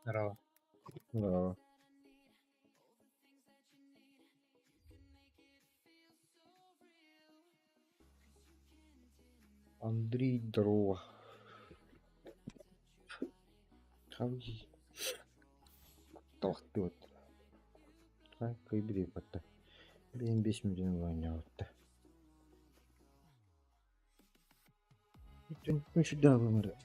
Здорово. Здорово. Андрей, здорово. Хавги. Тоқты вот. Кай бірек батты. Бен 5 миллион ойна батты. Күн шүдді абамыры.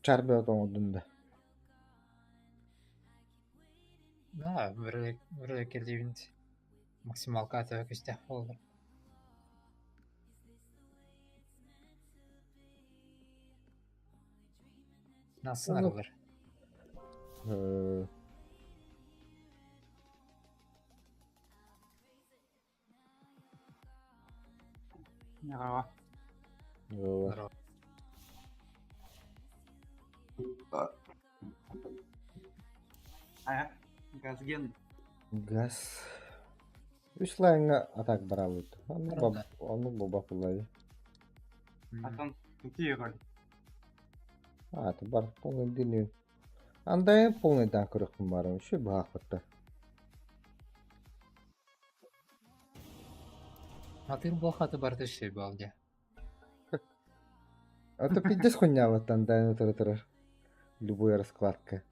Чарбе отоң ұдынды. Да, бір келдейбінді. Максимал катыва көстек болды. Nasıl aralar? Merhaba. Здорово. Газген. Газ. Үшлайыңа атак бара бұйды. Оны боба пылай. Атан какие роли? Аты бар полный дилин. Андай полныйдан көріқпін барым. Шүй бағақ бітті. Атыр бұл хаты барды şey балде. Это пиздец хуйня вот андай отыры. Любая раскладка.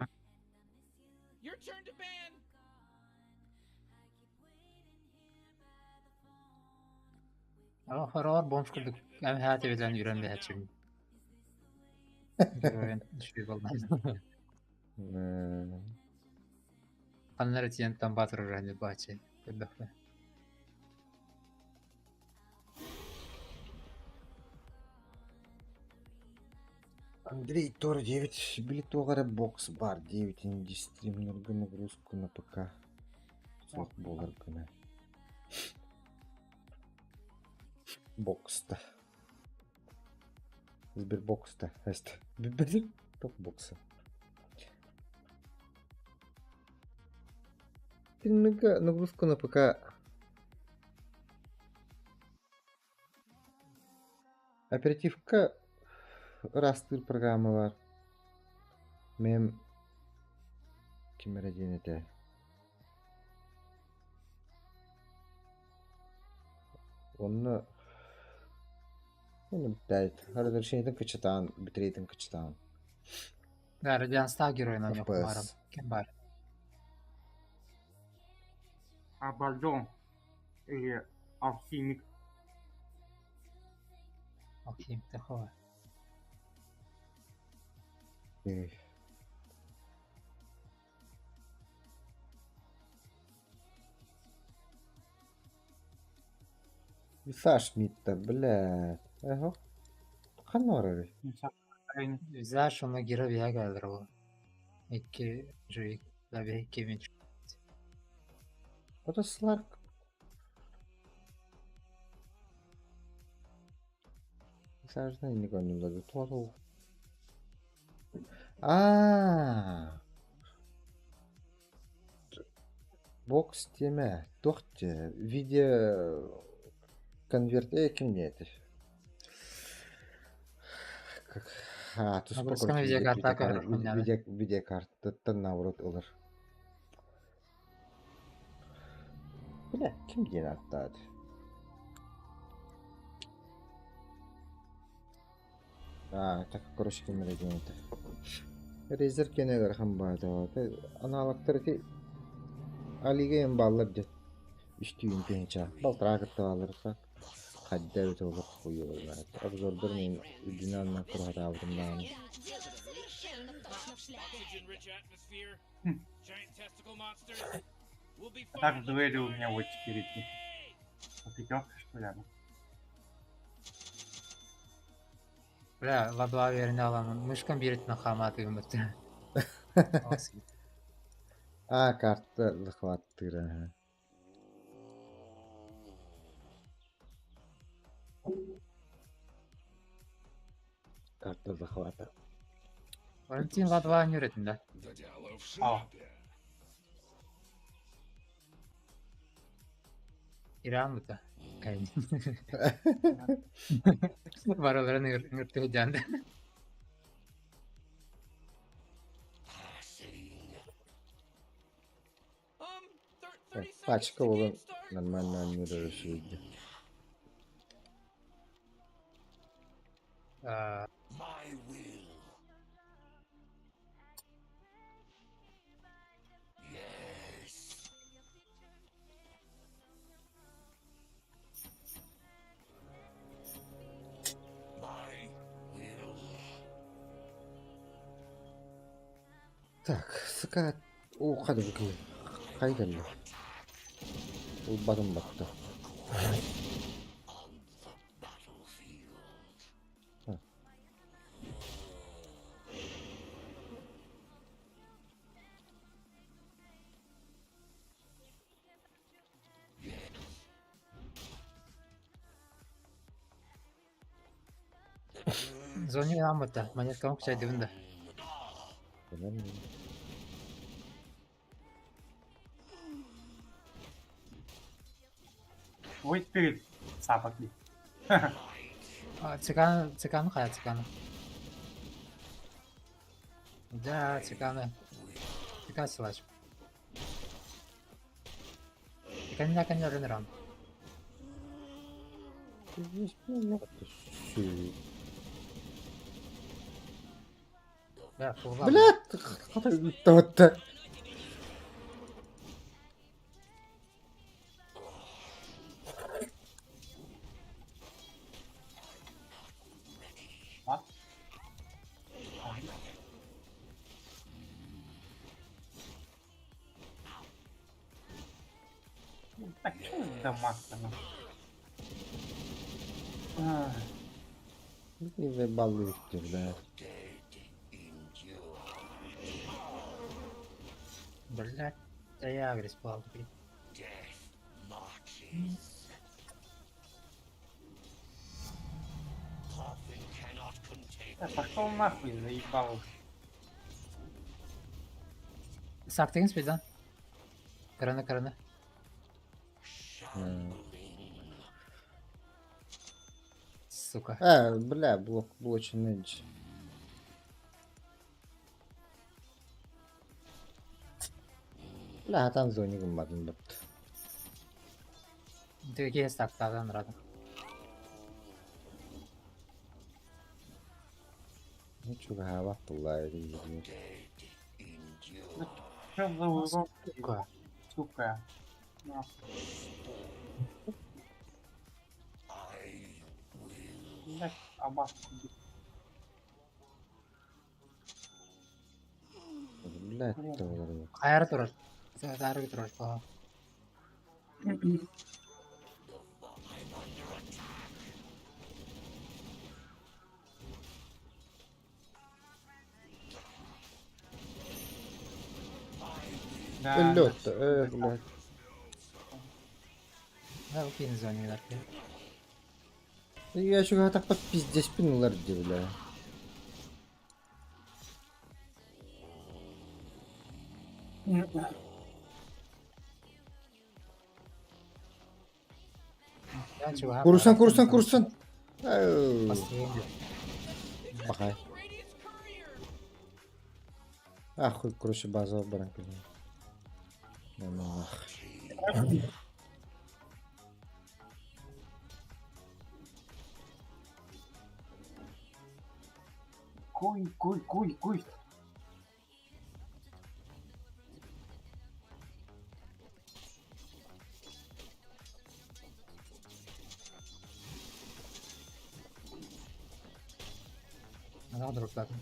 Ama horar bomş kıldık. Hem hayatı bilen yüren de hatçım. Yüren şey baldan. Kanları tiyen tam batırır hani bahçe. Kırdıklı. Андрей, Тор 9 билет оғара бокс бар. 9 стримнергі нагрузку на ПК. Соқ болар күні. Бокста. Сбербокста. Әсті. Бір топ бокса. Стримнергі нагрузку на ПК. Оперативка растыр программы бар. Мен кемері денеті. Оны бітәйді. Разрешениетін кычытан, бітірейтін кычытан. Да, Радианстаг героинан yok FPS. umarım. Kim var? Абальдон. Или алхимик. Bakayım такого. Виса Шмидта, блядь. Ага. Қанор Знаешь, ona girip ya geldir bu. İki jürik. Tabii iki bin. Это Сларк. Саждай не гоним даже тотал. Бокс теме. Тоқте. Видео конверт кім не это? Обычно видеокарта көріп видеокарта наоборот олар. Бля, кім ден аттады? Так, короче, кемере денеті. Резер кенегер хамбады. Аналогтары те алиге ем баллар дед. Үштүйін пенча. Балтыра кітті алыр. Hadda öte olur koyuyorlar. Absorber min dünyanın kurhat avırından. Oxygen-rich atmosphere, giant testicle monsters. We'll be Так, fine. дуэли у меня вот теперь идти. По пятерке, что ли? она? Бля, ладва веріне аламын. Мышкам беретін қаматы үмітті. Kartta захваттыра. Карта захвата. Валентин ладва үйретін да. А, Иран бұта. Кайын. Бараларын үңірті жанды. Пачка было нормально не решить. Так, сыка кады бүкіл қайдалды ол батым батты. Зони амыта. Монеткам күчай дивында. ой, теперь сапоги. Циканы қая циканы. Да, циканы. Циканы силач. Циканы наконец рынырам. Бля, фулга. Блядь, қата үтті өтті. А? Так, что дамаг-то? Не заебал вывести, блядь. Блядь, да я агресс пал. Пошел нахуй, заебал. Сактығын спидан. Кыраны. Сука. Бля, блок очень нынче. Бля, атан зоне кымбатын бапты. Düge sakladan radım. Ничего, гава пулай. Что за урод, Сука. сука? Нахуй. Блядь, абак. Блядь, тоже. Kayarı durur. Zarı durur falan. Да, Лёд, блядь. Да, укинь звонили. Я еще так под пиздец пинулар, бля. Курсан. Последний. Бахай. Ахуй, короче, базовый баран. Куй. Она дроплады.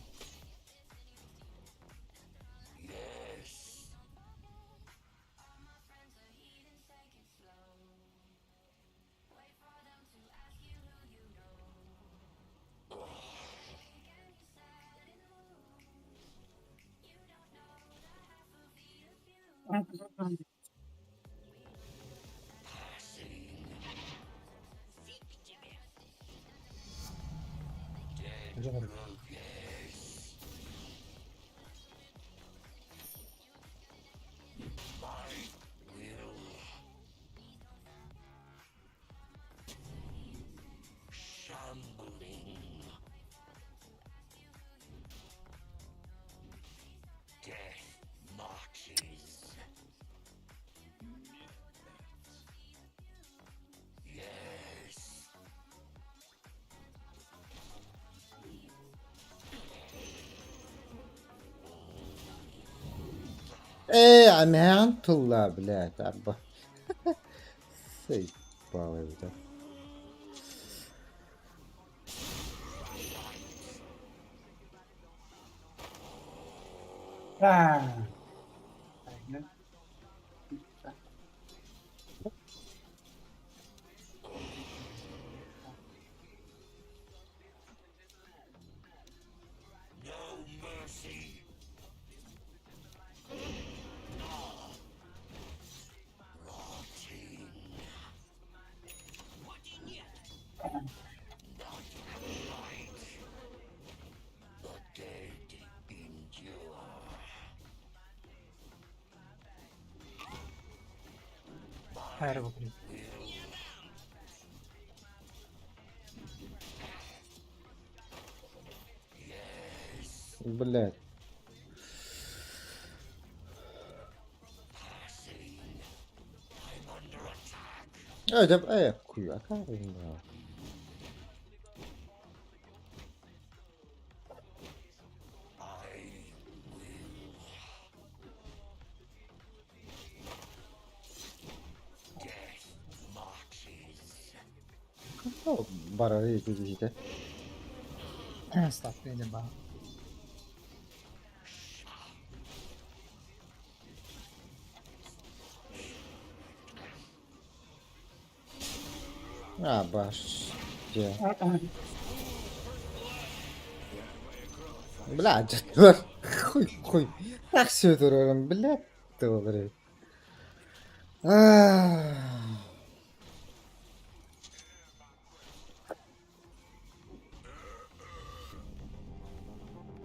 Уже амянтулла, блядь, арба. Заебало, блядь. Блин. хайр выкрыл. Блядь. Хуй, а как это? Барары идите. Ставка иди ба. Баш. Где? Блядь, хуй. Так все это рором, блядь, ты блядь.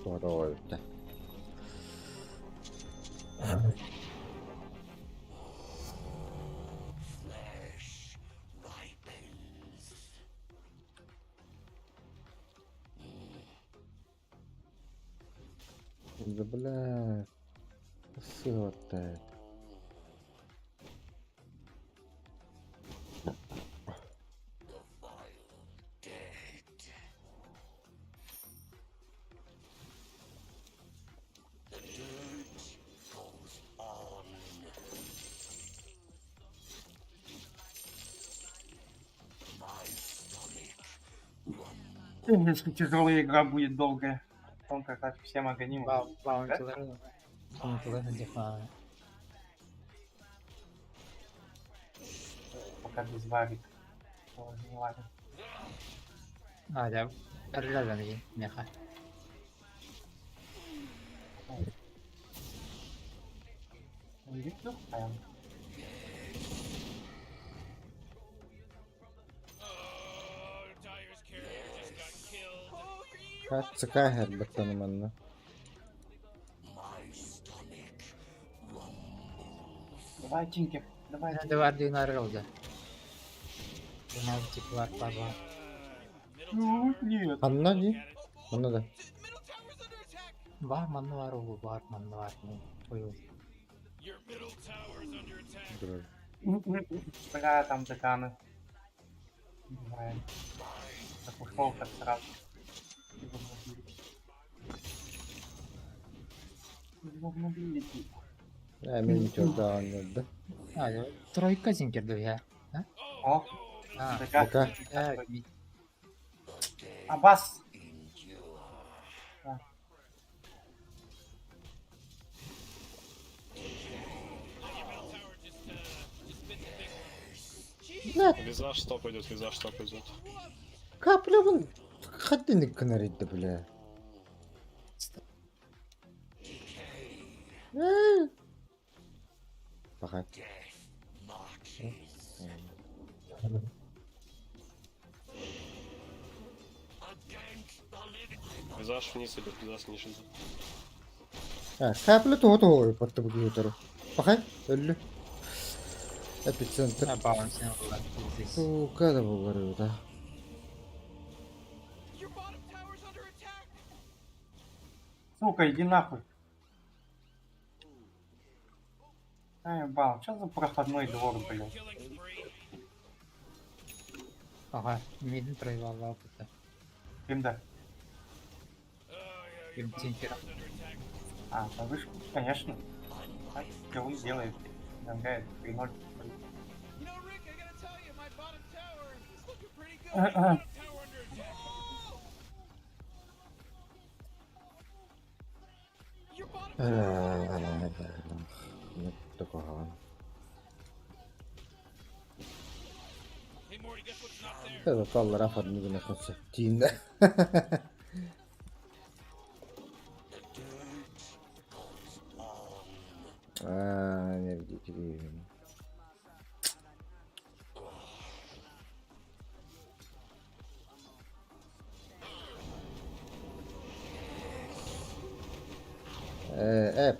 Порой-то. Да блядь. Все-то. Если тяжелая игра будет долгая. Потом как раз всем агонимы. Bounty'ları defa. Пока без варик. Тоже не варик. Hala arılar beni ne ha. Видишь, ну, прям. Oh, Dyer's carrier just got killed. Kaç çıkar her bakalım anne. Давай, Тинкер, давай. Hadi var dinar oldu. Bunlar tip var baba. Ну, нет. Anla değil. Anla da. Var manlı var o var manlı var. Ой. Your middle tower is under attack. Dur. Бля, там деканы. Давай. Так ушел так сразу. Mobility. Beni çok daha anladı. Hadi Troika zinkirdi ya. О, Ha. ДК. Пока. Evet. Аббас. Так. Your middle tower just bit the big one. Блядь, Визаж стоп идет, визаж стоп идет. капля вон ходильник канарит, бля. Пока. Визаж вниз идет, визаж ниже идет. Капля того под компьютеру. Пока. Ölü. Эпицентр. Ha balancing oldular. %100. Сука, да говорю, да. Your bottom tower's under attack. Сука, иди нахуй. Ебал, что за проходной двор, блядь? Killing spree. Aha. Midin проебал опыта. Кимда? Oh yeah, Им your bottom тинкера. tower's under attack. А, да вышел, конечно. Килл делает. Гангает 3-0. You know, Rick, I gotta tell you, my bottom tower is looking pretty good. Your bottom tower under attack. Your bottom Не такого. Hey Morty, guess what's not there? Это талла рафад не находится. Тинда. Не видите.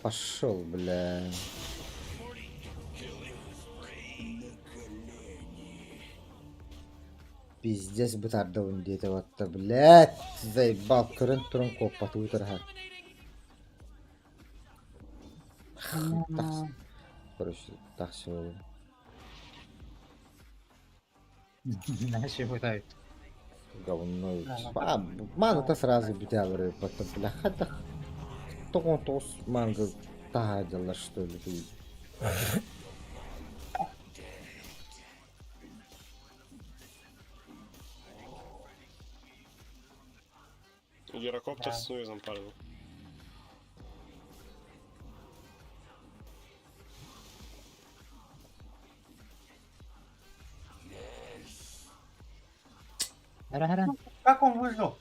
Пошел, бля. Пиздец бытардовым где-то вот-то, блядь. Заебал, турен копа, твиттер. Короче, так все. Наши пытают. Говно. Да, Мана-то сразу битявры, потом, бля, хотя... Тос манго тагадила, что ли, ты. Гирокоптер Да. с Нуизом, парни. Хара-хара. Как он выжил?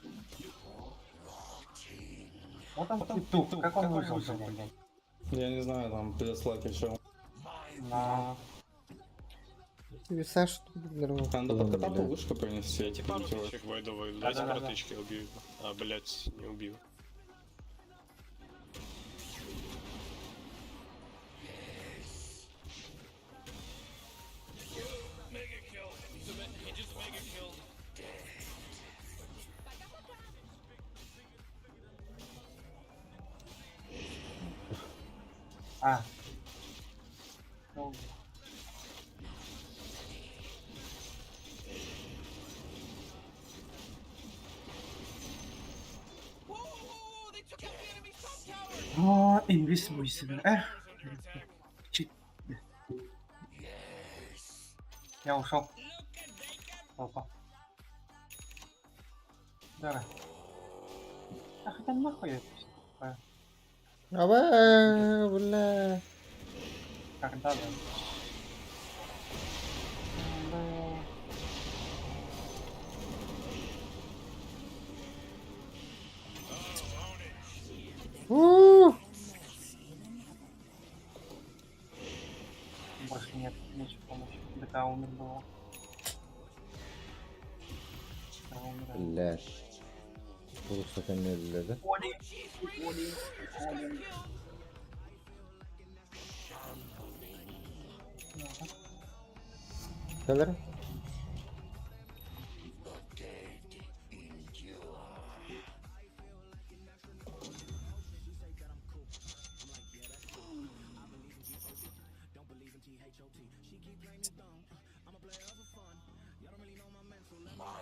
Вот он петух, как он выжил, блядь? Я не знаю, там переслать еще. На... Тебе Саша тут нормально. Надо под катапу вышку принести, эти Пару путевые. птичек войдовой, дайте Да-да-да-да. протычки убью. А, блять, не убил. Mega kill. He just mega killed. А. Ну, Whoa, whoa, whoa! They took out the enemy's top tower. Invisible себе. Эх, Tower's under attack. чуть. Я ушел. Опа. Давай. А хотя нахуй это всё такое? Бля. Когда да? Больше нет, нечего помочь. ДК умер было. Да, умер. Блядь. Просто камель, да? Кадр?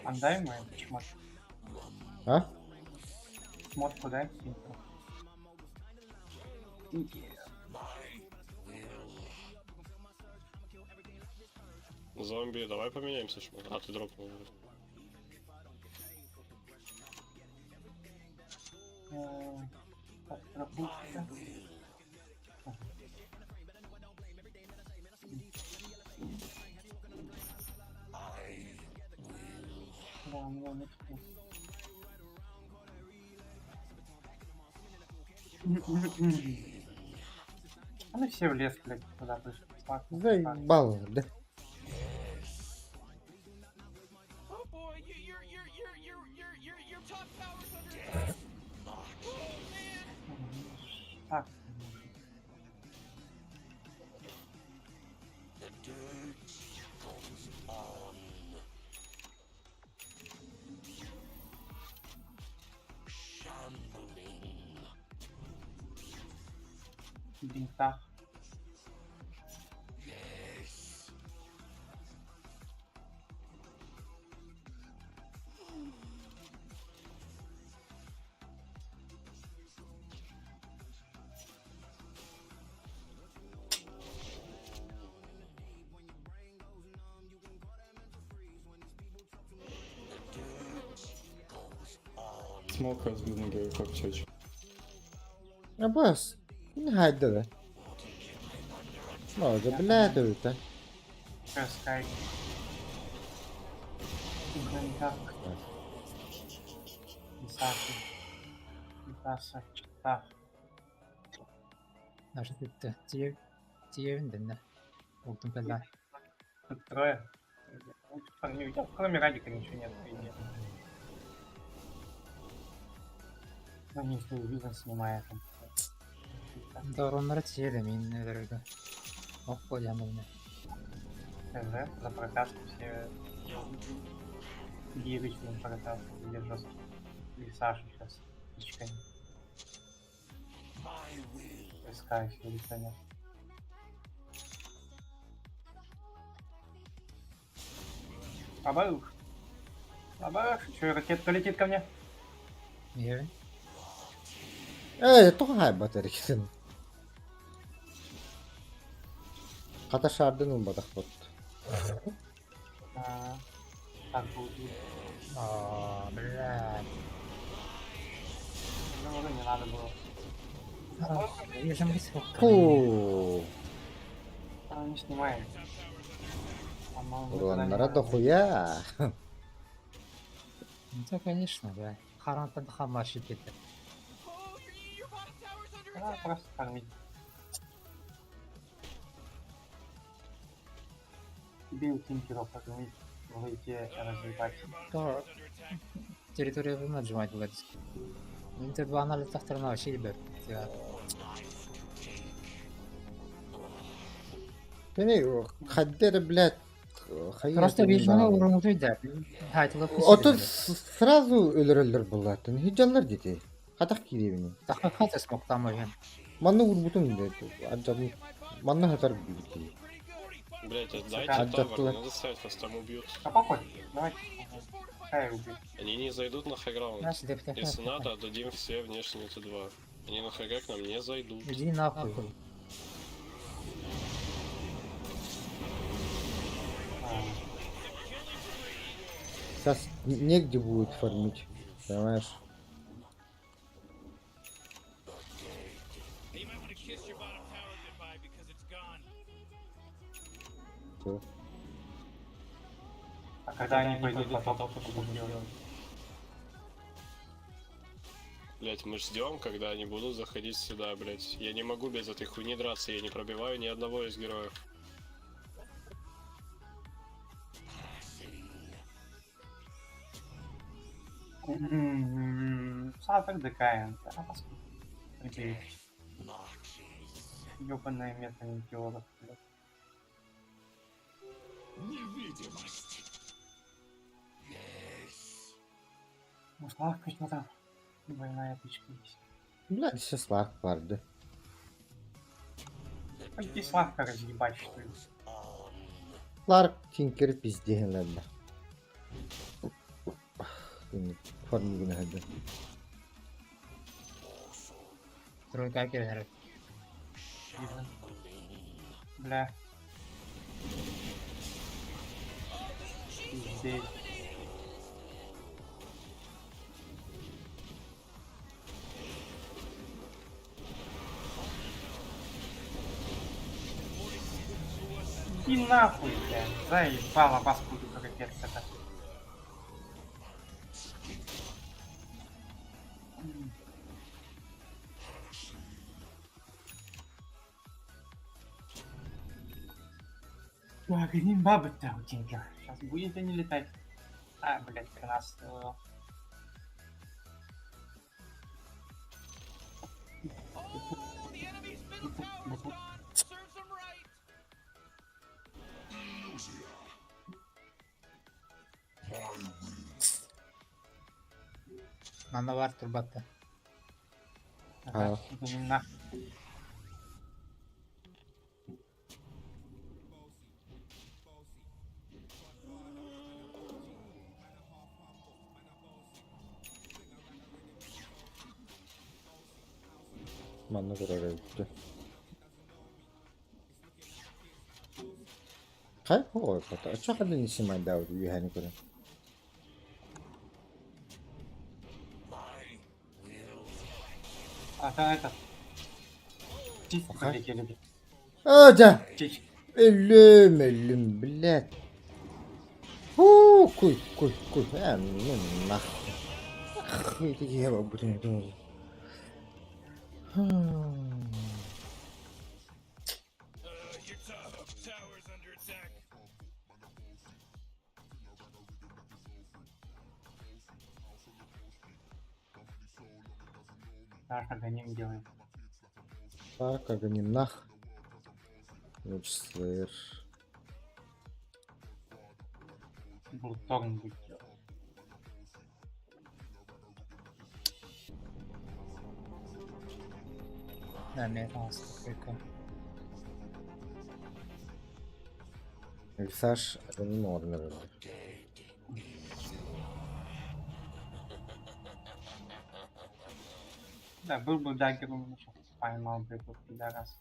Отдай ему этот шмот. А? Шмотку дай. Зомби, давай поменяемся, шмот. А, ты дропнул. Ракушка. Да, у него нет вкуса. А ну все в лес, блядь, куда пришли. Заебал, да? Oh boy, your top tower's under attack. Oh man. Так. Бинта. Смог разбил на гирокоптере. А босс, не хайда да. Може, блядь, это. Скай. Бинта. Исаки. Исаса. Чита. Даже ты Тиевин да. Олтун пелла. Тут трое. Ну, что-то не видел, кроме Радика ничего нет, по идее. Ну, не знаю, видно, снимает. Доронları Тиевин мен ödürüldü. Ok koyacağım bunu. ТЗ, за прокачку все гирычным прокачку, где жестко. Или Саша сейчас, птичками. Скай, или нет. Оборух. Оборух, что, ракетка летит ко мне? Тиевин. Тух хайбат эриксин. Ката шардын бадах бот. Так будет. Aa, блядь. Ну, уже не надо было. Я же мысль. Фу. Она не снимает. По-моему, Урланlara da хуя. Да, конечно, да. Харанtan хама şirketi. Oh, your bottom tower's under Да, attack. просто кормить. Тебе у тинкеров покормить, выйти, развивать. То территория нажимать будет. Интер два анализ тахтарна şey bir. Ya. Beni kadder блядь. Просто вижу урумуту да. Хайтла Отыр сразу өлөрөлөр болатын. Хижалар дети. Катак киребини. Тахта хата смоктамаген. Манны урбутун деди. Аджабы. Манны хатар бити. Блять, Отдать отдайте тавер, туда. надо ставить, нас там убьют. А похуй, давайте. Хай убить. Они не зайдут на хайграунд. Nasıl defter? Если надо, отдадим все внешние Т2. Они на хайграк к нам не зайдут. Иди нахуй. Сейчас негде будет фармить. Понимаешь? You might want to kiss your bottom tower goodbye because it's gone. Всё. А когда они пойдут по топу, что будем делать? Блять, мы ждем, когда они будут заходить сюда, блять. Я не могу без этой хуйни драться, я не пробиваю ни одного из героев. Саток ДКН. Да, посмотрим. Ёбаная мета-метеоров, блядь. Ну, Славка, что там? Двойная птичка есть. Блядь, сейчас лак vardı. Пойди Славка разъебать, что ли? Lark Tinker пизделенler. Farmı günü hadi. Тройка киллер. Вижу. Бля. Пиздец. Иди нахуй, блядь. Заебала паскуду, капец это. Так, не бабы-то у тебя. Сейчас будет они летать. А, блядь, 13 левел. Oh, the enemy's middle tower's gone. Serves them right. Mana var turbatta. Ага, иди нахуй. Manna göre gitti. Kay o kata. Çok adın isimden davru yani göre. А то этот. Птицы Ага. полетели. Hadi. Птички. Ölüm блядь. Kuy. Nah. Иди я блин. Your tower's under attack. Так, органим делаем. Так, огоним нах. Лучше слэш. Булторн будет. Ne miraslık yakın. Эльсаш огоним орнер. Да, был бы даггером, ну, сейчас поймал бы этот пидорас.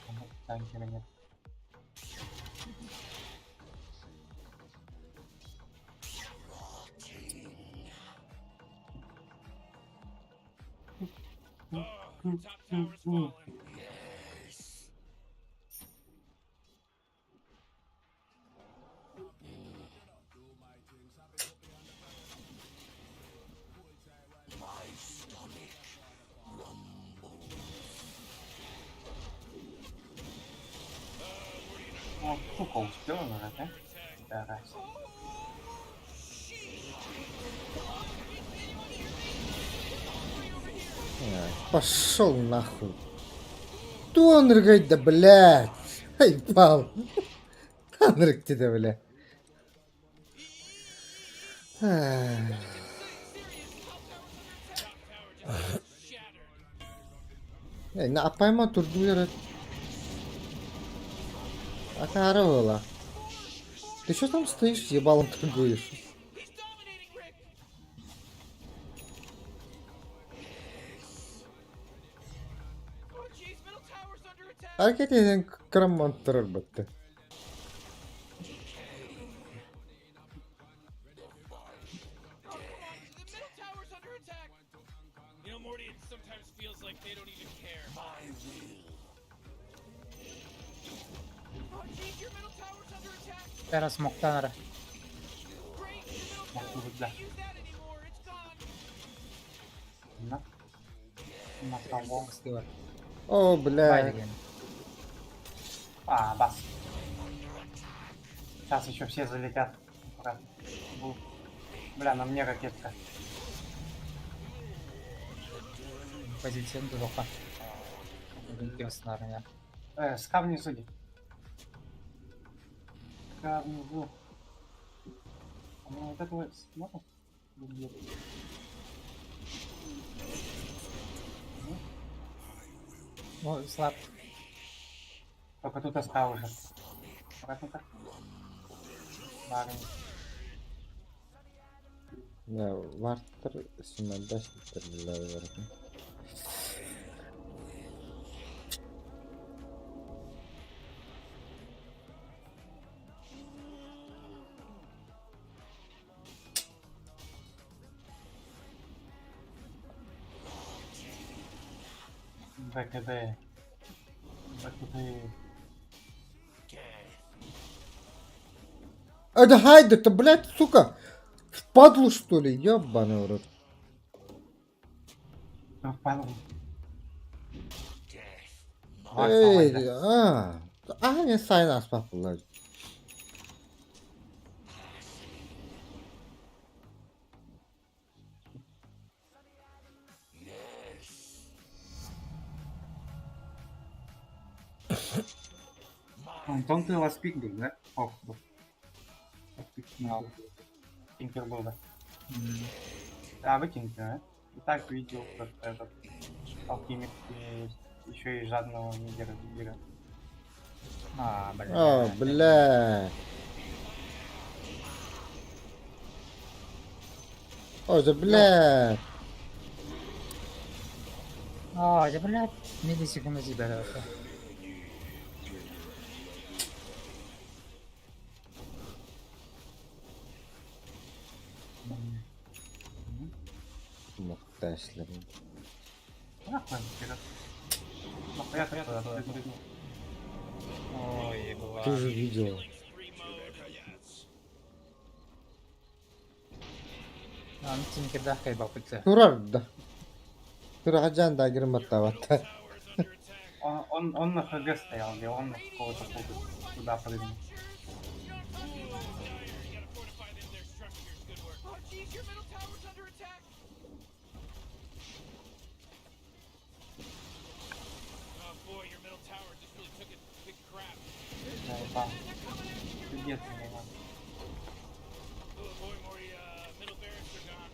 А вот даггера нет. Top tower's fallen. Ну, сука, успел он уже, да? Пидорас. Пошел нахуй. Тонер, говорит, да блядь. Ай, пал. Тонер тебе, бля. Ай. Эй, на пойма турдуера. Оторвала. Ты что там стоишь, ебалом торгуешь? He's dominating, Rick. Oh, jeez, middle tower's under attack. Hareket eden kramantırır bitti. Oh, the middle tower's under attack. You know, Morty, it sometimes feels like they don't even care. Oh, jeez, your middle tower's under attack. Tera smoke'tan ara. Great, your middle tower. Нахуй, We бля. can't use that anymore. It's gone. На. На того. Kıstığı var. О, Haydi бля. gene. А, бас. Сейчас еще все залетят. Аккуратно. Бля, на мне ракетка. Pozisyon bloka. Gidiyorsun araya. Ска внизу. Иди. Ска внизу. Ну, вот это вот смотрим. Ну, слаб. Только тут СК уже. Аккуратненько. Барин. Ya vardır simende siktirdiler verdim. БКД. Так тут и... Да хайда, ты, блядь, сука! Впадлу, что ли? Ёбаный в рот. Ну, впадлу. Эй, не сайын аспап бұлар. Антон, ты ласпик был, да? Ох, был. Ласпик снял. Тинкер был, да? Да, вы Тинкер, а? И так видел, что этот алхимик есть. Еще и жадного мидера. А, блин. О, бля. Ой, да бля. А, да, блядь. Миллисекунды тебя это. Muhtaçlarım. Нахуй вперед. Ну, я туда. Ой, была. Ты же видел. А, ну Тинкер дахкай бапыты. Турарда. Тураджан да гриматавата. Он на ХГ стоял, где он на какого-то туда прыгнул. Oh, geez, your middle tower's under attack. Oh boy, your middle tower just really took a big crap. Да, и там. Пиздец, наверное. Oh boy, Morty, middle barracks are gone.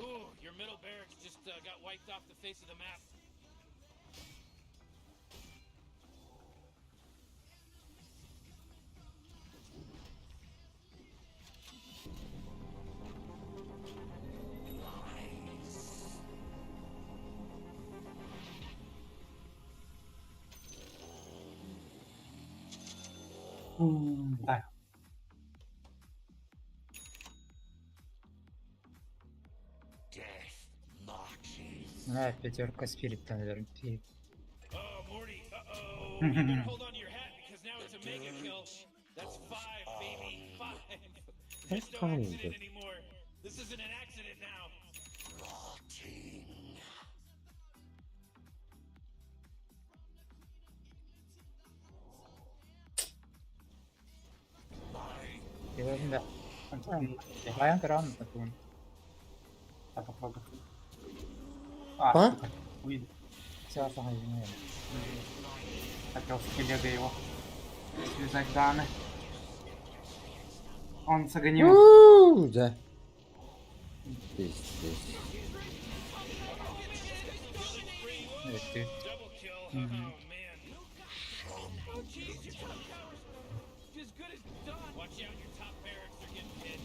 Ooh, your middle barracks just got wiped off the face of the map. Да. Да, пятерка спирита, наверное. Oh, Morty, uh-oh. You better hold on to your hat because now it's a mega kill. That's 5, baby. 5. There's no fine, accident but- anymore. This isn't an accident now. Dedim de. Bayan kıran mı takımın? Я попробую. А? Сука, увидел. Все, сохраняем. Хотел с телега его связать Даны. Он согонил. Да. Пиздец. Evet, düz. Double kill. Oh, man. Oh, jeez, your top tower's as good as done. Watch out, your top barracks are getting hit.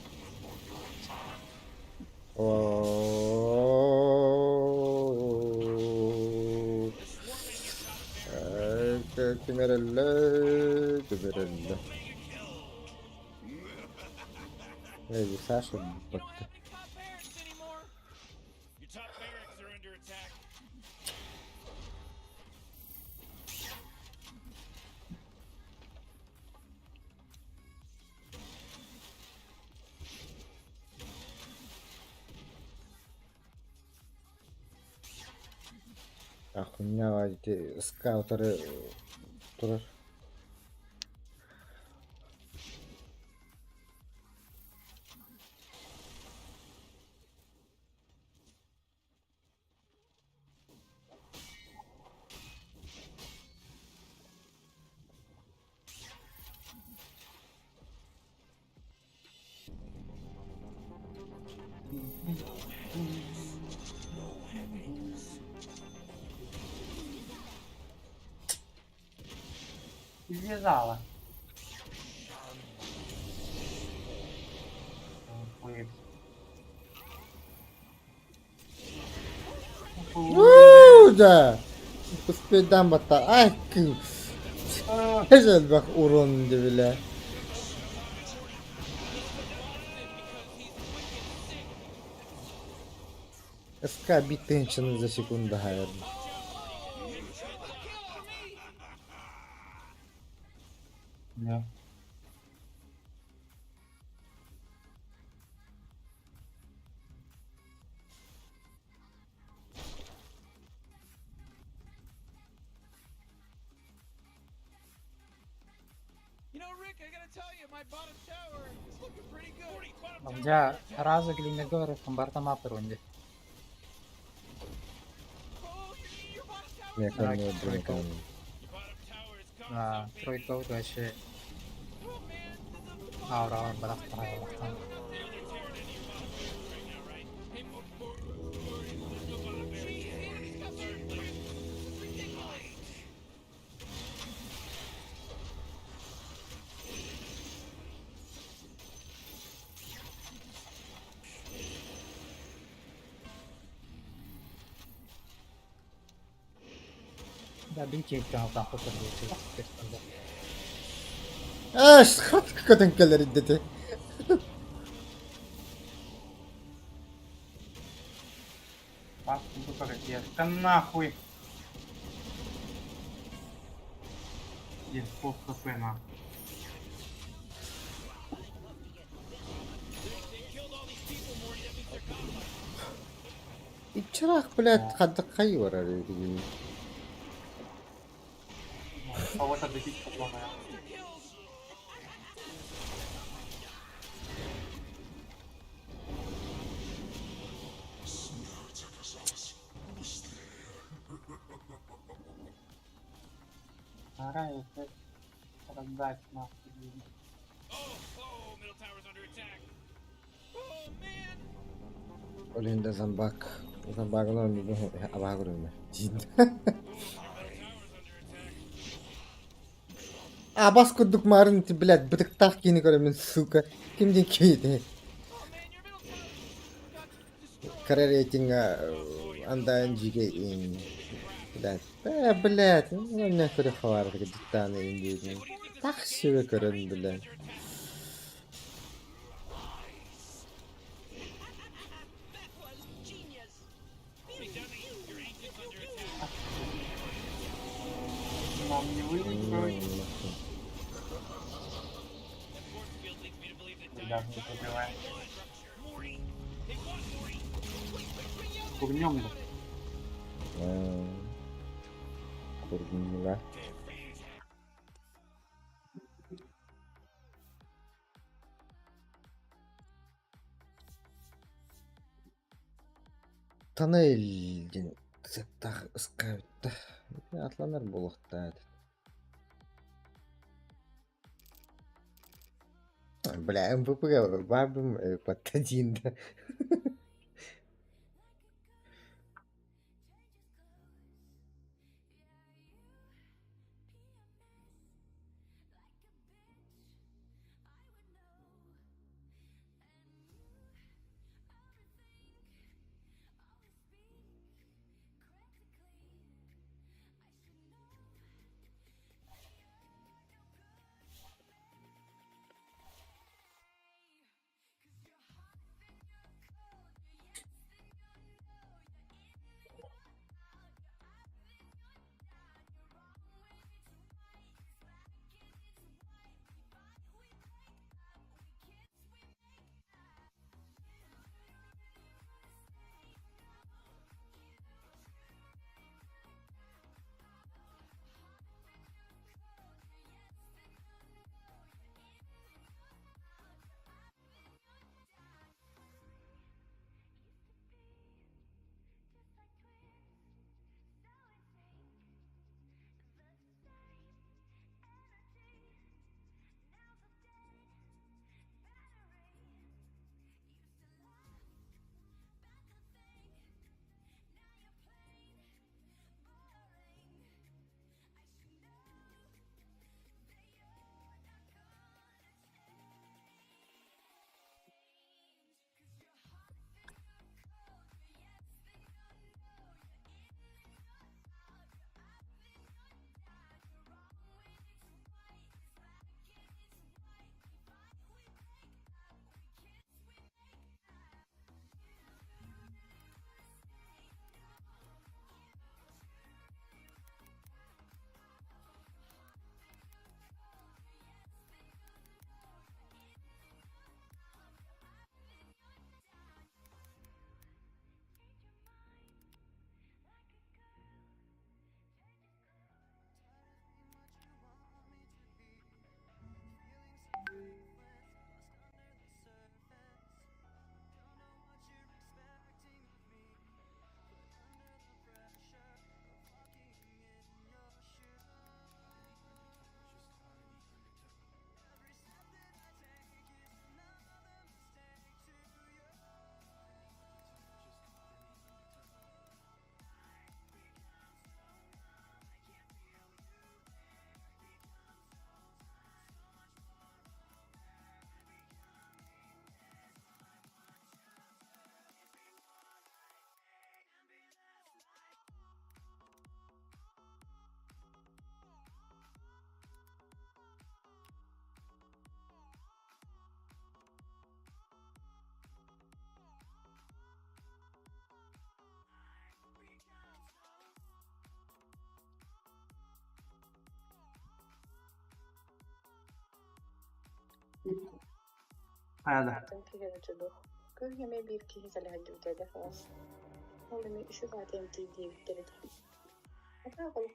Киберелле. Эй, Саша, You don't have any top barracks anymore. Your top barracks are under attack. охуенные скаутеры турар. Связала. Охуеть. Да. Успеть дам бата. Ай, Güzel bak urun bile. СК бит tension за секунду hayır. Ne? You know, Rick, I gotta tell you, my bottom tower is looking pretty good. Morty, bottom tower. Già raso che li говорю, комбарта мапы рунде. Oh, your bottom tower. Я Так, камню тройка. камню. Your bottom tower is coming. А, тройка вот вообще Oh man, the аура var bıraktı hayattan. Да, бейте их прямо там потом. Hakikaten keller iddeti. Вас тут короче, да нахуй. Есть пол хп на. İçerak блядь, хадда кайвар арыгы. Кого-то добить попробуем. Стараюсь раздать нахуй. Oh, middle tower's under attack. Oh man. Olinde zambak. Zambakın önünde abag görüyorum. Абас кудук марын ти блядь, бытыктак кини көрөмүн, сука. Кимден кейди? Oh man, your middle tower got destroyed. Кара рейтинга андан жиге ин. Блядь. Блядь, ну не көрө хавар гыдыктаны индейдин. Так себе көрөн блядь. Нам не выиграть. Даже не пробиваем. Курнем да. Кургунга. Тоннельден сеттах ыскабытта. Атланар болукта. Бля, МВП бабым под 1, да. هذا كده تدوخ كل يوم بيبكي هذا الهدو ده خلاص هو من شو بعدين تيجي بتلد هذا هو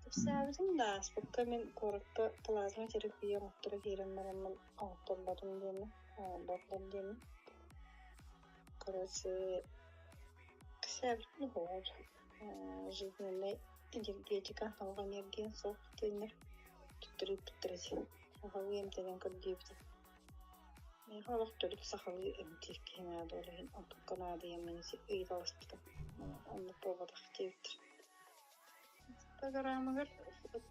تفسير ناس بكمل كورك بلازما تربية مختلفة لما أعطل بدون دين بدون دين كورس كسر الهور جبنا إنجيل بيجيكا هو غني جين صوت تنر تدري هو يمتلك كل هذا اختلف صخري امتيك هنا دولهن أنتقنا دي من سئي دلستك أنا بابا تختيت تقرأ مغر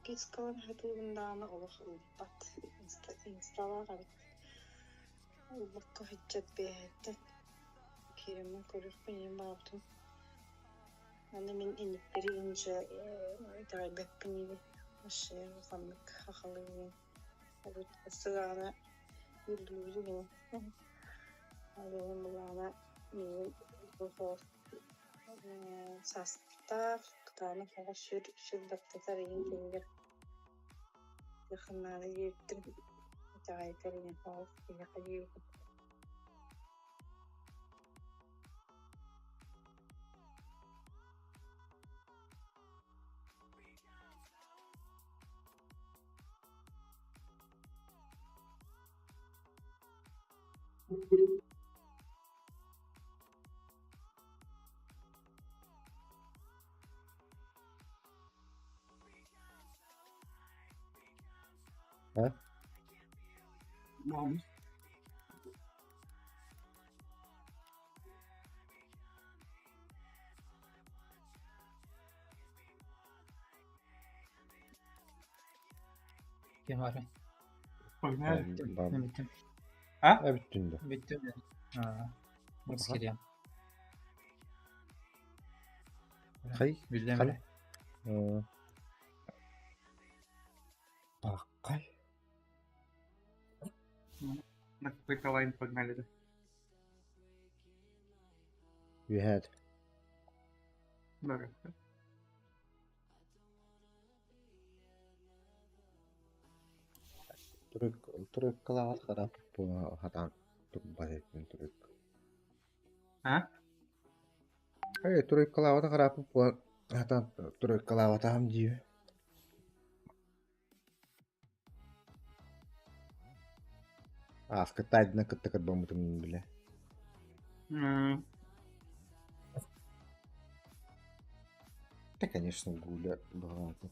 كيس كون هدو من دانا أولخ أولبات إنستالا غريب أولبكا هجد بيهتت كيرمان كورف بني بابتو أنا من إني بري إنجا تعبك بني الشيء وفمك خخليين أبو تسغانا يلوزو هذا ملانا من الخوف ساستاف كتانا فوق شر بكتيريا تنجر يخلنا يجتر تعاي كريم خوف يخليه مهم. Kim var? Oynar. Bittim. Bütün de. Bittim ya. Ha. Nasıl Aha. gireyim? Kay. Bildim Kal. bile. Bakkal. Приколаем погнали, да? We had. Добре. Turuk kalavat kadar bu hatan bahsettiğin turuk. Ha? Hayır turuk kalavat kadar bu hatan turuk kalavat ham diyor. Скатать на такой бомбу там бля. Да, конечно, гуля богато.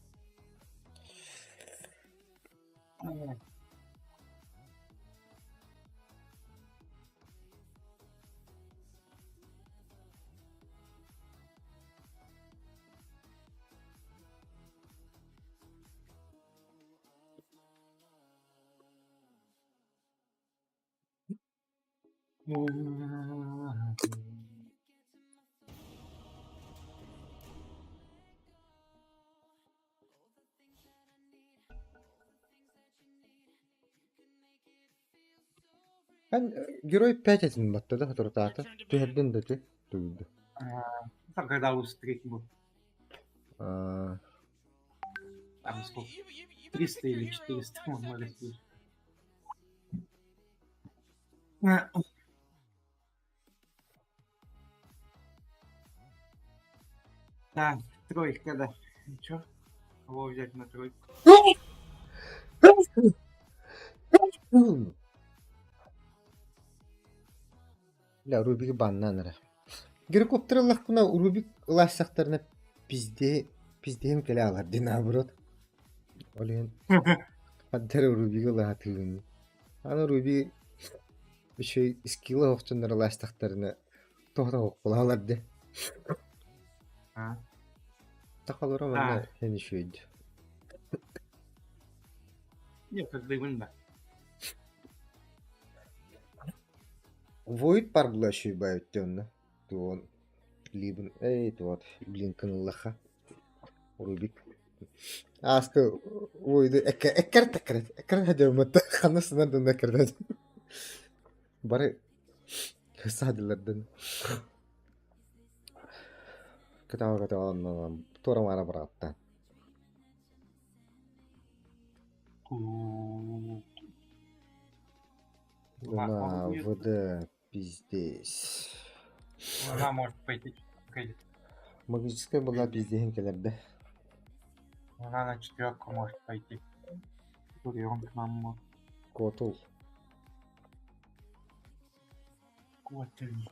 Ben Герой 5 ettim batta da hatırlatı. Tüherden de duydu. Когда устрик был. Aa, Там сколько? 300 или 400 можно растить. Так, тройка, да. Ничего? Кого взять на тройку? Бля, Рубик баннан ара. Геликоптерлах куна Рубик лассактарына пиздеем келе алар динаброт. Олен паддер Рубик лаатыгын. Аны Руби еще скилла офтундар ластактарына тоғда оқпылалар де. А? Тақалыра манда хен шүйді. Нет, как дымында. Войд бар бұла шүй бай өттенна. Туон Либн, туот Блинкін Аллаха. Рубик. Асты ойды әккер хәдер ұмытты. Қаны сынардан әккерден. Бары кысадылардан. Кытауға алынмаған. Торам ара бұраттан. Луна, ВД, пиздец. Она может пойти. Погоди. Магическая была пиздехен келерді. Она на 4 может пойти. Тут и он к нам может. Котул. Котель.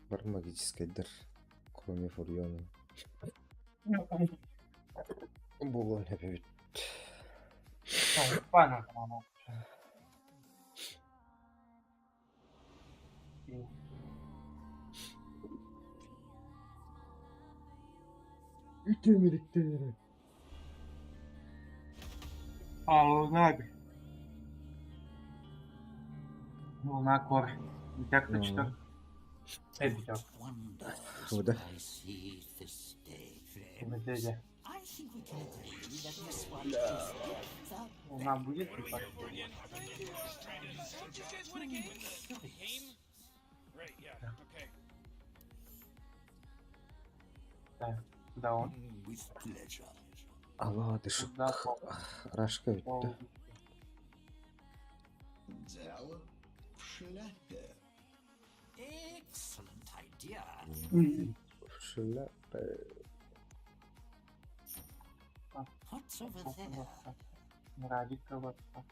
Бар магическая дыр. Кроме Фурьона. Булон хәпе бит. Пана к нам может. Үтемеліктері. Луна. Луна кор. Битяк на 4. Битяк. ВД. Медведя. Луна будет? Don't you guys want to get into the game? Right, yeah, okay. Да. Да, он. Ала дышык. Да, пол. Рашка өтті. Шыла. Радик кого-то.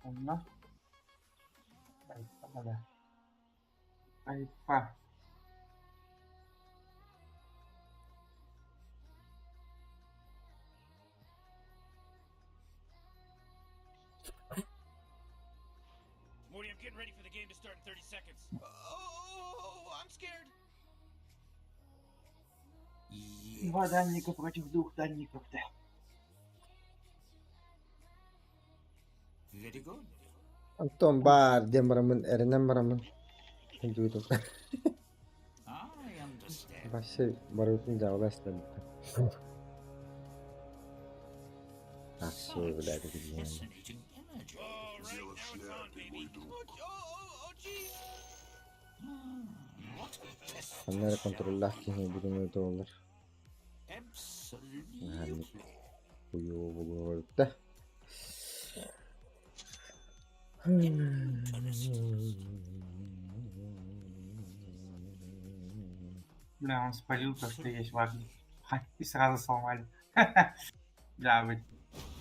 Умно. Айпа. Айпа. Morty, I'm getting ready for the game to start in 30 seconds. Oh, I'm scared. Два дальника против 2 дальников-то. Антон бар демрамын эренен барамын. Жүйтіп. Басы барытын жауыластан. Ақсы біләді білген. All right, now it's on, baby. Gee. Аннары контроллах кене бүгін өті олар. Әні бұйығы бұғы қойыпты. Бля, он спалил то, что есть важно. И сразу сломали. Бля, вы.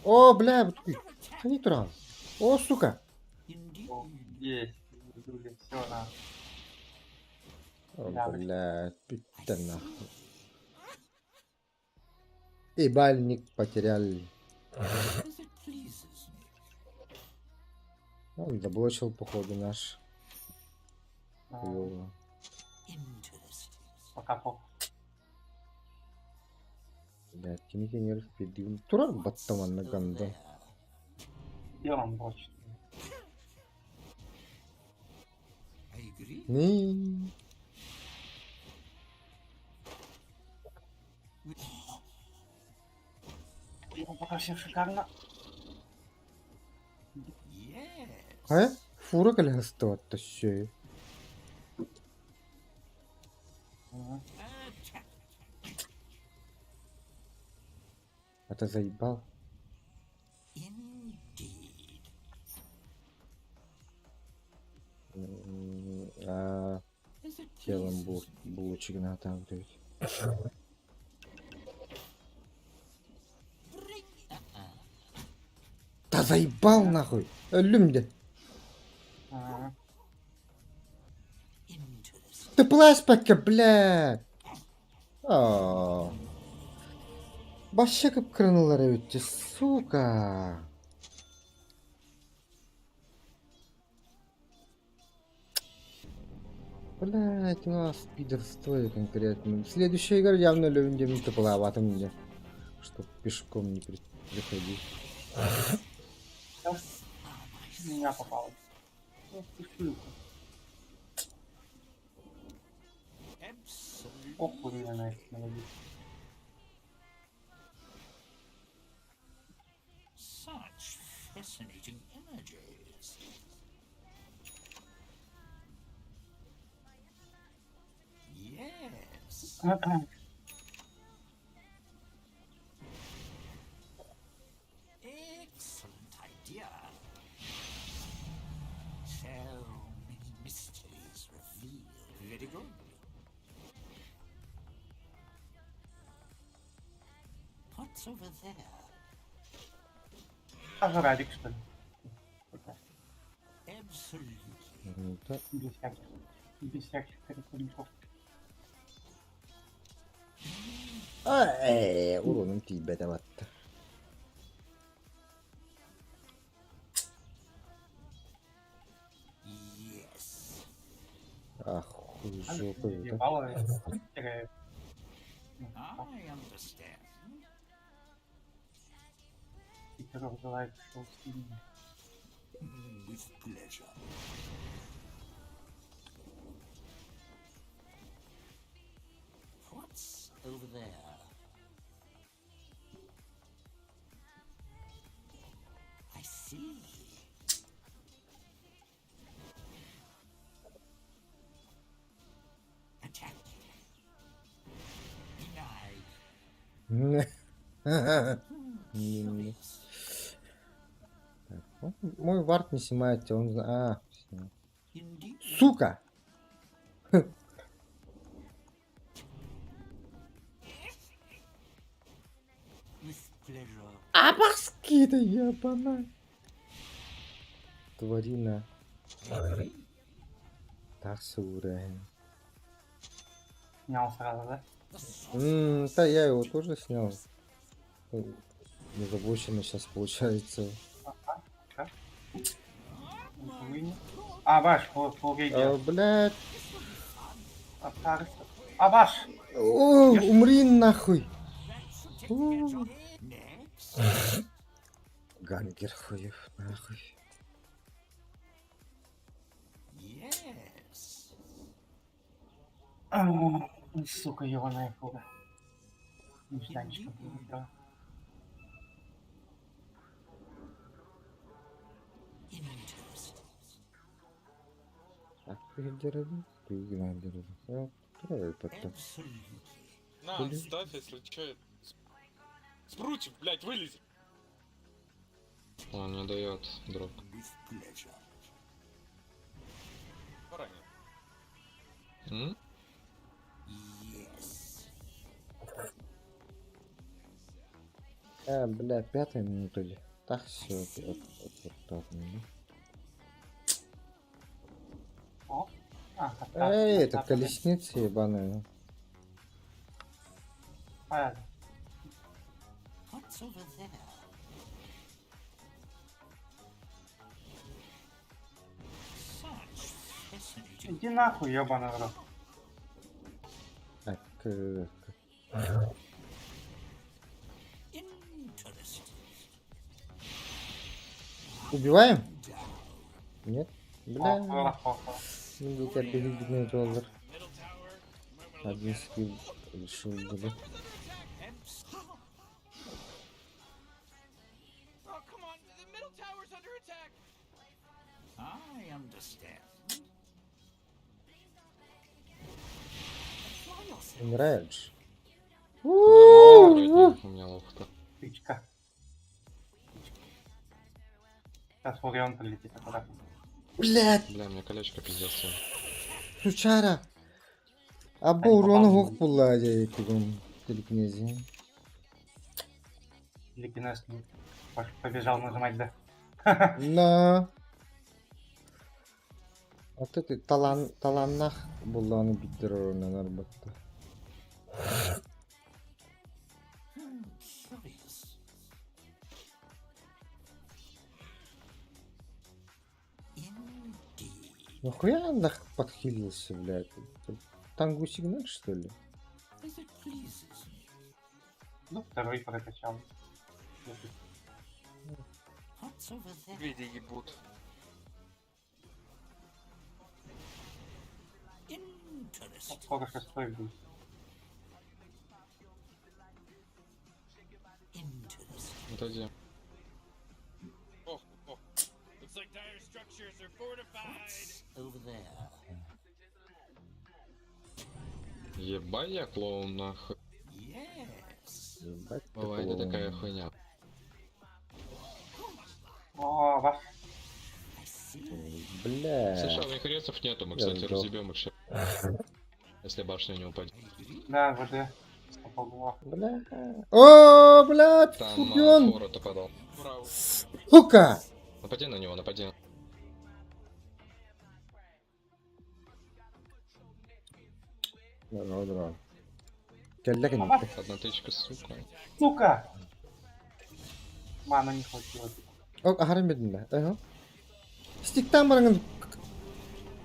О, бля, бұтқи. Қане тұрған? О, сука. Есть. Все, на. О, бля, питтен нахуй. И бальник потеряли. Он заблочил, походу, наш. Хуёво. Пока по. Блядь, кенекенер педиун. Турар баттаман на ганда. Делом бросит. Не. Ну, пока все шикарно. Фура кәлі хасты ватты шөй. Это заебал. Телом булочек на там, блядь. Да заебал нахуй. Ölüm Ага. Ты плащ пока, блядь. Aa. Başa kıpkırmızılara ötçe, сука. Блядь, у нас пидорство конкретно. В следующей игре явно Левин не плаватым мне. Чтоб пешком не приходить. Сейчас меня попалось. Ох ты шлюха. Ох, вы меня на это наводите. Such fascinating images. Yes. Excellent idea. So many mysteries revealed. Very good. What's over there? Ожрадик, что ли? Absolutely. Это... Без всяких корректурников. Uronun tiibede vaata. Yes. Ахуй жопа это. Ебало. I understand. Питер желает шоу стиля. With pleasure. What's over there? I see. Attack. Denied. Не-не. Так, ну, мой вард не снимает, он... снял. Indeed. Сука! With pleasure. Абаскида ебана! Тварина. Так сурая. Снял сразу, да? Да я его тоже снял. Незабоченно сейчас получается. А, ваш, полгейдер. Блядь. А, ваш! О, умри нахуй. О. Гангер хуев нахуй. Yes. Сука, ебаная фуга. Нежданчиком. Interesting. Так, гандеры. Трое потом. Absolutely. На, Блин. ставь, если чё. Спрутив, блядь, вылез. Он не дает дроп. With pleasure. Поранен. Yes. Бля, 5-я минута ли? Так, все, так, О, это колесница ебаная. Понятно. What's over there? Such fascinating. Иди нахуй, ебаный в рот. Так, Interesting. убиваем? Нет? Бля, Охо. ну у тебя $1 доллар. Один скилл решил было. Oh, come on. The middle tower's under attack. I understand. Умираешь же. У меня ловко. Птичка. Сейчас Фурион прилетит аккуратно. Блядь, Бля, мне колечко пиздец. сучара. Або урону хох булладя этим телекнези. Или кинес побежал нажимать, да. На. Вот это таланнах буланы биттер орунан арбатта. Нахуя он подхилился, блядь? Тангу сигнал, что ли? Ну, второй прокачал. Види ебут. Сколько шестой будет? Отойди. Oh, oh. Looks like dire structures are fortified. Ебать я клоун нахуй. Ебать, Бывает и такая хуйня. О, ваш. Бля. Слушай, а у них рецов нету, мы, кстати, сдох. разъебем их все. Если башня не упадет. Да, ВД. Стопудово. Бля. О, блядь, Там Скорпион. фора-то подал. Браво. Сука! Напади на него, напади. Здорово. Келлеген. Одна тычка, сука. Сука! Мана не хватило. О, агарым бедin да. Ага. Стиктан барыңын.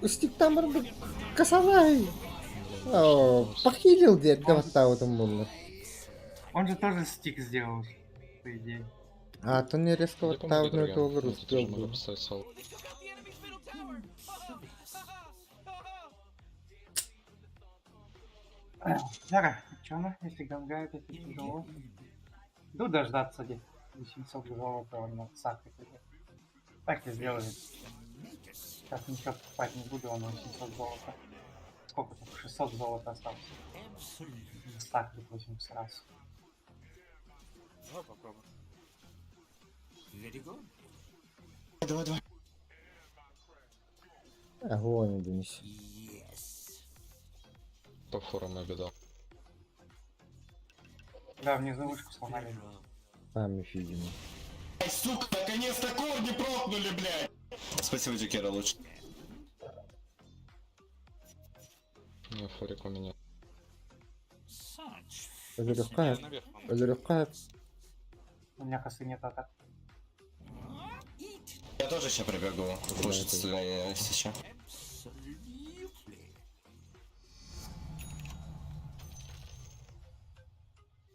Стиктан барыңды касавай. О, похилил дед, гаватта утым булды. Он же тоже стик сделал, по идее. А, то не резко Я вот помогу, одной друган. доллар Я тут тоже могу успел. поставить сол. Зара, чё она, если гангает, если тяжело? Иду дождаться где 800 золота на саке. Так и сделали. Сейчас ничего покупать не буду, он 800 золота. Сколько там? 600 золота осталось. Стак 80 раз. Давай попробуем. Огонь, Денис. По форам обидал. Да, внизу вышку сломали. Память, видимо. Сука, наконец-то корни прокнули, блядь! Спасибо, Джекера, лучше. Не, форик у меня. Легкая. Наверх, по-моему. Легкая. У меня косы нет атак. Я тоже сейчас прибегу. Слушать сейчас.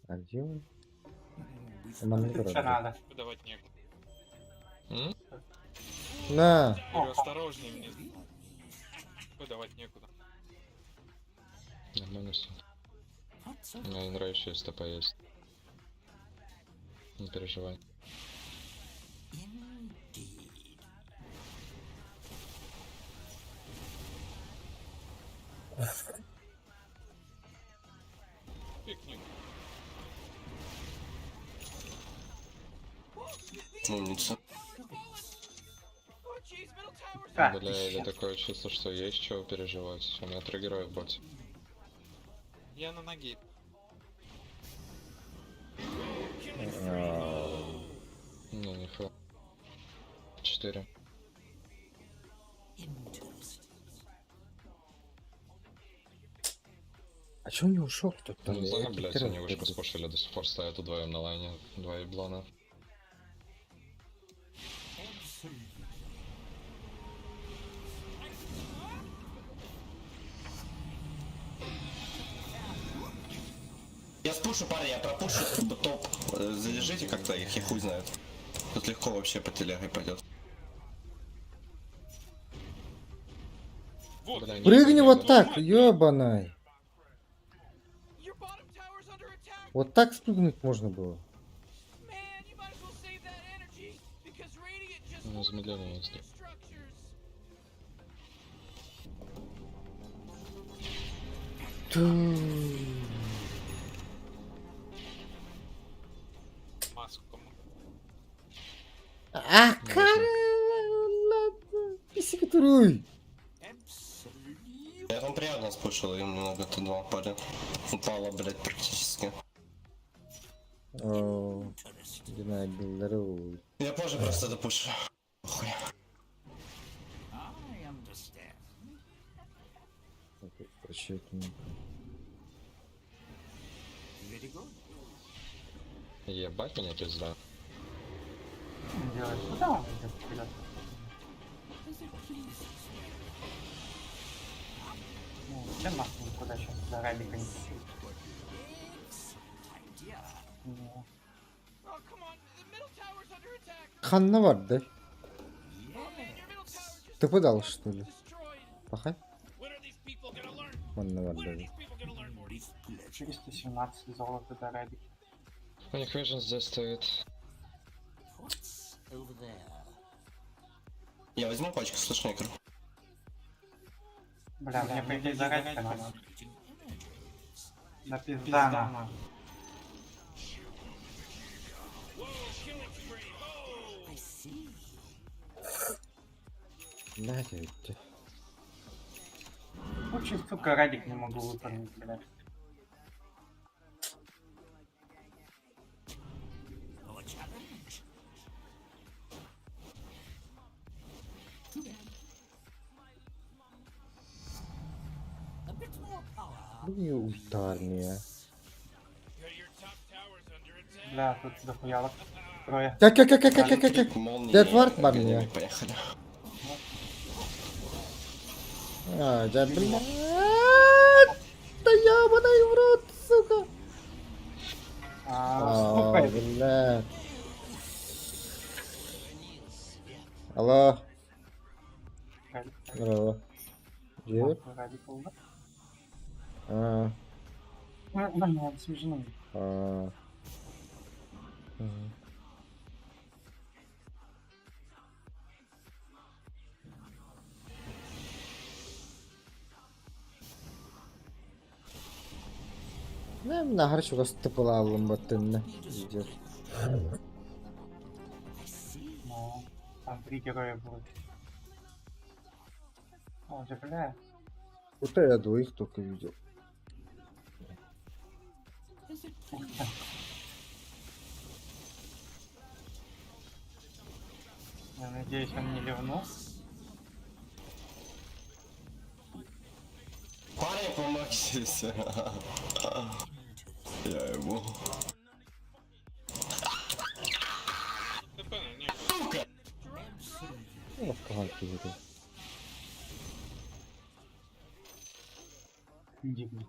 А где он? Команда Что города. надо? Выдавать некуда. М? На! Говорю, осторожнее мне. Выдавать некуда. Нормально все. У меня не нравится, если ТП есть. Не переживай. Пикник. Умница. Oh, jeez, middle tower's А, Бля, или ищет. такое чувство, что есть чего переживать. У меня 3 героя в боте. Я на ноге. Не, не фу. 4. А чё не ушел кто-то? Ну, знаю, блядь, они вышку спушили, до сих пор стоят вдвоем на лайне. 2 еблана. Я спушу, парни, я пропушу топ. Задержите как-то их, я хуй знает. Тут легко вообще по телегой пойдет. Бля, не Прыгни видно. вот так, ёбаный. Your bottom tower's under attack. Вот так спрыгнуть можно было. Man, you might as well save that energy because Radiant just Ну, замедление есть. fortified the structures. Маску помогу. А, ладно. Писикатуруй. Я там приятно спушил, им немного Т2 парень. Упало, блядь, практически. О, Динай Беллару. Я позже просто допушу. Чекни. Ебать меня пизда. Не делает. Куда он идет вперед? Ну, все нахуй никуда сейчас за Рабика не пошли. Не. Oh, come on. The middle tower's under attack. Ханна vardı. Oh, man, your middle tower just Ты подал, что ли? destroyed. Пахай. When are these people gonna learn? Ханна When are vardı. these people gonna learn, Morty? 417 золота до Рабика. У них Vision здесь стоит. Я возьму пачку слышнекер. Бля, мне по идее за Рабика надо. Да пизда нам. Whoa, killing spree. Oh! Надо идти. Лучше, сука, Радик не могу выполнить, блядь. Не ультарния. Your top tower's under attack. Бля, тут дохуялок. Трое. Как? Молния. Дед Вард барния. Поехали. А, да блядь. Да ебаный в рот, сука. А, Сука, блядь. Алло. Радик. Здорово. Где? Радик умер. А, Нормально, смешно. а. Мгм. Ne nahar şurası tıpılı aldım batınını. Gidiyor. Ну, там 3 героя будет. О, же, бля. Это я двоих только видел. Я надеюсь, он не ливнул. Парень, помогите. Я ему. Напевно, ні. Ну, в каганки видел. Дивно.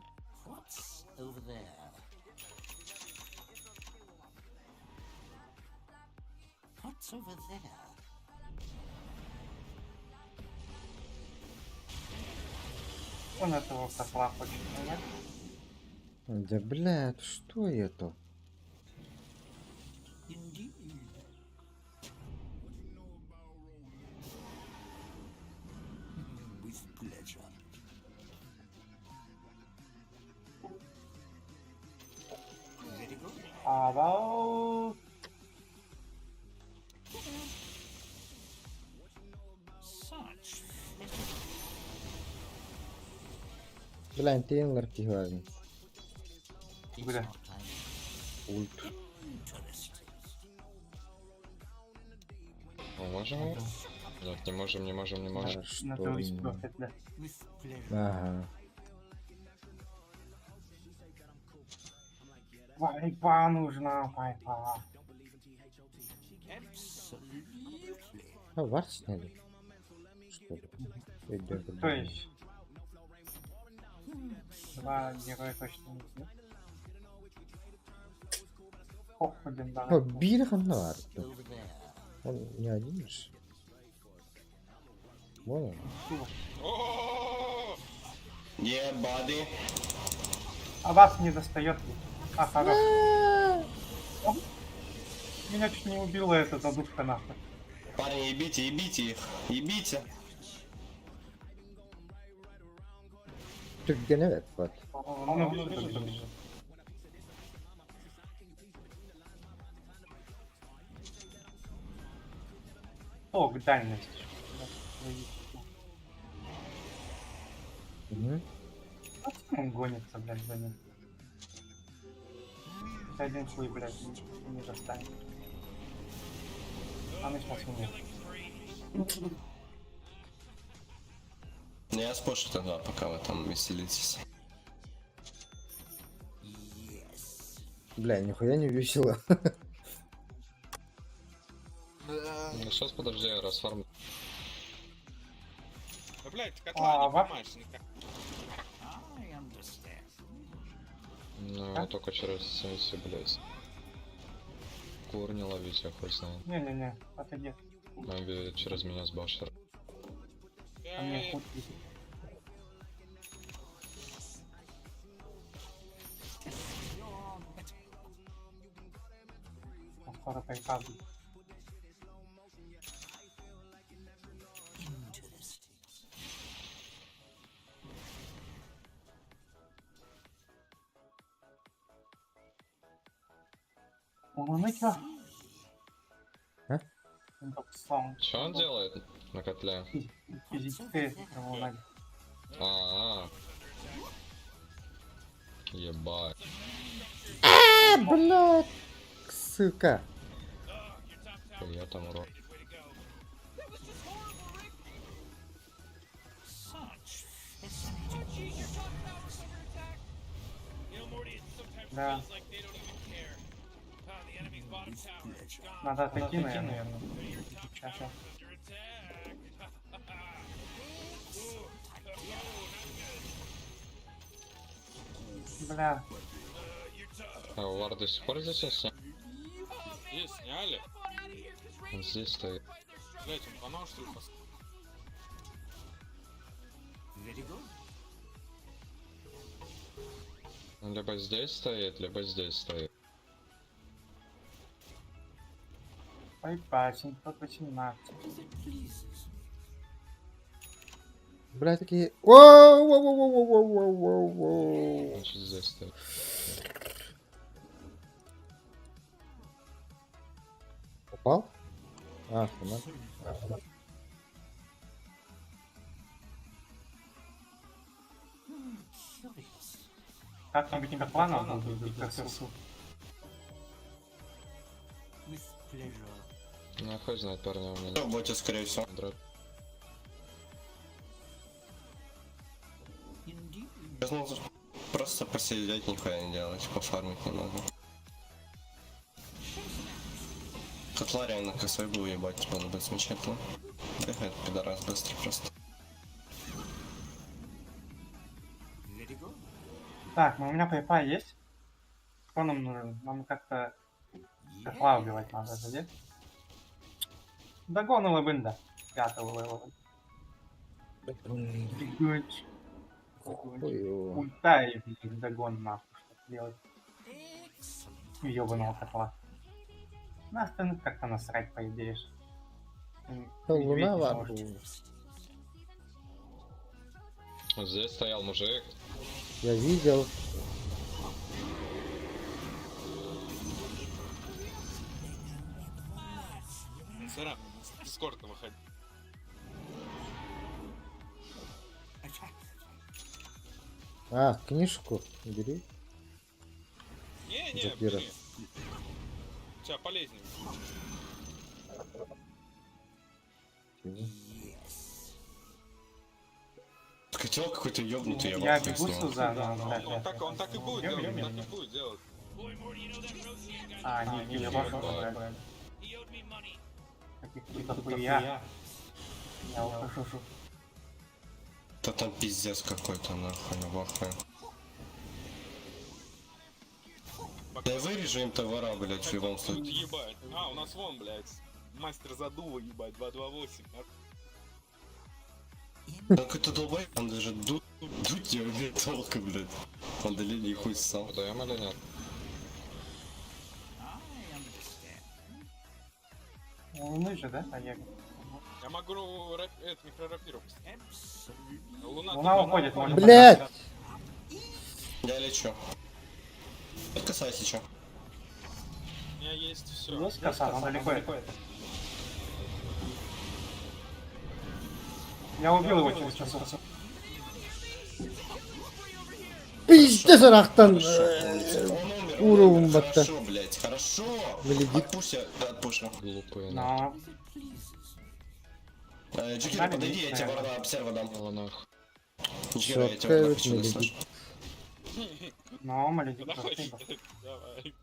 Он этого козла хочет понять. Да блядь, что это? About... Блядь, ты инларки важно. Бля. Ульт. Мы можем? Нет, не можем, не можем, не можем. А что? Надо испортить, бля. Ага. Пайпа нужна, пайпа. А вард сняли? Что ли? То есть... Два героя точно не нет. Ох, блин, да. О, bir ханна vardı. Он не один же. Вон он. О! Ебади. А вас не достает. А, хорош. Меня чуть не убила эта задушка нахуй. Парни, ебите, ебите их. Ебите. Türk gene evet bak. Он убежит. О, дальность. Hı. Он гонится, блядь, за ним. Один свой, блядь, не достанет. А мы сейчас умеем. Ну, я спошу тогда, пока вы там веселитесь. Бля, нихуя не весело. Ну, сейчас подожди, я расфарм. Да, блядь, котла не ва- поймаешь никак. Ну, только через сессию, блядь. Кур не ловить, я хоть знаю. Не-не-не, отойди. Мэби через меня с башер. А мне хуй висит. Скоро переказывай. Ну чё? А? Слон. Что он делает на котле? Физическое равновесие. А-а-а. Ебать. Блядь, сука. Я там урод. You know, Morty, it sometimes Да. feels like they don't even care. The enemy's bottom tower is gone. Надо отойти, наверное. Сейчас. Under attack. Ooh, Бля, you're tough. А вар до сих пор здесь есть? И сняли. Он здесь стоит. Блядь, он канал что ли Он либо здесь стоит, либо здесь стоит. пайпа, 718. Бля, такие... Воу-воу-воу-воу-воу-воу-воу-воу. Значит, здесь стоит. Упал? А, сама. Как-нибудь не плана надо убить, как сырсу. Ну, хоть знает парня у меня. Работе, скорее всего. Дроп. Ну, просто посидеть, нихуя не делать, пофармить немного. Котла реально косой был, ебать, было бы замечательно. Бегает пидорас быстро просто. Так, ну у меня пайпа есть. Что нам нужен? Нам как-то котла убивать надо, где? Догон лабында. 5-го левела. Бегунч. Ой-ой. Ульта и догон нахуй, что делать. Ёбаного котла. На остальных как-то насрать, по идее. Луна, ладно. Вот здесь стоял мужик. Я видел. Сара, с дискорда выходи. А, книжку бери. Не, Запира. бери. Тебя полезнее. Котел какой-то ёбнутый, Я бахаю с бегу него. сюда, Он так и будет делать, он так и будет делать. Boy, Morty, you know that Roshi guy? А, не, я бахаю. He owed me money. Каких-то хуя. Я ухожу. Да там пиздец какой-то, нахуй, я бахаю. Да вырежу им товара, блять, в любом Тут случае. ебать. А, у нас вон, блядь. Мастер задува, ебать, 228. Да какой-то долбой, он даже дуть не умеет толком, блядь. Он долили и хуй сам. Подаем или нет? Луны же, да, Олег? Я могу микрорапиру. Луна, Луна уходит, может. Блять! Я лечу. Вот касайся, чё. у меня есть все. Есть коса, но далеко это. Я убил его через часов. Пиздец, арахтан! Он умер, Уровень умер. бата. Хорошо, блядь, хорошо. Глядит. Отпушься, да, отпушу. Глупые. нахуй. Но... Джекер, подойди, я тебе ворона обсерва дам. Мало нахуй. Джира, я тебя Четко много чего медлит. слышу. Но Маледик Давай, красиво. давай.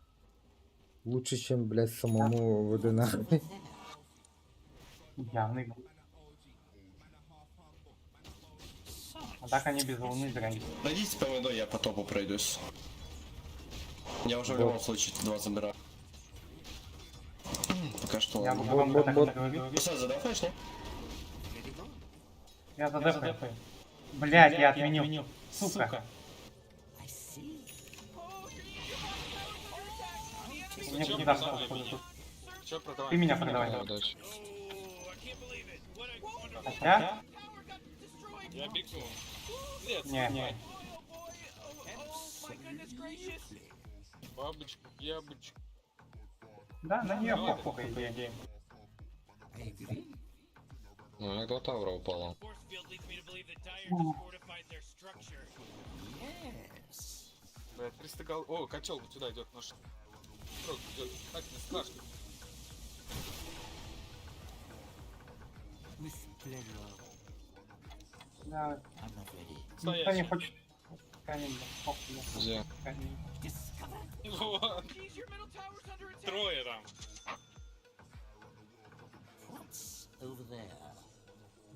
Лучше, чем, блядь, самому ВД нахуй. Явный был. А так они без волны дрались. Пройдите по меду, я по топу пройдусь. Я уже в любом случае эти 2 забираю. Пока что Я ладно. бы вам так вот. не говорил. Ну, Сань, задафаешь, не? Я задефаю. Блять, я отменил. Сука. Мне Чё не продавай даст. меня? Чё продавай? Ты меня продавай. Да, удачи. Хотя? Я бегу. Нет, Не. бабочку, яблочку. Да, на нее похуй, по идее. Ну, у меня 2 тавра упало. Force field leads me to believe that Dire just fortified their structure. Блядь, 300 гал... О, котел вот сюда идет наш. Идет. Так, не страшно. Да, никто не Стоящий. хочет. Камень, похуй, да. Где? Камень. Вот. Трое там.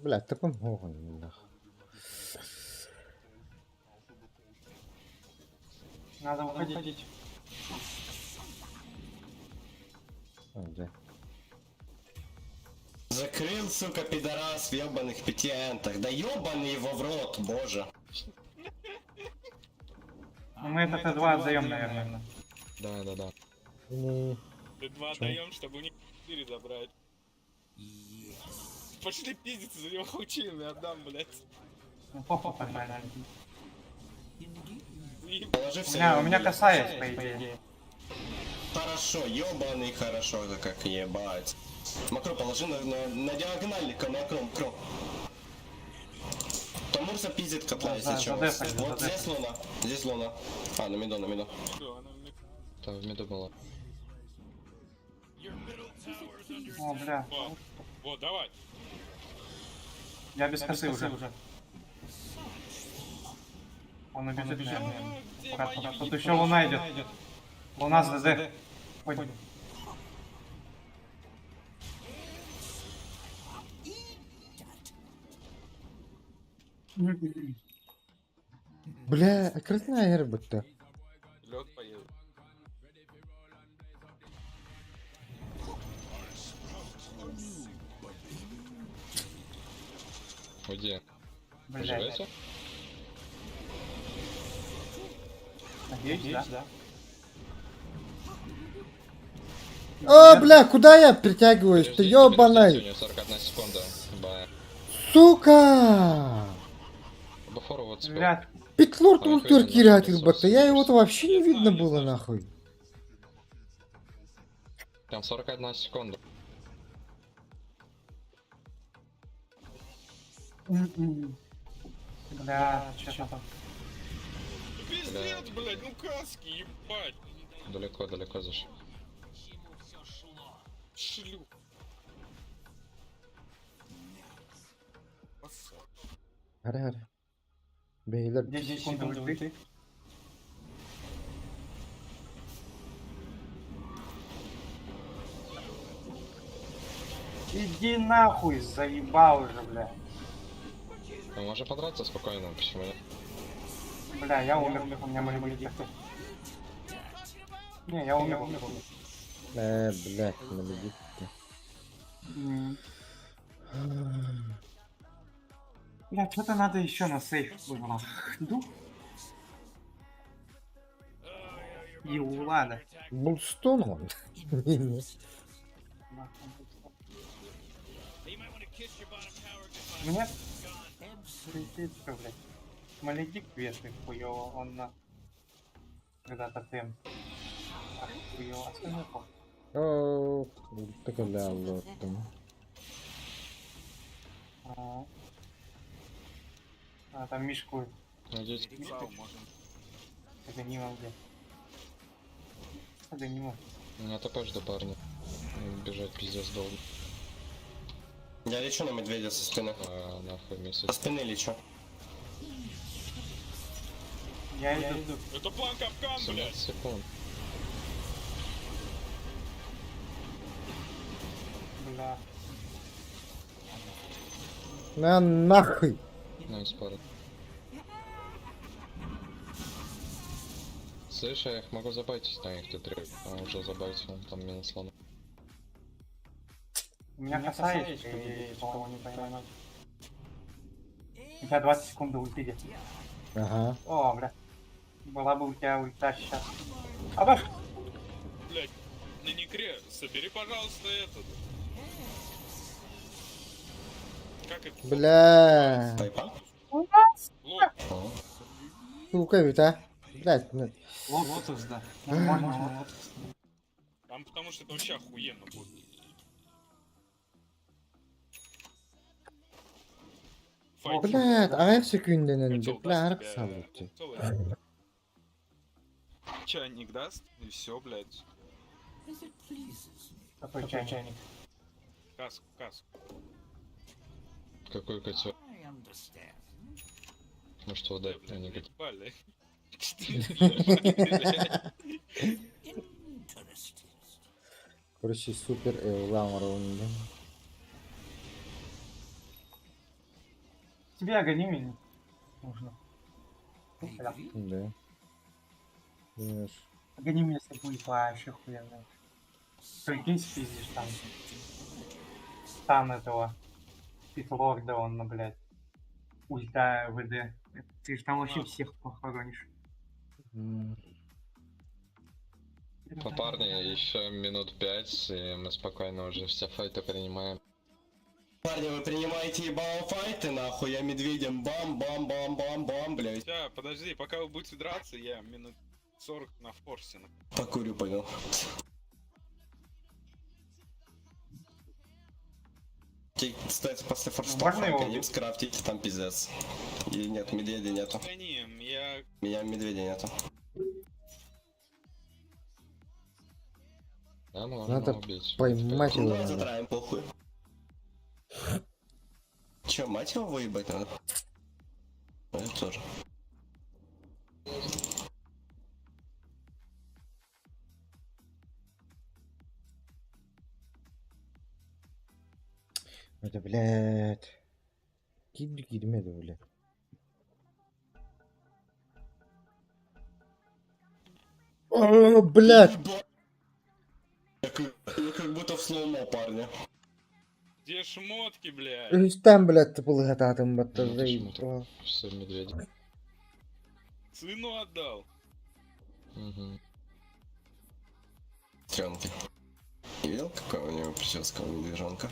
Блядь, ты помогай, нахуй. Надо выходить. А, где? Закрыл, сука, пидорас в ёбаных 5 энтах. Да ёбаный его в рот, боже. Ну, мы это Т2 отдаем, наверное. Да. Не. Ты 2 даем, чтобы у них 4 забрать. Пошли пиздиться за него хучинами отдам, блядь. Ну, похуй, погнали. Положи все. У меня касается, по идее. Хорошо, ёбаный хорошо, это как ебать. Макро, положи на диагональника, макро. Тамурса пиздит котла, если чё. задефай, Вот задефай. здесь луна. А, на меду. Всё, она мне... Там в меду было. О, бля. Вот, давай. Я без косы уже. Он убежит, наверное. Аккуратно. Тут еще луна идет. Луна с ДД. Ой. Бля, красная робота. Лед поедет. Где? Бля. Живете? Надеюсь, да? О, бля, куда я притягиваюсь? Ты ёбаный! У него 41 секунда. Бая. Сука! Бафору вот спел. Блядь, Петлорд Ой, ультер хуй, кирает нахуй, робота, я его собственно. вообще не видно было нахуй. Там 41 секунда. бля, что там? Пиздец, блядь, ну каски, ебать. Далеко зашел. Шлю. Аре. Beyler 10 секунд ульты. Иди нахуй, заебал уже, бля. Мы можем подраться спокойно, почему нет? Бля, я умер, у меня молитва. Не, я умер. блядь, наведите. Бля, что-то надо еще на сейф было. И ладно. Булстон он. Не-не. Мне прилетит, что, блядь. Маледик вешает хуёво, он на... Когда-то тем. Ах, хуёво, остальное похуй. О, така ля лотом. А, там Мишку Надеюсь, Аганима где? Аганима. у меня ТП жду, парни. Бежать пиздец долго. Я лечу на медведя со спины. Нахуй месяц. Со спины лечу. Я иду. Это план капкан, 17 блядь. секунд. Бля. На нахуй. Найс пара. Слышь, я их могу забайтить на их Т3. А уже забайтил, он там минус слон. У меня касаешься, и, по-моему, не поймать. У тебя 20 секунд до ульты. Ага. О, бля. Была бы у тебя ульта сейчас. А баш! Блядь, на Некре, собери, пожалуйста, этот. Как это? Бля. Пайпа? Лол. О. Сука, ведь, а? Блядь, ну, Лотус, да. Нормально, лотус. Там потому что это вообще охуенно будет. Файт. блядь, ayak söküğünden Хотел önce. Bля, даст ayak тебе sağlıkçı. целый. Чайник даст, и все, блядь. Какой чайник? Каску, каску. Какой котел? Может удать, а не котел. Ебали. Короче, супер эвлам раундом. Тебе огонь нужно. Бля. Да. Знаешь. Огонь меня если будет вообще хуйня. Прикинь, спиздишь там. Стан этого. Питлорда он, ну, блядь. Ульта ВД. Ты же там вообще всех похоронишь. Парни, еще минут 5, и мы спокойно уже все файты принимаем. Парни, вы принимаете ебало файты, нахуй, я медведем бам-бам-бам-бам-бам, блядь. Сейчас, подожди, пока вы будете драться, я минут 40 на форсе. Покурю, понял. Кстати, после Можно форстафа его конец скрафтить, там пиздец. И нет, медведя нету. Гоним, я... Меня медведя нету. Да, можно Надо убить. поймать Ну его. давай надо. затраем, похуй. Че, мать его выебать надо? Ну, это тоже. Это, блядь. Girmedi öyle. О, блядь. Я как будто в слоумо, парня. Где шмотки, блядь? Üstten блядь tıpılı hatadım battı. Ну, почему-то. Все медведи. Сыну отдал. Угу. Трёнки. Не видел, какая у него прическа у медвежонка?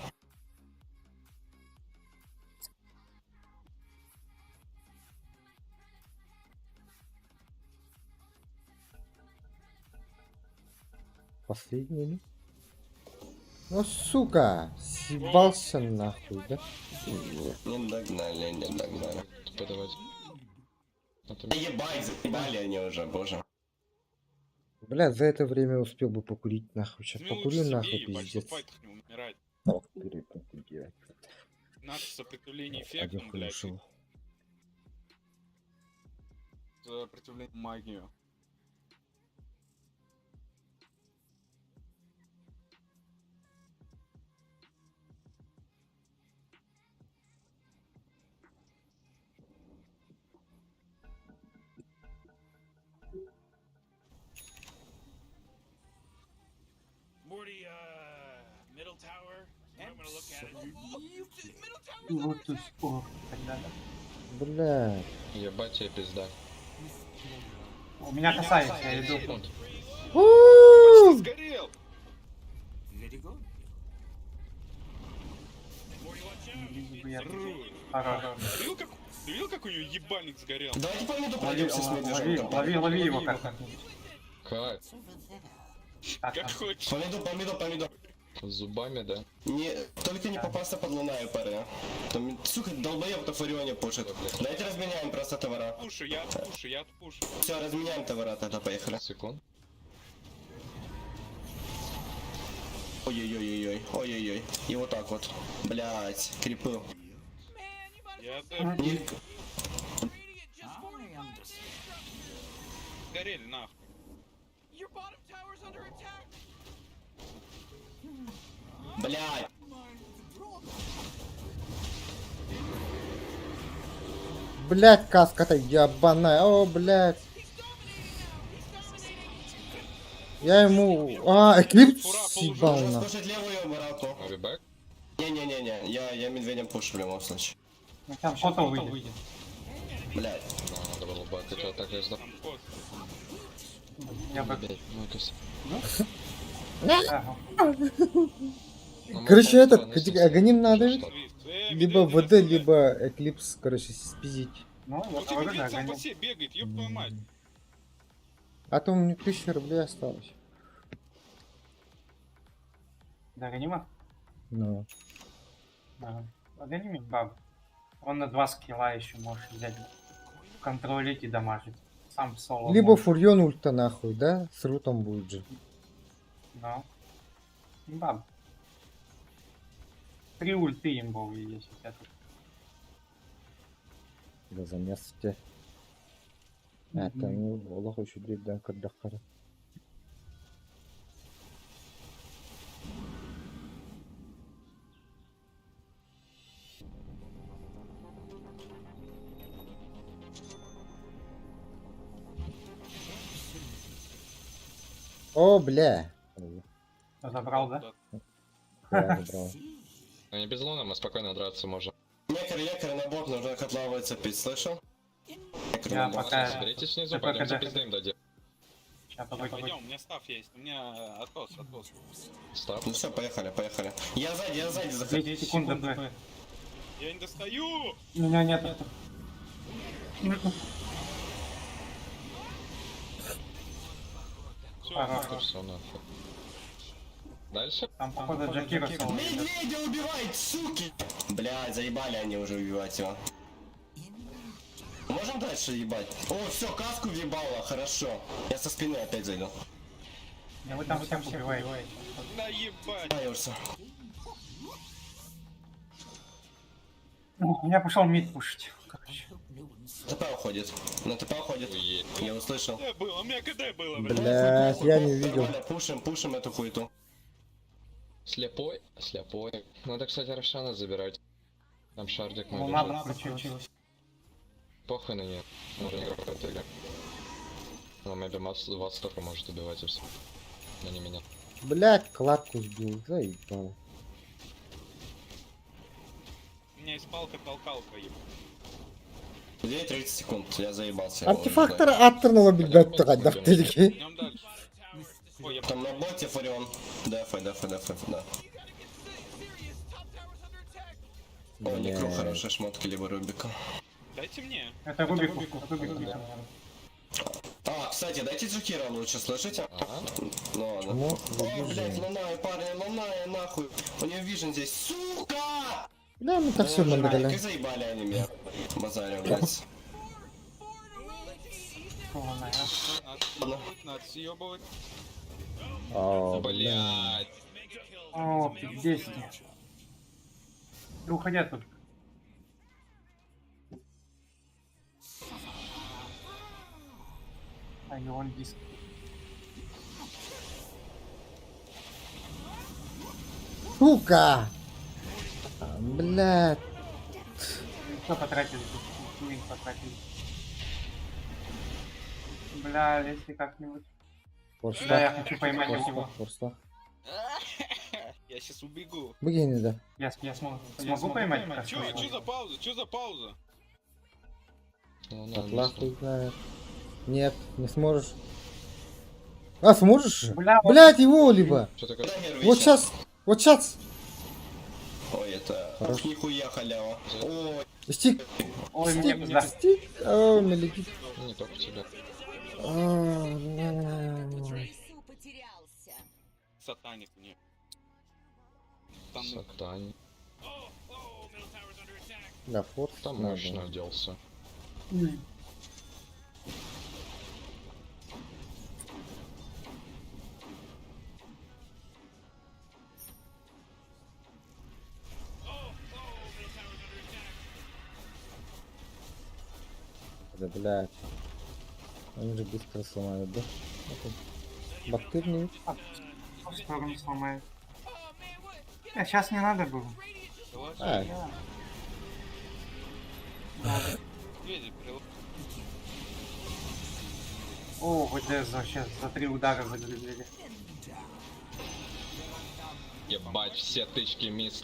Последний. Ну, сука. Съебался нахуй, да? Не догнали, не догнали. Типа давайте. Да ебать, заебали они уже, боже. Бля, за это время успел бы покурить нахуй. Сейчас Возьми покурю лучше нахуй, себе, ебать, чтобы в пиздец. файтах не умирать. Покурю, покурю. Наше сопротивление Один эффектом, хуй блядь. ушел. Сопротивление магию. Morty, middle tower. I'm gonna look at it. Middle tower. Лотус, о, так далее. Бля. Ебать тебе пизда. У меня касается, я иду. Секунд. Почти сгорел! Хорош. Ты видел, как у него ебальник сгорел? Давайте по миду Лови, пройдемся с медвежонком. лови его как-то. Как? Так, Как хочешь. По миду. Зубами, да? Не, только не попасться под лунаю, парня. Там, сука, долбоеб на Фурионе пушит. Давайте разменяем просто товара. Пушу, я отпушу, я отпушу. Все, разменяем товара, тогда поехали. Секунд. Ой-ой-ой-ой-ой, ой-ой-ой. И вот так вот. Блять, крипы. Я отпушу. Не- сгорели, нахуй. Your bottom tower's under attack. Блядь. Блять, каска-то ебаная. О, блять. Я ему... А, эклипс съебал Нужно на. спушить левую бараку. Мобибэк? Не-не-не-не, я медведем пушу в любом случае. Ну, там что-то выйдет. Блядь. Да, надо было бэкать, а так я сдал. Там кот. Я бы... Мыкас. Ага. Короче, этот, Аганим надо ведь? Свист. Либо медведь, ВД, давай. либо эклипс, короче, спиздить. Ну, Ну я ты говорю, да, медведь сам по гоню. себе бегает, ёб твою мать. А то у меня 1000 рублей осталось. Да, гонима? Ну. Ага. Гони баб. Он на 2 скилла еще можешь взять. Контролить и дамажить. Сам соло. Либо можешь. фурьон ульта нахуй, да? С рутом будет же. Ну. Баб. 3 ульты имбовые есть. Я тут. Да заместе. Это ну, Аллах еще дрейден кардахара. О, бля. Забрал, да? Я забрал. Ну не без луна, мы спокойно драться можем. Лекарь на бок, нужно котловой цепить, слышал? Лекарь Я на бок. пока... Соберитесь снизу, Я пойдем пока запиздаем дадим. Сейчас Пойдем, у меня став есть, у меня откос. Став. Ну все, поехали. Я сзади 2 заходи. секунды, Б. Я не достаю! Меня нет. Все, Ага. Все нахуй. Дальше? Там, походу, Джакира соло. Медведя убивает, суки! Блядь, заебали они уже убивать его. Можем дальше ебать? О, все, каску въебало, хорошо. Я со спины опять зайду. Я вы там всем убиваете. наебать! Боешься. Я пошел мид пушить. Короче. ТП уходит. На ТП уходит. Уедь. Я услышал. КД было, у меня КД было, блядь. Блять, я не видел. Нормально, пушим эту хуету. Слепой? Слепой. Надо, кстати, Рошана забирать. Там шардик Ну, мой надо лежит. включилось. Похуй на нее. Можно игрок отыграть. Ну, maybe вас только может убивать и все. Но не меня. Блять, кладку сбил. Заебал. У меня есть палка-толкалка, ебать. 2:30 секунд, я заебался. Артефактор аттерного бигбаттыга даптылги. Идем дальше. Ой, я Там на боте Фарион. Дефай, да. О, Некру хорошие шмотки, либо Рубика. дайте мне. Это Рубик. Рубик. А, кстати, дайте Джакира лучше, слышите? Ага. Ну ладно. Ну, О, блядь, Луная, парни, Луная, нахуй. У нее вижен здесь, сука! Да, мы так все Как мандали. заебали они меня. Базарю, блядь. Надо съебывать. О, Блять. О, 10. Ты уходи тут. А и он диск. сука! Блять. Что потратили? Куин потратили. Бля, если как-нибудь. Да, я хочу поймать его. Форстах. Я сейчас убегу. Богини, да. Я смогу поймать? Чё за пауза? Чё за пауза? Атлах хуй знает. Нет, не сможешь. А, сможешь? Бля, вот Блять, его либо. Что такое? Вот сейчас. Вот сейчас. Ой, это... Хорошо. Ух, нихуя халява. Ой, Стик. ой, мне Стик. да. Стик. О, мне летит. Ну, не только тебе. Сатаник мне. Там Сатань. Да, форс. Там надо. мощно оделся. Да, блядь. Они же быстро сломают, да? Бактырный. В сторону сломает. Сейчас не надо было. А, Види, прилад. О, ВД вообще за 3 удара загрузили. Ебать, все тычки мисс.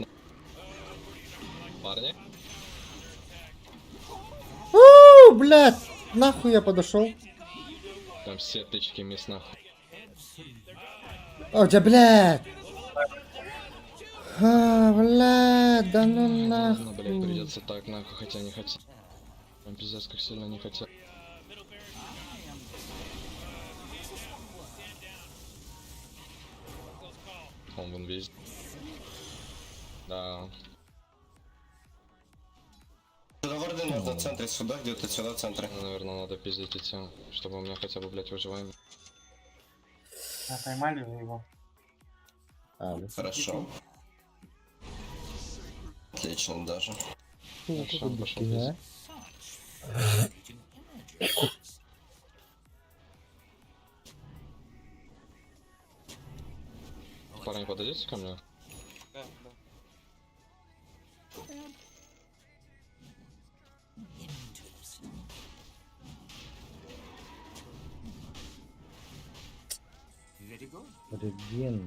Парни? блядь! Нахуй я подошел? Там все тычки мисс нахуй. О, да, блядь! Блядь, да ну Ну, блядь, нахуй. придется так нахуй, хотя не хотел. Прям пиздец, как сильно не хотел. Он вон весь. Да. Варды нужно в центре сюда, где-то сюда в центре. Наверное, надо пиздить идти, чтобы у меня хотя бы, блядь, выживаем. Поймали вы его. А, да. Хорошо. Отлично даже. Фу, Всё, какой пошёл дикий, а? Парни, подойдите ко мне? Да, да. Реген.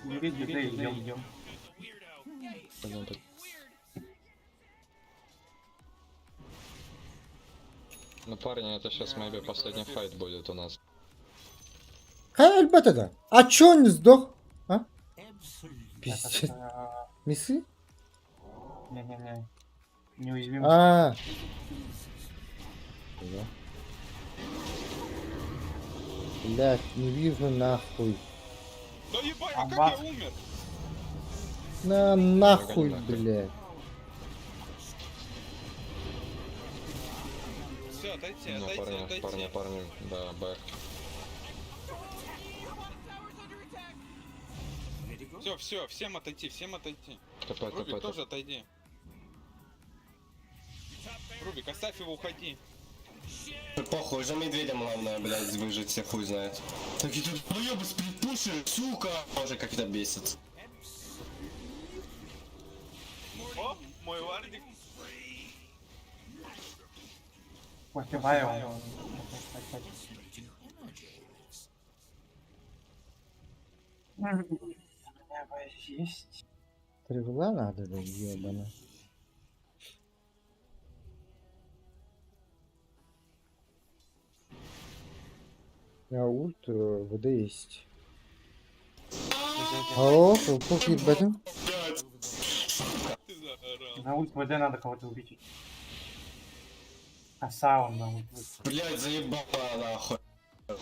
Юрий, идем. Пойдем, пойдем. Ну, парни, это сейчас, maybe, последний файт будет у нас. Альбата, а чё он не сдох? А? Пиздец. Это, Мисы? Не-не-не. Неуязвимый. А. Да. Блядь, не вижу нахуй. Да ебать, А а как бах. я умер? На нахуй, нахуй. блядь. Все, отойти, Ну, отойти, парни, отойти. парни, да, бэк. Все, всем отойти, всем отойти. ТП, Рубик, ТП, тоже отойди. Рубик, оставь его, уходи. Похуй, за медведем главное, блядь, выжить, все хуй знает. Такие тут доёбы сплитпуши, сука! Боже, как это бесит. О, мой вардик. Успеваю. Есть. Тригла надо, да, ёбана. Я ульт, ВД есть. О, пух ебать. Ты заорал. На ульт ВД надо кого-то убить. Красава на ульт. Блядь, заебала нахуй.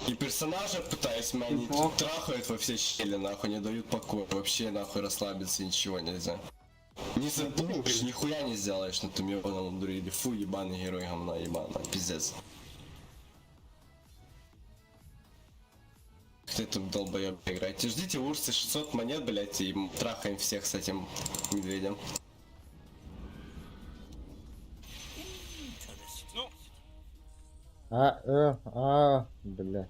И персонажа пытаюсь манить, Плохо. трахают во все щели, нахуй, не дают покоя. Вообще, нахуй, расслабиться ничего нельзя. Не забудешь, нихуя не сделаешь на том ебаном друиде. Фу, ебаный герой говна, ебаный, пиздец. Кто тут долбоёб играет? Ждите в Урсе 600 монет, блять, и трахаем всех с этим медведем. Ну, Бля.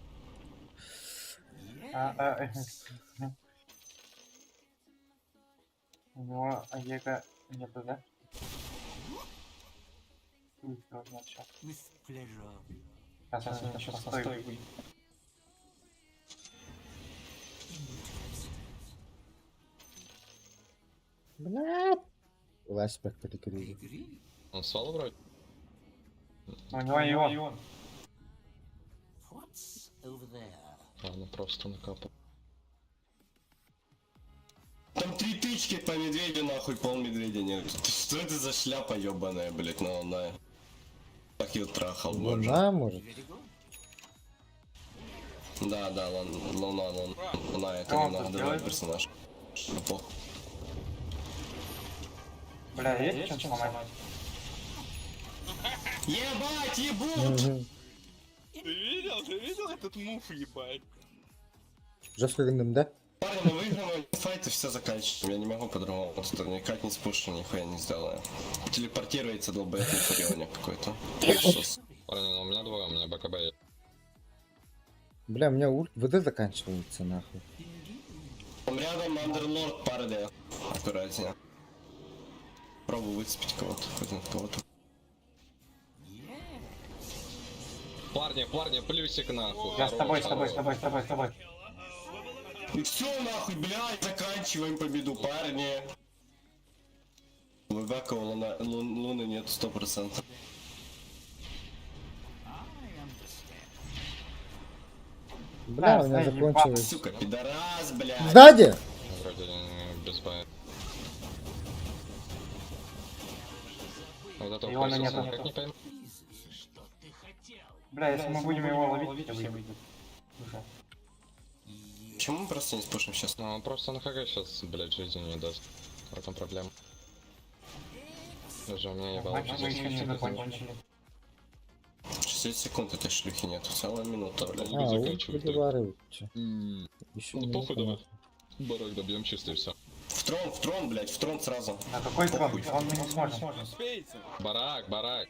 У него АЕКа нету, да? Сейчас, сейчас постой будет. Блядь. Ласпек перекрыли. Он свал вроде? У него и он. Ладно, просто накапал. Там 3 тычки по медведю, нахуй, пол медведя нет. Что это за шляпа ебаная, блять, на луна? Так ее трахал, боже. Луна, может? Да, луна, это А, немного он другой делает? персонаж. Ну, похуй. Бля, есть чем сломать? Ебать, ебут! Угу. ты видел этот мув, ебать? Жестко гандам, да? Парни, мы выиграем файт и все заканчиваем. Я не могу по-другому. Просто никак не спушу, нихуя не сделаю. Телепортируется долбоёб на фурионе какой-то. Парни, ну у меня двое, у меня БКБ есть. Бля, у меня ульт ВД заканчивается, нахуй. Там рядом Андерлорд Парде. Аккуратнее. Пробую выцепить кого-то, хоть над кого-то. Парни, плюсик нахуй. Я с тобой, Хорош, с тобой, с тобой, с тобой, с тобой. И все нахуй, блядь, заканчиваем победу, парни. У Векова луны нет 100%. Бля, Да, у меня знаешь, закончилось. Сука, пидорас, блядь. Сзади! Вроде без боя. Вот это Его на укусился, нету. никак не пойму. Бля, если мы будем его ловить, все выйдет. Уже. Почему мы просто не спушим сейчас? Ну он просто на ХГ сейчас, блядь, жизни не даст. В этом проблема. Даже у меня ебало. Матч мы еще не закончили. 60 секунд этой шлюхи нет, целая минута, блядь. А, ульт заканчивать, да. выливары. Еще Ну не похуй давай. Барак добьем чисто и все. В трон, блядь, в трон сразу. А какой трон? Похуй. Он мы не сможем. Успеете? Барак.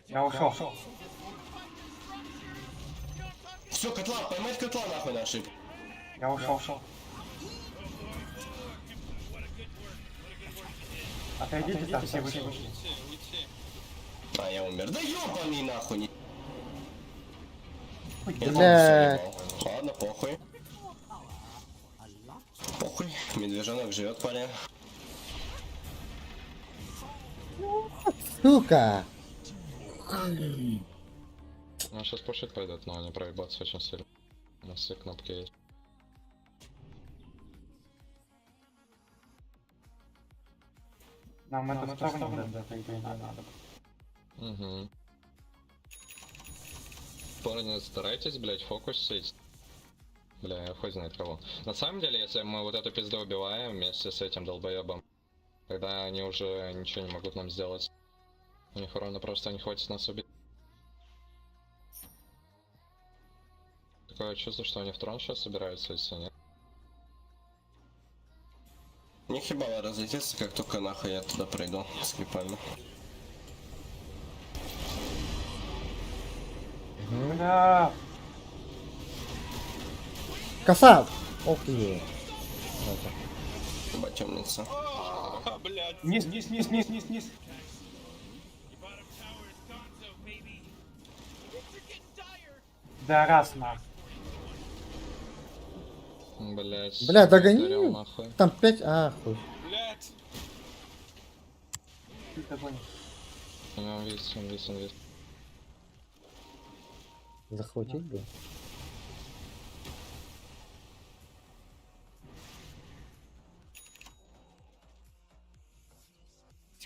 Я ушел. Все, котла, поймать котла нахуй наши. Я ушел. Отойдите, там все вышли. Уйти. А, я умер. Да ёбаный нахуй не. Я Бля. там всё ебал. Ладно, похуй. Похуй, медвежонок живет, парень. Сука! Ну сейчас пушить пойдет, но они проебаться очень сильно. У нас все кнопки есть. Нам эту сторону надо. Угу. Парни, старайтесь, блять, фокусить. Бля, я хоть знает кого. На самом деле, если мы вот эту пизду убиваем вместе с этим долбоебом, тогда они уже ничего не могут нам сделать. У них урона просто не хватит нас убить. Такое чувство, что они в трон сейчас собираются, если нет. Не хибало разлететься, как только нахуй я туда пройду с клипами. Бля. Коса! Окей. Ебать, темница. А, блядь. Низ. Да раз нахуй. Блять. Бля, догони. сгорел нахуй. Там 5... А, хуй. Блядь. Ты такой. Он вис. Захватить бы.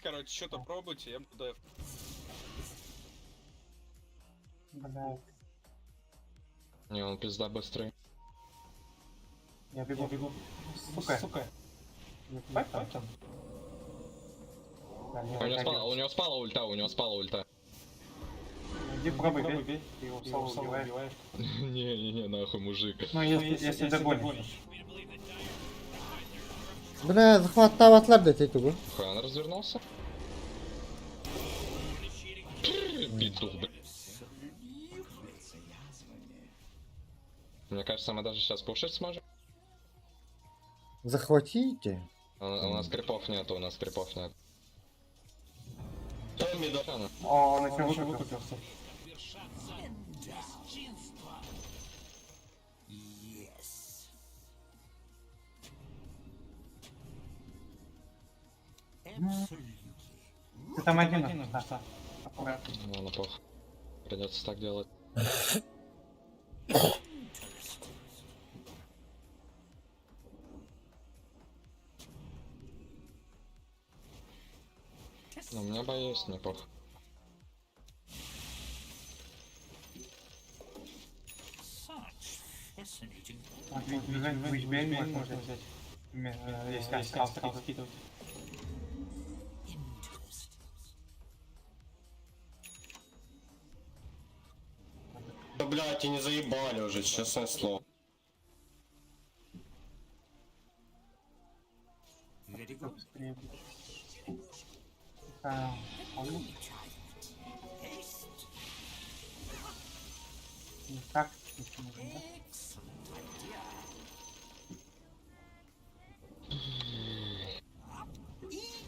Короче, что-то пробуйте, я буду F. Бля. Не, он пизда быстрый. Я бегу. Сука. Файт там? Да, не, У него спала ульта. Иди пробуй, бей. Ты его в соло убиваешь. Не, нахуй, мужик. Ну, если догонишь. Бля, захват атlar da tek bu. Хуй, он развернулся? Петух, блядь. Мне кажется, мы даже сейчас пушить сможем. Захватите. У нас крипов нет. Томми, да. Чё она? О, он еще выкупился. Ты там один, да. Аккуратно. Ну, похуй. Придется так делать. Ну, у меня бой есть, мне похуй. Вичбейн можно взять. Если скал скидывать. Да, блядь, и не заебали уже, честное слово. Быстрее будет. Такая, полу. Ну, так, если нужно, да?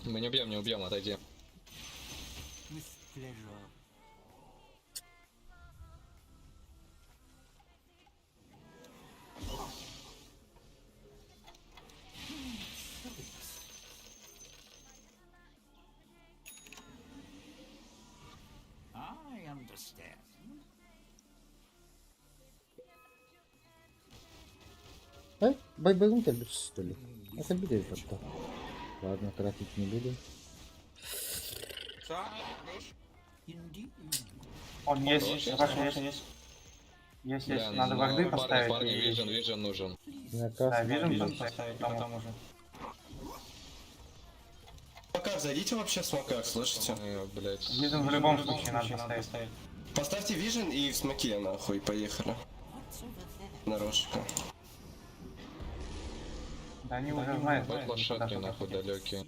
Мы не убьем, отойди. Байбелун любишь, что ли? Это бери как-то. Ладно, тратить не буду. Он есть, хорошо, есть. Есть, надо варды поставить. Парни, вижен нужен. На Да, кассу. вижу, поставить, потом уже. Макар, зайдите вообще с Макар, слышите? Блять. Вижен в любом случае надо поставить. Поставьте вижен и в смоке нахуй, поехали. На рожка. Да они уже знают. Вот лошадки нахуй далекие.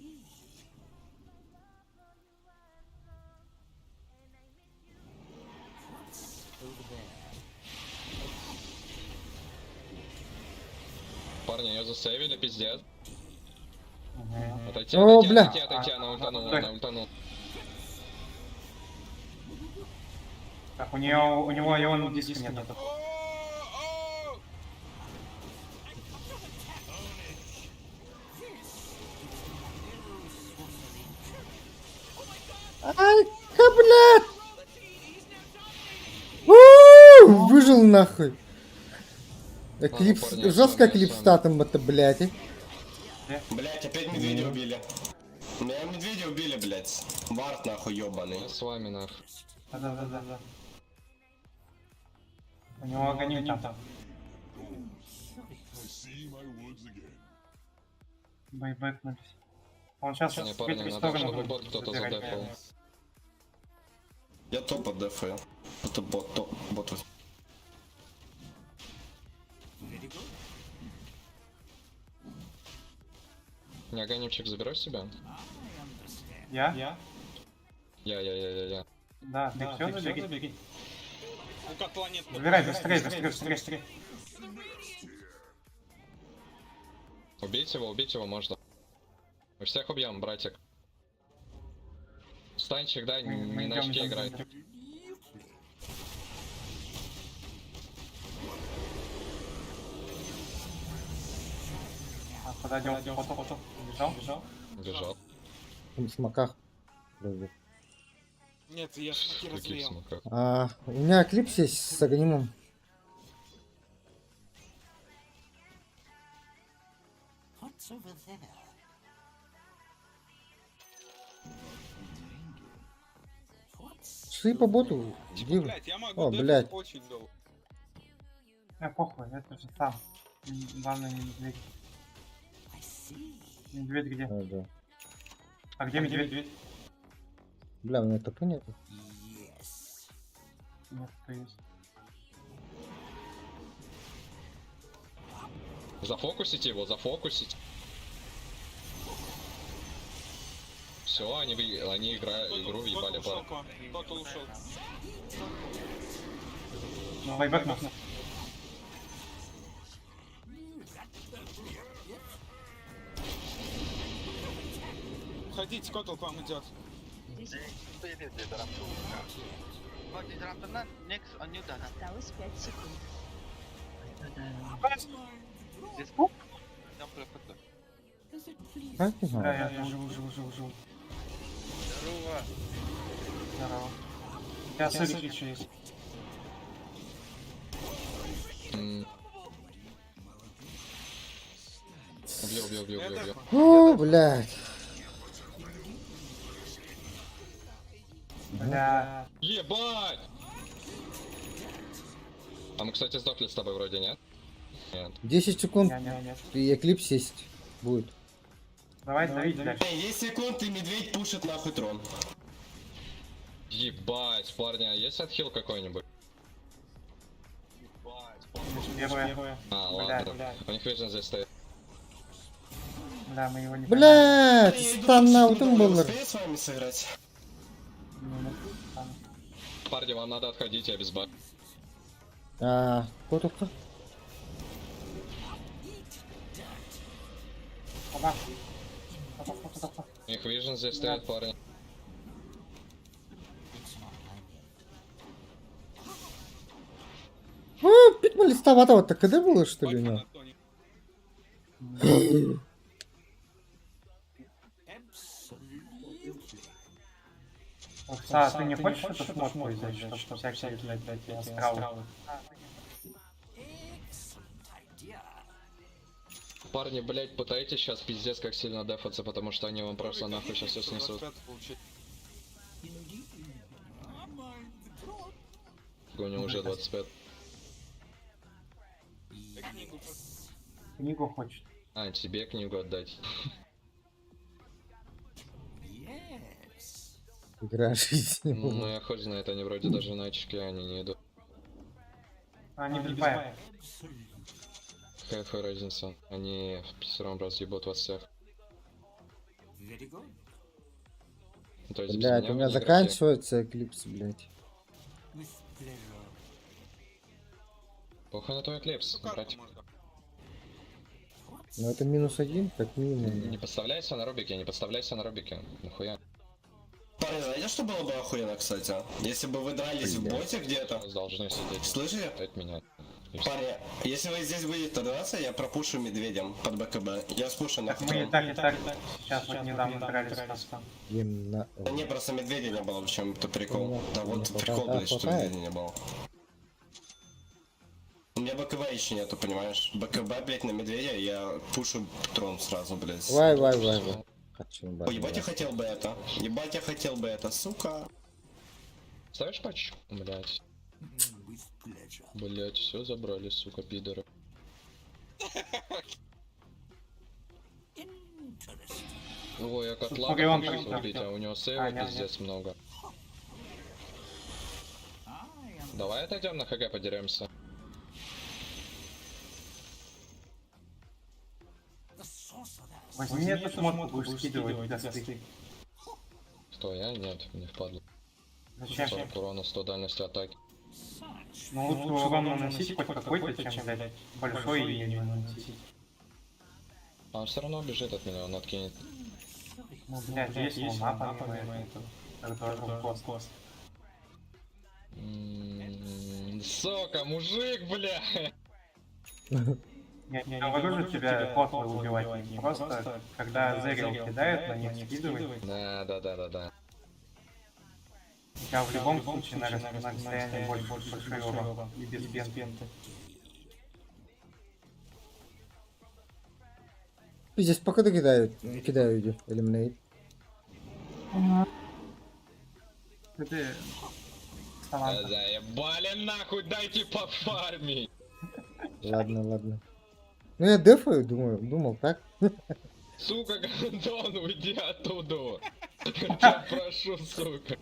Парни, ее засейвили, пиздец. Отойти, О, отойти, бля. отойти, она ультанула. Так, у него ион диска нет. Ай-ка, блядь! Выжил нахуй. Клип, парни, жестко я клип с вами. статом это, блядь. Блять, опять медведя убили. Меня медведя убили, блять. Вард нахуй ёбаный. Я с вами нахуй. Да. У него огонь там. Бэкнулись. Он сейчас Не, в парни, этой надо, сторону чтобы бот кто-то задефал. Я топ отдефаю. Это бот, топ, бот. Не, огонечек заберешь себя? Я? Я. Да, ты все забери. У котла нет. Забирай, быстрее. Убить его можно. Мы всех убьем, братик. Станчик, да, не на очке играй. Подойдем, потом. Бежал. Бежал. В смоках. Подожди. Нет, я шмаки Каких развеял. смоках? У меня клипс есть с огнемом. Шли по боту. Див. Блять, я могу О, дефать блядь. очень долго. Похуй, это же сам. Главное не медведь. Медведь где? Да. А где медведь? Бля, у меня ТП нету. Нет, то есть. Зафокусить его, зафокусить. Все, они игру въебали, Ушел пар. к вам. Кто-то ушел. Давай бэкнул. Уходите, котл к вам идет. Осталось 5 секунд. А, не знаю. Да, я живу. Здорово. У тебя сырик еще есть. Убью. О, блядь. Бля. Ебать! А мы, кстати, сдохли с тобой вроде, нет? Нет. 10 секунд Нет. и эклипс есть. Будет. Давай, дави дальше. 10 секунд и медведь пушит нахуй трон. Ебать, парни, а есть отхил какой-нибудь? Первое. А, ладно. У них вижен здесь стоит. Да, мы его не Блять, Я иду стан по аутым Сигнору, булыр. успею с вами сыграть? поймем. Парни, вам надо отходить, я без бак. Котовка. Опа. Опа. Их вижен здесь стоит, парни. Питма листовато вот так, когда было, что ли, у него? Окса, ты не хочешь эту шмотку взять, чтобы всякие, блядь, астралы? Парни, блять, пытайтесь сейчас пиздец как сильно дефаться, потому что они вам просто нахуй сейчас все снесут. 25 получить. У него уже 25. Книгу Книгу хочет. А, тебе книгу отдать. Игра жизни. Ну я хоть знает, они вроде даже на очки, они не идут. Не влипаем. Какая разница? Они все равно разъебут вас всех. Ну, то есть без Блять, у меня вы не игроки. заканчивается эклипс, блять. Похуй на твой эклипс, карту братик. можно. Ну это -1, как минимум. Не подставляйся на робике, не подставляйся на робике. Нахуя? Парни, знаете, что было бы охуенно, кстати? Если бы вы дрались в боте где-то. Нас должны сидеть. Слышите? От меня. И всё. Парни, если вы здесь будете драться, я пропушу медведем под БКБ. Я спушу на Мы и так сейчас вот недавно дрались просто. Гимна. Да не, просто медведя не было, в чем-то прикол. Ну, Да вот ну, прикол, хватает, блядь, что хватает. медведя не было. У меня БКБ еще нету, понимаешь? БКБ, блядь, на медведя, я пушу трон сразу, блядь. Вай. Хочу Ой, ебать, я хотел бы это. Ебать, я хотел бы это, сука. Ставишь пачку? Блять. Блять, все забрали, сука, пидоры. Ой, я котла Погребом хочу пришел. убить, а у него сейва нет. пиздец много. Давай отойдем на ХГ подеремся. Возьми эту шмотку, будешь скидывать гасты. Кто я? Нет, не впадло. Зачем? 40 урона, 100 дальности атаки. Ну лучше урон наносить хоть какой-то, чем, блядь, большой и не наносить. А он все равно бежит от меня, он откинет. Ну, блядь, есть луна, помимо этого. Это тоже кост. Сука, мужик, бля! Я говорю же тебя котлы убивать, не просто когда Зерил кидает, на них скидывай. Да. У тебя в любом случае на расстоянии больше большой урон и без бенты. Пиздец, пока кидаю, иди, элиминейт. Ты... Саманта. Заебали нахуй, дайте пофармить! Ладно. Ну я дефаю, думал так. Сука, Гандон, уйди оттуда! Я тебя прошу, сука.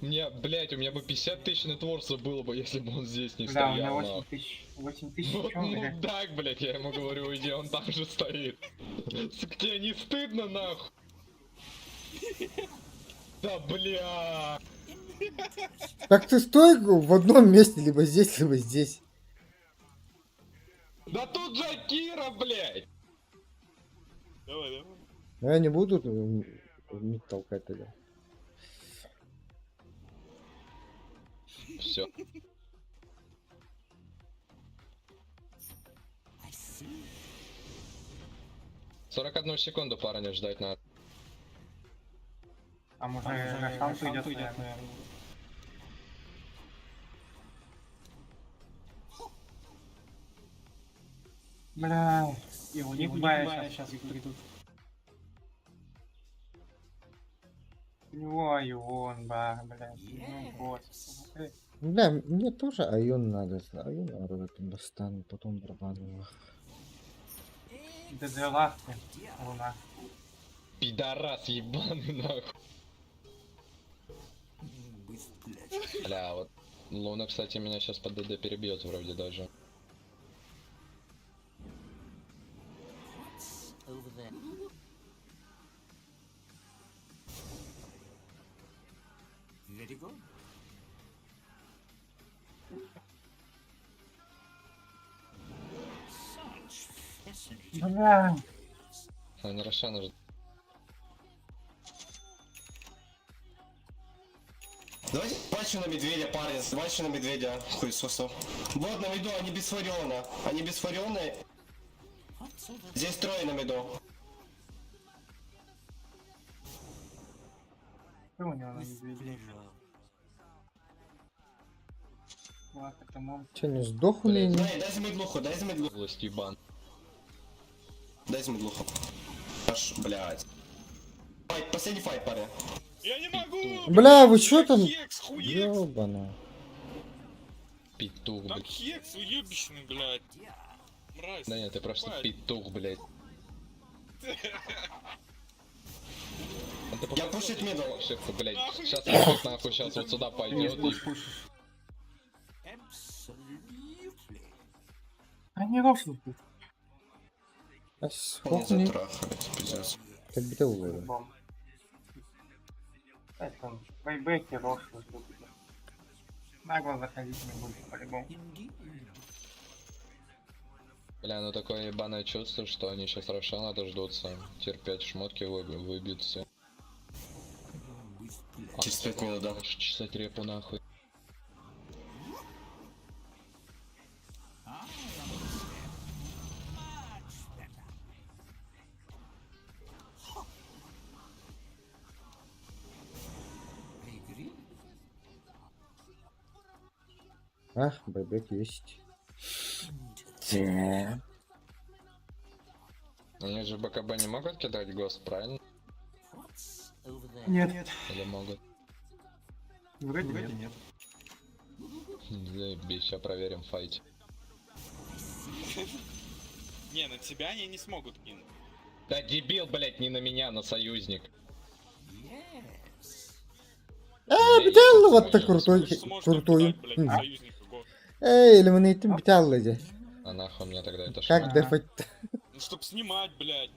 Мне, блять, у меня бы 50 тысяч нетворса было бы, если бы он здесь не Да, у стоял. меня нахуй. 8 тысяч, Вот чё, блядь? мудак, блять, я ему говорю, уйди, он там же стоит. Сука, тебе не стыдно, нахуй? Да бля! Так ты стой в одном месте, либо здесь. Да тут же Кира, блять! Давай. Но я не буду не толкать тогда. Все. «41 секунду, парня, ждать надо. А может Рошан идет, наверное. Бля, и у них бая сейчас придут. Его, блядь, ну господи. Бля, мне тоже Айон надо. Айон надо достану, потом барабану. Дедзелах ты, луна. Пидорас ебаный, нахуй. Бля, вот Луна, кстати, меня сейчас под ДД перебьет вроде даже. Бля. Они Рошана ждут. Давайте бачу на медведя, парень, бачу на медведя, хуесосов. Вот на меду, они без Фариона. Они без Фариона. Здесь трое на меду. Что у него на медведе? Ладно, это мом. Че, не сдохли они? Дай за медлуху, дай за медлуху. Власть ебан. Дай за медлуху. Аж, блядь. Файт, последний файт, парень. Я не могу! Бля, вы чё там? Хекс, хуекс! Ёбана. Петух, Там блядь. хекс уебищный, блядь. Мразь. Да нет, ты просто Хватит. петух, блядь. Я пушить мидл. Шефка, блядь. Нахуй. Сейчас нахуй, сейчас вот сюда пойдет и... Они рофлят тут. А Они схохни. затрахают, пиздец. Как бы ты уволил. Бом. Это байбеки рофлят тут. Нагло заходить не будет по-любому. Бля, ну такое ебаное чувство, что они сейчас Рошана дождутся. Терпеть шмотки выбьются. Через 5 минут, да. Чесать репу нахуй. Ах, бэбэк есть. Они же БКБ не могут кидать ГОСТ, правильно? Нет. Или могут? Вроде нет. Заебись, сейчас проверим в файте. Не, на тебя они не смогут кинуть. Да дебил, блять, не на меня, на союзник. Битал, вот так крутой. Ты же сможешь Крутой. кидать, блядь, союзника го. Эй, элиминейтим битал, леди. А нахуй мне тогда это Как шмат? дефать? Ну, чтоб снимать, блядь.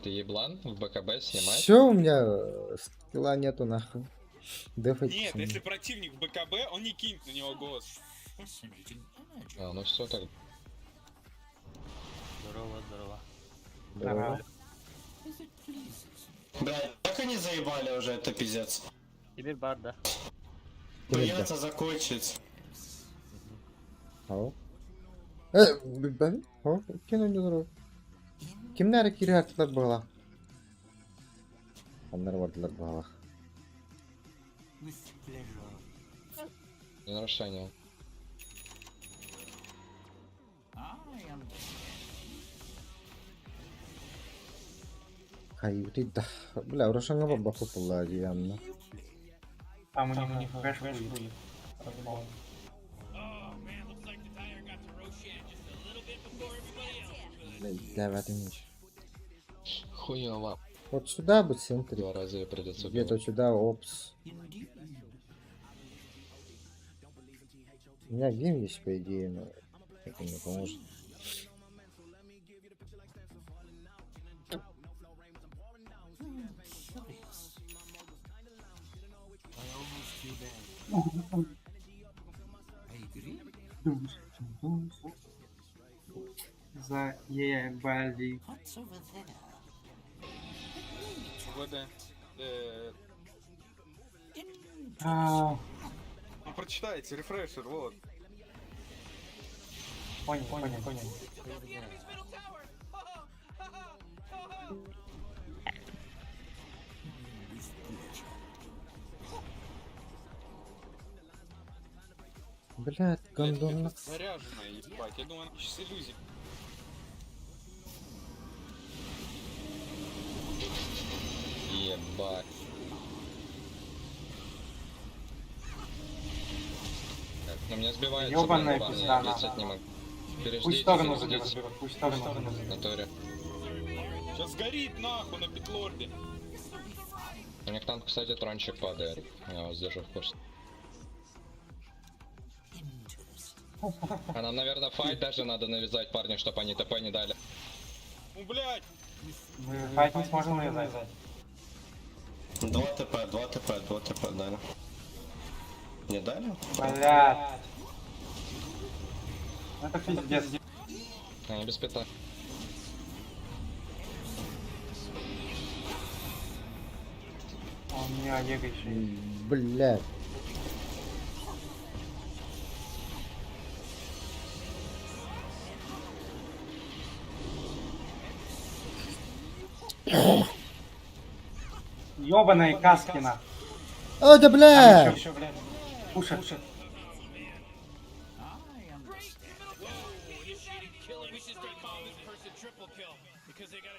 Ты еблан в БКБ снимать? Все, у меня скилла нету нахуй. Дефать. Нет, если противник в БКБ, он не кинет на него голос. А, ну все так. Здорово, здорово. Здорово. Блядь, как они заебали уже, это пиздец. Теперь барда. Боятся закончить. Ау. Ben? Ау, kim oynuyorlar o? Kimler geri attılar bağla? Onlar vardılar bağla. Не нарушение. Hayır da. Bля, Рошан apa bakı puladı yanına. Там у них фреш будет. По-любому. Oh man, looks like the tire got to Roshan just a little bit before everybody else. Devadim. Хуёво. Вот сюда бы в центре. Два раза я придется Где-то убивать. сюда, опс. У меня гейм есть, по идее, но это не поможет. Заебали. ВД. Ну, прочитайте, рефрешер, вот. Понял. Блядь, гандон. Заряженная, ебать. Я думаю, она сейчас иллюзий. Ебать. Так, ну меня сбивает. Ёбаная блин, пизда, я нахуй. лететь не могу. Пусть Переждите, сторону переждите. заберут, пусть сторону заберут. На торе. Сейчас горит нахуй на питлорде. У них там, кстати, трончик падает. Я вас держу в курсе. А нам, наверное, файт даже надо навязать, парни, чтобы они ТП не дали. Ну, блядь! Мы файт не сможем навязать. 2 ТП дали. Не дали? Блядь. Это пиздец. Они без пята. А у меня Олега еще есть. Блядь. Ёбаная Каскина. О, да блядь! Еще, блядь. Пушит.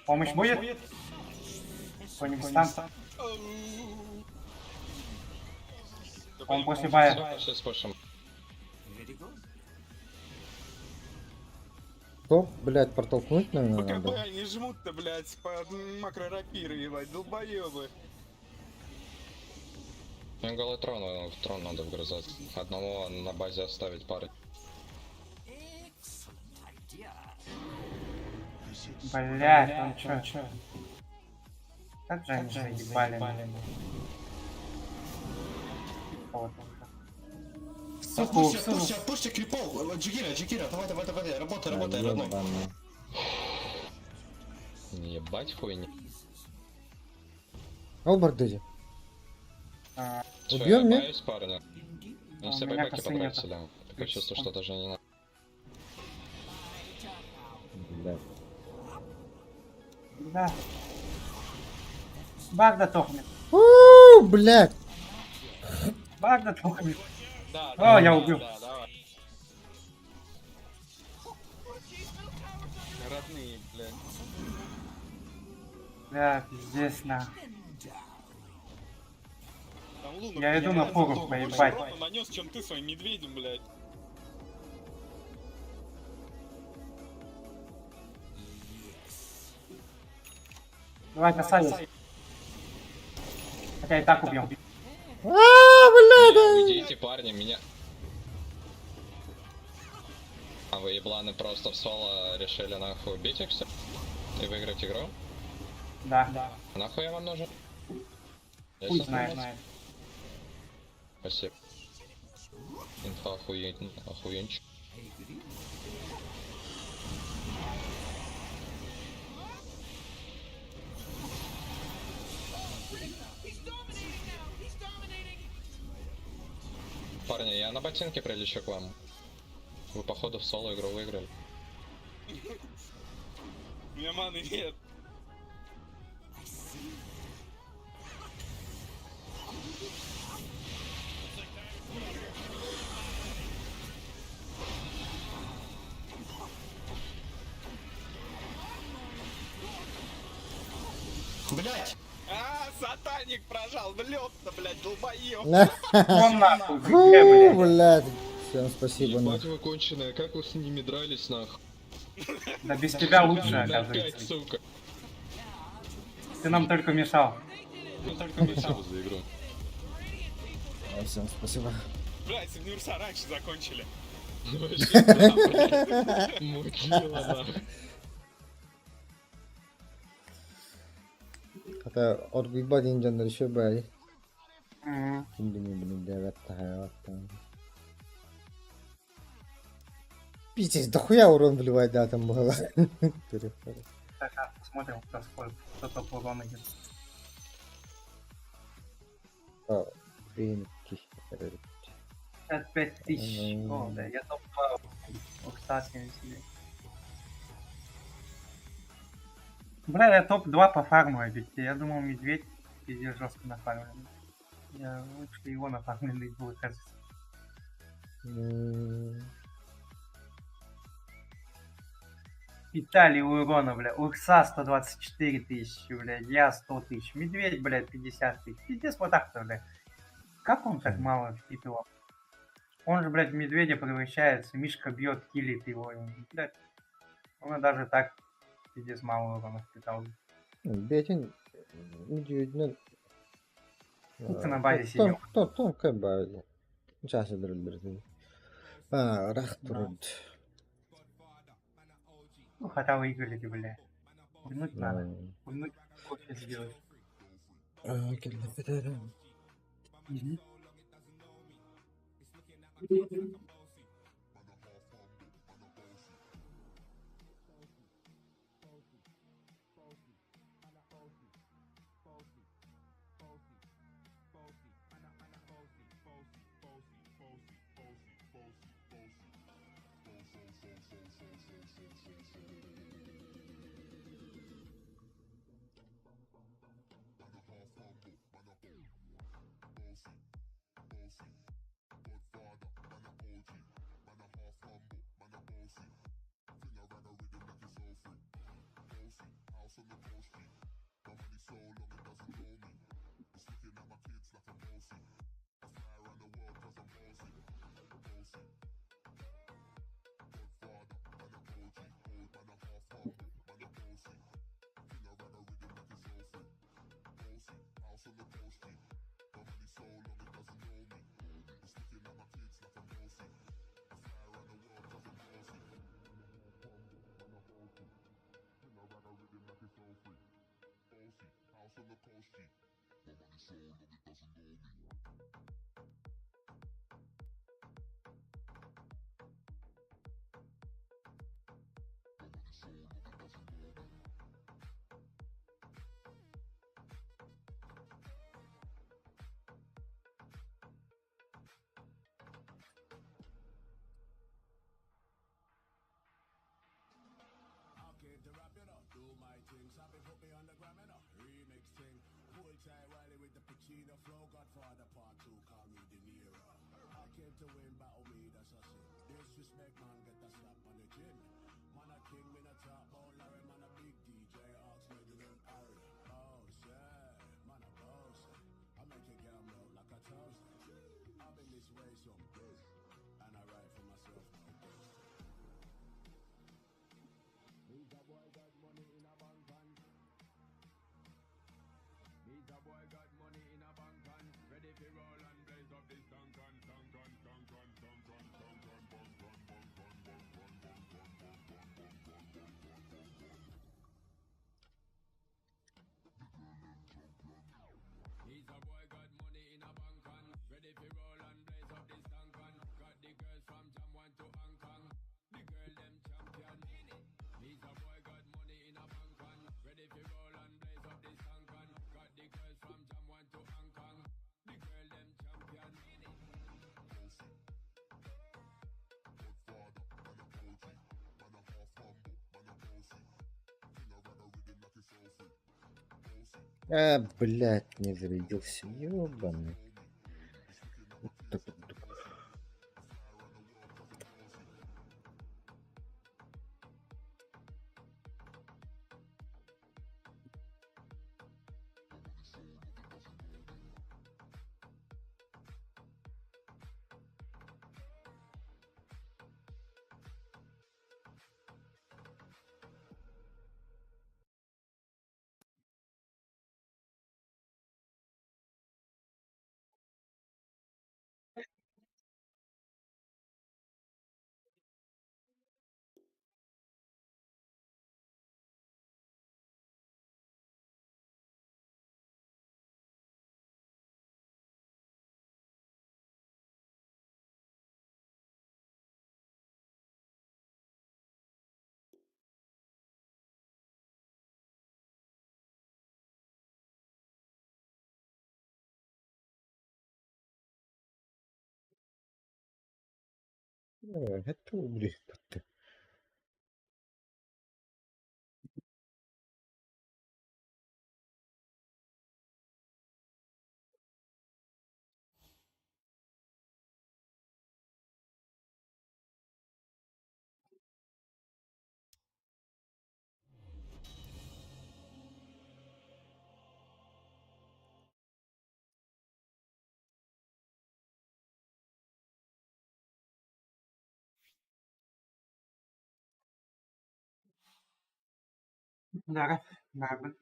Помощь будет? Кто-нибудь стан? Он после бая. Пошли с пушем. Что? Блядь, протолкнуть, наверное, ПКБ надо? они жмут-то, блядь, под макрорапиры, ебать, долбоёбы. Мне голый трон, в трон надо вгрызать. Одного на базе оставить пары. Блядь, он чё? Как же они заебали. Вот он. Сука, Пушьте крипов! Джигира, давай, работай, А, родной. ебаный. Не ебать хуйни. Албардызи. Всё, Убьем, я нет? боюсь, парня. Они А, все у меня байбеки косы нет. потратили. Такое чувство, что даже не надо. Блядь. Да. Багда тухнет. Ууу, блядь. Багда тухнет. Да, О, я убил. Да, давай. Родные, блядь. Бля, пиздец, на. Там Луна, Я иду на фору поебать. урона нанес, чем ты своим медведем, блядь. Давай, касайся. Хотя и так убьем. А, блядь. Уйдите, парни, меня... А вы ебланы просто в соло решили нахуй убить их все? И выиграть игру? Да. Нахуй я вам нужен? Я Хуй сам знает. знаю. Спасибо. Инфа охуенчик. Парни, я на ботинке прилечу к вам. Вы походу в соло игру выиграли. У меня маны нет. Блять! Сатаник прожал в лед-то, блядь, долбоёб. Вон нахуй, где, Фу, блядь. блядь. Всем спасибо, на. Ебать вы конченые, как вы с ними дрались нахуй? Да без тебя лучше, Опять, оказывается. сука. Ты нам только мешал. Спасибо за игру. Всем спасибо. Блядь, универса раньше закончили. Вообще, да, блядь. Мудила, нахуй. Hatta orgulba deyince de şey böyle. Мгм. Şimdi bunu devlet hayatta. Пиздец, дохуя урон вливает, да, там было. Так, посмотрим, кто топ урона идет. О, блин, 55 тысяч. О, да, я топ-2. Ух, Стасин себе. Бля, я топ-2 по фарму, ведь я думал, медведь пиздец жестко нафармлен. Я лучше его нафармленный был, оказывается. Виталий урона, бля. Урса 124 тысячи, блядь. Я 100 тысяч. Медведь, блядь, 50 тысяч. Пиздец, вот так-то, блядь. Как он так мало впитывал? Он же, блядь, в медведя превращается. Мишка бьет, киллит его. Блядь. Он даже так пиздец мало урона впитал. Бетин удивительно. Ты на базе сидел. Кто как базе? Сейчас я дробил. А, рахтурд. Ну, хотя выиграли ты, бля. Курнуть надо. Курнуть, кофе сделать. Мгм. Блядь, не зарядился, ёбаный. Вот так вот. Это убри. Дара, дара.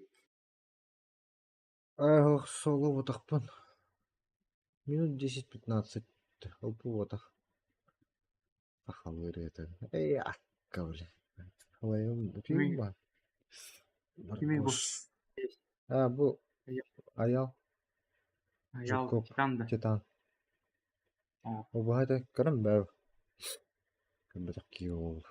Соло вот так пан. Минут 10-15. Вот так. Ахалыры это. Эй, акка, блядь. Лайым, Вы- пима. Kimi bu? Gosh. Ha bu Ayal. Ayal Jacob. Titan'dı. Titan. Aa. O bu hada karım bev. Kıbrık yol.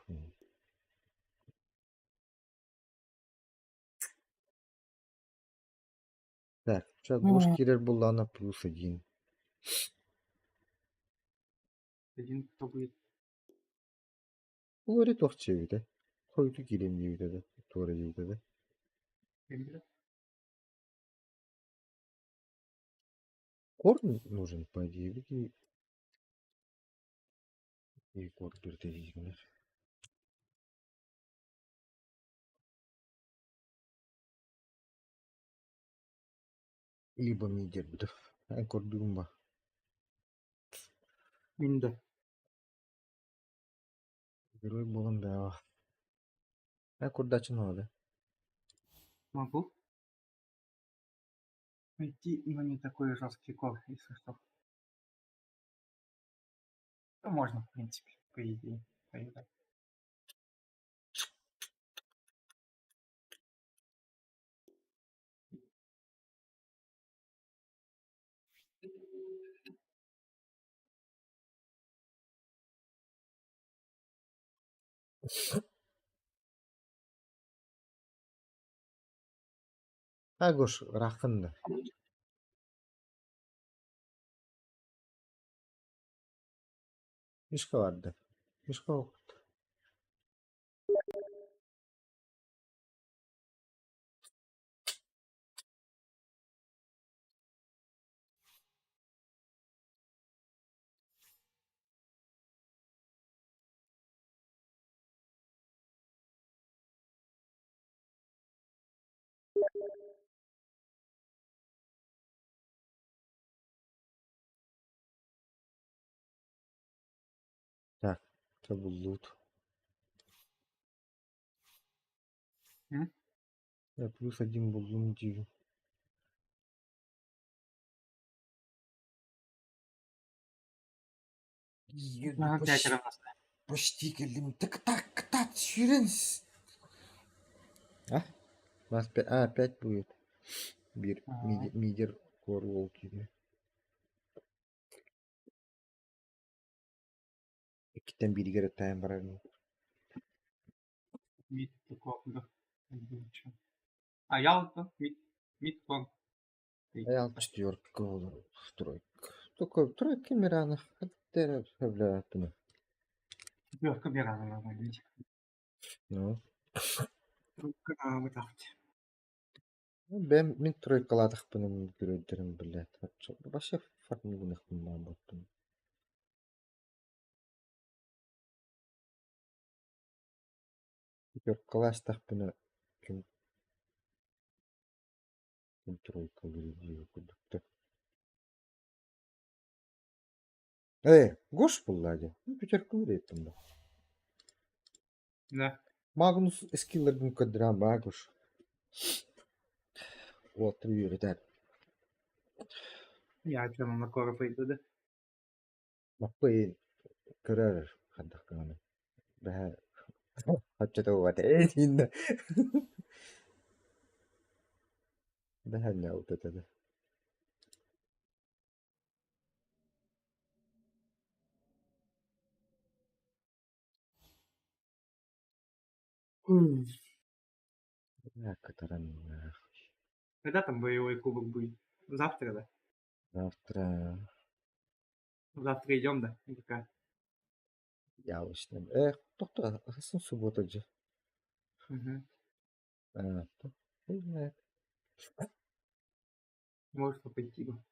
Так, сейчас гош кирер булана плюс 1. Dediğin кто будет? Говорит охчевиде. Хойду кирем дивиде де. Тора дивиде де. Emre. Корн нужен, по идее. И корн бирде. Либо мидер буде. Ай кордумба. Minde. Герой болон да. Ай кордачын алды. Могу найти, но не такой жесткий кор, если что. Ну, можно, в принципе, по идее, поиграть. Ай гош рахынды. Мишка vardı. Мишка okuttu. Так, это был лут. Я плюс 1 был лунтию. Ну, 5 равно. Почти geldim. Так, ширинс. А? У нас 5 будет. Bir Ага. мидер кор волки. İkiden biri göre time var. Мид такого. А я мид кор. Ayal четверка olur. Тройка. Только тройка Мирана. Хотя обля. Четверка Мирана надо видеть. Ну. Тройка вытащить. Ben troykaladık bunun görüntülerini bile. Başka farklı bir noktadan baktım. Troykaladık bunu kim troykalı diyor kudukta. Goş bulladı. Bir troykalı ettim ben. Да. Magnus skiller'ın kadran bagoş. Вот ребят. Я что, на кора пойду, да? Маппы кырар хаддаканы. Бә хачата вате инде. Бә не вот это да. Я катаран. Когда там боевой кубок будет? Завтра, да? Завтра Завтра идем, да? Или как? явочным. Токто, асын суббота же. Угу. Не знаю. Может пойти бы.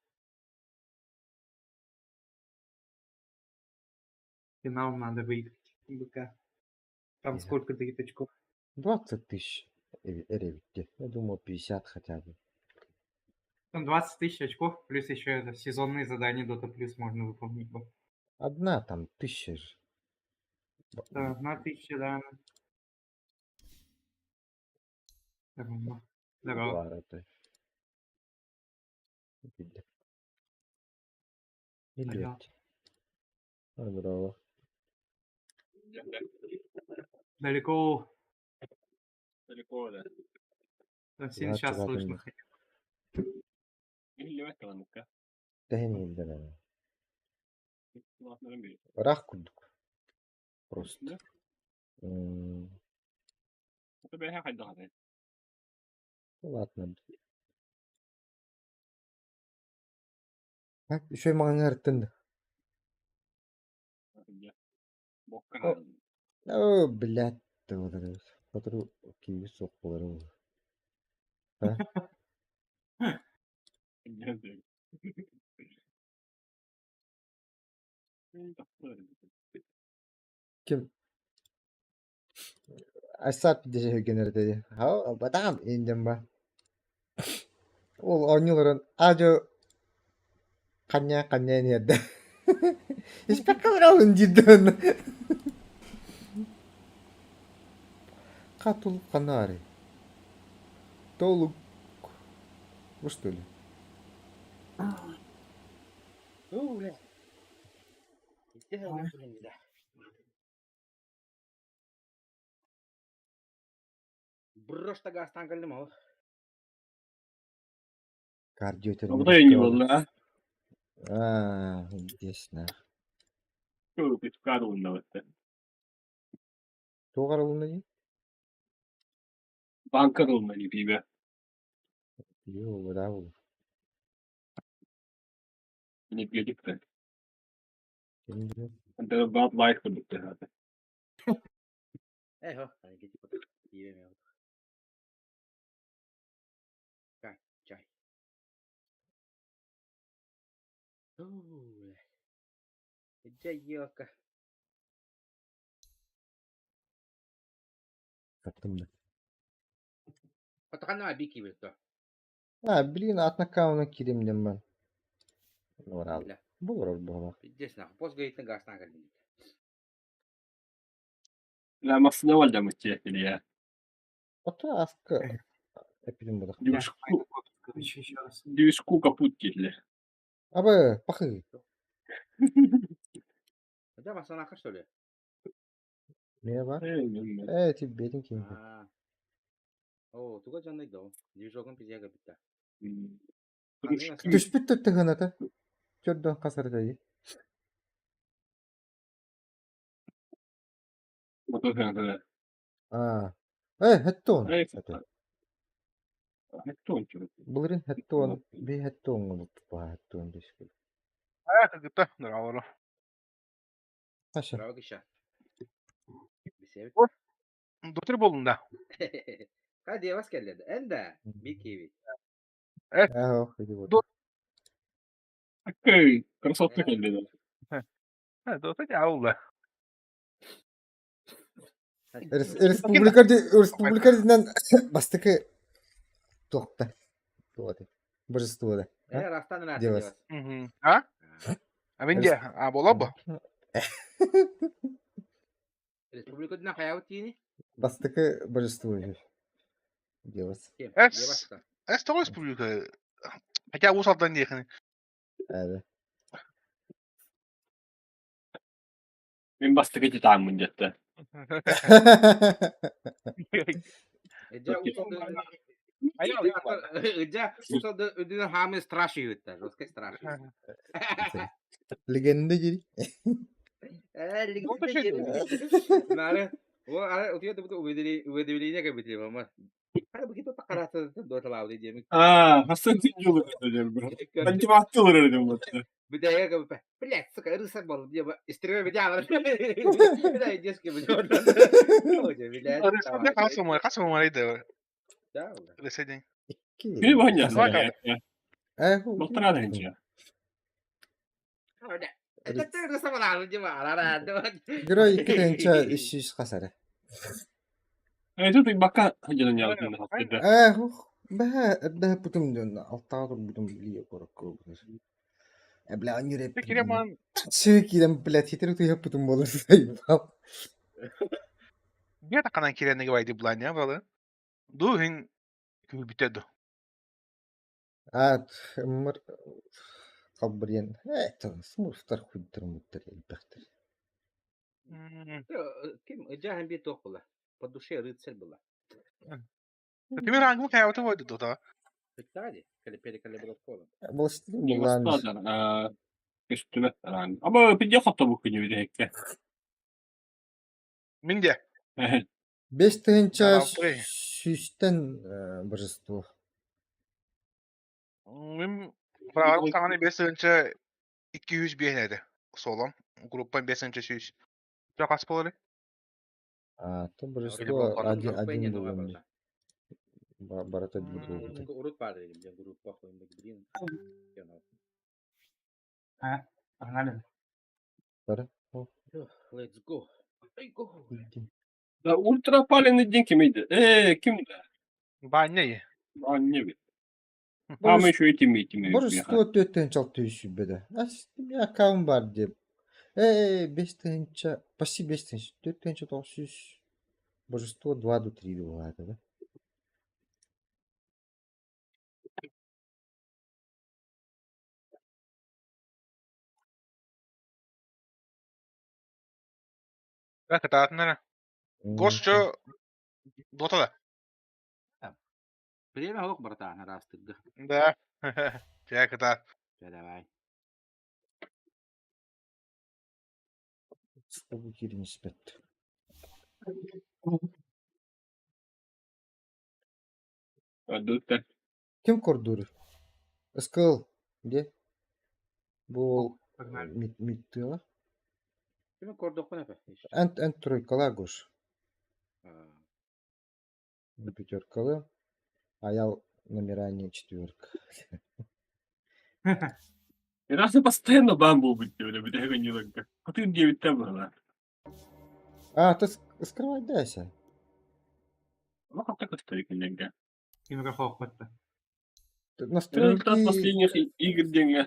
Финал надо выиграть. БК. Там Я. сколько 30 очков? 20 тысяч ревите. Я думаю, 50 хотя бы. Там 20 тысяч очков, плюс еще это сезонные задания Dota Plus можно выполнить. бы. Одна там 1000 же. Да, 1000, да. Здорово. Здорово. Var это. Видно. Здорово. Здорово. Далеко. Далеко, да. Сені сейчас слышно. Или это ладно-ка. Тәһин елдер. Ладно, разбери. Рах күрдік. Просто. Да? Это бля хоть догадать. Ладно. Ha, şöyle mağın arttın. Где? Бог канал. О, блядь, ты вот это. Который киви сокулары. Где ты? Kim? Asap diyecek genelde. Ha, badam indim ben. Ol oynuyorlar. Ajo kanya nerede? Hiç bakalım cidden. Katul kanari. Толук. Вы что ли? Брошта гастан калдым ал. Кардиотерапевт. Куда я не был, да? Здесь на. Что вы вкарывали-то? Кто говорил на ней? Банкарыл на тебе. Йо, да, вот. Не пьете-то. Kim bilir? Это баб лайк продукты. Ehho, ainakin tipot kiivemmin. Чай. Джайока. Kattım da. Отакана бики бетто. Блин, от накауна киримден ben. Var abi. Бля. Bulur bu. Пиздец нахуй. Пост говорит на гастан калдым. لا ما صنع ولا مستحيل يا. Ota askı. Epidem bu da. Дюшку. Короче, еще раз. Дюшку капут кисли. Abi bakı. У тебя масанаха, что ли? Merhaba. Тип бедин kim? О, туга жандай да. Движогон пиздяга битта. Түшпүт төттөгөн ата. Чөддөн касардайы. Мотоцикл. Хэттон. Хэттон чё? Булрин хэттон. Би хэттон болуп ба хэттон дешки. Кыта, нраворо. Аша. Браво киша. Бисевит. Дотир болдун да. Кади вас келледи. Энде бикиви. Ох, иди вот. Окей, красотка келди. Дотир аула. Республикаден бастыкы токта. Вот. Божество да. Растан на Девас. А? А венде, а болобо? Республика дна хаявтини. Бастыкы божество. Девас. Эс то республика. Хотя усалдан дехни. Evet. Мен бастыга жетамын жетти. Усалда өдүнө хамы страшивит. Жестко страшивит. Легенда гири. Nah, waktu itu betul уведомление как бы мама. Ada begitu tak karata dua terlalu dia. Хасан тинжулы dedim ben. Антиматтылар dedim ben. Бедая как бы, блядь, сука, рыса был, где бы истребил меня. Да, детский блядь. Республика касым марайда. Да. Реседен. Bir banya. Doktora önce. Это ты рыса была, gimana? Герой iki тенча 300 hasarı. Это ты бака hacıdan yazdın haftada. Bah putum dön. Altta putum biliyor korku. Bla anjure. Киреман. Çekilem blät yeter tu ya putum bolur sayıp. Я так она киренеге вайды бланя балы. Дугин күбүтөдү. Мыр кабырен. Смурфтар хуйдыр муттар элбэхтер. Ким, Джахан би тох была. По душе рыцарь была. Тими рангу кайвата войду тута. Pektaadi. Kali brokkola. Bullshit'in Не kullanmış. господа, üstüme falan. Ama bir yakata bu günü bir hekke. Минде. 5 тыгынча Жаралтырый. сүйістен божество. Мин Браган саганы 5-нче 200 бейнеди. Солом. Группа 5-нче 100. Çok az polary. А, то Или божество болмады. один был он. Барата bir oldu. Urut var dedim. Ya grup bak oyunda gideyim. Ha? Anladın. Bara. O. Let's go. Let's go. Da ultra palen'in din kimiydi? Kimdi? Баннеyi. Anne bir. Ama şu itimi ya. Божество 4 тыгынча 600 sübbede. Ya kavim var diye. 5 тыгынча, почти 5 тыгынча, 4 тыгынча 900. Божество 2 до 3 бывает, да? Bak taatnara. Gosço Dota'da. Время хок братан раз ты. Да. Çek taat. Давай. Sıkı kiri nispet. Adutta. Kim kordur? Iskıl. Где? Bu Pagnar. Миттыла. Ким кордох не пе? Ент тройкала гош. На пятеркалы. А я номерание 4. Раз постоянно бамбу быть öyle bir de не так. Atın diye bitti bana. А, ты скрывать дайся. Ну как так историк иногда. Kim rafok battı. Настройки... Результат последних игр деньги.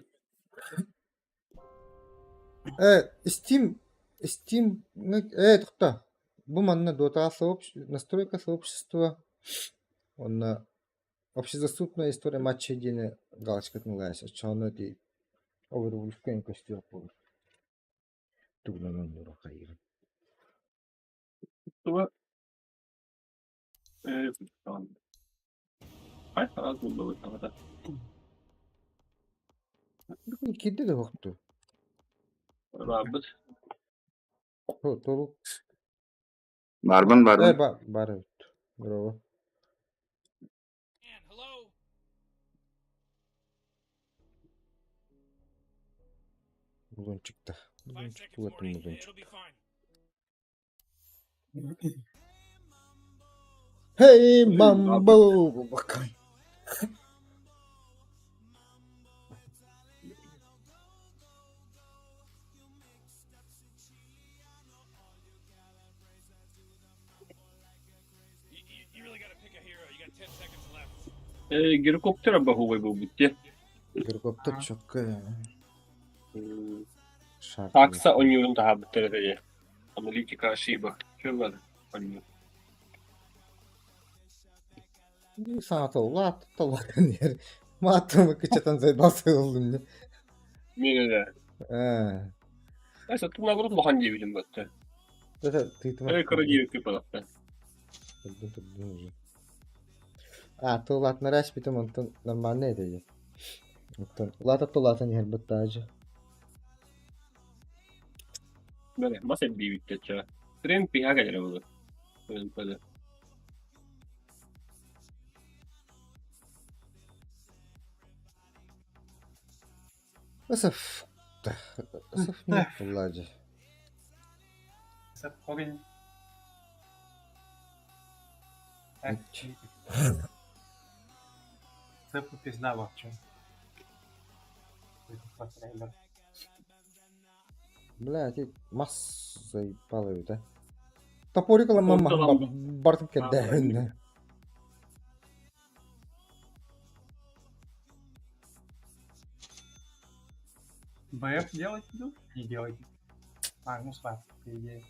Steam... кто? Буманна Dota настройка сообщества. Он общедоступная история матча единая галочка отнулась. Чего эти овервульфкен костюм был. Тугна номер хайр. Sonra tamam. Kaç para buldu bu tavada? Киде да вахту. Rabbit. Толу. Barban. Бар. Браво. Man, hello? Музончик-то. 5 Музончик, seconds, вот он Morty. музончик. It'll be fine. Hey, Mambo! Bakay. You really gotta pick a hero. You got 10 seconds left. Гирокоптера бахувай был bitti. Гирокоптер çok şart. Aksa oynuyorum daha bitti diye. Analitika ошибок. Что var? Oynuyor. Sana талатын yer. Матымы кычатан заебался oldum ya. Mine de. Neyse tu nagrut bakan diye bildim battı. Ты Kara diye bir battı. уже. А, то латна раз питом он нормально это же. То лата не herbatacı. Böyle masa bir bitti ça. Tren piha gelir olur. Böyle. Isıf ne kullanıcı. Sırf oyun. Sırf bu pizza bakacağım. Трейлер. Блядь, эти масса ебалые, да? Топорикала мама бартым кеден. БФ делать иду? Не делайте. Ну спать, по идее.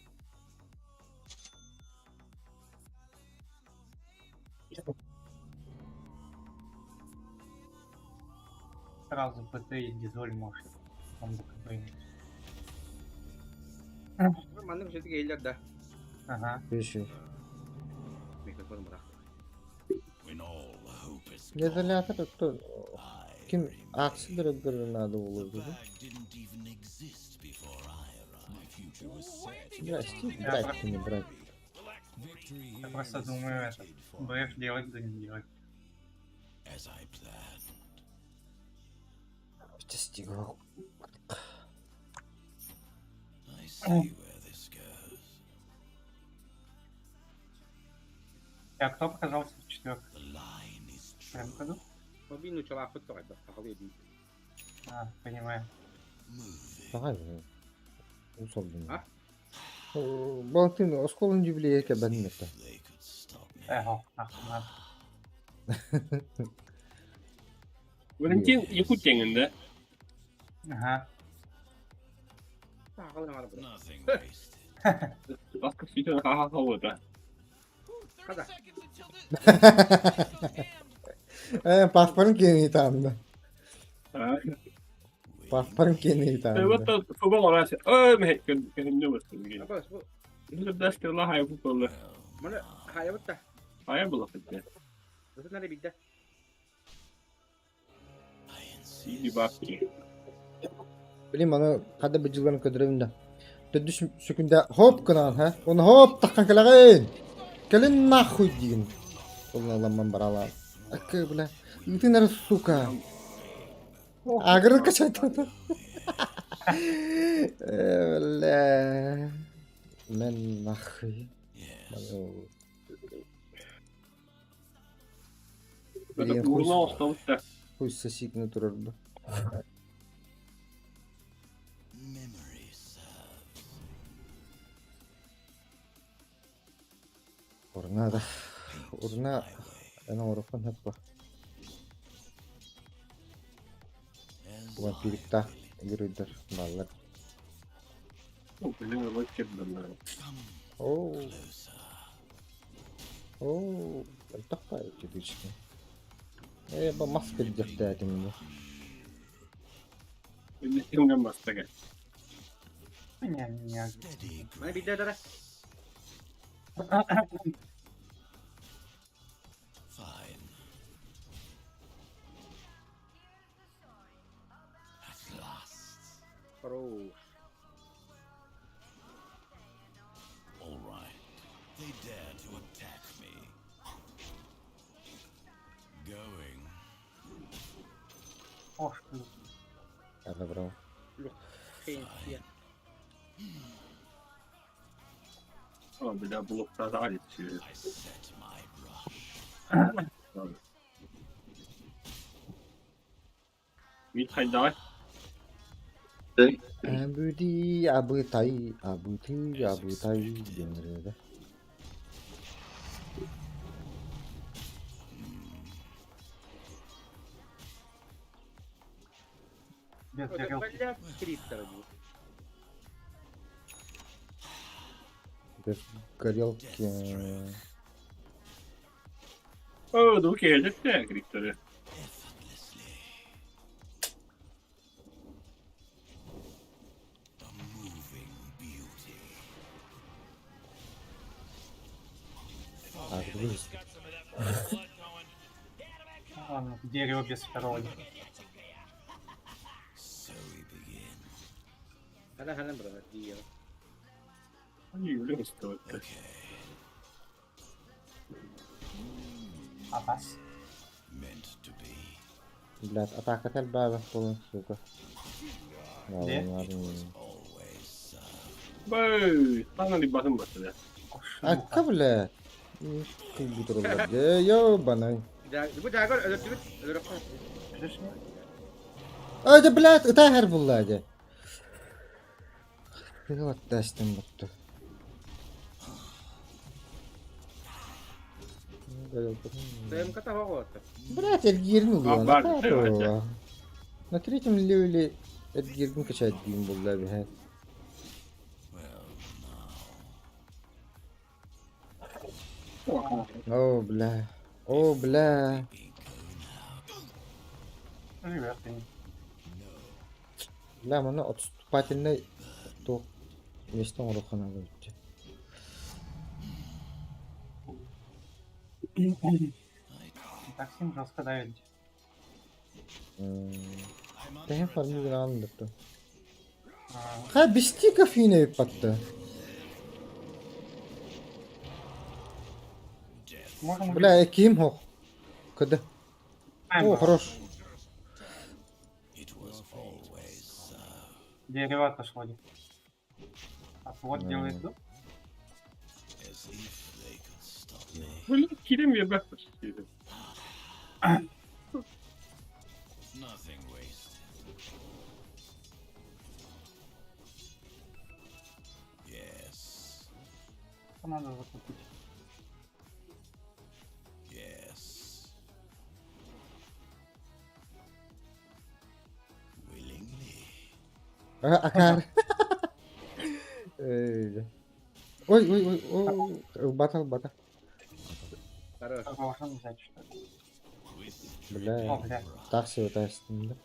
Сразу ПТ и дизоль может. Он бы принять. Nормально bir şey değiller de. Ага. Пиши. Mikrofonu bırak. Nezalyatır öttü. Kim aksi direktörün adı olur dedi. Biraz bırak kimi bırak. Я просто думаю, это, БФ делать, да не делать. İşte Stigo. А кто показался в четвертом? В этом году? เพราะวิ่งนูชลาฟุตต่อยแบบเขาเรียดี А, понимаю. Daha iyi. Usoldum. Ha? Baktın oskolun jubileye ke ben mette. Ого, нахуй надо. Валентин Якутян'ın da. Ага. ป้าเขาเลยมาแล้ว Başka fikir ha havada. เขาจะ Pasparın kendini tanıdı. Ha. Pasparın kendini tanıdı. Evet, futbol orası. Mehek kan ne basın แล้ว gibi. ก็ Bizim dersler hay futbolu. มันหายวัตถุ Hay bulafet ya. รู้สึกน่าจะบิดได้ İyi bak ki. Bileyim onu kada bıcılganı ködürevinde. Dödü sükünde hop kınan ha. Onu hop takkan kelagin. Kelin nahuy diyin. Onu alamam baralar. Akı bile. Itinler suka. Agır kaçaydı. Öyle. Men nahuy. Böyle uğurlu olsun da. Хуй сосикны турарdı. Urna da. Urna. Ana orafan hep bak. Bu birlikte yürüdür. Mallar. Benim vakit bunlar. Oo. Oo. Tak pa ito işte. Ba maske diyecektim bu. Benim bastı gel. Не, ไม่บิดได้ได้ โปร Ох, ты. Hadi bravo. เพนเทีย Tamam bir daha bloklarda alet sürüyor. Bir tane daha. Abu tay denir öyle. Без โอ้ย горелки. จะคริสต์อะไรอยู่ Без горелки. Oo, dur gelecek de kriptori. Agriz. Ладно, дерево без второго. ฮันนั่นฮันนั่นแบบดีอ่ะ Юля стоит. Апас. Блядь, атака тельбава полон, сука. Где? Бэй, sana bir bakın mesela. Akka блядь. Компьютер блядь. Ёбаный. ผู้ชายก็ชีวิตเรา Лишний. Öyle блядь, ытахар буллади. Вот дастым бутtu. ТМК того года. Блядь, Эдгирн А, улуян. На третьем левеле Эдгирн качает дим булла бихай. О, бля. О, бля. Ребята, Бля, мана отступательный то местом урухана bo'ldi. Так всем жестко давить. Тehen farmı bir anlattı. А, Ha Bistikov yine ip battı. Можем Бля, Ким хох. Кыды. О, хорош. Дерево отошло. Отвод делает тут. Блин, килим я бэк почти. Nothing wasted. Yes. Надо закупить. Yes. Willingly. Akar. Öyle. Oy. Бата. Хорош. Должен взять что ли. О, Бля. бля. Так себе тестим, да?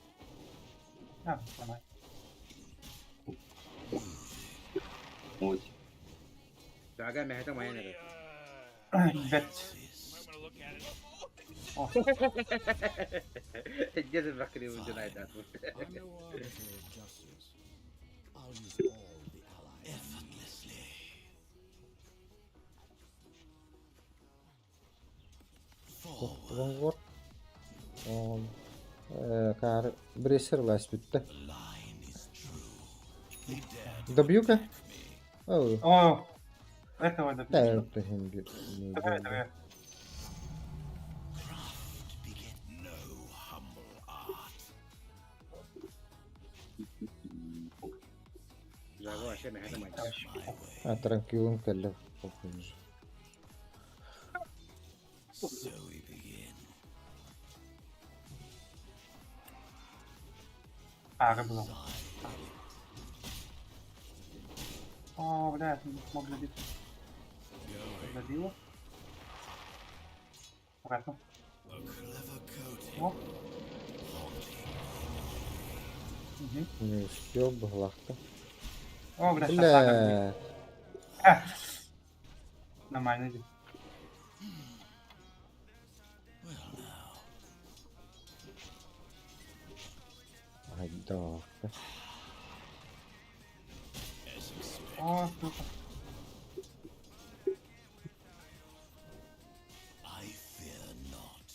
А, давай. Шага мехта моя надо. Бет. О, Где ты бахри уйдет от? Вот. Кар бресер лас bitti. W-ка? О, о, этого да, добить. это хинги. Давай. Жага вообще мехта моя. А, транкилон кэллэ. So we begin. А, было. О, блядь, не смог забить. Забило. Обратно. О. Угу. Не успел бы, лахта. О, блядь, сейчас сага Бля. будет. Нормально иди. Ай, да. О, супер. I fear not.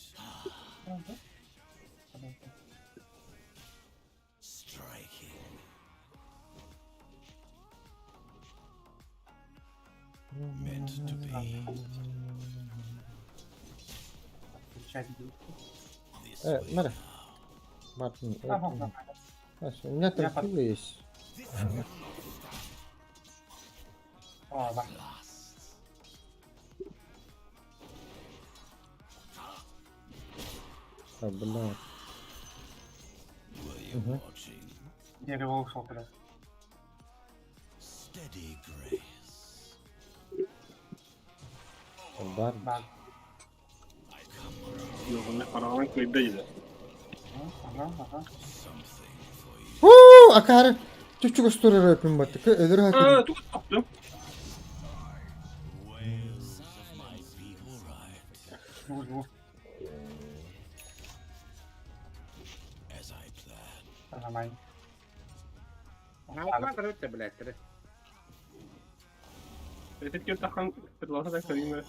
Striking. Meant to be. Отвечать будет. This Мара. Мартин. Ага. У меня транкилы есть. О, да. А, бля. Угу. Дерево ушел куда. steady grace. Бар. Да. Парламент кайдайда. Ага. Хуу, Акар. Чучуга стори рэпин баттык. Эдер хатин. Тут топтым. Живу. As I planned. Нормально. А вот это, блядь. Это тебе тахан предложил так время.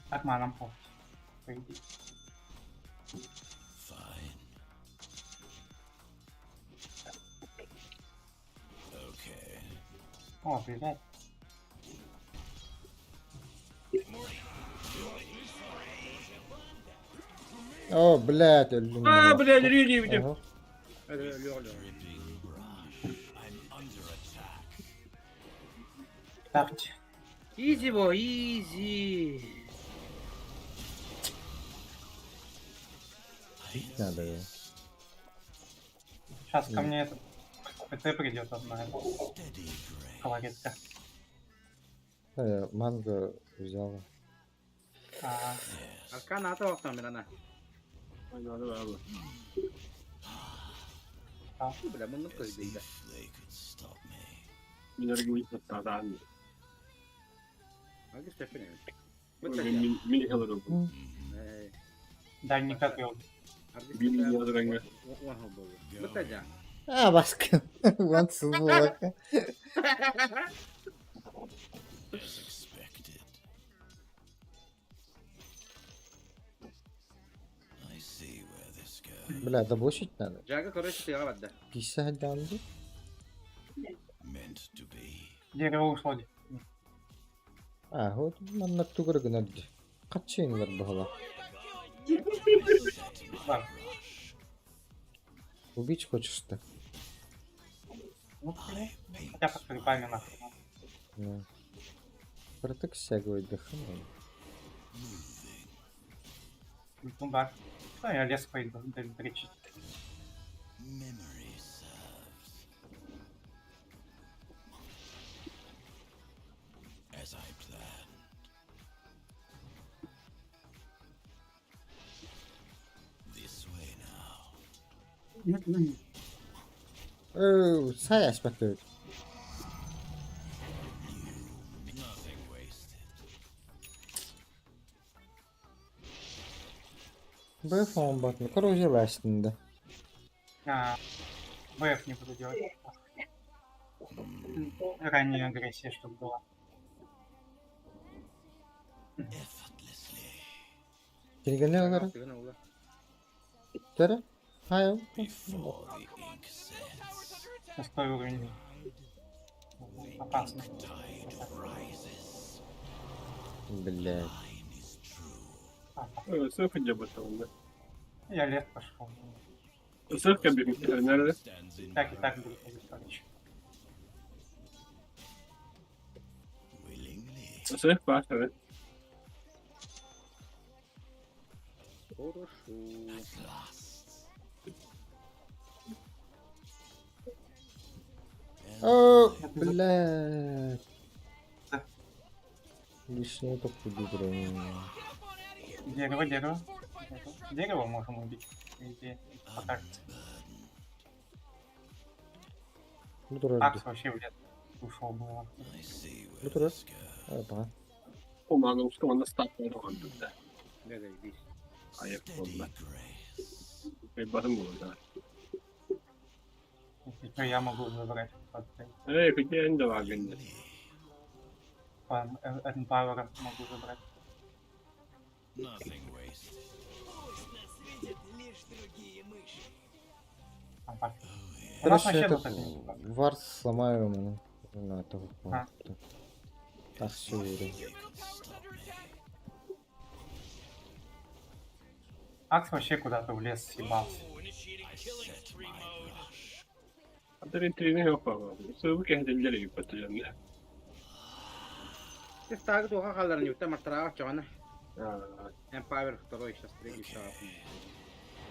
Так, нам по. Fine. Okay. О, привет. О, блядь, ölüm. А, блядь, реди видим. Ага. Так, Изи его, изи. Надо его. сейчас ко мне этот ПТ придет одна колоретка. Манго взяла. А, Аркана то там мирана. Бля, мы ну-ка иди, да. They could stop me. Меня регулирует страдания. А где Стефани? Мини-хеллеру. Да, никак его. Bilmiyorum ben. Betul. А, баскын. Уансыз болака. Бля, да блочить надо. Jaga короче ты ават да. 50 дамды. Дерево ушло. А, вот манна тугры гына. Качын бар бахала. Да. Убить хочешь-то? Ну, хотя бы с грибами нахуй. Ну. Протек сягой дыхание. Ну да. Ну, я лес пойду, дречить. Оу, саяс bakıyor. Б фон батмы. Короче, ластында. БФ не буду делать. Ранняя агрессия, чтобы была. Келгенler olarak. Tara. Hayır. Шестой уровень. Опасно. Блядь. Sırf önce bakalım. Я лес пошел. Sırf kabinetler nerede? Так и так будет ходить, короче. Sırf var evet. Хорошо. О, блядь. Лишнее только выбрание. Дерево, дерево. Дерево можем убить. По идее, покажется. Акс вообще в лес ушел было. Бутура. Опа. Umarım Mustafa'nın statları vardı da. Да, да, иди. Ayak oldu. Bir barım burada. Если что, я могу забрать. Evet, bir de de var bende. Эмпауэр могу забрать. У нас Короче, вообще этот тут вард сломаю ему. На того факта. Так все уверен. Акс вообще куда-то в лес съебался. Adrenalini yok ama. Sığ kendileri yıpratacağım ya. Ты так долго халар не утам артрава чана. Эмпауэр второй сейчас третий шаг.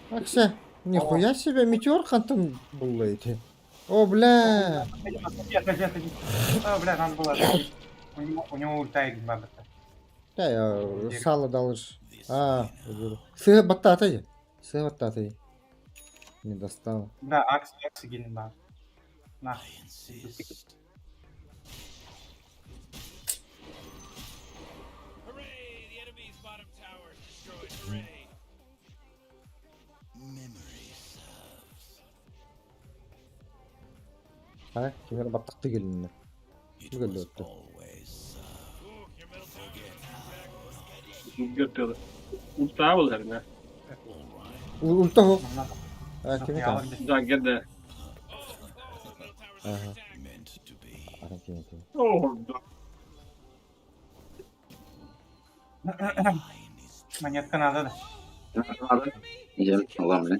Акся, нихуя себе метеор хантом был эти. О, бля. О, бля, надо было отбить. У него ульта их надо. Да, я сало должен. А, сыга баттаты. Сыга баттаты. Не достал. Да, Акс гинь, да. Нахуй. Hooray! The enemy's bottom tower is destroyed. Hooray! Ha, kimler battaktı gelinler. Bu geldi öttü. Götürdü. Ultağı bulur ne? Ulta ho. Ha, kimi kan? Can geldi. Aha. Ara kimi kimi. Orada. Монетка надо, да. Надо. Идем, ладно.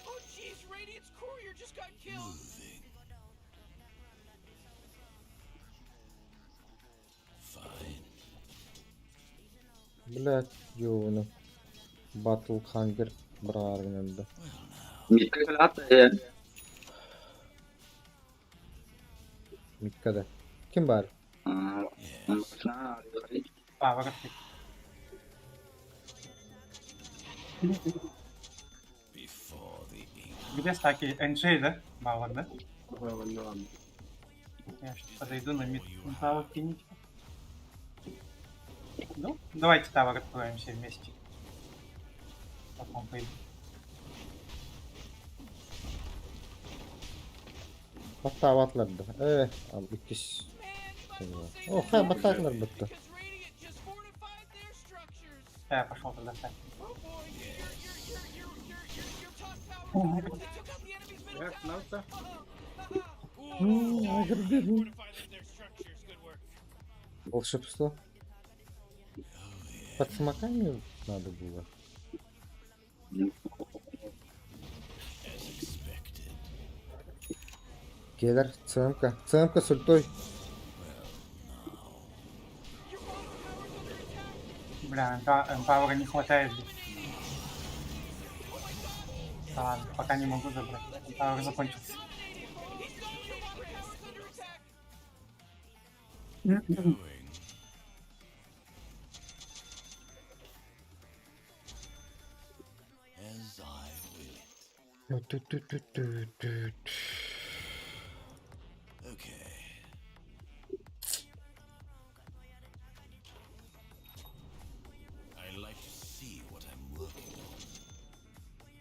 Oh, jeez, Radiant's courier just got killed. Блядь, ёваны. Батл хангер браргненде. Митка калата. Mitkada. Kim var? Ворот. Где стаки? NJ, да? Бауэр, да? Я сейчас подойду на мид. Бауэр кинуть. Ну, давайте тавер откроем все вместе. Потом пойдем. Hatta avatlardı. Al ikiz. Oh ha bataklar bitti. Да, я пошел тогда так. Волшебство. Под смоками надо было. Келер, ЦМК. ЦМК с ультой. Бля, эмпауэра не хватает. Да ладно, пока не могу забрать. Эмпауэр закончился.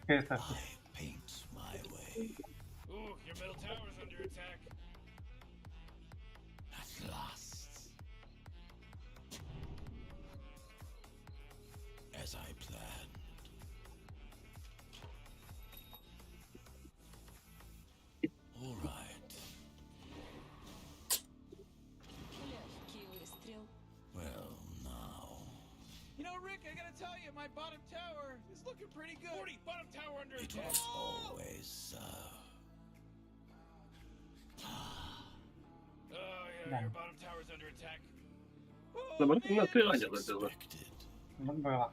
Это Ooh, your middle tower's under attack. At last. As I planned. All right. Well, now. You know, Rick, I gotta tell you, my bottom tower is looking pretty good. 40, bottom tower under It attack. was always so. Oh, yeah, your bottom tower's under attack. вот было.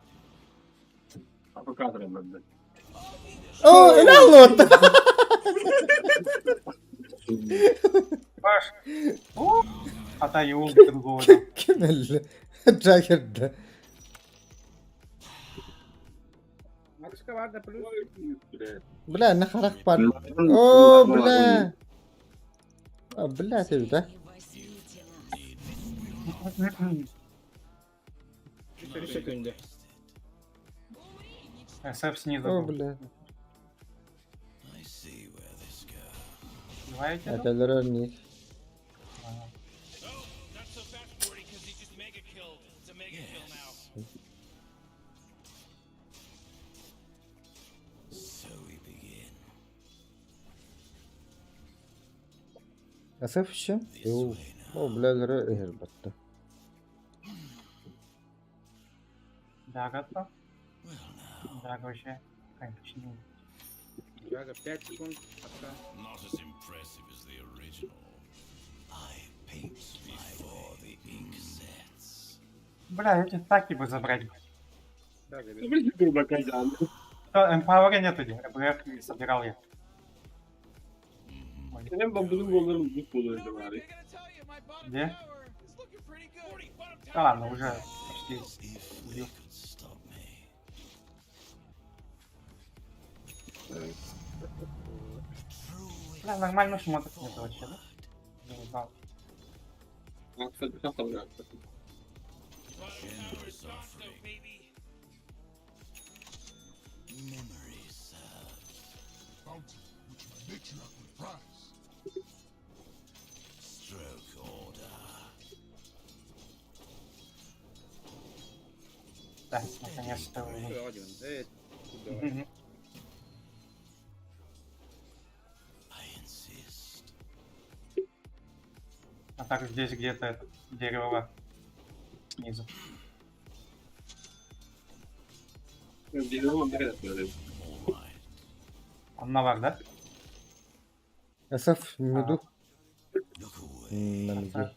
О, helal Паш! Отаю другого. Да. Kim elli? Jagger'da. Макска vardı плюс. Bля, ne harak var. Oo, bля. Aa, bля, tabii de. Bir sekunde. СФ снизу Oo, был. bля. I see where this goes. Убиваете? Eteler örneği. Oh, not so fast, 40, because he just mega killed. It's a mega kill now. So we begin. Asaf işim. Yo. O bläleri elbette. Да, готов. Well, now. Да, вообще. Конечно. Жага 5 секунд. Пока. Not as impressive as the original. I paint before the ink sets. Бля, эти стаки бы забрать. Да, заберу. Эмпауэра нету, РБФ не собирал я. Ой, I gotta tell you, my bottom Где? tower is looking pretty good. 40, bottom Да tower. ладно, уже почти. If they could stop me. Бля, нормально шмоток нет вообще, да? Заебал. Bottom tower is soft though, baby. Memory serves. Stroke order. Да, наконец-то. Еще один. Куда? Мгм. I insist. А так здесь где-то это дерево снизу. All right. Он навар, да? Asaf müdü. Look away. Na müdü.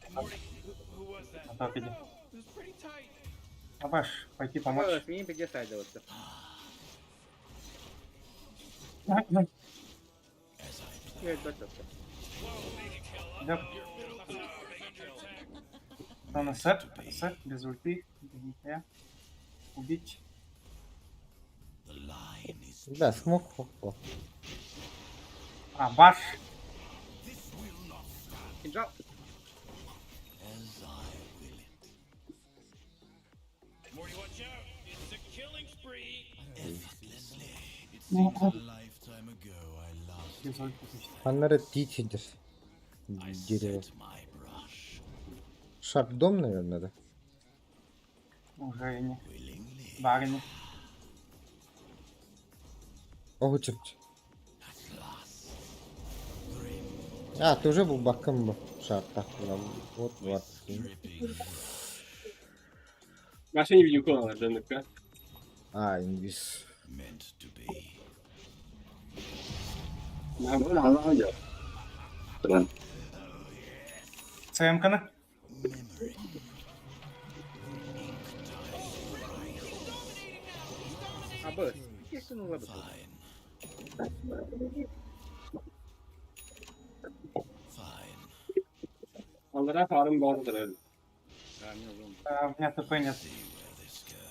Who was that? На топе. It was pretty tight. Абаш, пойти помочь. Помочь. С ним придется отделаться. As I Я это готов. Да. Кто на сет? Сет, без ульты. Без нихуя. Убить. the line is Bля, смог. О. А, баш. Кинжал. as I will it. lifetime ago, I lost Резольт işte. Фанера тичидер. Дерево. my brush. Шардом, наверное, да? Уже и не. Барыня. Огучевч. А, ты уже был баком был. Шарта. Вот, вот. Машине видеокола, ДНК. А, инвиз. Meant to be. ЦМК-на. Абы. Kesin olabilir. Onlara farm vardır öyle. У меня ТП нет.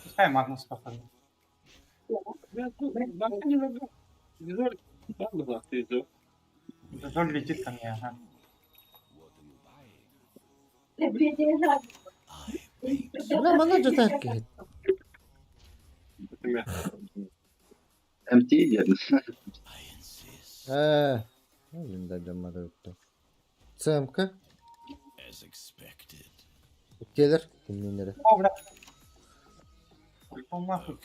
Пускай Магнус походит. Резольт летит ко мне, ага. Бля, менеджер такие. MT geldi. Блин, да, надо это. ЦМК. As expected. Келлер. Кемнелері. О, бля. Пошел нахуй.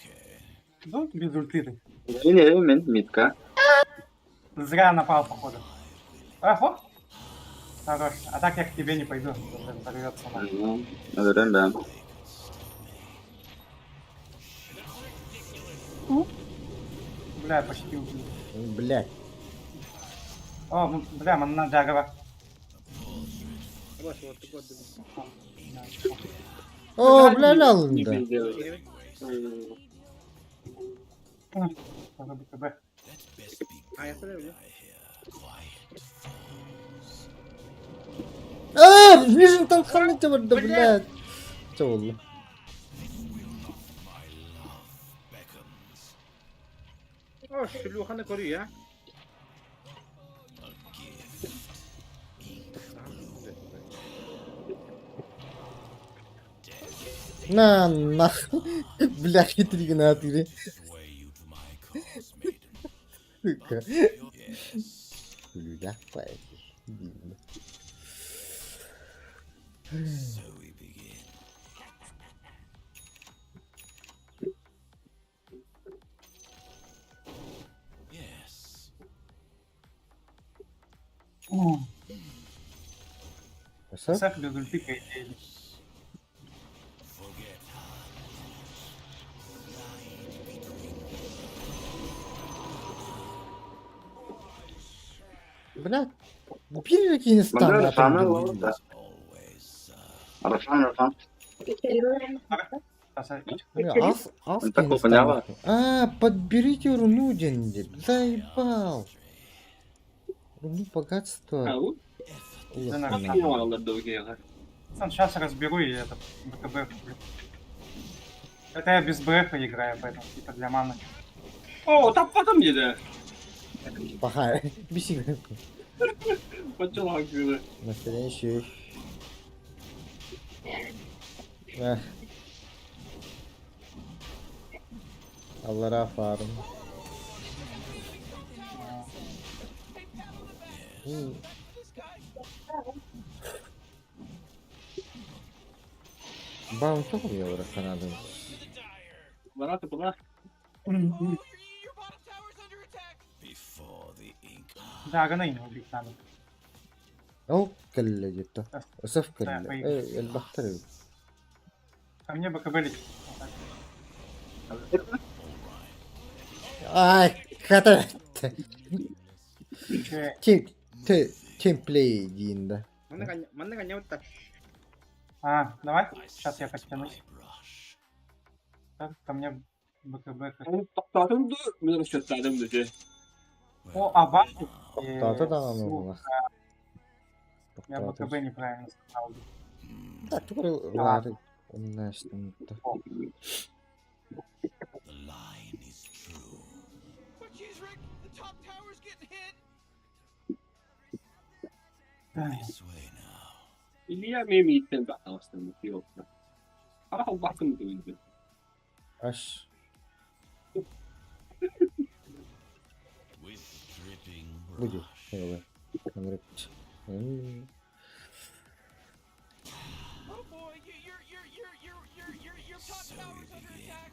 Ну, без ульты. Yine min mitka. Зря напал, походу. О! Хорош. А так я к тебе не пойду. Взорвется нахуй. Öğren ben. Бля, я почти убил. Блядь. О, бля, манна Джагова. Yavaş orta koydum. О, бля, алынды. Надо БКБ. Ayakta öyle. Вижен там хранить vardı, блядь. Что oldu? O şu Luhan'ı koruyor ya. На, нахуй. Бля, хитрый на ты. Сука. Бля, пай. So we begin. Yes. Сак без ульты, по идее. Бля, убери какие Bana станы. Rafan'ı var da. Rafan. Ас Так поняла. подберите руну где-нибудь. Заебал. Руну богатства. Сейчас разберу и это БКБ. Это я без БФ играю, поэтому типа для маны. О, tapmadım yine. Пахай. Беси. Почему hakkını? Настоящий. Аллара фарм. Баун çok oluyor orada Kanada'nın. Bana buna. Before the ink. Да, Ганаин убить надо. أو كله جبته. أسف كله. طيب. إيه البختر. Ко мне БКБ летит. Ай, ката. Че? Темплей динда. Mana kan nyautak. А, давай. Сейчас я подтянусь. Так, ко мне БКБ. Taktım da ben şöyle dedi. О, Абашки. Та-та да, ну. Я БКБ неправильно сказал. Так, теперь лары. У нас там. The line is true. But she's Rick. The top tower's getting hit. This way now. İliye memi itten bak aslında yok. Ama bakın dedi. Аж. Будет. Конрепт. Oh boy, your top tower's under attack.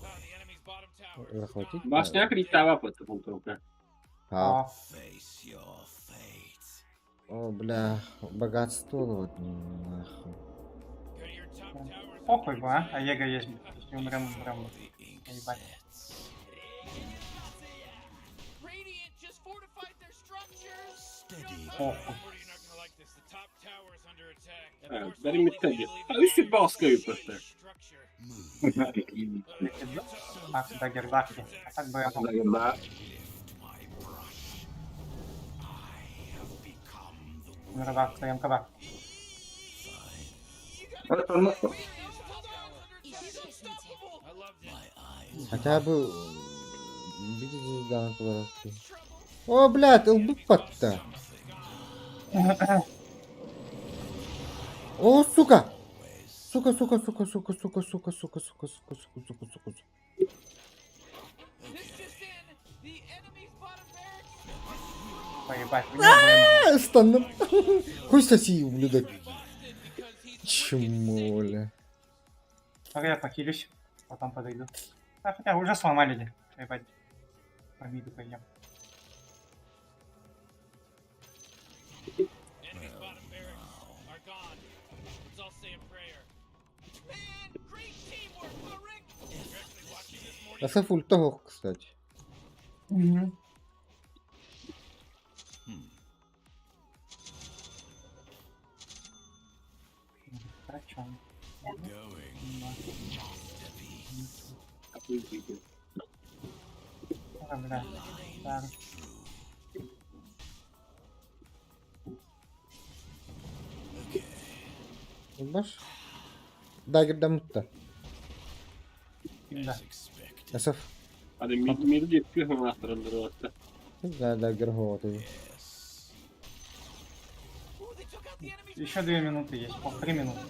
The enemy's bottom tower. Захватить? Башня критава потом только. А, Face your fate. о, бля, богатство вот нахуй. Похуй бы, а? А Его есть. Если умрем, умрем. Ебать. Radiant just fortified their structures. Похуй. You're not gonna like this. The top tower is under attack. Där är mitt tredje. Ja, just det, bara ska upp efter. Так, дагер, дахи. А так бы я мог. Да. Мировак, стоим кабак. Вот он. Хотя бы... Видите, да, на поворотке. О, блядь, лбы-то. О, сука! Сука, сука, сука, сука, сука, сука, сука, сука, сука, сука, сука, сука. Поебать, Стану. Хуй соси, ублюдок. Чмоля. Пока я похилюсь, потом подойду. А, хотя уже сломали, ли. Поебать. По миду пойдем. Enemy's bottom barracks are gone. Let's all say a prayer. Man, great teamwork, huh, Rick? You're actually watching this morning. Асаф ультого, кстати. Прочём. А, бля. Так. Баш. Дагерда мутта. Да. Асаф. Hade mitt gick hur man efter under året. Да, дагер ходу. Еще 2 минуты есть. 3 минуты.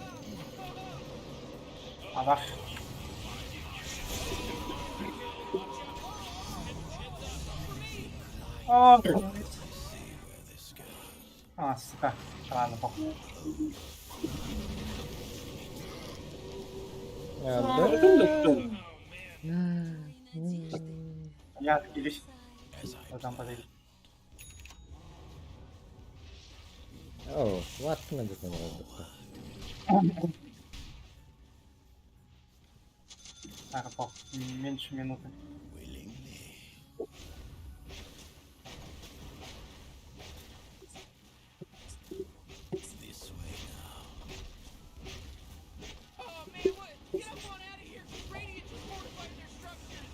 А ваш. О! А, сука. Ладно, похуй. Я откилюсь. Потом подойду. О, вот надо там. Так, похуй. Меньше минуты. Oh man, what? Get everyone out of here. Radiant just fortified their structures.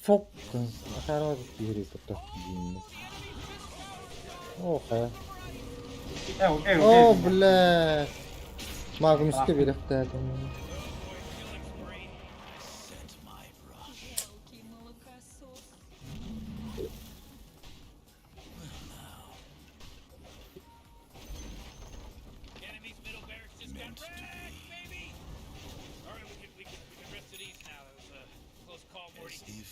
Фок. Хорош игры потом. Охо. О, бля. Магнус кебелек так. Enemy's middle barracks just got wrecked, baby. All right, we can rest at ease now. That was a close call, Morty.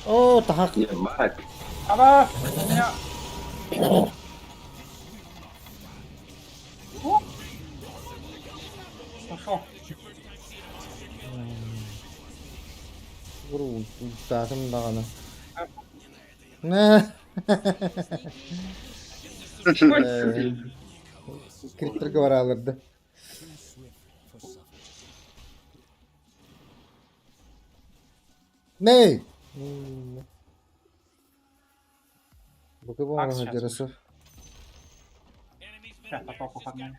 О, так. Ебать. Аба! Меня! Ушел. Гру, ультасым дагана. Не. Криптор говораларды. Ней! Бука бомба Джерасов. Сейчас, по току погнали.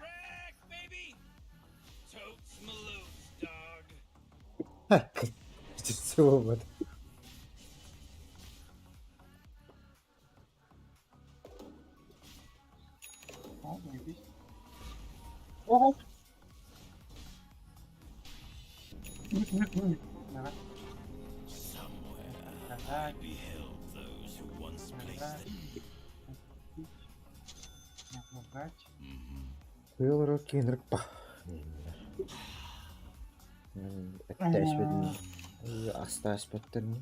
Totes Maloofs, dog. Ха, всего вот. О, заебись. Ого! Давай. Давай. Kuyuları kiyinirip bak. Ateş verin. Asla aspetlerini.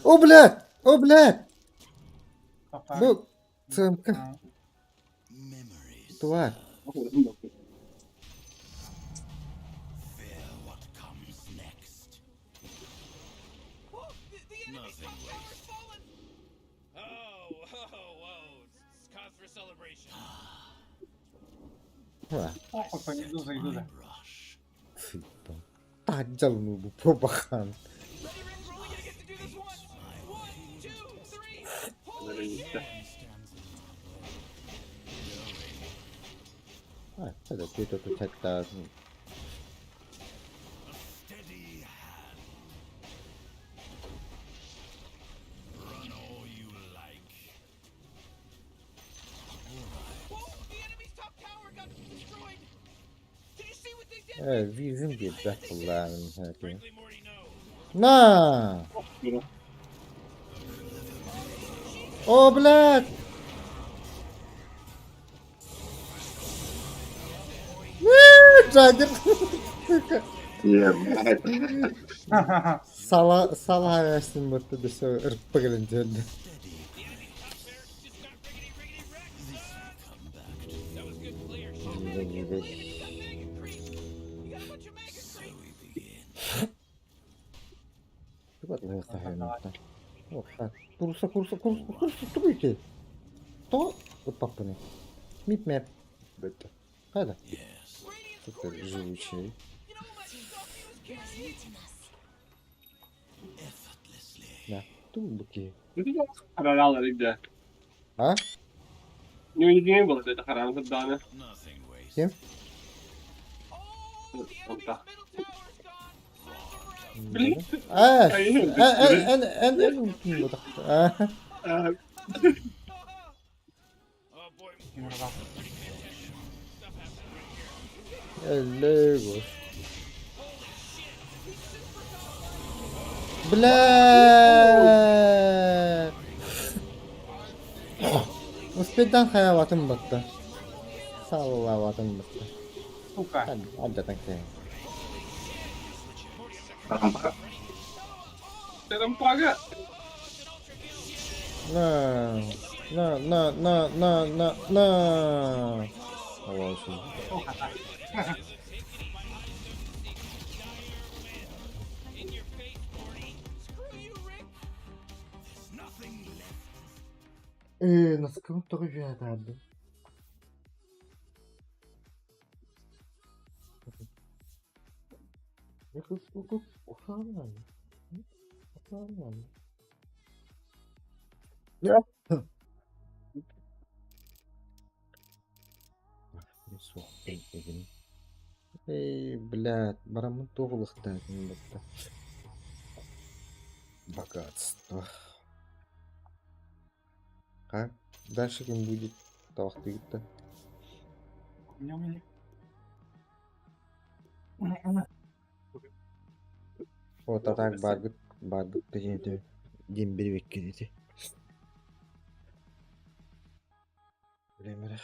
О, блядь! О, блядь! Bu sığımkı. Duvar. It's cause for celebration. Ulan. Ох, медуза, медуза. Tajal mı bu probakan? Ha, hadi kötü tekrar. Evet, bizim bir kullanım her Na! О, блядь! Джаггер! Сала hayasın battı da sonra ırkpa gelince öldü. Coba lah kahanatan. Oh, kursa tabii ki. To lepas apa nih? Mid map. Betul. Ada. Super живучий. Да, тубки. Каралалар иде. А? Не было это харанга дана. Кем? Вот так. Блин. Unuttum bu da. Lego. Bля! Успедан hayatım battı. Sallavatım battı. Сука. Hadi taktiği. Рампага. На. Allah olsun. Nasıl kılıp duruyor herhalde? Ne kız bu? Ufağım yani. Ufağım yani. Ya. Эй, блядь, барамын тоғылықта бакта. Богатство. А? Дальше кем будет? Тавахтыгытта. Вот а так баргыт дегенде дем бербек келеди. Білемір.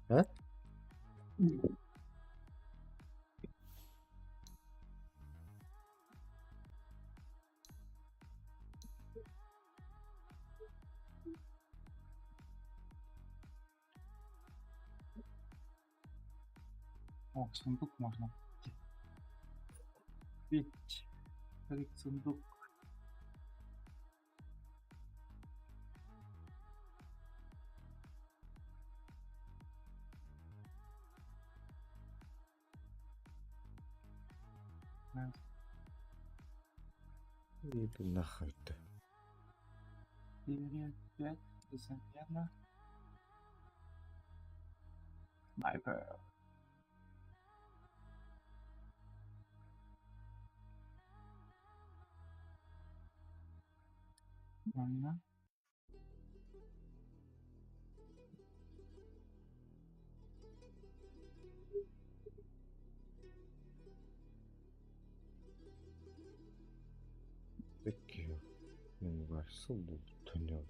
А? О, сундук можно. Ведь сундук. Иди нахуй ты. 4, 5, безымерно. Снайпер. Ладно. Такие. Var сундук тонет.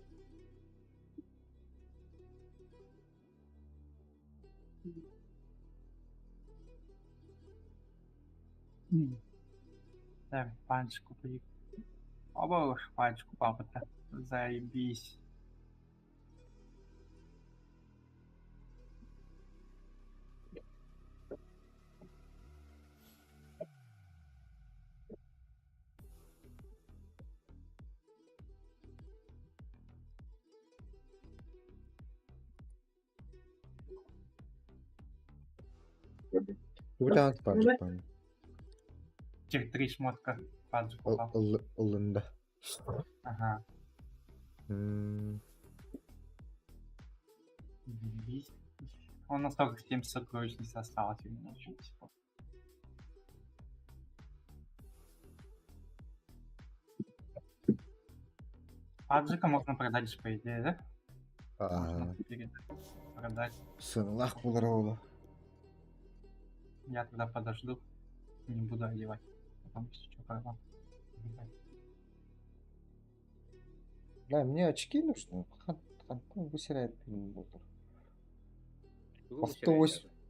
Так, панчику при. Оба уж панчику папа-то. Заебись. Buradan pancık bana. Тех 3 шмотка панчику папа. Alında. Ага. Hmm. Заебись. Он настолько 7 сокровищниц осталось у меня еще до сих пор. Аджика можно продать же, по идее, да? Aa, Продать. sığınlaq bulur oğlu. Я тогда подожду. Не буду одевать. Потом если что продам. Да, мне очки нужны. Хантон высирает булдыр.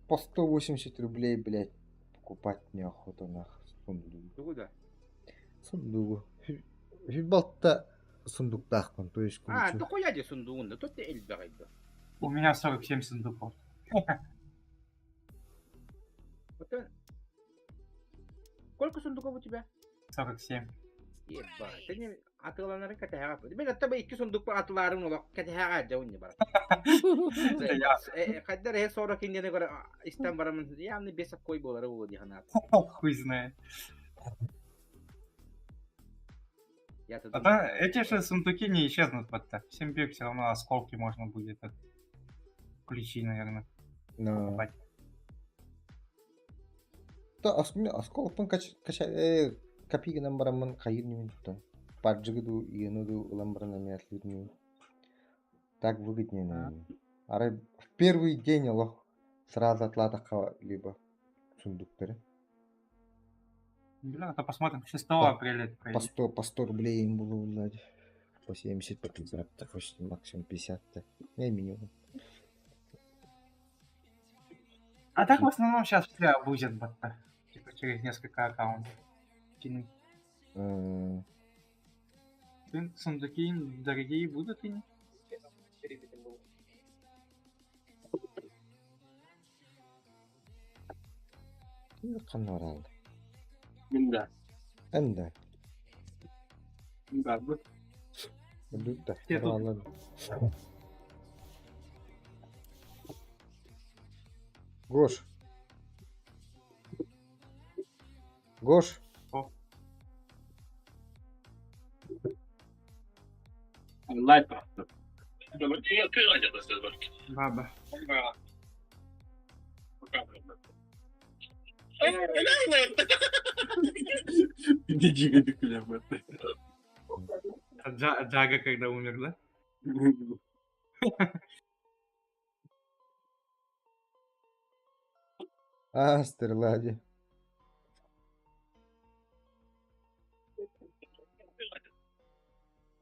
По 180 рублей, блядь, покупать неохота нахуй сундук. Да. Сундугу. Фибалта сундуктахпын, то есть А, да хуя де сундугунда, тут ты эльбегайда. У меня 47 сундуков. Сколько сундуков у тебя? 47. Ебать, ты не атыланары катаға. Мен аттаба 2 сундук бар атыларың ола катаға жауын бар. Қайдар хе сора киндене көрі истан барамын. Явны бесак кой болары ол дихана. Хуй знает. А то эти же сундуки не исчезнут под-то. В Симбирг все равно осколки можно будет включить, наверное. No. Да, осколкпын копийгенен барамын кайырнымен тута. Парджигыду, иенуду, ламбрана мятлюдню. Так выгоднее, наверное. А в первый день лох сразу отлатаха либо сундуктары. Блин, а то посмотрим 6 апреля это пройдет. По 100 рублей им было узнать. По 70, по 50, так почти максимум 50. Не минимум. А так в основном сейчас все обузят бота. Типа через несколько аккаунтов. Кинуть. Блин, сундуки дорогие будут и не? Kanlar aldı. Bunda. Ben de. Bunda. Öldük de. Где тут? Aldım. Гош. Гош. Лайт просто. Давайте открывать это все. Баба. Джага когда умер, да? Стерлади.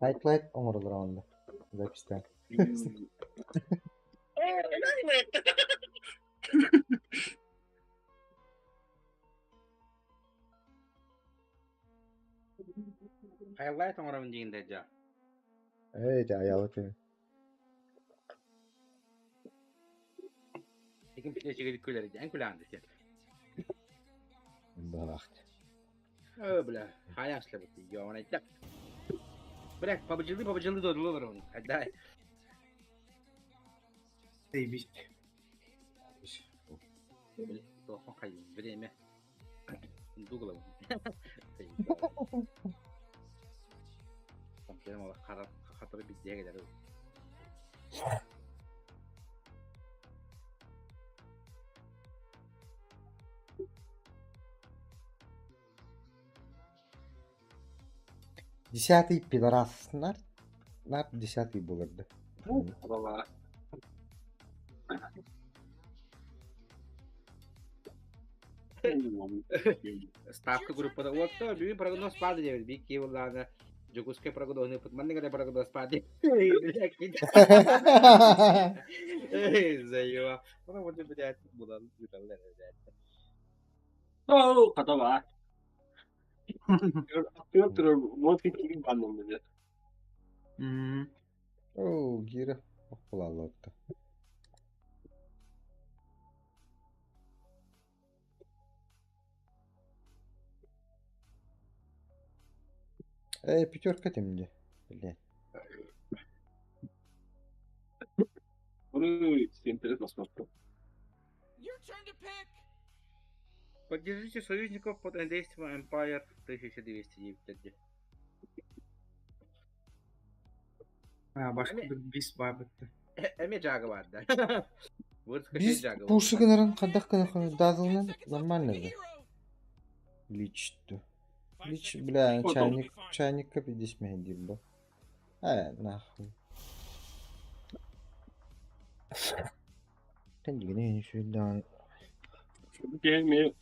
Лайт умер раунда. Запистай. Highlight orang jingin aja. Ey, ayağı tüy. Ikin pide çıkıp kular aja. Kulandı sen. Bıraktı. Bla. Hayasla bu. Ya ona tak. Bırak babacıldı doğru onu. Hadi. Заебись. Doğru kayın. Время. Дуглов. Там прямо хатары биддеге дер. Десятый пидорас. Нар десятый булырды. Valla. Ставка группа. Вот то, били прогноз падает. Бики ладно. Джокуская прогноз не подманный, когда прогноз падает. Заева. Ну вот блядь, было Oh, kata var. Петр, вот какие бананы, блядь. Оу, гира. Охлалотта. Пятерка ты мне. Блядь. Ой, интересно смотрю. Поддержите союзников под действием Empire 1209. Başka bir bis babette. Эме жағы бар да. Biz пушигнарын кадак кына дазылынан нормально же. Лично. Лич, бля, чайник капи десмей дибба. Нахуй. Sen de yine şöyle Gelmiyor.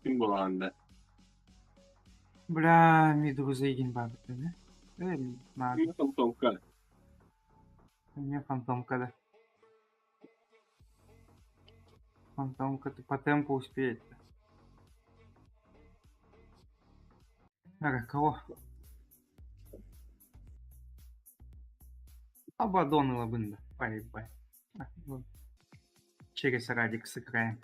Kim bu anda? Бля, миду заигин babette ne? Öyle mi? Bir Tomka. Не фантомка, да. Фантомка, ты по темпу успеет. Ага, кого? Абадон и Лабында. Бай-бай. Через радик сыграем.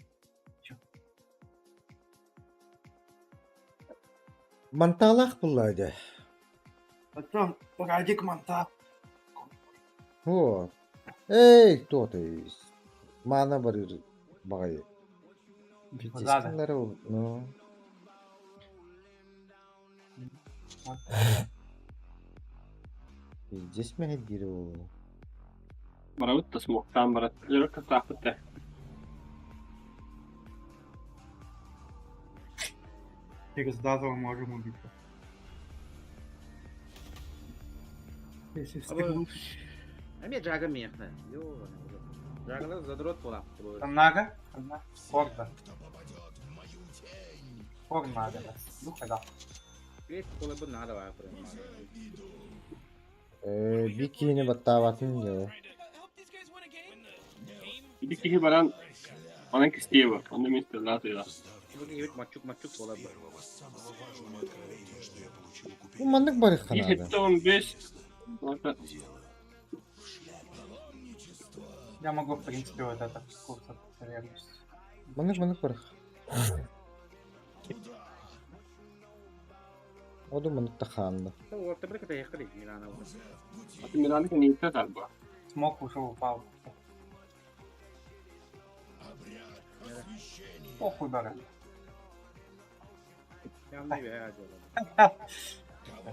Манталах bulaydı. Потом радик монта. Вот. Эй, кто ты? Мана барır bagayı. Bitişkinler oldu. No. Здесь мы гидировал. Баравut da smoktan barat. Lörük kasafıtte. Через Дазова можем убить. Если встретишь. Эме жағы мехна. Жағылар задрот болап. Там нага? Форда. Фор нага, да. Духа, да. Вет колы bu nada var. Bikini battavatın diyor. Bir kişi baran bana istiyor. Onu Mr. Latıyla. Bugün evet maçuk olabilir. Bu mandık barış Bir kanada. hepsi 15. Я могу, в принципе, вот этот курс отсоветовать. Mandık barış. O da mandık da kandı. Orta bırak da yakaladı Milan'a. Milan'ı kan inte galiba. Смог ушел упал. Похуй, бара. Yandı be hadi oğlum.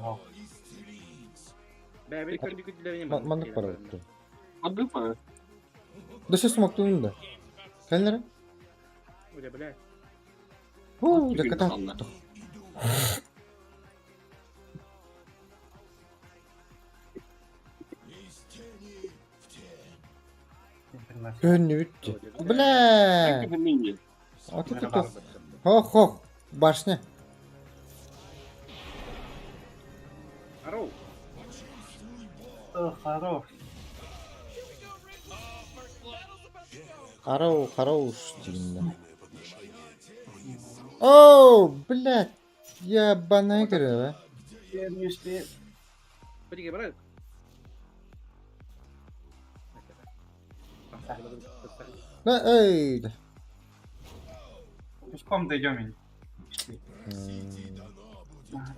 Ого. Ben bir kere bir güdülerini Mandık var orada. Mandık mı? Dışı smoke'luğun da. Kendine. Öyle böyle. Huu, Nasıl dikkat et. insanlar? Интернет. Gönlü bitti. Bile. Herkesin mingi. Atı tuttu. Hoh hoh. Башня. Aro. Хорош. Хорош дегенде. Оу, блядь. Ебаная игра, Я не успею. Peki bırak. Да, эй. Да. Пешком дойдем.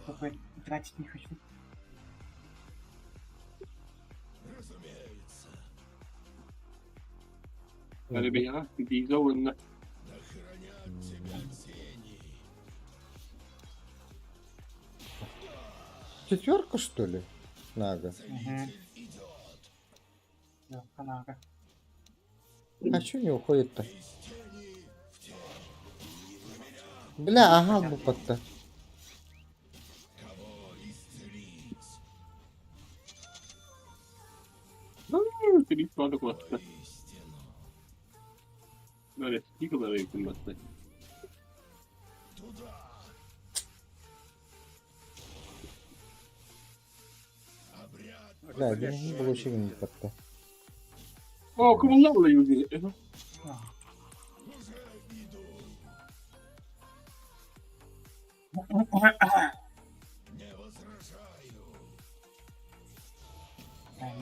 Только тратить не хочу. Böyle bir ya. Dize oyununa. Четверка, что ли? Нага. Канага. А чё не уходит-то? Бля, ага, бупат-то. Trist varlık bastı. Böyle stikerlara yakın bastı. Бля, да не получили не бупат-то. О, кумулlarla ilgili.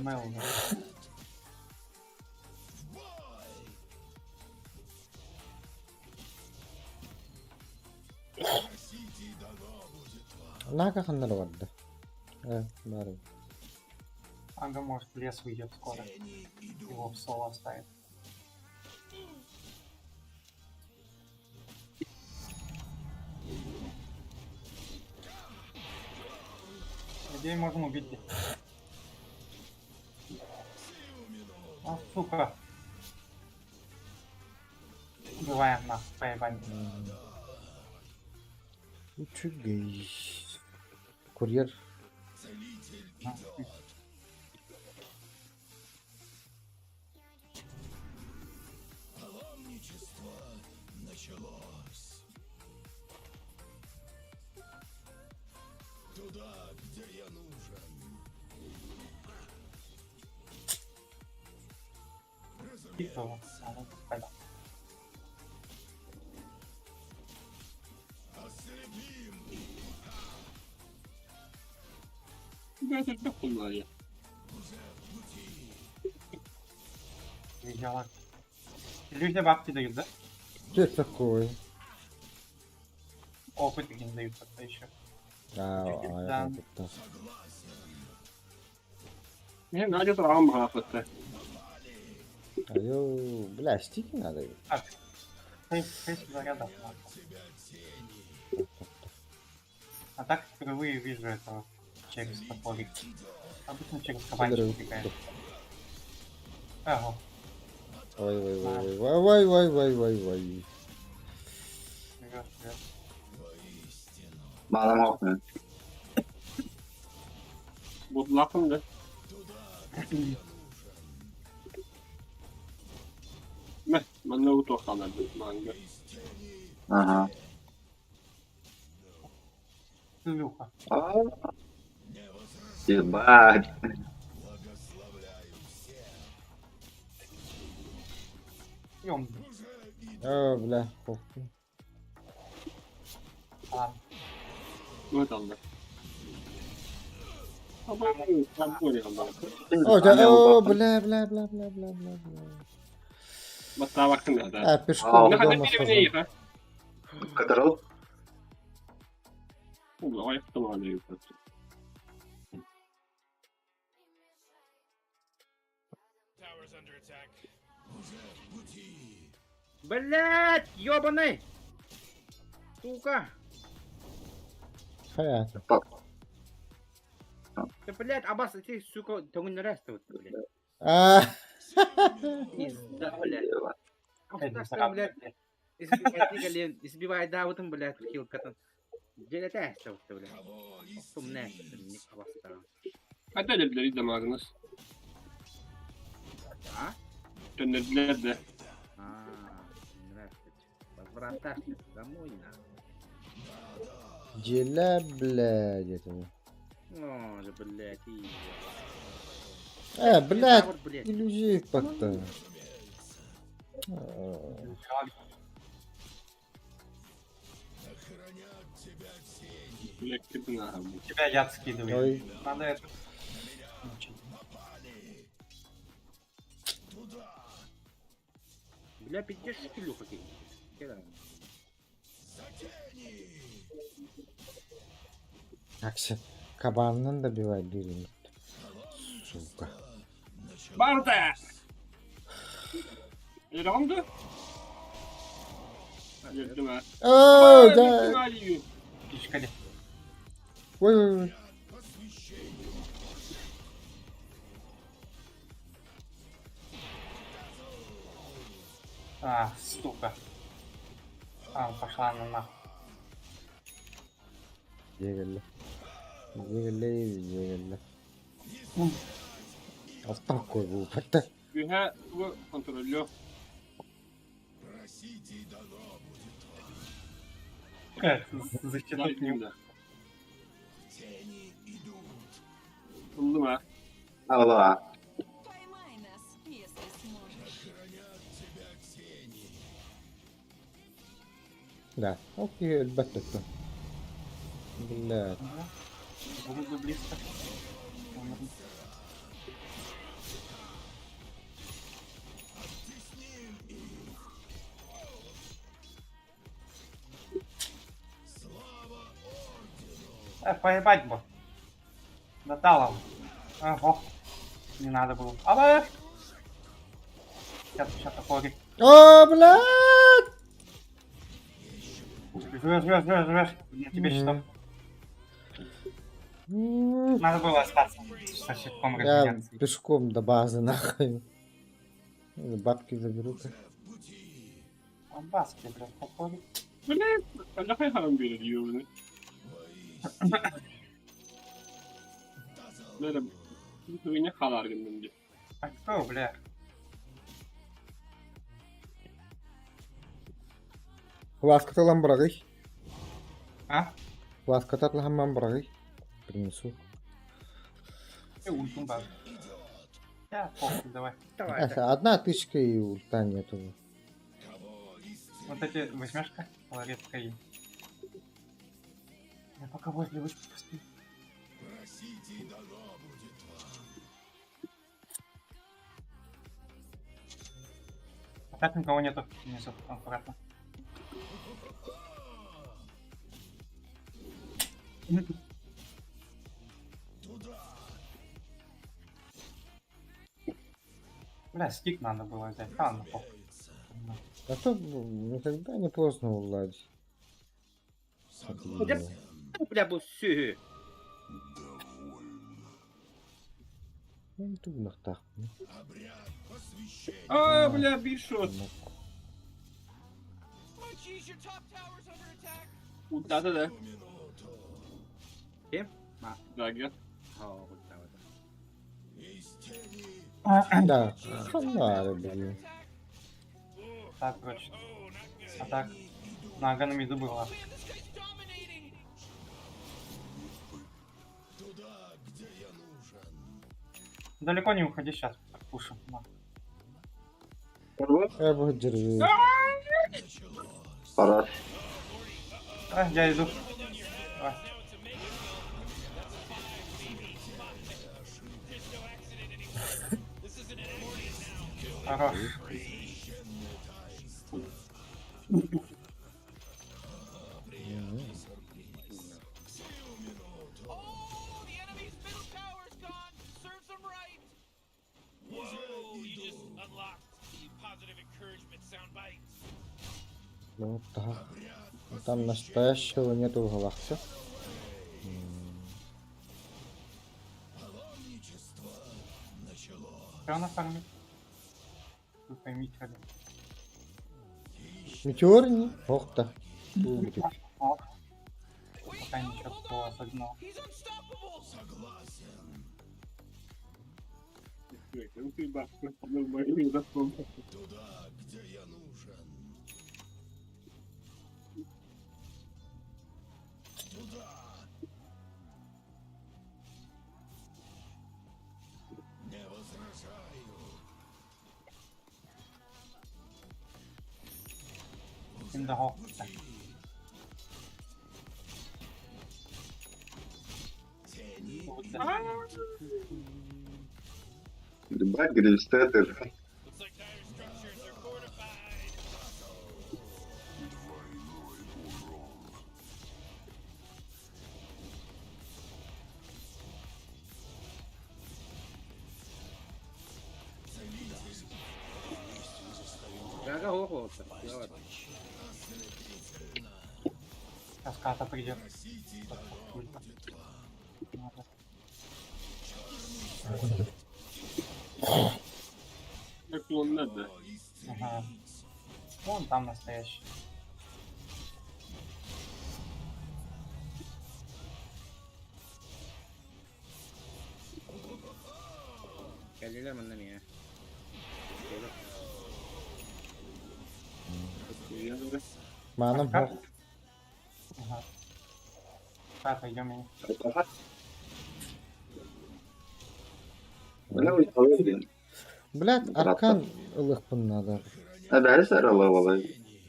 Мэл. Нага хандар vardı. Бары. Ага, может, в лес выйдет скоро. Его в соло оставит. Людей можем убить. А, сука. Убиваем нахуй, поебать. Учугей. Курьер. Пикал. Пойдем. Gerçekten bunlar ya. Видела. Люди бабки дают, да? Что это такое? Опыт не дают как-то еще. Я тут. Ne надо травм графаться. Алё, бля, стики надо. Так. 6 зарядов надо. А так впервые вижу этого через топорик. Обычно через кабанчик убегает. Ого. Ой. Вперед. Bana bakma. Bu lafım da. Ne? Ben ne utoxanlar manga. Ага. Шлюха. Ебать. Ём. О, бля, похуй. Ладно. Вот он да. Там понял, да. О, бля. Бата vaktin da. Пешком Ne kadar дома bir схожу. iyi ha. Катарал? Bu ayakta var ya. Tower's under attack. Блять, ёбаный! Сука! Понятно. Да, блядь, Аббас, ты, сука, тongin растут, блядь. А, Пизда, блядь. Эй, Так, сразу, блядь, избивает, да, вот он, блядь, хил, катан. Где это остался, блядь? Сумная, не Аббас. Опять блядь, Магнус. А? Блядь, да. Здравствуйте. Возвраташься домой, надо. Деля, блядь, это. О, да, блядь, и... Блядь, вот, блядь. иллюзий как-то. Блядь, ты нахуй. Тебя яд скидывает. Ой. Надо это. Бля, пиздец, шкилюха какие. Акся, кабаннан добивать дурень. Сука. Барта! Rondu? Yırtma. О, да. Пичкали. Ой. А, сука. А, пошла она нахуй. Дегеле. Дегеле. Такой был. Gühe bu kontrollü. Защитить не Buldum ha. Allah. Поймай нас, если сможешь. Да, окей, البته. Блядь. буду близко. Поебать бы. Доталом. Ого. Не надо было. А, сейчас такое. О, блядь! Живешь. Я тебе что? Надо было остаться со щитком Я резиденции. пешком до базы, нахуй. Бабки заберут. Баски, блядь, походу. Блин, а нахуй харам verir yiyor Böyle yine kalar gündemce. А кто, бля? Ласка ламбрагый. А? Ласка татлахам ламбрагый. Принесу. Ты ультум базу. Я похуй, давай. Одна тычка и ульта нету. Вот эти восьмешка, ларетка и... Я пока возле вышки пустую. Так никого нету. Внизу, аккуратно. Бля, стик надо было взять. А, ну похуй. А то никогда не поздно уладить. Бля, бусы. Ну, ты в нахтах. Aa bля, bir shot. Ultladı da. Kim? Dagger. Да, фонары, блин. Так, короче. А так. Нога на миду была. Далеко не уходи сейчас. Пушим. Я бы держи. Пора. А, я иду. Давай. Хорош. Ну так. Там настоящего нету в головах. Все. Что она фармит? Тут поймите, что ли. Метеор не? Ох да. Ту, блядь. Ок. Пока ничего такого особенного. Ты бабка, нормально, запомни. Туда, где я нужен. Туда. Не возражаю. Şimdi hop. Ебать, грильстетер. Looks like dire structures are fortified. Ага, хлопался. Давай. Сейчас ката придет. Как он надо. Ага. Вон там настоящий. Geldiler mi lan ya? Manam Как? ох. Ага. Так, пойдем я. Бля, вы холодные. Блядь, аркан ылых надо. А дальше роловала.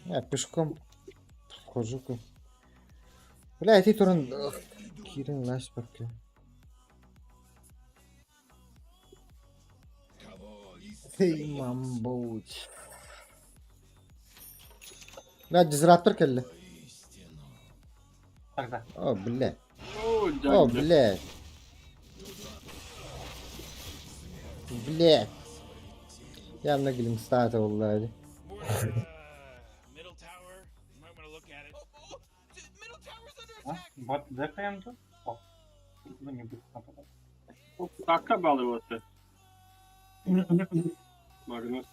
Я пешком хожу-ка. Бля, эти туран... Кирин лась парке. Эй, мамбуч. Бля, дизраптор келли. Тогда. О, бля. О, О, дядя. бля. Бля. Явно глимстата, валлади. Middle tower. You might want to look at it. Middle tower's under А? Вот ДКМ тут? О. Ну не будет нападать. Так балываться. Магнус.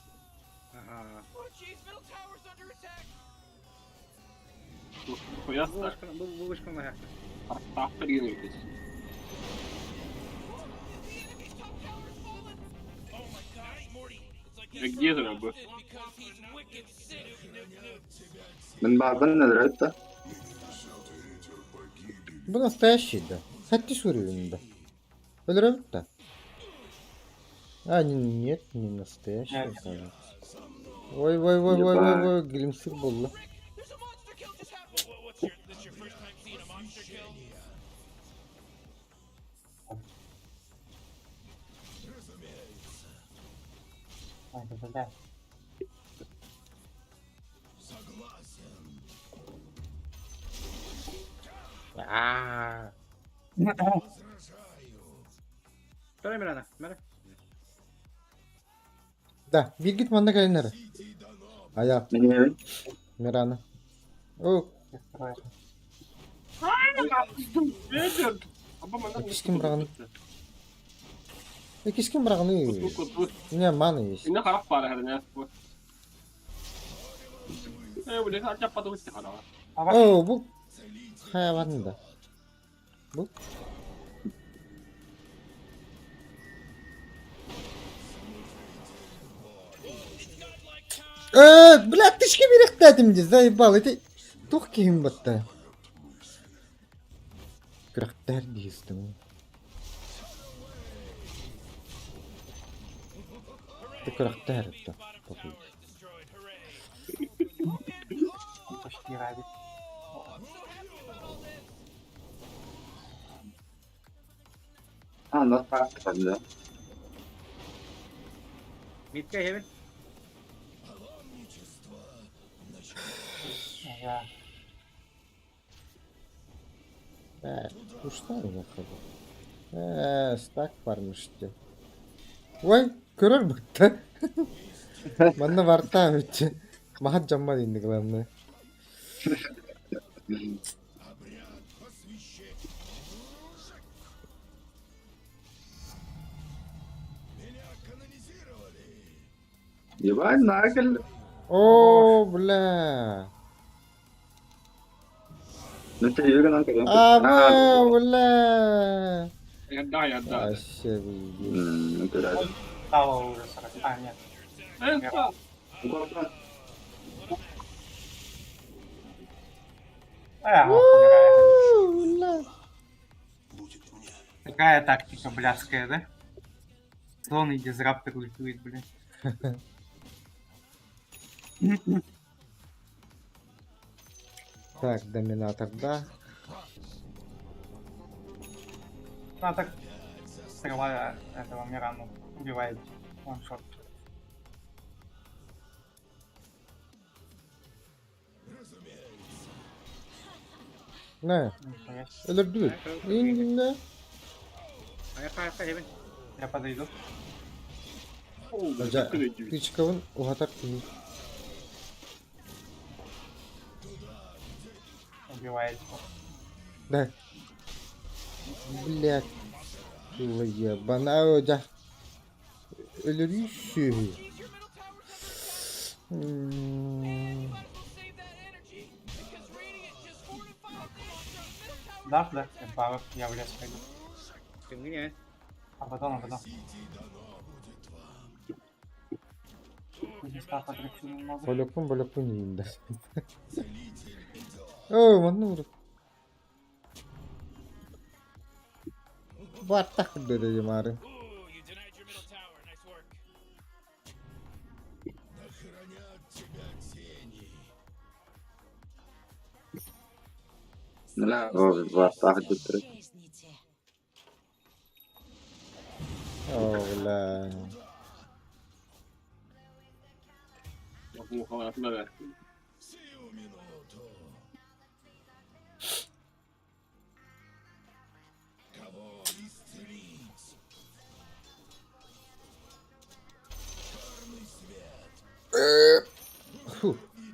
Ага. Oh jeez, middle tower's under attack. Хуясно. Булочка на гахте. Так приедешь. Oh my god, Morty. It's like А где ты, рабы? because he's wicked sick. من بعضنا درعت. Bu настоящий, да. Хаттиш уровень, да. Подрывает, да. А, нет, не настоящий, Нет. кажется. Ой, глимсир был. There's a monster kill just happened. This your first time seeing a monster kill? Ой, это да. Второй Мирана. Мира. Да, bir git bana gelinler. Ayak, Мне Mirana. O, Ветер! Абба Кискин браганы. Кискин браганы. Не, маны есть. Ini harap para hernya. Boleh saja patut sih harap. О, bu hayvan da. Bu. Блядь, ты ж киберек дадим, заебал, это... Тух кем батта. Крахтар дистым. Ты крахтар это. Почти ради. А, ну так, да. Митка Хевен. Я. Kuşlar bakalım. Stack varmış işte. Vay, görür baktı. Bana varta bitti. Mahat camma indi kılamını. Ебать, нагель. О, бля. Ну ты юрген кадем. Ама, бля. Я да. Вообще, блин. Ну ты раз. Стало уже 40. А, нет. Умираю. Такая тактика блядская, да? Слон и дизраптор ультует, блядь. Так, доминатор, да. Ну, а так стрела этого Мирану убивает ваншот. Ne? Öldürdük. İndim. Я подойду. Hoca Kıçkav'ın o hatar değil. Убивает. Да. Блядь. Bana hoca. Ölürüsü. Да, да, бабок, я в лес пойду. Ты мне? А потом. Листа подрыться немного. Bolokun yiyeyim de. Oh, mana vurdu? Batak dari kemarin. لا وارتاح جدا. Oh, bla.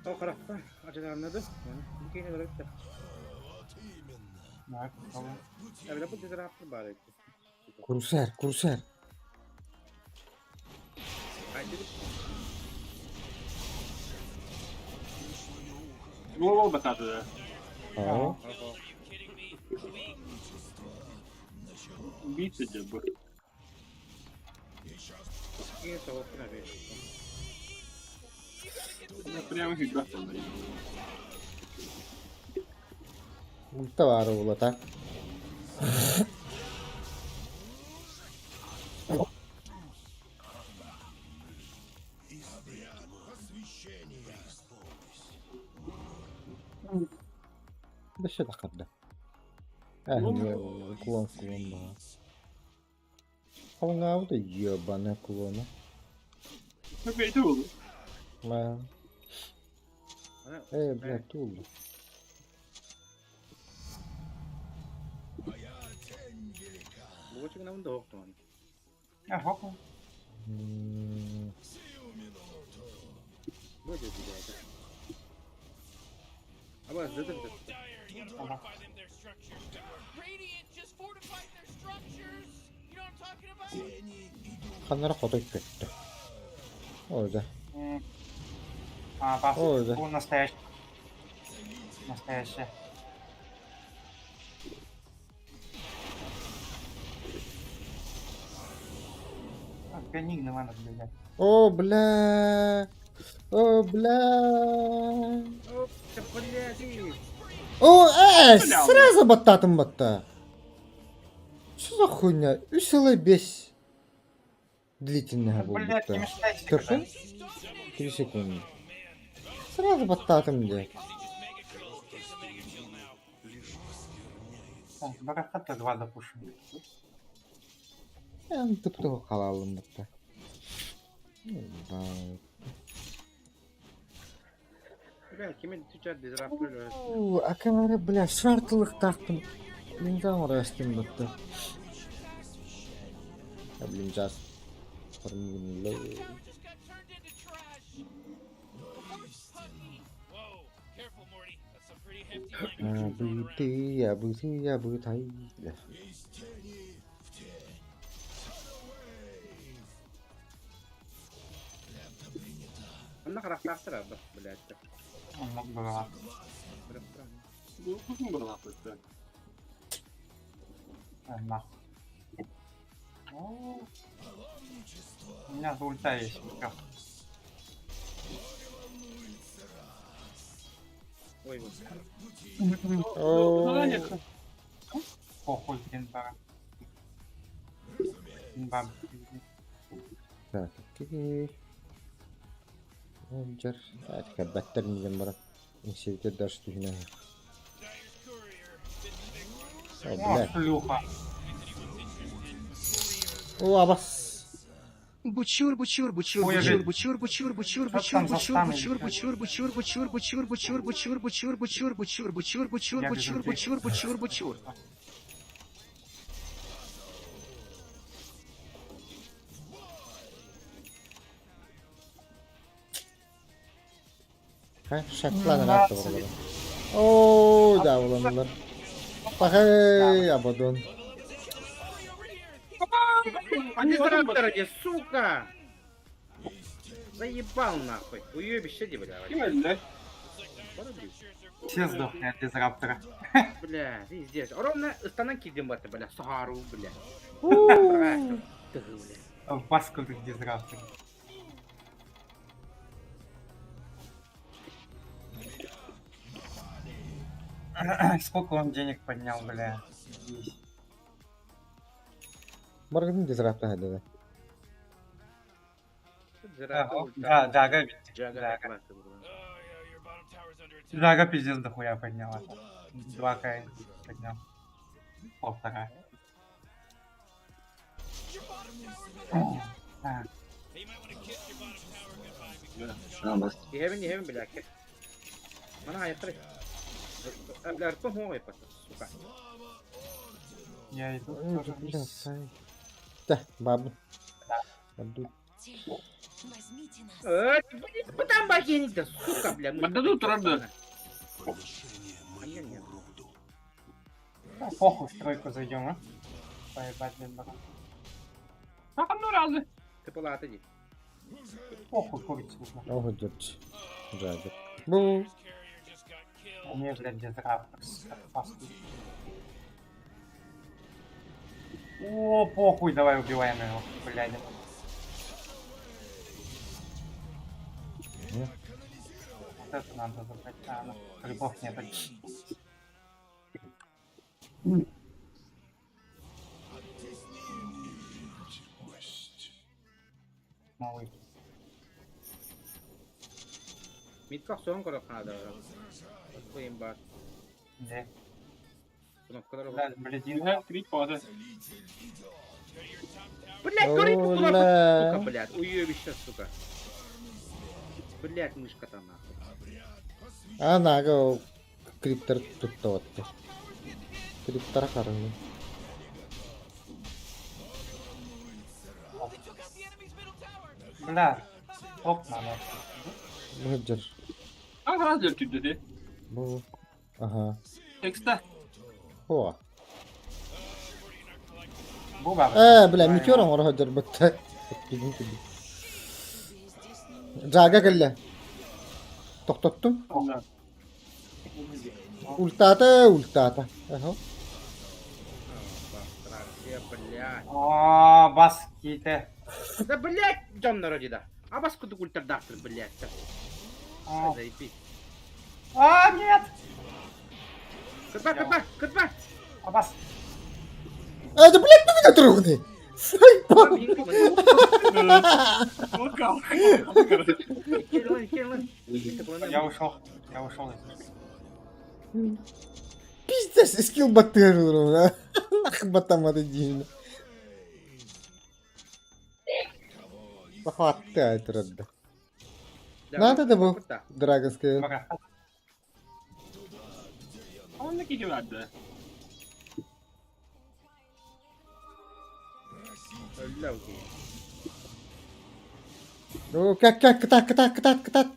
Oh, خلاص. Acele anladı. Bir kere bıraktı. Да, попробуем. Ya bir de bu dizraftır bari. Kurser. Голову бататы. Oh. Убийца где бы. İyi savaşın abi. Я прям их гастал на Ulta var oğla tak. Beşe dakikada. Kulon daha. Ama ne da yiyor bana kulonu. Опять улы. Ben. Блядь, oldu. Bu çıkın avın da yoktu onu. Я хопну. Bu da güzel. Ama zıdır. Kanlara foto ekletti. Orada. А, пас. Ой, да. Настоящий. Настоящая. Пианин надо сбегать. О, бля. О, бля. О, сразу баттатым батта. Что за хуйня? 3,5 длительного Блядь, не будет. мешайся. Терпи? 3 секунды. Сразу баттатым, блядь. Так, барахата 2 допушим. Ben tıpkı kalalım burada. Bля, kimin tüccar dizraftır öyle. Akamara bля, şartılık taktım. Linzam uğraştım burada. Ya linzas. Formula. Ya bu tay. Anda karakter abi, блядь. Onlar buralar. Нахуй. О, у меня за ульта есть. Всё. Ой, О, Похуй, Генбара. Генбар. так, окей. Рейнджер. А, теперь баттер миган бара. Инсектер даже тюхина. О, О, блядь. шлюха. О, абас. Бучур, бучур, бучур, Ой, бучур, блядь. бучур, бучур, бучур, Что бучур, там за бучур, станы, бучур, блядь? бучур, бучур, бучур, бучур, бучур, бучур, бучур, бучур, бучур, бучур, бучур, Я бучур, вижу, бучур, ты- бучур, бучур. Ha, şaklan rahat oralara. Oo, da ulanlar. Bak hey, abadon. Антидраптор, сука! Заебал нахуй. Уебище, блядь. Все сдохли от дизраптора. Бля, пиздец. Ровно станки димата, бля, сару, бля. В паскудных дизрапторах. Сколько он денег поднял, бля? 10. Баргın dizrapta hadi de. Да, Джага ведь. Джага. Джага пиздец дохуя подняла. 2К поднял. 1,5. А, Heaven, бля. Mana ayakları. Bля, артом хуй пата, сука. я иду тоже вниз. Да, бабу. Баду. Блин, потом богиня, сука, бля. Отдадут рога. Да, похуй, в тройку зайдем, а? Поебать, блин, братан. А, ну разве? Ты пола отойди. Похуй, курицу. Oh, dur. Cadı. Bu. Мне, блядь, дизраптор. Паскуд. О, похуй, давай убиваем его, блядь. Нет. Вот это надо забрать. А, ну, грибов нет. Малый. Митка соң корок надо. Коим бар. Где? Кнопкалар Да, бар. блядь, Три пода. Блядь, говорит, Оля. сука, блядь. Уебище, сука. Блядь, мышка там нахуй. Ana aga o kripter tuttu otti. Kripter karını. бля, топ надо. Hıcır. А, разве ты dedi? Bu. Aha. Tekste. Ho. Буба. Bile mitiyorum oraya hıcır bitti. Gidin gidin. Caga gelle. Toktottum. Ultata. Aha. Все, блядь. О, бас какие-то. Да, блядь, Джон народи, да. А вас куда ультрадактор, блядь. А, Заебись. А, нет! Катба. А, бас. Да, блядь, ну меня трогни. Я ушел. Я ушел. Пиздец, скилл батыру, да? Нах батамады дивно. Хватает, родда. Надо да был Драгонская. Бага. Он не кидает. Ну, как, катат.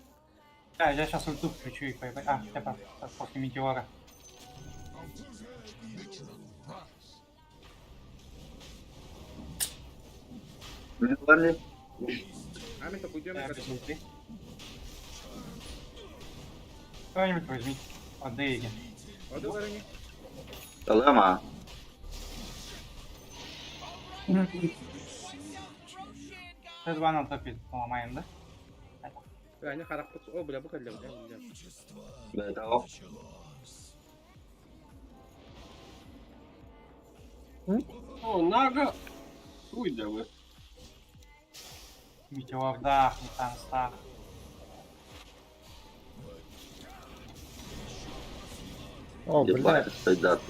Да, я сейчас ульту включу и поебать. А, типа, после метеора. А мы так уйдем, Я как без ульты. Кто-нибудь возьмите. Отдайте. Оду вороні. Талема. Т2 на топе поломаем, да? Yani karakter. Oh bля bu kadar bля. Бедал. О, нага! Хуй да вы. Метеордах, Метанстар. О, бля. Ебать, стойдат.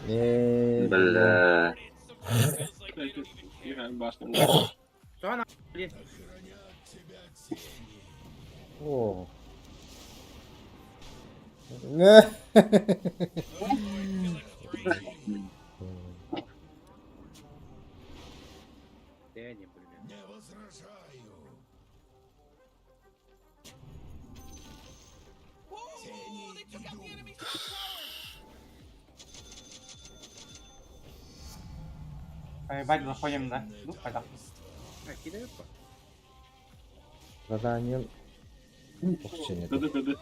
Бля. Играем башню. Что она, блин? О. Не. Я не бля. Поебать, заходим, да? Ну, пойдем. А, кидаю по. Задание. Ох, че не Куди, куди?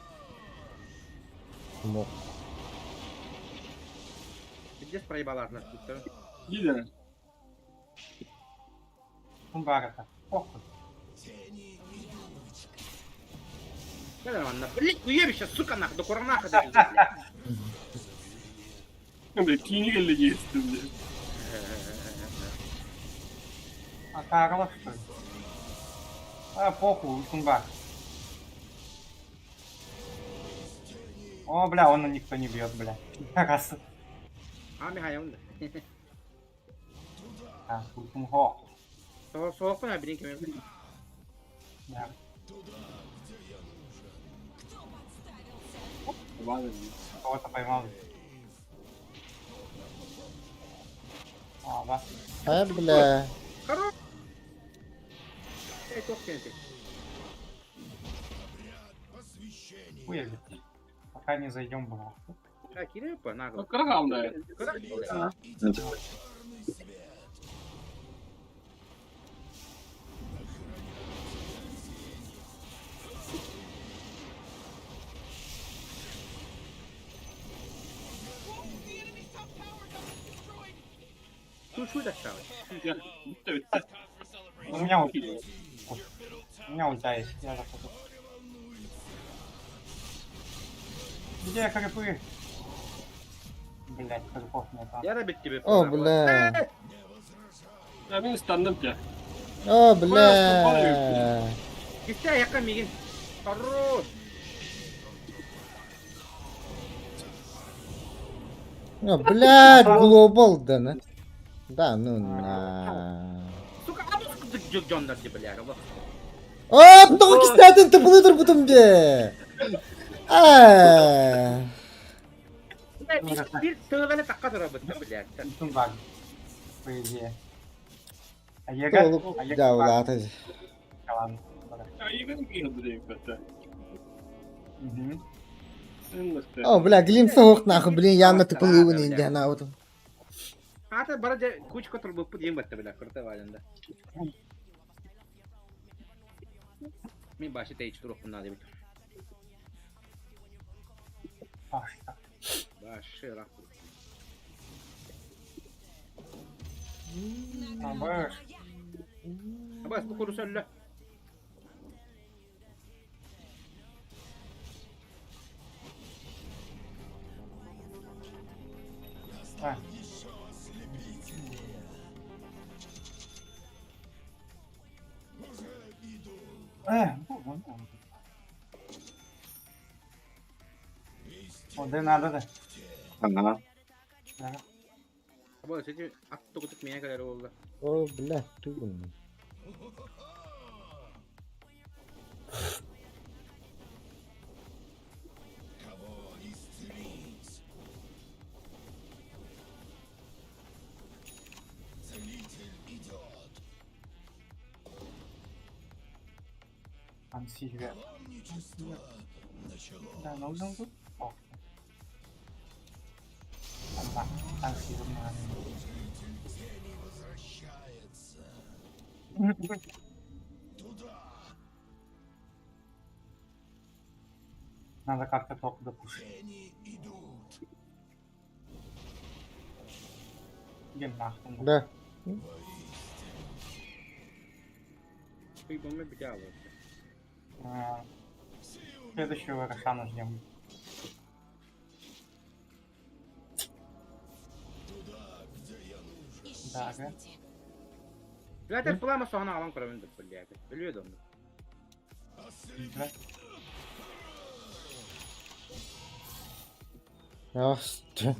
мог. Пиздец проебала нас тут. Лидеры. Кумбара-то. Похуй. Да нормально. Блин, уебище, сука, нахуй, до курнаха даже, блядь. Блядь, кингали есть, блядь. А Карла, что ли? А, похуй, Кумбар. О, бля, он никто не бьет, бля. Раз. А, Михаил, да. А, Кумхо. Soğuk mu ya bilin kimi? Да. Кого-то поймал. А, да. А, бля. Хорош. Ey çok gençlik. Хуя, пока не зайдем, бля. Ha kire yapma nago. Ну, крагам, да. Şu da çağır. У меня вот. У меня ульта есть. Я захожу. Где крипы? Блять, крипов нет. Ya da bitti be. О, бля. Я бин станdım ki. О, бля. Gitse yakın migin. Хорош. О, блядь, глобал, да, на. Да, ну на. Сука, а bu sıkıntı gönderdi bile ya. Bak. Оп, много киснятын тыпылыдыр бутымде. Ааа. Bir tığvele takka dura bitti bile ya. Bütün баг. По идее. А Ега? Толук А Ега да, баг. улата. Ладно. Ya yine mi girdin kötü? Угу. О, бля, глим соғық нахуй, блин, явно тыпылыйбын енді ана отым. Hatta bana kuş kontrol bu diyeyim bitti bile. Kırta valinde. Mi başı teyit durup bunlar diye bitti. Başı rak. Абаш. Abbas bu konu söyle. А. О, да надо, да. Ага. Да. Abbas seni attı kutuk miye kadar oldu. О, бля, тыгын. Ансигре. Да, нужен тут. О. Ага, ансигре. Надо как-то топ допушить. Иди нахуй. Да. Прибыл мы бдяло. Следующего Рошана ждем. Да, ага. Блядь, это плама согна алан провинды, блядь. Блюдом. Да. Ясно.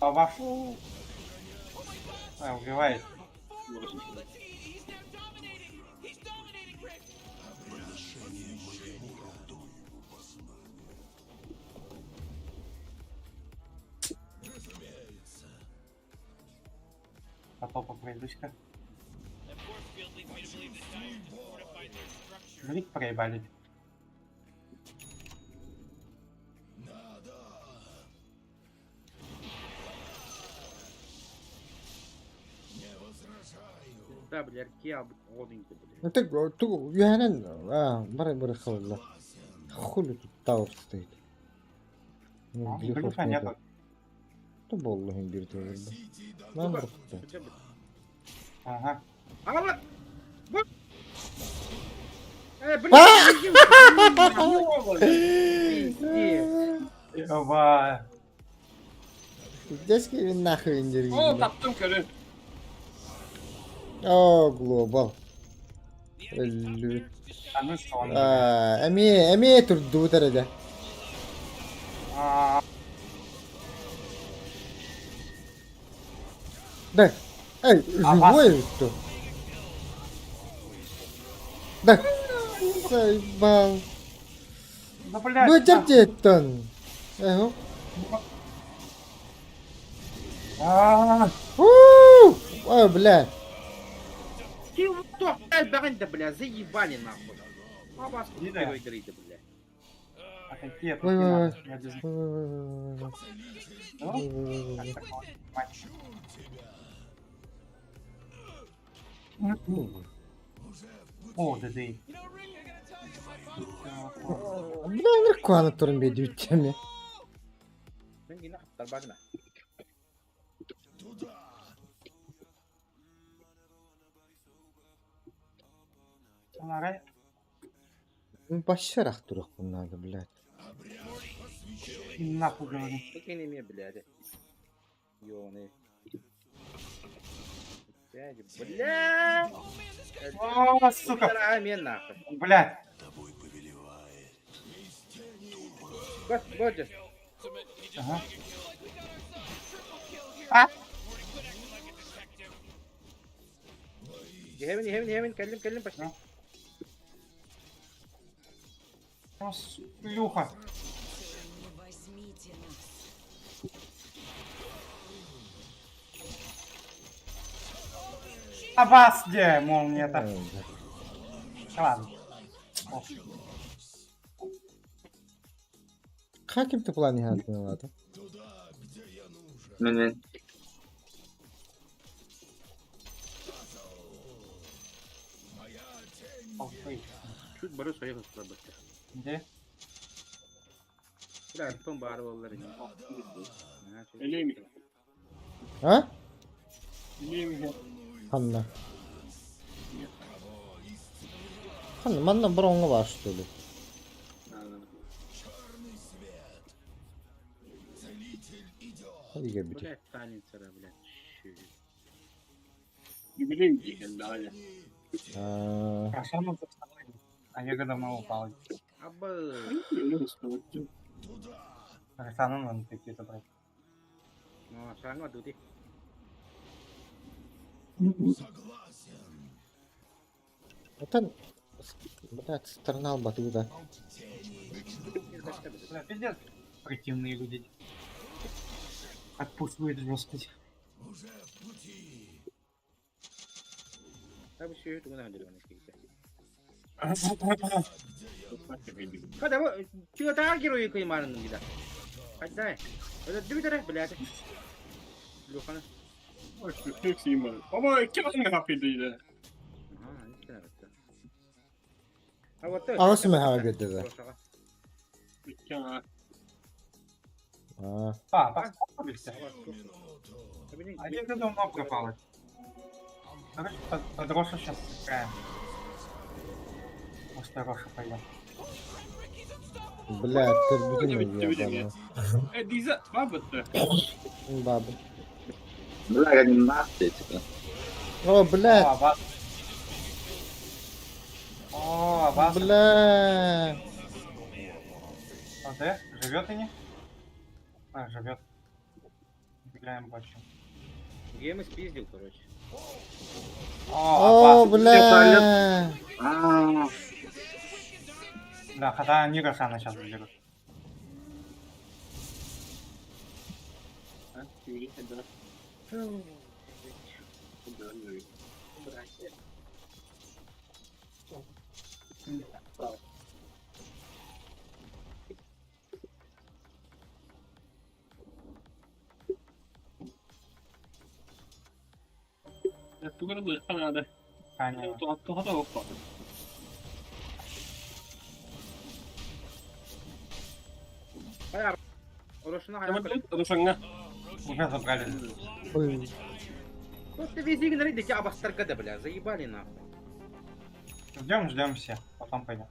А ваш... убивает. Потопа пройдусь-ка. Глик проебали. Да, блядь, я одинка, блядь. Ну так, бары хавала. Хули тут тауэр стоит. Ну, Глюка нету. То боллахын бирди олду. Мен буркутта. Ага. А вот! Вот! Блядь! Eba. Дядьки він нахуй не О, таптым коры. О, глобал. Лют. А ну что он? Эми турду тареде. Да. Эй, живой что? Да. Заебал. Да блядь. Ну терпеть-то. Ого. Ой, блядь. Ты кто? Да, блядь, заебали нахуй. А вас тут первый дрыда, блядь. А какие тут Ой, не ой, надо? ой. Я без- Ой, Ну, как такое? Мать. О, ДД. Бля, ниркуаны турun бе дүйттеме. Sen yine aptal bakma. Ага. Başlarak durak bunlar da, блядь. Нахуй говорю. Такие не мне, блядь. Ёны. Блядь! О, сука! Мне нахуй. Блядь. Вот же. Ага. А? Хевин, калим, пошли. О, шлюха. А вас где, молния-то? Ладно. О. Каким ты плане гадный, ладно? Мен. Чуть борюсь, поехал с тобой. Где? Да, потом бар воллары. Элеми. А? Элеми. Ханна. Ханна, манна бронга var, что ли? Hadi gel bir de. Блядь, танец, блядь. Юбилей geldi hala. Хорошо, ну тут а я давно упал. Абы. Росану надо какие-то брать. Ну, сранго дути. Это, блядь, сторона батуда. Бля, пиздец. Противные люди. Отпускают жестко. Abi şey yok, buna handırıyor ne şey. Hadi bu çiğ giriyor kıymarının bir de. Hadi day. Hadi bir tane blade. Lokana. Ой, как снимаю. По-моему, кило не хапидыйды. Aha, işte evet. Ağası mı hava götürdü? А, Так, спокойся. А я уже давно пропала. Короче, под Рошу сейчас такая. Может, Роша пойдем. блядь, турбузин ебаный. Diese Farbe. Бабы. Бля, я не нахуй, типа. О, блядь, О, бас. О, бас. блядь. АД, живет и не? А, живет. Гуляем больше. Гейм спиздил, короче. О, Аббас. блядь. А, Да, хотя Ниросана сейчас заберут. надо. Конечно. Уже забрали. Блин. Вот ты вези игнорить, да тебя обостргада, бля, заебали нахуй. Ждем все, потом пойдем.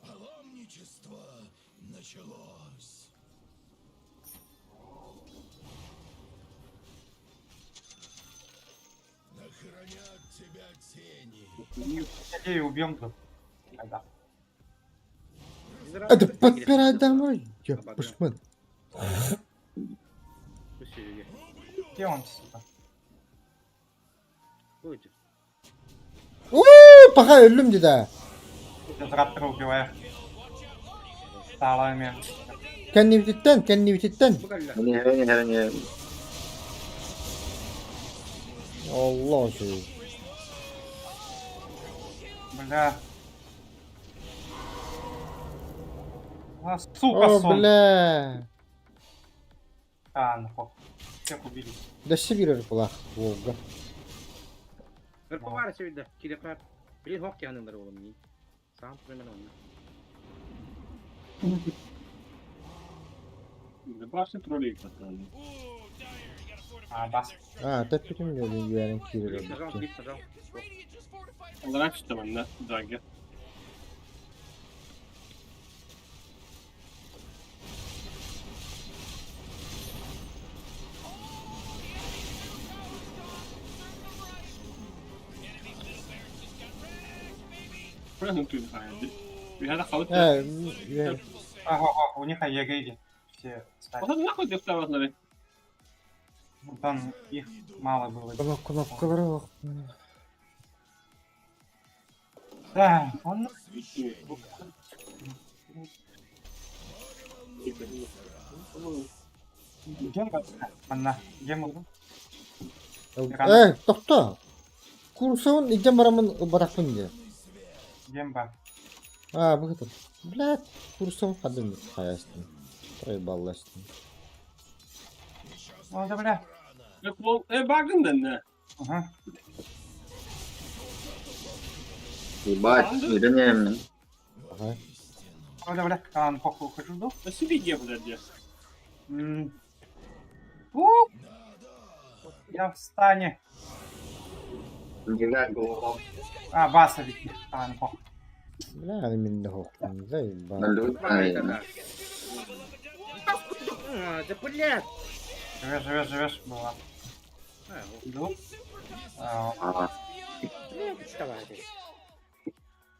Паломничество началось. Да хранят тебя тени. Сергея убьем тут. Тогда. Это подпирай домой. Я пушман. Где он, сука? Пока ölüm dedi. Дезраптора убиваю. Сталами. Kendini bitirtten. не. Allah aşkına. Бля. А, сука, О, сон. бля. А, ну похуй. Всех убили. Да сибирер kulak. Volga. Var sevdi. Kilekler. Bilin hok yanındır oğlum iyi. Sağım hemen onunla. Başta trolleyi katalım. А, бас. Ha, tepkim geldi güvenin kirleri. Лип нажал, лип нажал. Olarak işte ben de. Dragı. Правильно ты знаешь. Я нахуй. Ага, у них АЕГ все стали. Вот нахуй ты второй знали. Там их мало было. Kınapkalara bak. Да, он... Гемба, она, гемба. Tohta. Kursağın icam baramın bırakın diye. Гемба. Ha, bu kadar. Блядь, kursağın kadın hayasın. Проебалластın. Ну, да, бля. Bakın da ne? Ага. Ебать, вернее, Ага. Ну, да, бля, а, похуй, ухожу, да? Да себе гем дадя. Я в стане. не голову. А, баса ведь. А, ну похуй. Бля, они меня хохтан. Заебал. Да блядь. Живешь, была. Иду. Ага. Давай.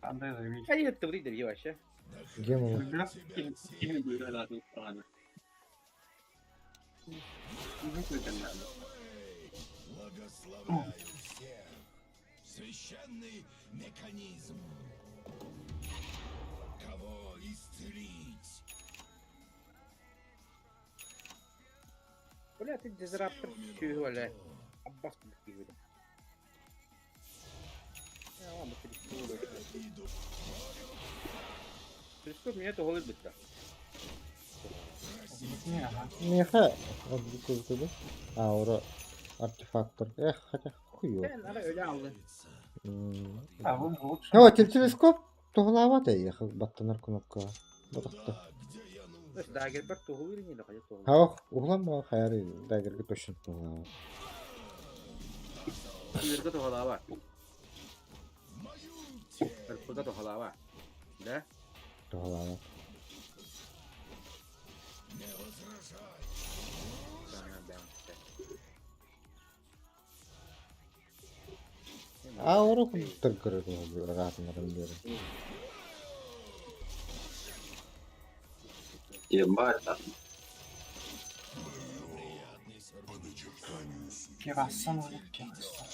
А, да, живи. А я говорит, да вообще. Гемова. Бля. Yine böyle alakalı falan. Благословляю всех. Священный механизм. Кого исцелить? Бля, ты дизраптор чего, бля. Аббас ты такие, бля. Ладно, переступил. Переступ меня, это голый быстро. Не, ага. Меха. Вот тут. Аура. Артефактор. Эх, хотя хуёв. Ben ara öyle aldı. Да, вы лучше. О, телескоп. Туғлават ехал баттанар кнопка. Бұтақты. Nasıl daha gelip bak tohu verin yine kayıp tohu. Хаух, углам ба хайры дагерге точно туғлават. Yürüde tohu daha var. Burada tohu daha var. Da? Туғлават. Аура тыргыры ратынырын бері. Ебать, там. Кераса может кераса.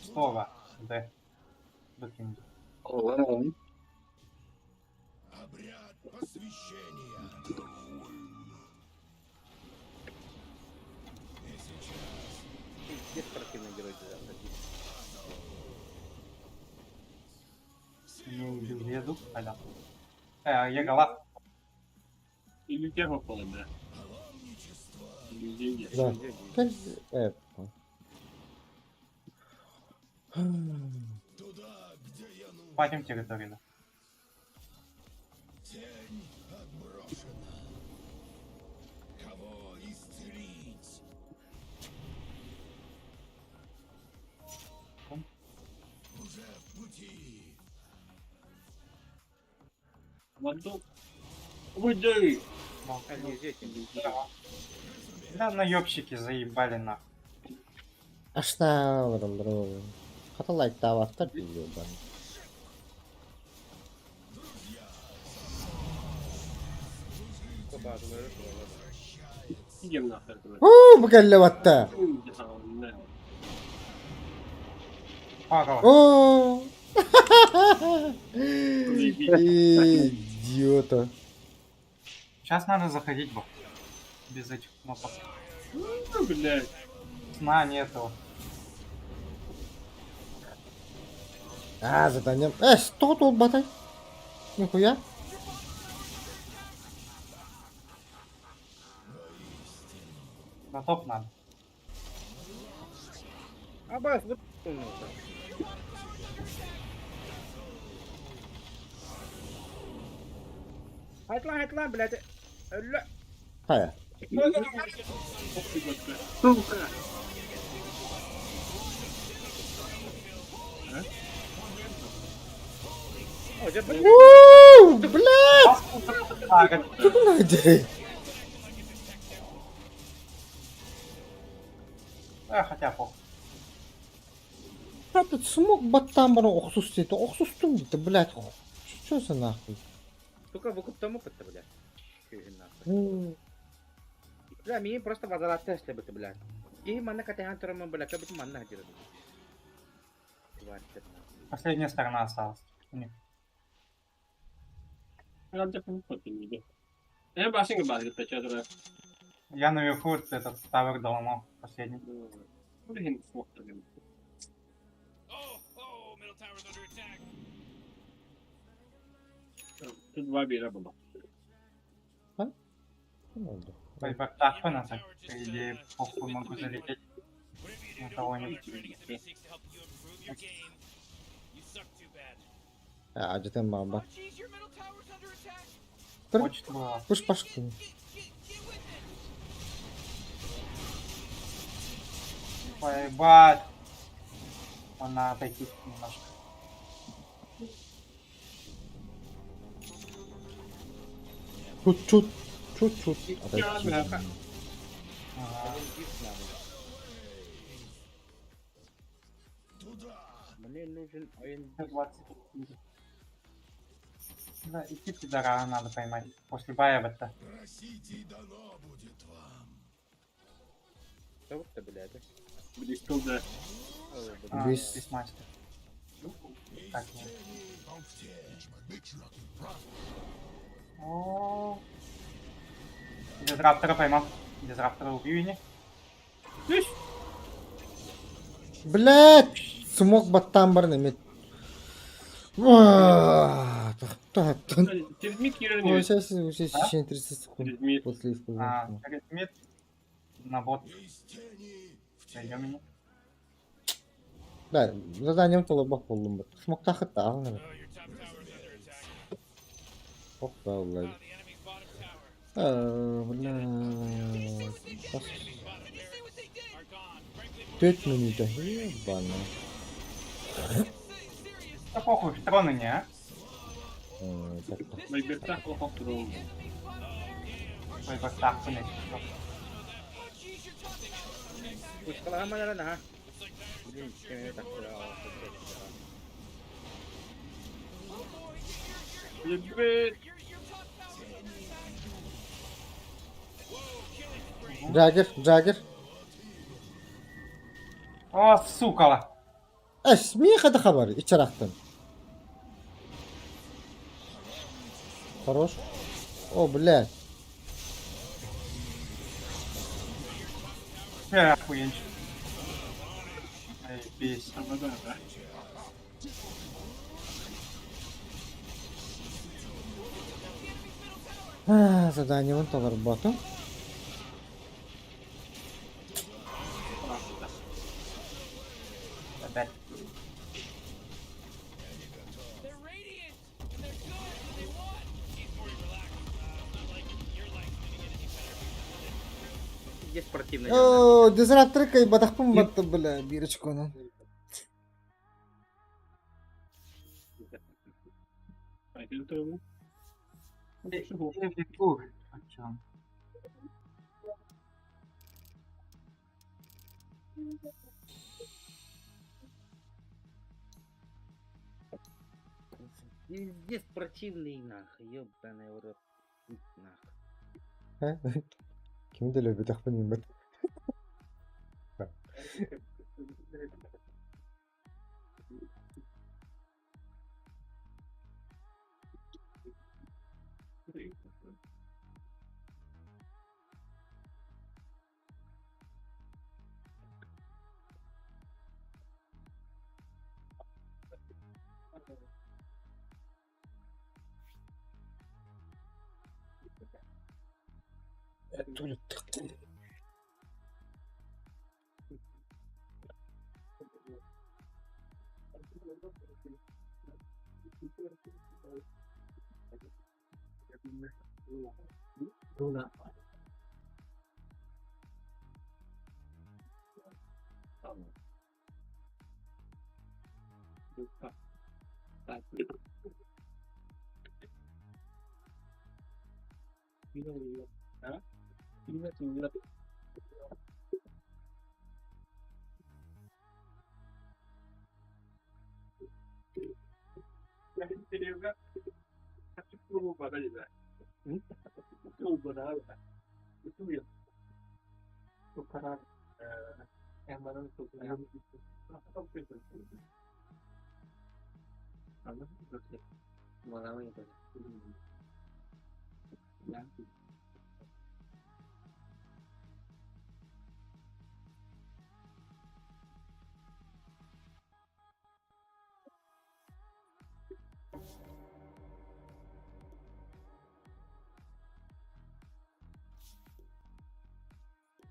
Слово. Да. Докинь. Ладно. Где спортивный герой туда? Не веду, понятно. Я голова. Или те попали, да. Или Да. Пойдем территорию, да. воду. Уйди! Да, наебщики заебали нахуй. Ашна вырым бро. Хаталайт таваттар ёбан. Идем нахер, короче. Букаллаватта. О! Идиота. Сейчас надо заходить бы. Без этих кнопок. Блядь. Сна нету. Заданием. Что тут батай? Нихуя. На топ надо. Абас, вот. Hayt lan блядь. Öyle. Хая. Сука. Блядь! Хотя похуй. Тут смог баттан бана оксус дейді. Оксустың дейді, блядь. Что за нахуй? Сука, выкуптаму кытты, блядь. Күйін нахуй. Бля, мен просто вазалатты әшлі біті, блядь. Кейі манна катайхан тұрамын, блядь, кабіті манна хадиры. Последняя сторона осталась. Нет. Я башенька базит, что-то. Я наверху этот тавер доломал последний. Блин, смог тогда. Тут два бира было. Так, по нас, по идее, похуй могу залететь на кого-нибудь. Acıdan baba. Почту было. Kuş пашку. Поебать. Она отойти немножко. Чуть-чуть. Мне нужен один... 20. Да, идти пидора надо поймать. После бая это. Что вот это, блядь? Близко, да. Бисмастер. Так, нет. О, Дизраптора поймал. Дизраптора убью не. Блять! Смог баттан бар немет. Тахтан. Через мид Кира Ой, не сейчас еще 30 секунд. Через мид. После использования. Через мид. На бот. Пойдем мне. Да, заданием толыбак болдым бит. Смог тахытта алыныр. Опа, блядь. Блядь. 5 минут, ебано. Да похуй, троны не, а? Байбертах плохо трогал. Ой, вот так, блядь. Push ka lang naman na ha. Hindi kaya takbo ako. Ебет. Джаггер. О, сука! Мин хада хабар, ичарахтан. Хорош. О, блядь. Охуенчик. Эй, пись. Задание вон товар боту. Опять. Є спортивна. О, дизраптор кай бадахпын батты, бля, бирочку ну. Пойдем трогу. Везде спортивный нахуй, ёбаный в рот. Нахуй. Kim de löbü takpın bat. Luna.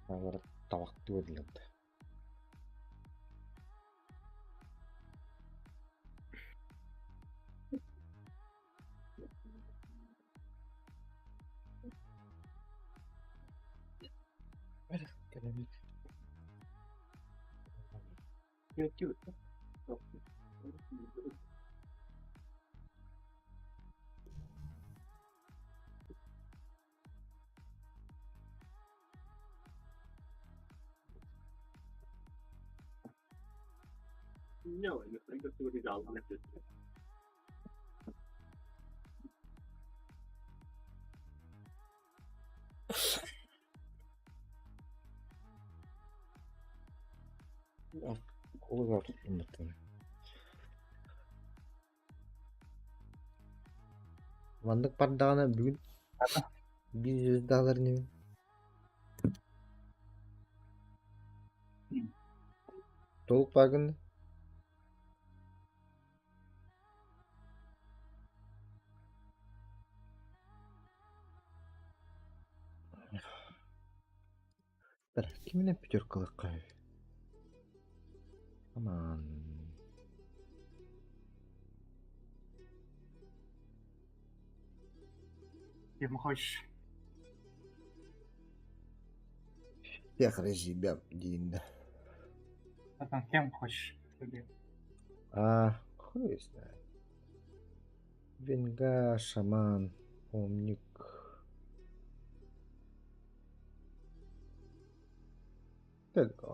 Agora tavak tuodilante. No, I think that's what he's out. Kolga tuttum battım. Vandık par dağına bugün. Biz yüz dağlar ne? Толук багын. Bir kimine pütürkılık kay. Aman. Kim hoş. Yakır jibem deyinde. Zaten kim hoş. Tabii. А, хуй знает. Венга, шаман, умник.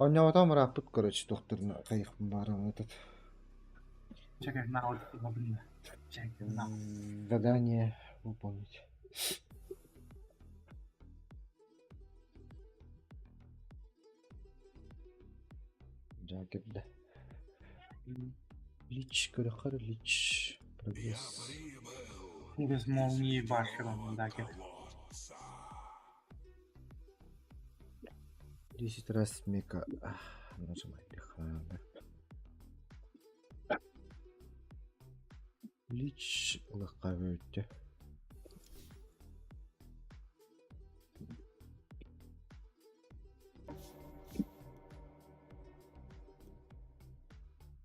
Оняватам рапыт, короче, докторна кайықпын барам этот. Чекай, на вот блин. Чекай, на. Задание выполнить. Жакетде. Лич, көріқар, лич. Прогресс. Без молнии башером, да, кет. 10 раз мека. Нажимай пихана. Лич лаққа өтті.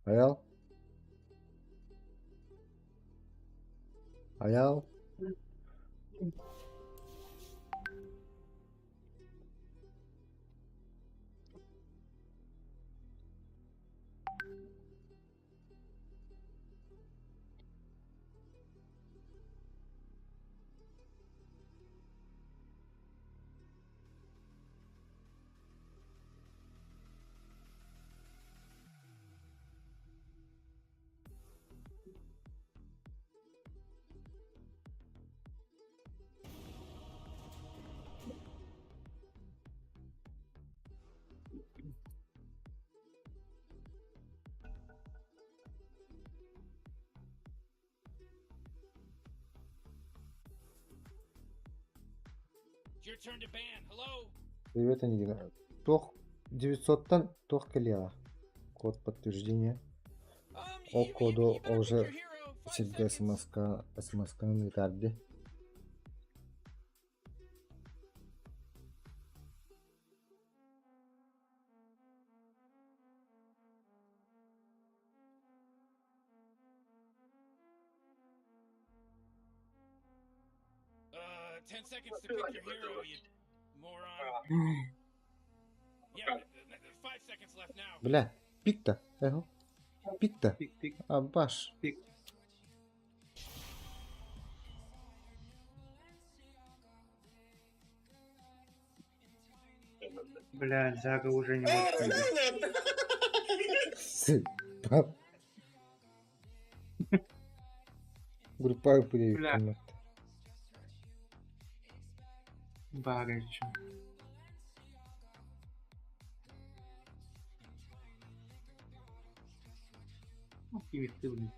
Аял. Аял. It's your turn to ban. Hello? Привет, Анигина. Тох 900-тан тох келега. Код подтверждения. О коду уже сізге смс-ка нетарди. Uh, 10 seconds to pick your hero, you moron. Yeah, 5 seconds left now. Бля, пик-то. Пик-то. Пик. Абаш. Пик. Бля, Зага уже не может ходить. Группа привет. Бля. Багач. Примитивный.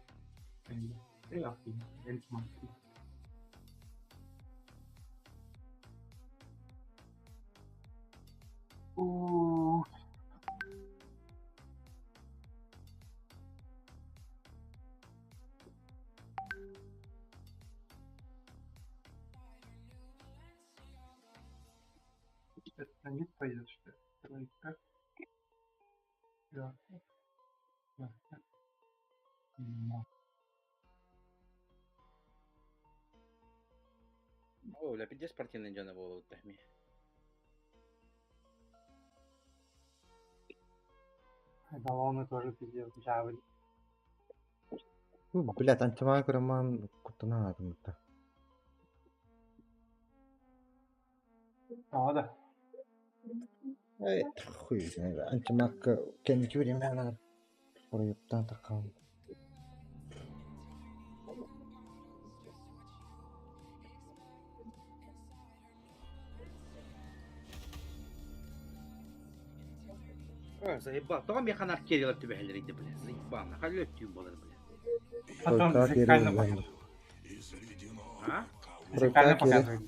О. Это не пойдет, что ли? Тройка. Да. О, لا بدي спортивный جانا بو تحمي. Баллоны тоже пиздец, жавы. Блядь, антимаг роман куда надо. Да. Ай, хуй знает. Антимаг кенки времена. Проептан такал. Заебал. Только мне ханар керила тебя хелерите, блядь. Заебал. Халет тюм было, блядь. Потом музыкально показывает. А? Музыкально показывает.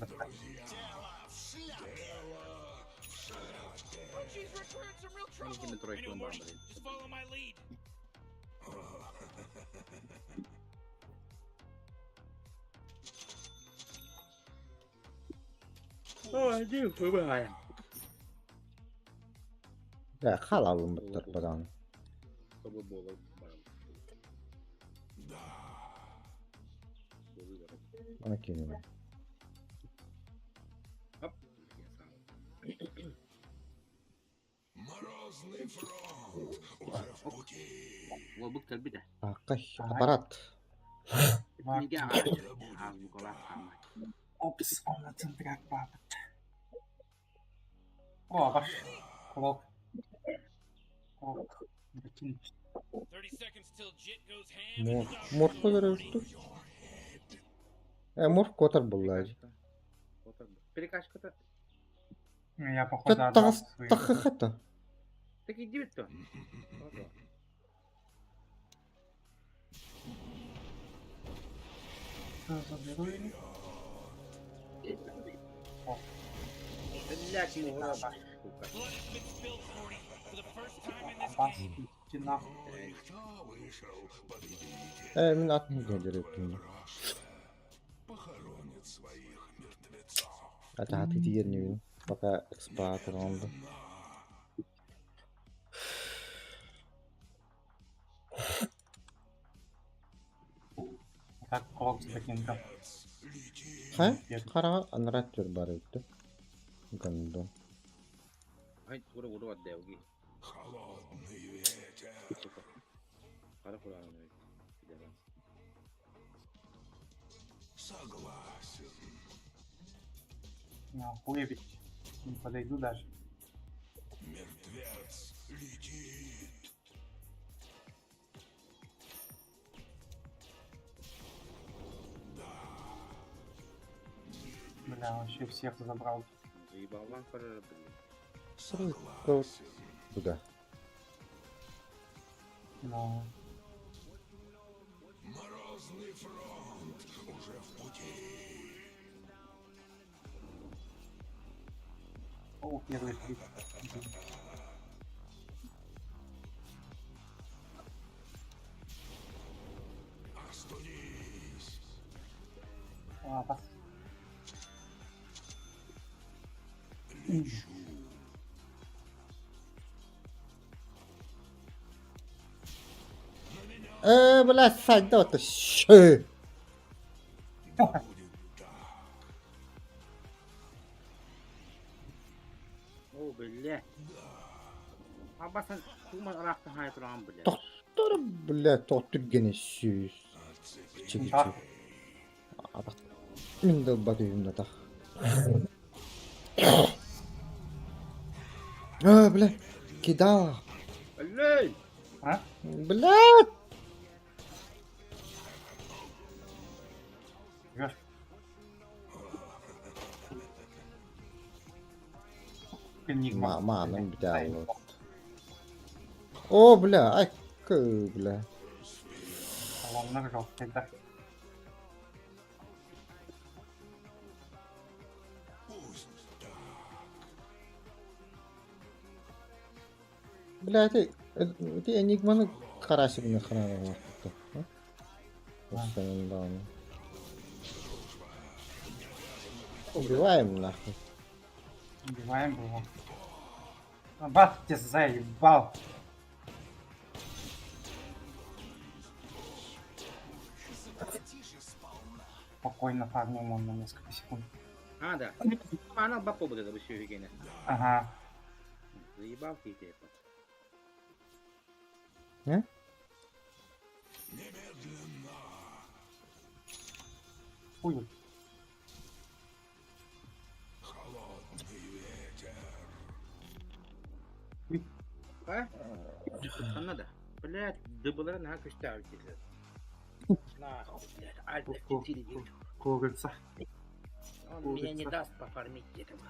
some real Они trouble. тебе тройку I know, бомбы. Morty. Just follow my lead. Ой, иди, выбываем. Да, халалым быттыр бадан. Чтобы было. Ана кинем. Оп. Морозный фронт уже в пути. Лобык кальбида. Акай, аппарат. Неге аз букалап хамай. Опс, он на центре папа. О, баш. Клок. Клок. 30 seconds till Jit goes ham. Морф беребиз. Морф котор буллай. Перекачка-то. Я, походу, Та отдал тагас свои. тахахата. Так иди ведь то. Заберу или? Блять, мугла. Blood has been spilled, Morty. For the first time in this Бас, game. идти нахуй. Кто вышел, победите. Мен атын гендереттим. Похоронит своих мертвецов. Ата аты дигерни пока экспатор онда. Так, клок закинка. Хай, карага анраттер бар өттү. Гандон. Ай, ура отдел. Холодный ветер. Кара кулану. Согласен. Нахуй ведь. Не подойду даже. Мертвец летит. Бля, вообще всех забрал. Заебал вам пора, Согласен. Куда? Но... Морозный фронт уже в пути. О, первый клип. Остудись. А, бас. Блядь, сайда вот шы. О, бля. Абасан куман аракта хай турам, бля. Доктор, блядь, доктор гене сүйүз. Чеки. Абат. Мен да батыйымда так. Блядь, кидал. Блядь. А? Блядь. Ёшка. Энигма. Маманың бдялы. О, бля, ай, бля. Ломных жёсткий, да. Бля, ты Энигманы карасигіне хранал вақытта. Останын дауны. Убиваем нахуй. Убиваем его. Бат, ты заебал. Спокойно фармим он на несколько секунд. А, да. Она бапо будет это все гене. Ага. Заебал ты это. Немедленно. Хуй. Холодный ветер. А? Надо. Блядь, дыбылары на костяк. Нахуй, блядь. Альт 4 девчонки. Курица. Он меня не даст пофармить этого.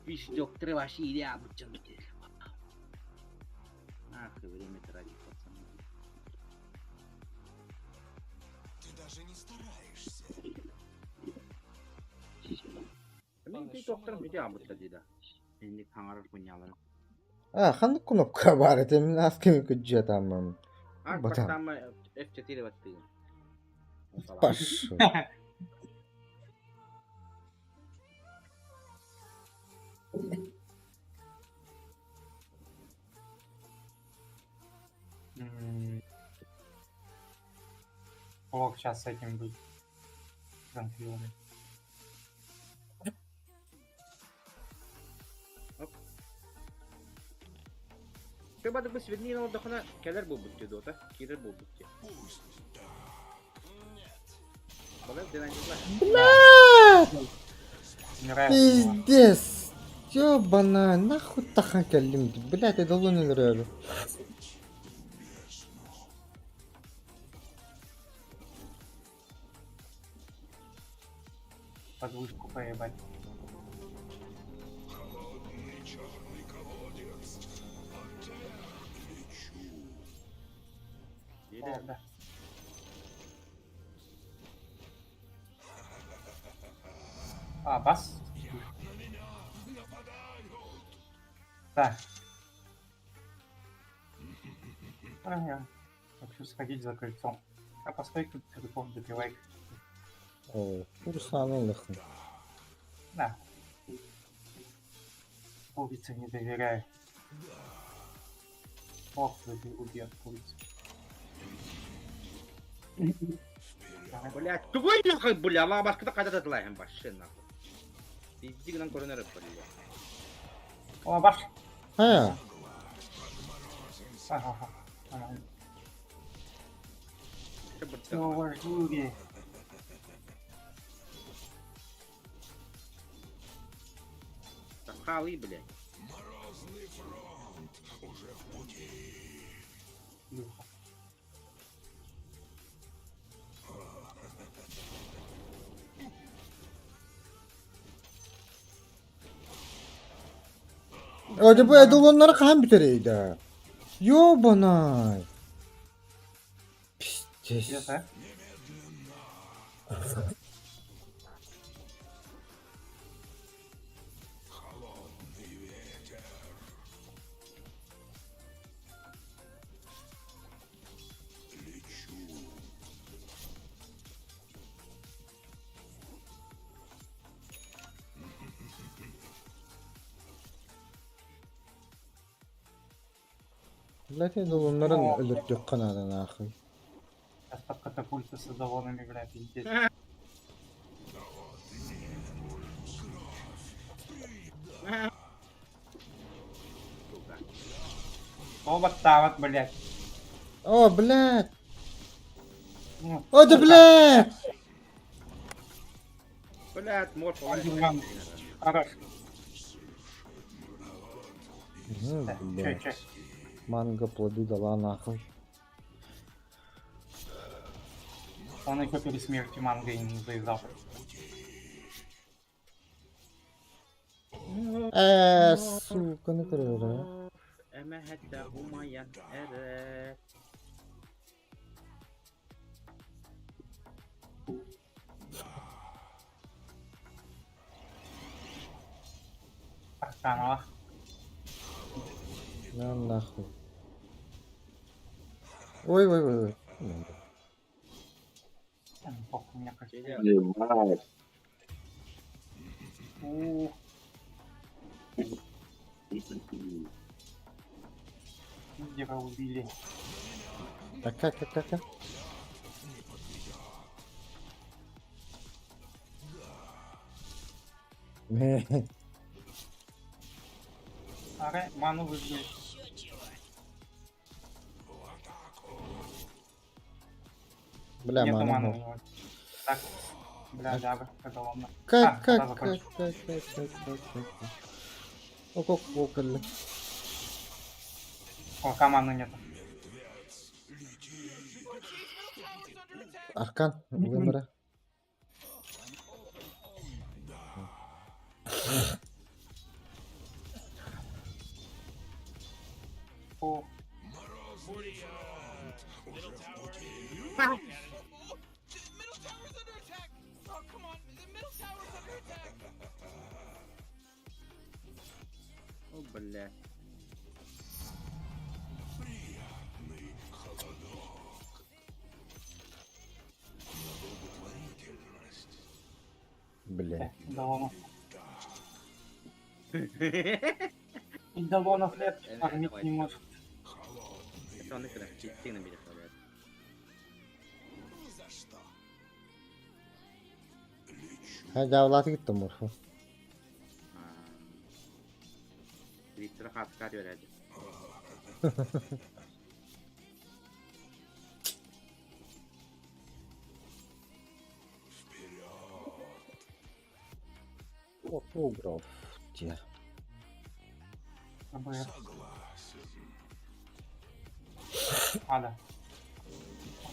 Пиздёк, треваши или обученки. Нахуй, время тратить, пацаны. Ты даже не стараешься. Bir doktorun bir cevabı dedi. Şimdi kanarır bunyaları. Hangi knopka var? Temin askemi kıcıya tamam. Artık Bakalım. baştan mı F4 ile battı. Baş. Блок сейчас с этим будет. Конфигурирован. Coba da bu svidniye orada kana keler bu bütçe de ota. Kirir bu bütçe. Bana denenciler. Пиздец. Ёбана, нахуй тахан келдим. Блядь, это луны нравится. Подвышку поебать. О, да. Бас. Так. Я хочу сходить за кольцом. А постой тут телефон допивай. О, курсанул. Да. Курица не доверяю. Ох, убьет курицу. Блядь, какой нахуй, бля, Аллах başka da kayda dılayım başına. Bizdiğinden korunarak bля. О, баш. Ha. Ага. Снова жури. Хали, блядь. Hadi bu edolonları kan bitireydi. Ёбана. Пиздец. Блять, edolonların öldürdük kanadını ahı. Сейчас под катапульты с задоволенными, блядь, пиздец. О, вот так вот, блядь. О, блядь. Ну, О, да, блядь. Блядь, морф, Хорош. Блядь. Манго плоды дала нахуй. Он еще перед смертью манго и не завязал. Сука, не кırıyor. Eme hatta umayan ere. Арканова. На нахуй. Ой, ой, ой, ой. Похуй, мне кажется. Ебать. Лидера убили. Так, как? Аре, ману выбили. Бля, Нету мана. маны у него. Так, бля, да, продоломно. Как? закончил. Около. О, команды нету. Аркан, выбора. О, О, бля. Бля. Долонов. И Долонов лет фармить не может. Это он их когда сильно бедет, блядь. Hadi avlatı gittim Murfu. Twitter'a katkı öğrendi. Угров. Где? АБС. Ада.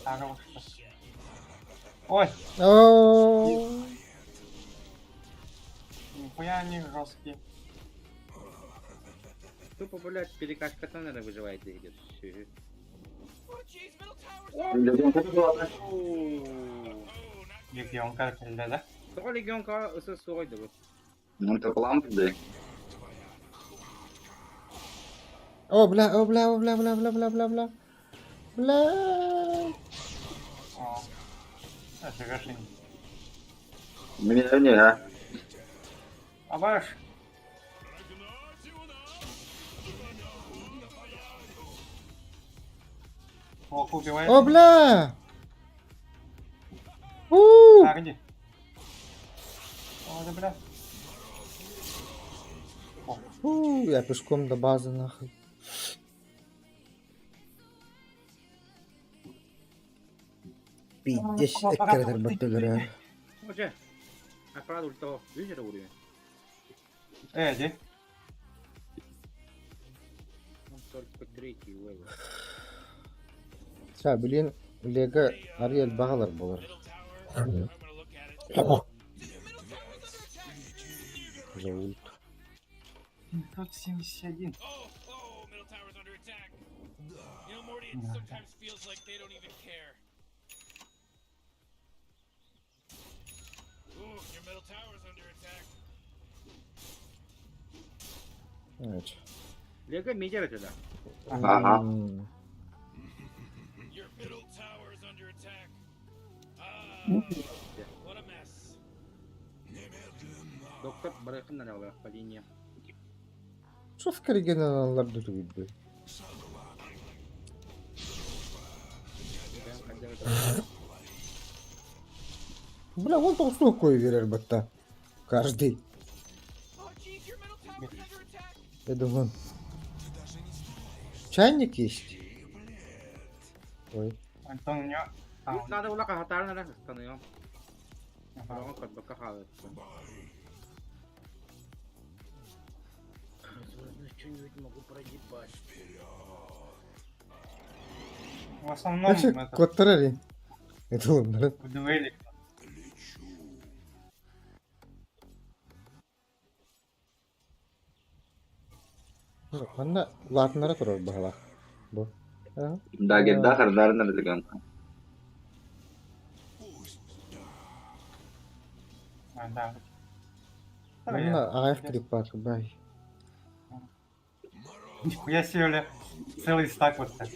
Хорошо. Ой, Ооо. нихуя они жесткие. Тупо, блядь, перекачка там, наверное, выживает и идет. Легион картеля, да? Только легионка ССО, да вот. Ну, это лампы, О, бля, о, бля, о, бля, бля, бля, бля, бля, бля. Бля. О, это решение. Меня не, а? А ваш? Плохо убивает. О, бля. У. Арди. О, да, бля. Я пешком до базы, нахуй. Пиздец, эккертер баттыгыры. Hoca. Аппарат ульто. Видишь, vuruyor. Эдди. Он только третий левел. Sen bilin, Lega Ariel bağlar bulur. Заулт. 571. Oh, middle tower's under attack. You know, Morty, it sometimes feels like they don't even care. Ooh, your middle tower's under attack. Evet. Lega мидер это да. Ага. Your middle tower's under attack. What a mess. Доктор бırakın da ne по линии. Что в оригиналlar duruyor be? Бля, вон толстую koyuverir batta. Каждый. Я думаю, чайник есть. Ой. Антонио. Тут надо ула кахатар надо станıyor. Falan kod baka kahve. Что-нибудь могу проебать. В основном Вообще, это коттерали. Это он, да? в дуэли. Anda latınlara kurar bahala. Bu. Ha? Да, хардарна разлеган. Да. Anda аяқ кіріп бар, бай. Нихуя себе, бля. Целый стак вот так.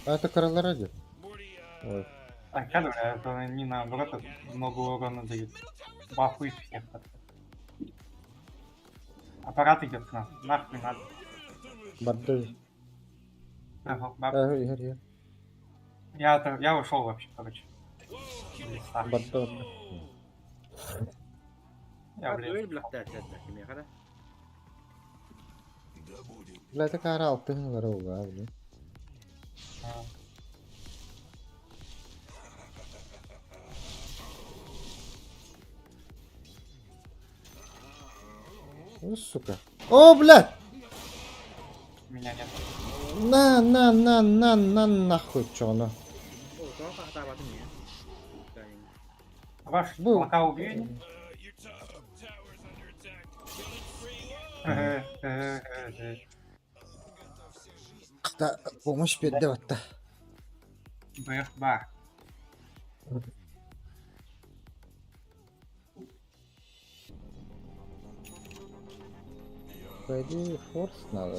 А это королы ради? Ой. А как, бля, это не наоборот, много урона дают. Бафует всех. Аппарат идет к нам. Нахуй надо. Барды. Ага, Игорь, я ушел вообще, короче. Барды. Я, блин. Дуэль блахтать это тебе, хада? Бля, это карал, ты не ворога, бля. Ну, сука. О, блядь! Меня нет. На, нахуй, чё она? О, то кахатар батым не. Ваш Был. пока убили? Да, помощь передавать-то. Бар. Пойди форс надо.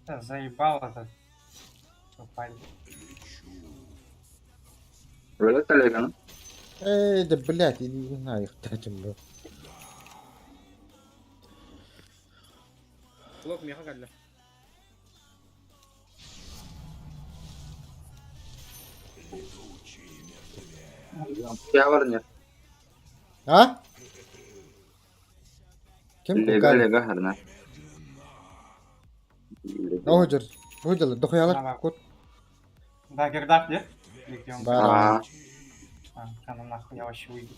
Да, заебал этот. Попали. Вылет Олега, Эй, да блядь, иди на их тратим, бро. Блок меха geldi. Я варнер. А? Kim Лега, кукал? Лега, гарна. Огжер. Огжер, дохуялар. Кот. Да, гердак, нет? Или где он? Бар. Ну нахуй, я вообще уйду.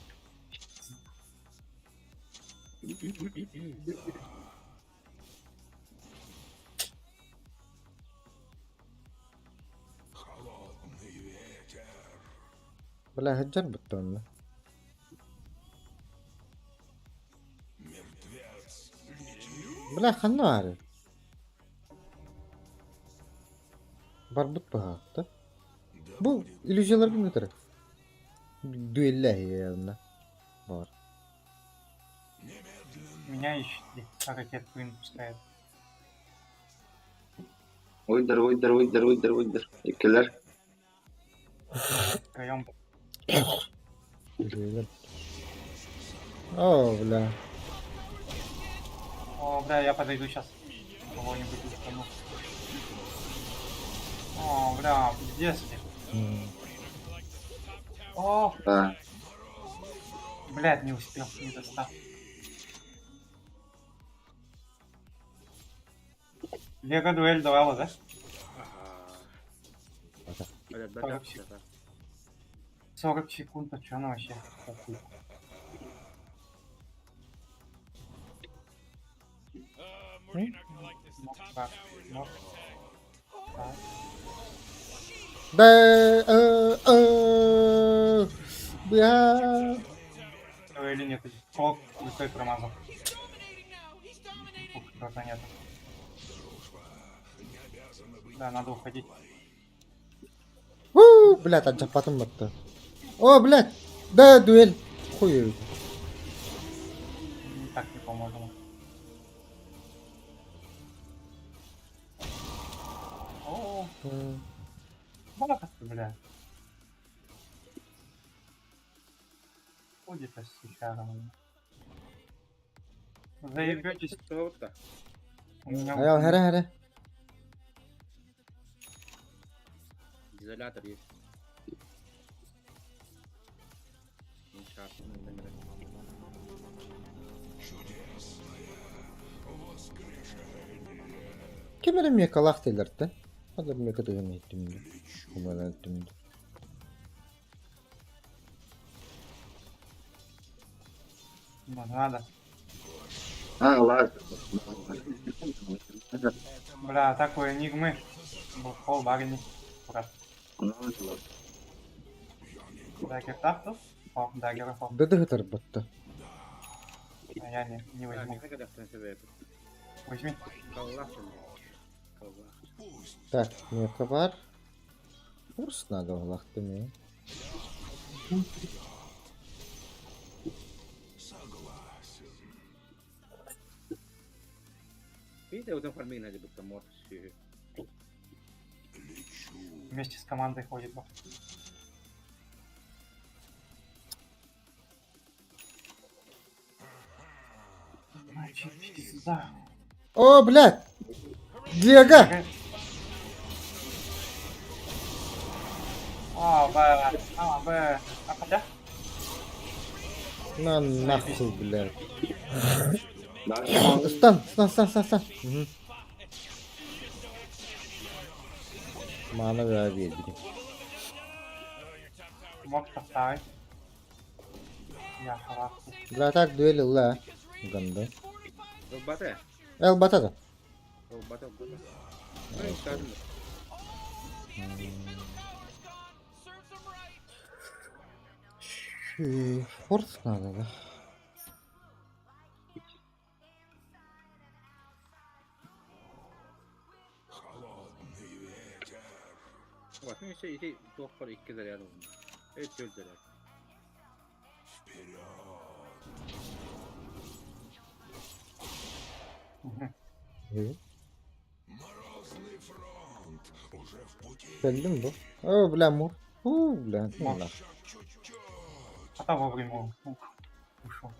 Бля, хаджар бутон. Бля, ханар. Барбут пахта. Bu illüzyonlar kim götürür? Düeller ya. Var. Меня ищет, ракетку им пускает. Уйдер, уйдер, уйдер, уйдер, уйдер. Икелер. Втроем. О, бля. О, бля, я подойду сейчас. Кого-нибудь устану. О, бля, пиздец. О, Да. блядь, не успел, не достал. Лего дуэль давала, да? Ada 40 секунд. 40 секунд, а чё она вообще? Похуй. Так, ну, так. Да, бля. Или нет? О, высокий промазал. Ух, кто-то нет. Да, надо уходить. Блядь, отжапатым баттı. О, блядь. Да, дуэль. Хуй. Так не поможем. О, бака ты, бля. Ходит с сучаром. Заебётесь. Кто-то. У меня Ayal here here. Изолятор есть. İnşaat. Kemerim yakalak delirtti. Hadi bir yakada yemeği ettim. Kumala ettim. надо. А, ладно. Бля, такой энигмы. Пол барни. Брат. Дагер тапту? О, дагер хоп. Dıdı hıtır battı. А я не возьму. Ne kadar sen Возьми. Allah seni. Allah. Так, мека var. Kurs надо улахты mı? Bir de o da farming hadi bu mor şey. Вместе с командой ходит. Иди сюда. О, блядь! Диага! Б. А хотя? На нахуй, блядь. Да, Стан. Угу. Mana ver bir. Мог поставить. Я халатку. Bля, так дуэль ла. Ганда. Bate. El batata. Bate. Ay çıkardım. Форс надо, да? Bakın işte iki doktor iki zararı oldu. Evet 4 zarar. Evet. Geldi mi bu? Oo bilen mu? Bilen. Allah. А вовремя ушел.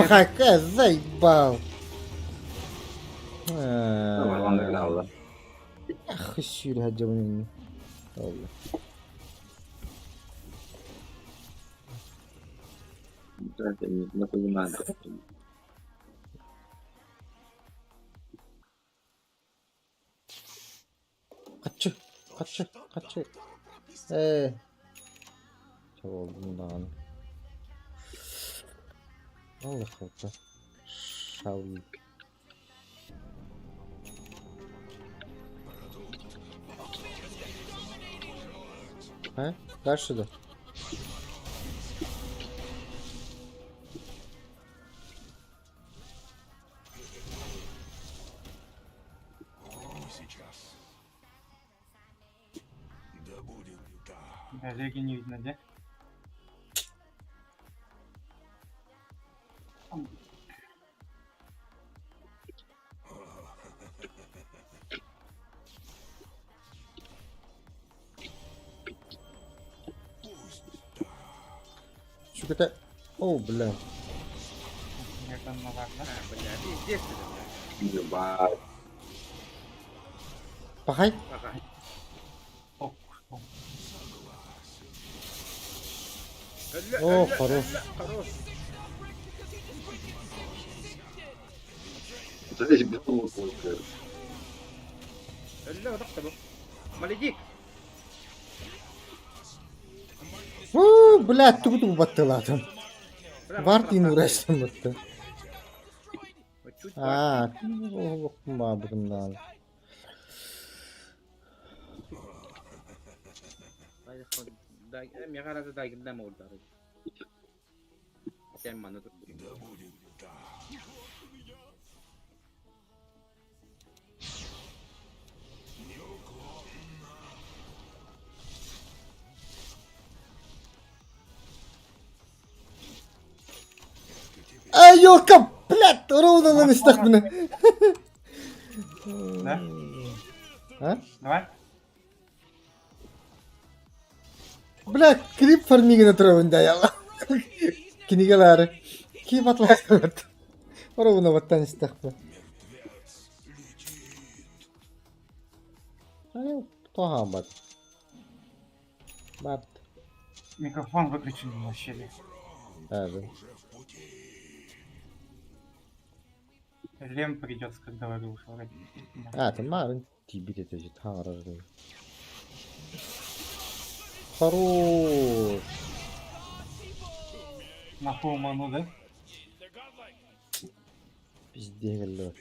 Пока, заебал. Allah. Ах, сюда хajamını. Allah. Nasıl bunlar? Kaçı. Çok oldu bundan. Allah Allah. Şavik. Ha? Karşıda. Реги не видно, где? Şu kötü. Oh блин. Это назад, да? Бля, пиздец ты, бля. Ебать. Пахай. Ага. О, хорош. Хорош. Здесь был только. لا ضغط له مالديك. Блядь, тугу battı adam. Var diye uğraştım battı. Aa, bakın babından. Я гораздо дай когда мы ударили. Хотя мана тут. Ай, ёлка, блядь, ровно на местах меня. Да? А? Давай. Блядь, крип фармингine turunda ya. Kinigalar. Kim atlar? Ровно ваттан истахпы. Ай, тоха бат. Бат. Микрофон выключен вообще. Да. Лем придется, как говорил, вроде. Tamam. Tibit edici. Tanrı. Хорош. На фул ману, да? Пизде гэлээ.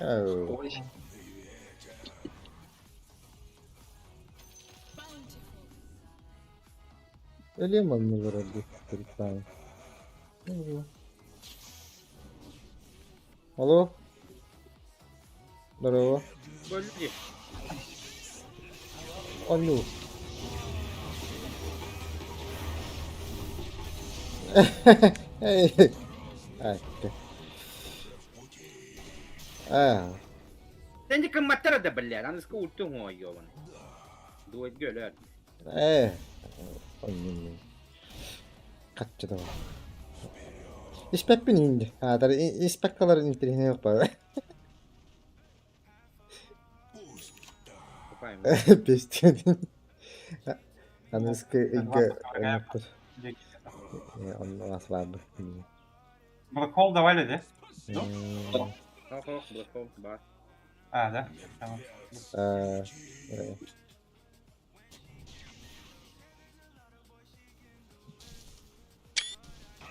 Oh. Элеман не выродил. Алло? Здорово. Подожди. Алло. Sen de kan matara da bля, han ska ut och jovan. Du är göller. Kaçtı da var. İspek beni indi. Ha, da ispekkaların indirine yok bari. Bestiyordun. Anıskı yaptır. Он у вас ладно. Блэкхол давай, да? Блэкхол, бар. А, да? Tamam.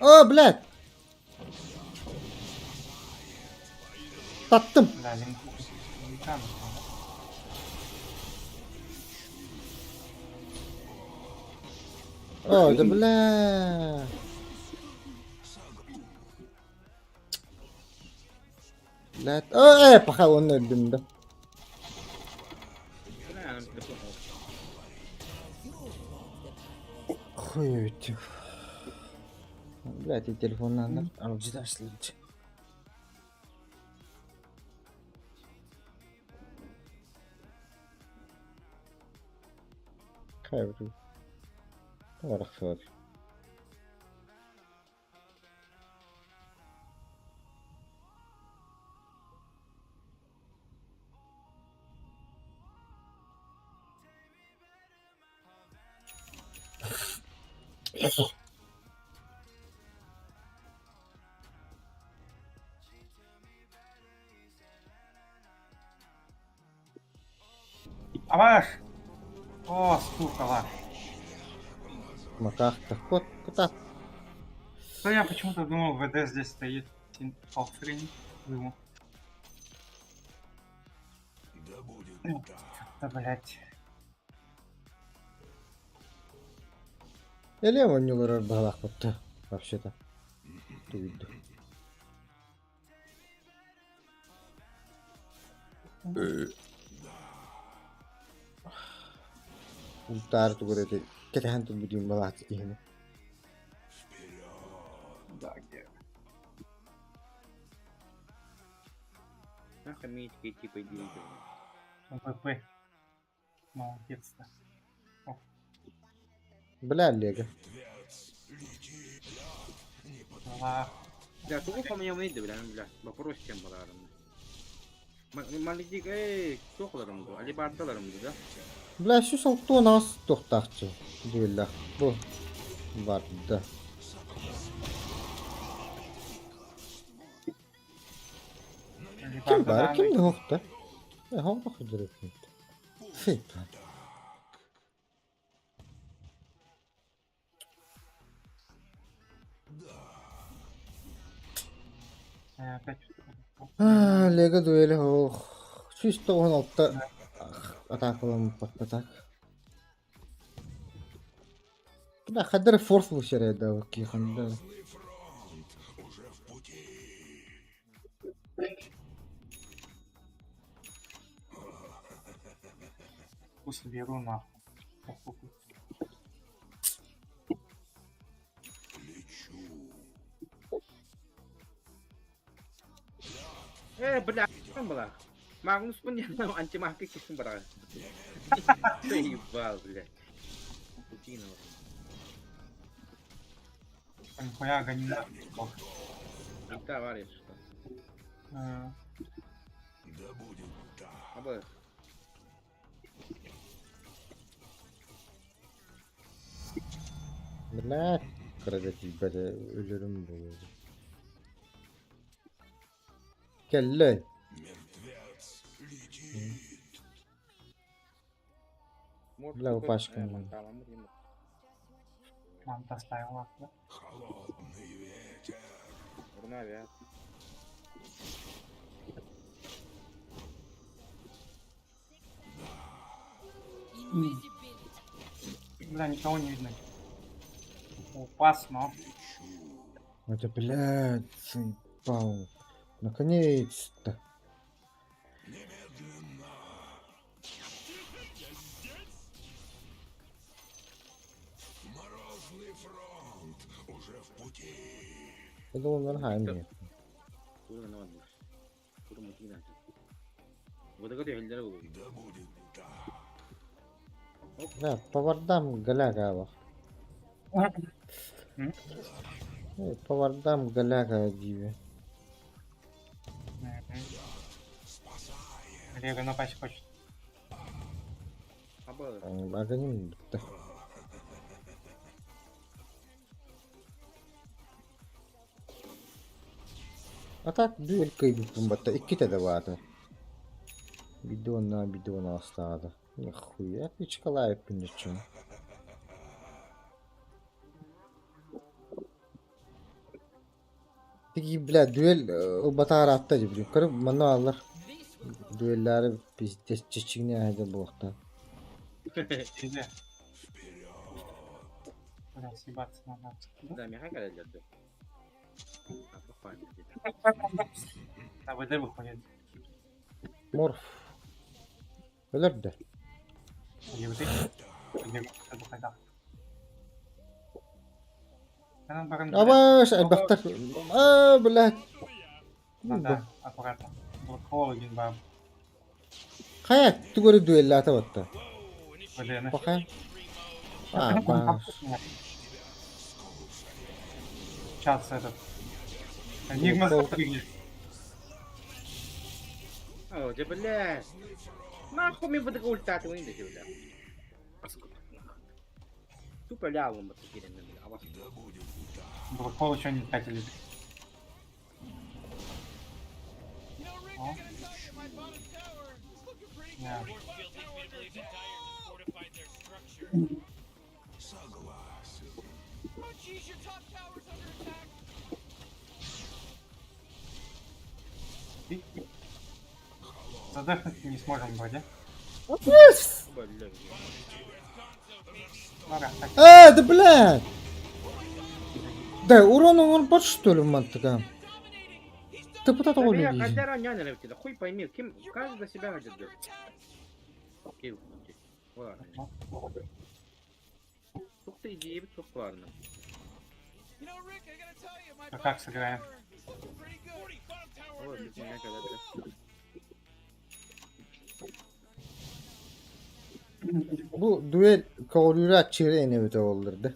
О, блядь! Tattım. Да, О, да бля. Блядь. Ой, пока он öldüm de. Хуй этих. Блядь, и телефон надо. Аlıcı dersleyici. Kayboldu. Olarak var. Аваш! О, сука, ладно. Маках-то. Вот, куда? Ну я почему-то думал, ВД здесь стоит. Охрень. Думал. Да, блядь. Или он не лорар балах вот вообще-то. Ты видишь. Ултар то говорит, кетахан то будем балах тихо. Да, где? Нахуй мечки типа идеи. ВП. Молодец-то. Бля, Лего. Ла. Да, туго по мне выйдет, бля. Вопрос чем барарım. Maliki to'qlarım bu. Ali bardalarım bu da. Bля, şu salto nas to'xtaqchi. Deylar. Bu vardı. Kim var? Kim yoktu? Hava kudretli. Fit. Lego dueli oh. Şu işte 16 atak falan patlatak. Da kadar force bu şerede o ki handa. Пусть беру нахуй. Бля, что было? Магнус понятно, антимахки кисим брал. Ты ебал, бля. Путина. Нихуя гонина. Товарищ, что? Да будет так. Абы. Bля, kıracak böyle ölürüm böyle. Kelle. Bля, упашка. Мам поставил лапу. Холодный ветер. Урнавят. Бля, никого не видно. Опасно. Это, блядь, заебал. Наконец-то. Морозный фронт уже в пути. Я думал, нормально. Куда на воду? Куда мутина? Вот это хелдер был. Да будет так. Да, по вардам галяга бak. По вардам галяга gibi. Лего напасть хочет. Абы. Агоним bitti. Atak duel kayıp kumbatta 2 tane vardı. Bidona осталось. Нихуя ты чкалай пинчу. Peki bля duel batar attı gibi. Kırıp bana alır. Duelleri pizdes çiçeğine hadi bu vakta. Тебе. Бля, съебаться надо. Да, мягко хелдер. АВД выходит. Морф. Ölerde. Где вы ты? Где вы когда? Она баран. Аваш, альбахтар. Блядь. Надо аккуратно. Блокхол один баб. Kayak tugori duellata batta. ВД. Bakayım. Baş. Сейчас этот. Нигма запрыгнет. О, да блядь. Нахуй мне вот такой ультат вы не бля. Тупо лявым вот такие, а вас. Блокхол еще не тратили. О. Yeah. Задохнуть не сможем вроде. Блядь. Да блядь. Да, урон он под что ли в мантыка? Ты куда того Я лезешь? хотя ранее на тебя, хуй пойми, кем каждый за себя найдет. Окей, ладно. Ух ты, иди, что ладно. А как сыграем? Вот, это меня когда-то. Bu duel kavuluyla açığı enevite olurdu.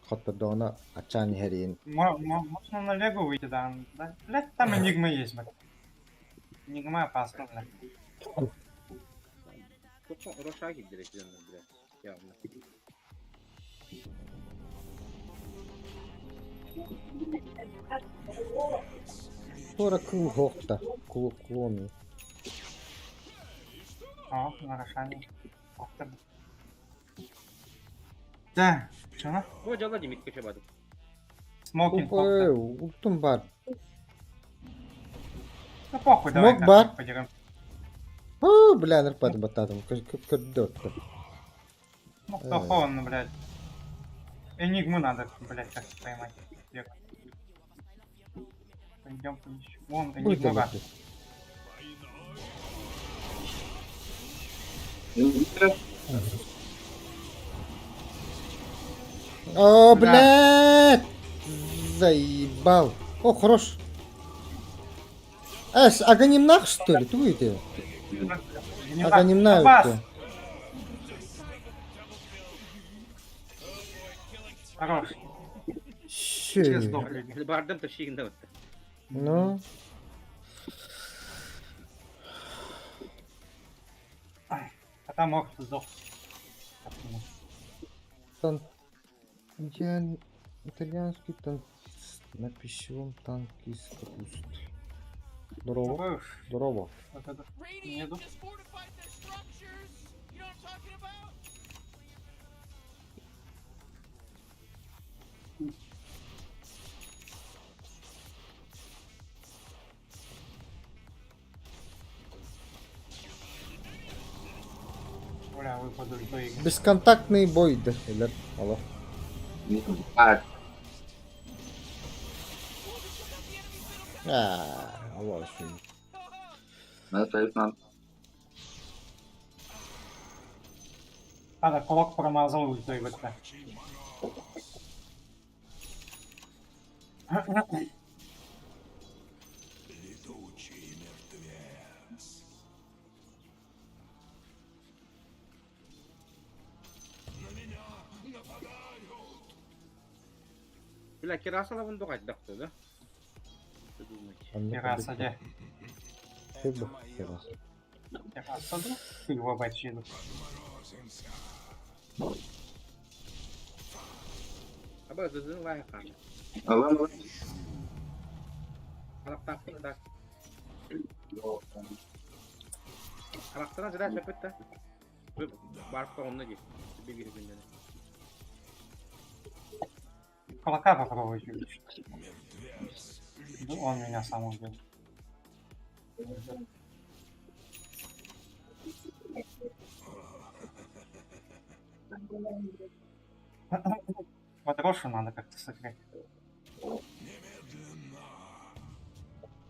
Hatta da ona açan herin. Можно на Лего выйти, да? Блять, там Энигма есть, блядь. Энигма опасно, блядь. Рошаги директивно, блядь. Явно. Sonra kıl hokta. Klonu. О, нарушание. Да, что на? Вот дела Димит Качабаду. Смокинг. Ultum var. Ну похуй, давай. Смок бар. Подерем. Бля, нырпады батадым. Кырдётты. Ну, плохого, блядь. Энигму надо, блядь, как поймать. Пойдем поищем. Вон, Энигма бар. О, блядь! Заебал. О, хорош. Аганимнах, что ли? Ты выйди. Аганимнах. Хорош. Че? Бардам то щигнут. Ну. А там мог сдох. Итальянский танкист на пищевом танке из капусты. Здорово. Здорово. Нету. Бля, выпаду из той игры. Бесконтактный бой, да, или алло. Алло, Надо кулак промазал из той игры. Бля, Кирасала вон догать дахты, да? Терраса, где? Терраса. Терраса, да? Ты его бачил. Абы, зызын лайка. Халактан фитак. Халактан зря шапетта. Барфа он нади. Бегай гүнден. Кулака попробуй увеличить. Ну, он меня сам убил. Вот Рошу надо как-то сыграть.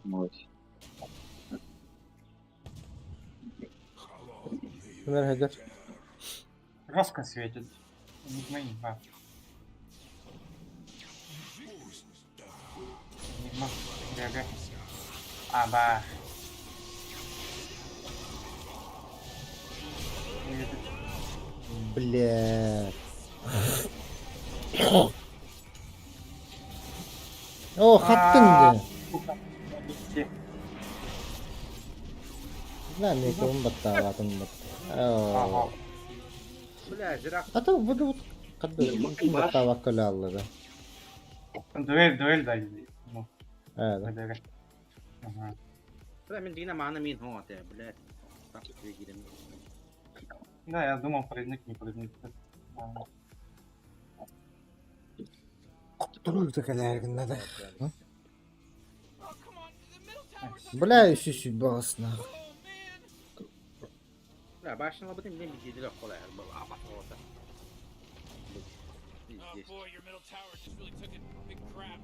Мощь. Ömer Haydar. Жестко светит. Энигма инфа. Энигма. ГГ. Аба. Бля. О, хаттың де. Знаю, мне кому баттага атым бат. Бля, жираф. Ата буду вот кадды баттага көлө алды. Дуэль да. Ну, Evet. ГГ. Ага. Бля, мен дина мана мин хо те, блядь. Так гидем. Да, я думал, проездник, не проездник. Durur da kalargında da. Бля, еще сюбасна. Бля, башня лабытым мен bir gidilok kolay. Aba orada. Oh boy, your middle tower just really took a big crap.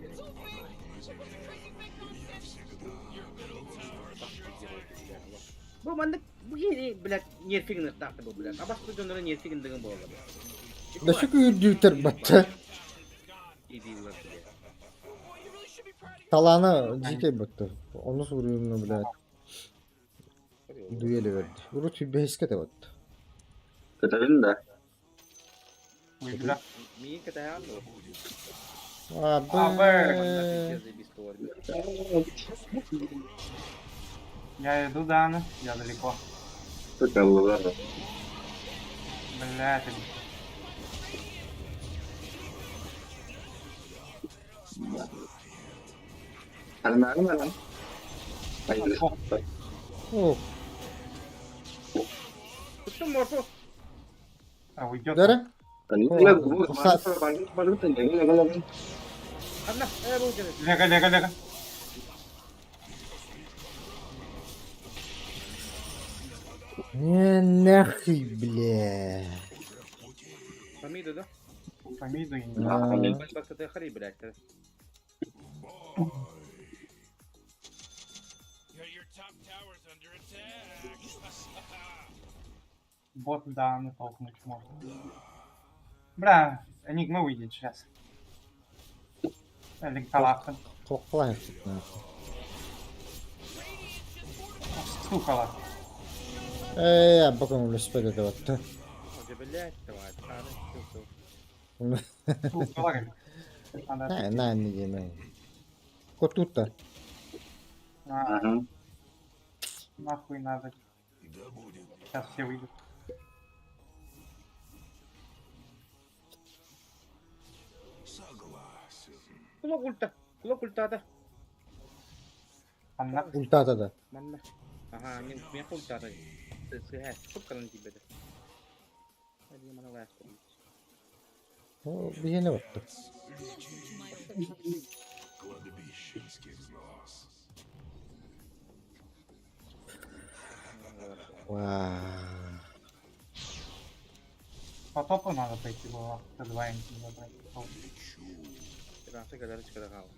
It's okay. Your middle tower is under attack. Bu mandık bu yeni blad nerfigin ıhtaqtı bu blad. Abastı döndürü nerfigin dıgın boğulu. Da şu güdüter battı. Talana ciddi battı. Onu soruyorum bile. Düğeli verdi. Urut bir behiske de battı. Katarın da. Мин катаян lo. Abi. Я иду, Дана, я далеко. Прикололо. Блядь, Арнарım var lan. Hayır. Oh. Tuttum morfo. уйдет. Dere? Lan bu balık da ne lan? Anla, bu gene. Лего. Не нахуй, бля. Помиду, да? Помиду и не. Башка ты хари, блядь. Your top tower's under attack. Бот Даны толкнуть можно. Бля, Энигма выйдет сейчас. Или Калахан. Koklayın. Стукала. Ya bakın respect de battı. Hoca блядь, давай. Стукала. Ne diyeyim. Котута. Ага. Нахуй надо. Сейчас все выйдут. Kulak ultada. Anla. Ultata da. Manna. Aha, men ultada. Sehat, çok karan gibi de. Hadi mana var. O bir yere battı. Vaa. По топу надо пойти было. Т2 забрать. Terasa kadar çıkara kaldı.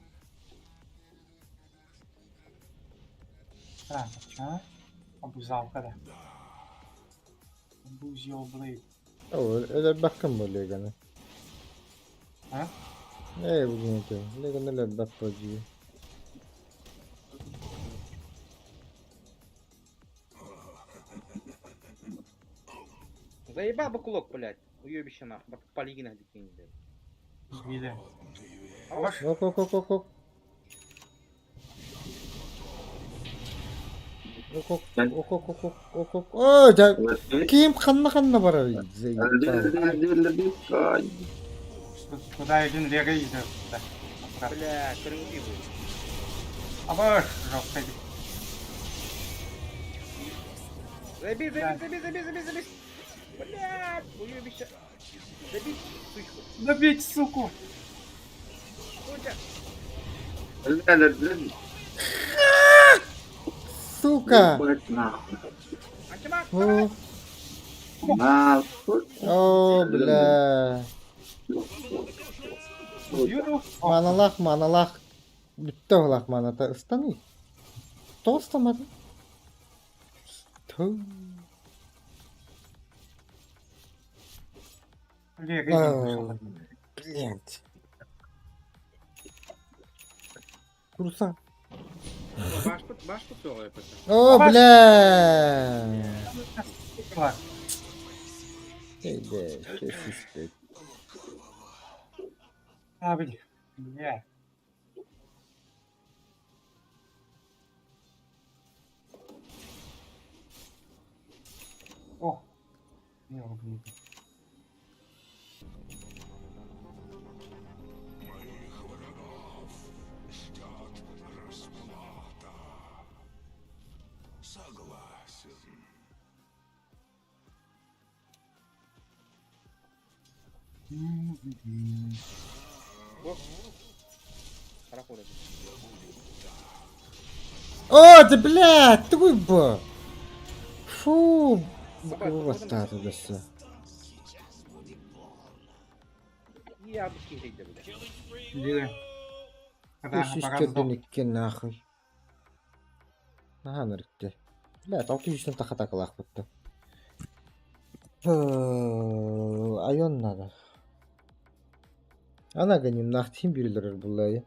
Так, чё? Обузал когда? Обузил Блейд. Öyle bakın böyle gene. Ha? Ne bu gene? Ne gene bak bacı. Заебал бы кулак, блядь. Уебище нахуй. Полигина дикинде. Сбили. Ok. Ok. Oh, kim kanna var abi. Куда один Лего идет? Бля, крынги будет. Абаш, жёстко. Заби. Блядь, уебище. Забить сучку. Добить, суку. Куча. Сука. Ачмак. О, бля. Маналах. Bitti oğlak manata ıstanıyor. Dostamadı. Tüh. Лего. Блядь. Курсан. Баш тут soğuyor peki. О, бля. Var. Eyde, kesişti. Abi. Ya. Oh. Ne oldu? Согласен. Bak. Kara koydu. О, да блядь, ты бы. Фу. Какого статуса? Ya bu kiheydi bile. Где? Когда Üç аппарат işçi сдох. iki nahıy. Aha nerede? Блядь, 600'den taka takalak bitti. Ayon надо. Ana ganim nahtim birileri bulayı.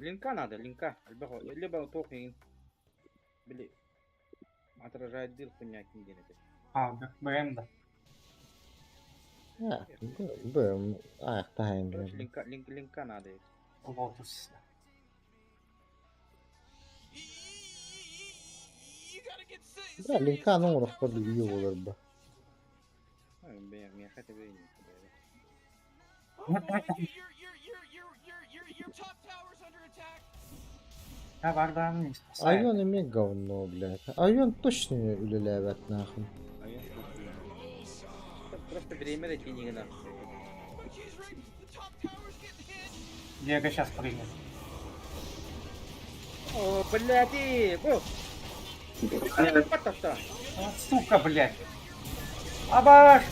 Линка надо, линка. Либо токен. Били. Отражает дыр хуйня кингенети. А, бренда. Ha, bu ayakta hem Короче, линка надо. Лотус. Bra, Linka'nın uğraşma biliyor olur bu. Ben хотя бы не. Your top tower's under attack. Я Вардан не спасает. Айон име говно, блядь. Айон точно улюлевать нахуй. Просто время дойти не надо. Диего сейчас прыгнет. О, блядь, о! What Вот сука, блядь. Абаш!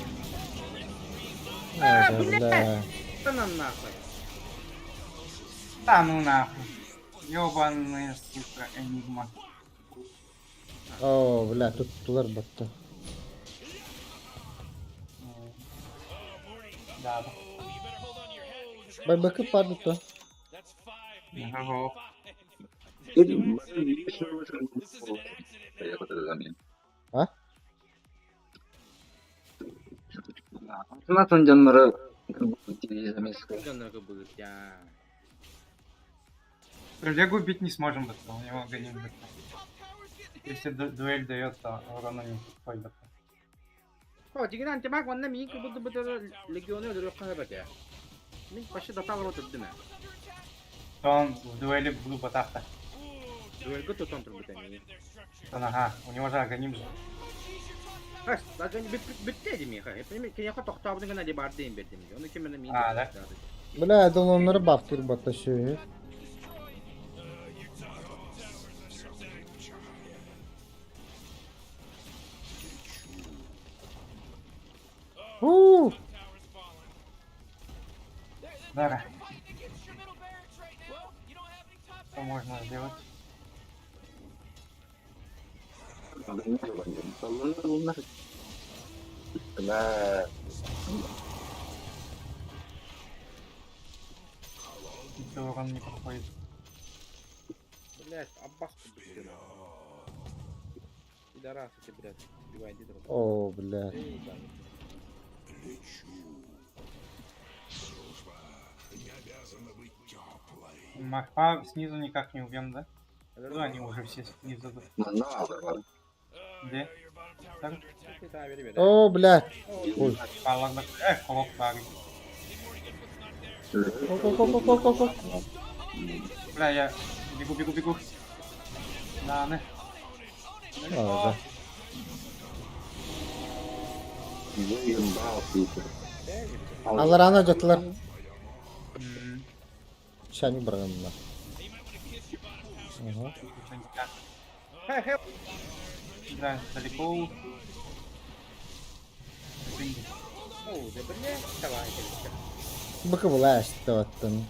Бля. Что нам нахуй? Да ну нахуй. Ёбаная сука, энигма. О, бля, тут тулар battı. Да, да. Bay bakıp vardı da. Ого. Ha? Nasıl canları Canları будет, я. Легу убить не сможем, быстро, у него гоним быстро. Если дуэль дает, то урона не пойдет. О, дигин антимаг ванна ми ки буду легионы öldürüyor kahve ya. Min başı da tavır oturdu ne? То он в дуэли в глубь атака. Duelga tutan turbu tani. Ага, у него же агоним же. Has, zaten bitti mi ha? Hep ki yakın toktabını gene de bardayım verdim. Onu kimine mi? А, да? Bля, onları baktır bataşı. Дара. Что можно сделать? Если урон не подходит. Блять, Аббас тут. Пидорас эти, блядь, убивайте друг друга. О, бля. Махпа снизу никак не убьем, да? Ну, они уже все снизу. Где? Так? О, бля. Ой. Ладно. Колок баги. Ок. Бля, я бегу. Да, не. Ага. Alır ana götler. Şani bırakın bunlar. Aha. Да, далеко. О, да блядь, давай, Bakı bula işte ottun.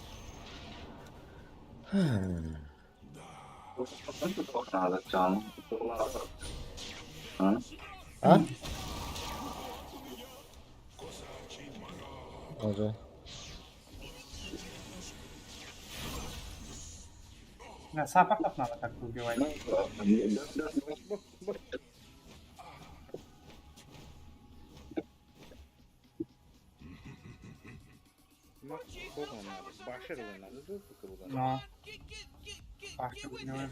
Ha? Olacak. Да, саппортов надо как-то убивать. Башер надо, да, пока Но. Пашка убиваем.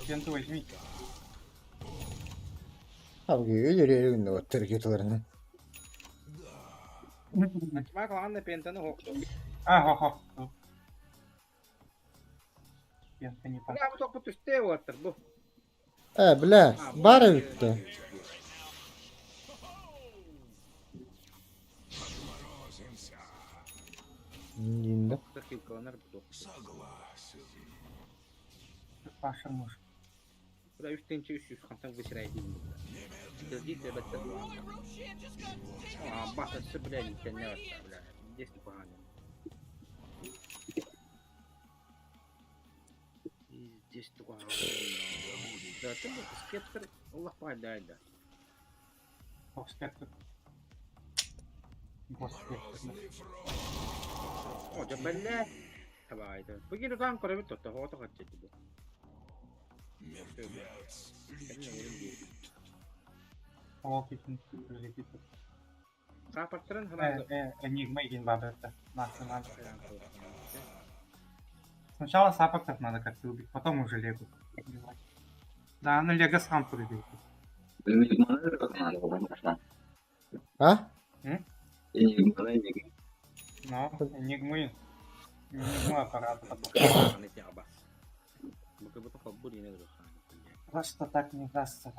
Кенту возьми. Abi yürüyelim de o tırgıtlarını. Ачма калганда пентаны хок. Хо. Кента не Бля, бу ток бүтүстө отур бу. Bile, bari bitti. Yindi. Dakikalar bu tok. Паша муж. Бля, 300 хантан высирайди. Сидит тебе это. А, бахта, бля, не тянет, бля. Здесь погано. Здесь погано. Да, ты спектр, Аллах подай, да. Спектр. О, да, бля. Давай, это. Погибли там, кроме то, того, то хотите тебе. Саппорттарын Энигма един баберта. Сначала саппортов надо как-то убить, потом уже Легу убивать. Да, на Лего сам прибил. Ha? Но, Энигмы. Энигма аппарат. Просто так не дастся.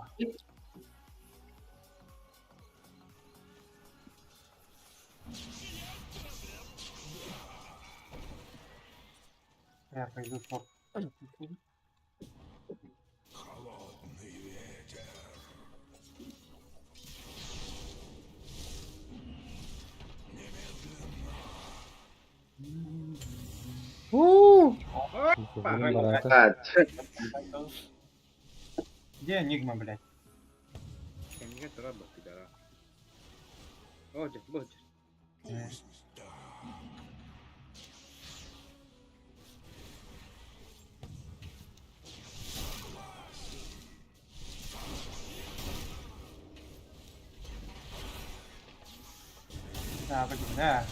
Я пойду по... Где Энигма, блядь? Энигма траба, пидора. Боджер. Да, бля.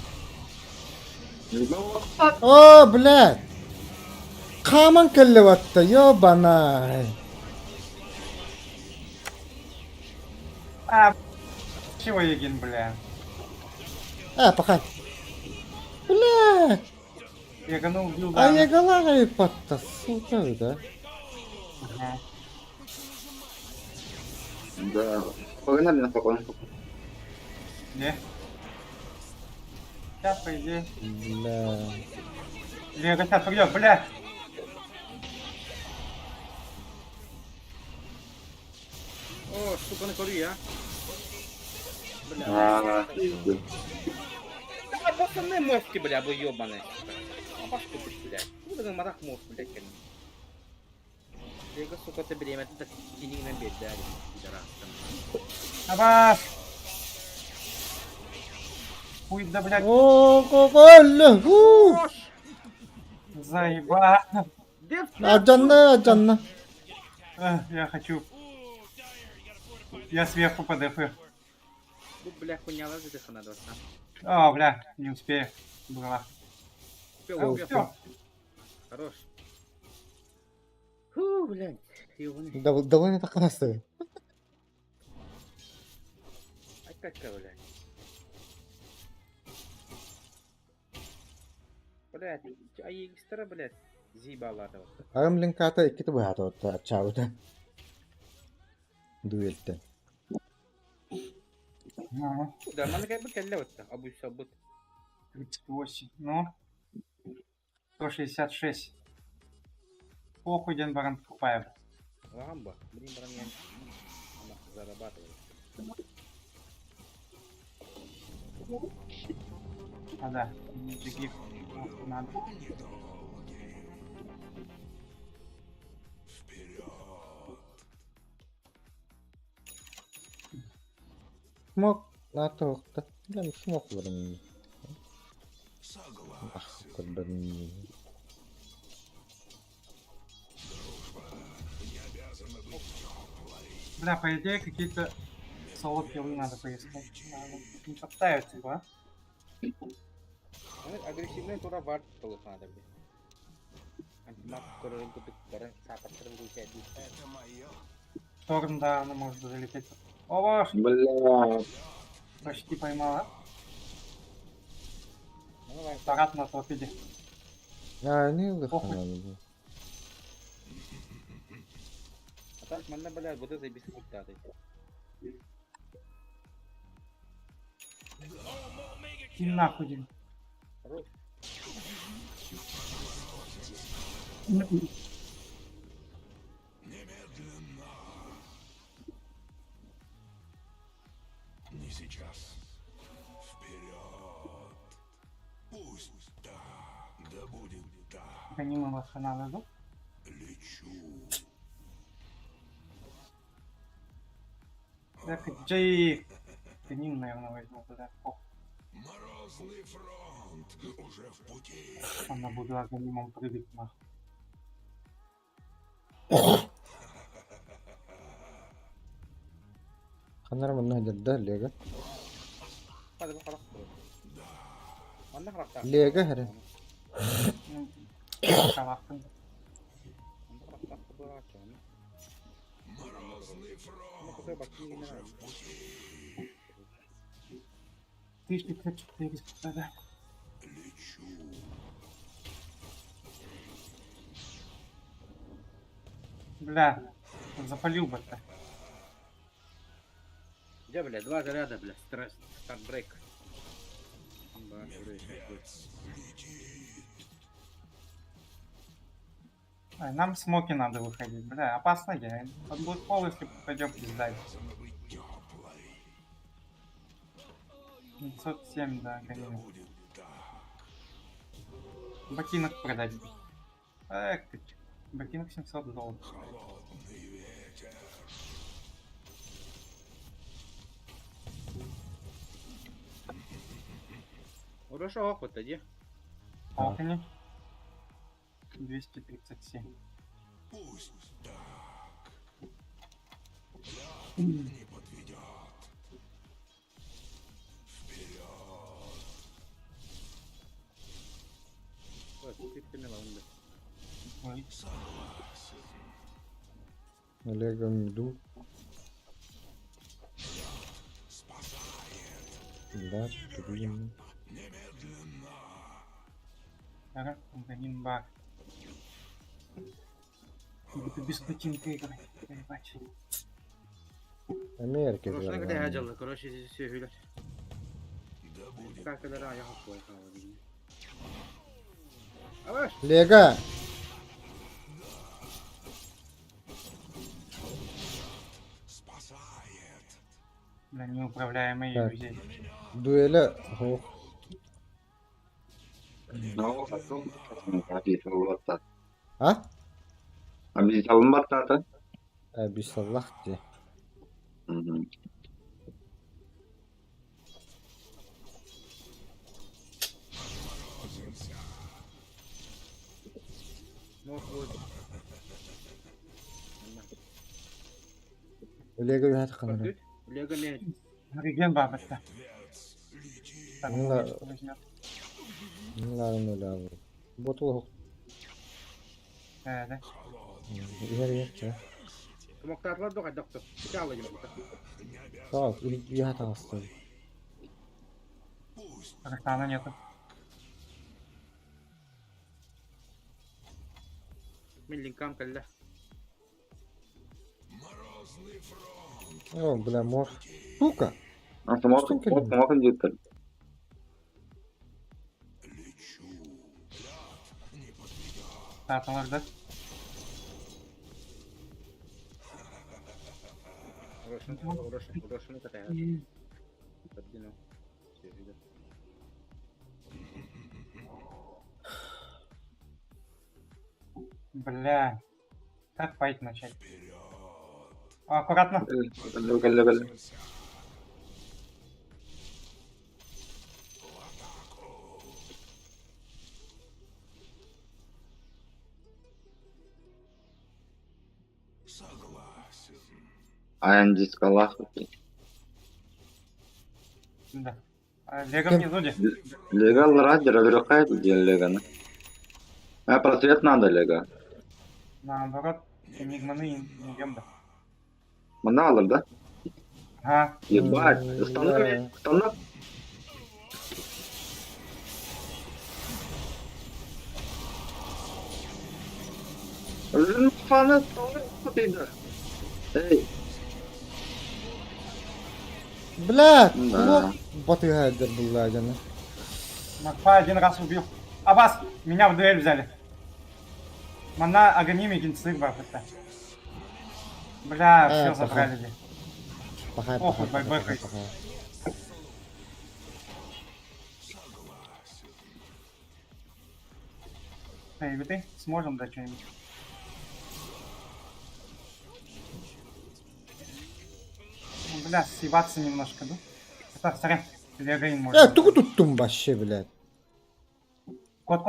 О, блядь! Каман келлеватта, ёбана. Чего Егин, бля? Пахай. Блядь! Ягана убил, да. А я голова и патта, сука, да? Ага. Да. Погнали на спокойно. Где? Сейчас, по идее. Бля. Лего сейчас придет, бля. О, сука, на кори, а? Бля. А, пацаны, мозги, бля, вы ёбаные. А поступить, блядь. Ну, так марах мозг, блядь, конечно. Лего, сука, ты беременна, ты так денег на бед, да, пидорас. Абаш! Хуй, да, блядь. О, какой Заебал. Аджанна. Я хочу. Я сверху по ДФ. Ну, бля, хуйня ложит их надо. О, бля, не успею. Была. Всё. Хорош. Фу, блядь. Довольно так красиво. Опять, блядь. Блядь, а егистера, блядь, зибала этого. Agamling kata ikita ba hato ta chawta. 38. Ну. 166. Похуй, ден баран покупаем. Ламба. Блин, баран она зарабатывает. А да, других надо. Смок на тоқта. Блин, смок баран. Ах, как баран. Бля, по идее, какие-то соло-киллы надо поискать. Не подставить его, а? Агрессивный тура вард толық надо, блин. Антимаг, который купит, баран саппортером гусять дистает. Торн, да, она может залететь. О, Бля. почти поймала. Ну, давай. Тарат на топ иди. А, не Похуй. лыханалды. А так, манна, блядь, вот это без пультаты. И нахуй, Дим. Хорош. Не сейчас. Вперед. Пусть так. Да будет так. Гонимый ваша надо, да? Лечу. Так, Джей. Гоним, наверное, возьму туда. О, Морозный фронт уже в пути. она буду гонимом прыгать нахуй. Ханар манна жадда лега. Hadi bakalım. Manna karakter. Лега харе. Калахтын. Морозный фронт. Ты ж 400, да. Лечу. Бля, запалил бы ты. Где, бля, 2 заряда, бля, стресс, стартбрейк. Ай, нам смоки надо выходить, бля, опасно я. Под будет пол, если пойдем пиздать. 507, да, гоним. Ботинок продать. Эх ты, ботинок $700. Хорошо, опыт, иди. Окни. 237. Пусть так. Не подведет. Вперед. Ой, тут ты мелон, бля. Ой. Согласен. Лега миду. Спасает. Да, блин. Немедленно. Ага, гоним бар. Буду без ботинка играть. Ебать. Америка Короче, же. нагадя аджалы, короче, здесь все гулять. Да будет. Как это я хапой, хавали. А ваш? Лега. Спасает. Бля, неуправляемый Так. здесь. Дуэля. Ох. No, satu. Habis Allah. А? Habis Allah tata. Абисаллах де. Мог будет. Лега вихат ханар. Подгуть? Лего меч. Реген бабочка. Так, Ну да. что возьмет. Ладно, ладно. Ботул. Да. Иер. Смоктар var doğa doktor. Çağla gibi. Так, вихат астын. Рахтана нету. Миллинкам калля. Морозный фронт. О, бля, мор. Сука. Semua semua lanjutan. Карталарды. Урошим катая. Подвину. Все видят. Бля. Как файт начать? Аккуратно. Галля. Аян дискалах. Да. Лего внизу где? Легал ради разрухает Легана. А просвет надо Лего. Наоборот, энигманы не идем, да. Мандалов, да? Ага. Ебать, останови. Фанат, эй. Блядь, Да. батыгайдер буллаганы. Макфа один раз убил. А вас, меня в дуэль взяли. Мана Аганими Гинцик это. Бля, все похуй. забрали. Где. Пахай, Похуй, пахай, байбэкай. пахай. Эй, вы ты сможем дать что-нибудь? Ну, бля, съебаться немножко, да? Это, сорян, Легаин может. Туку туттум вообще, блядь. Кот.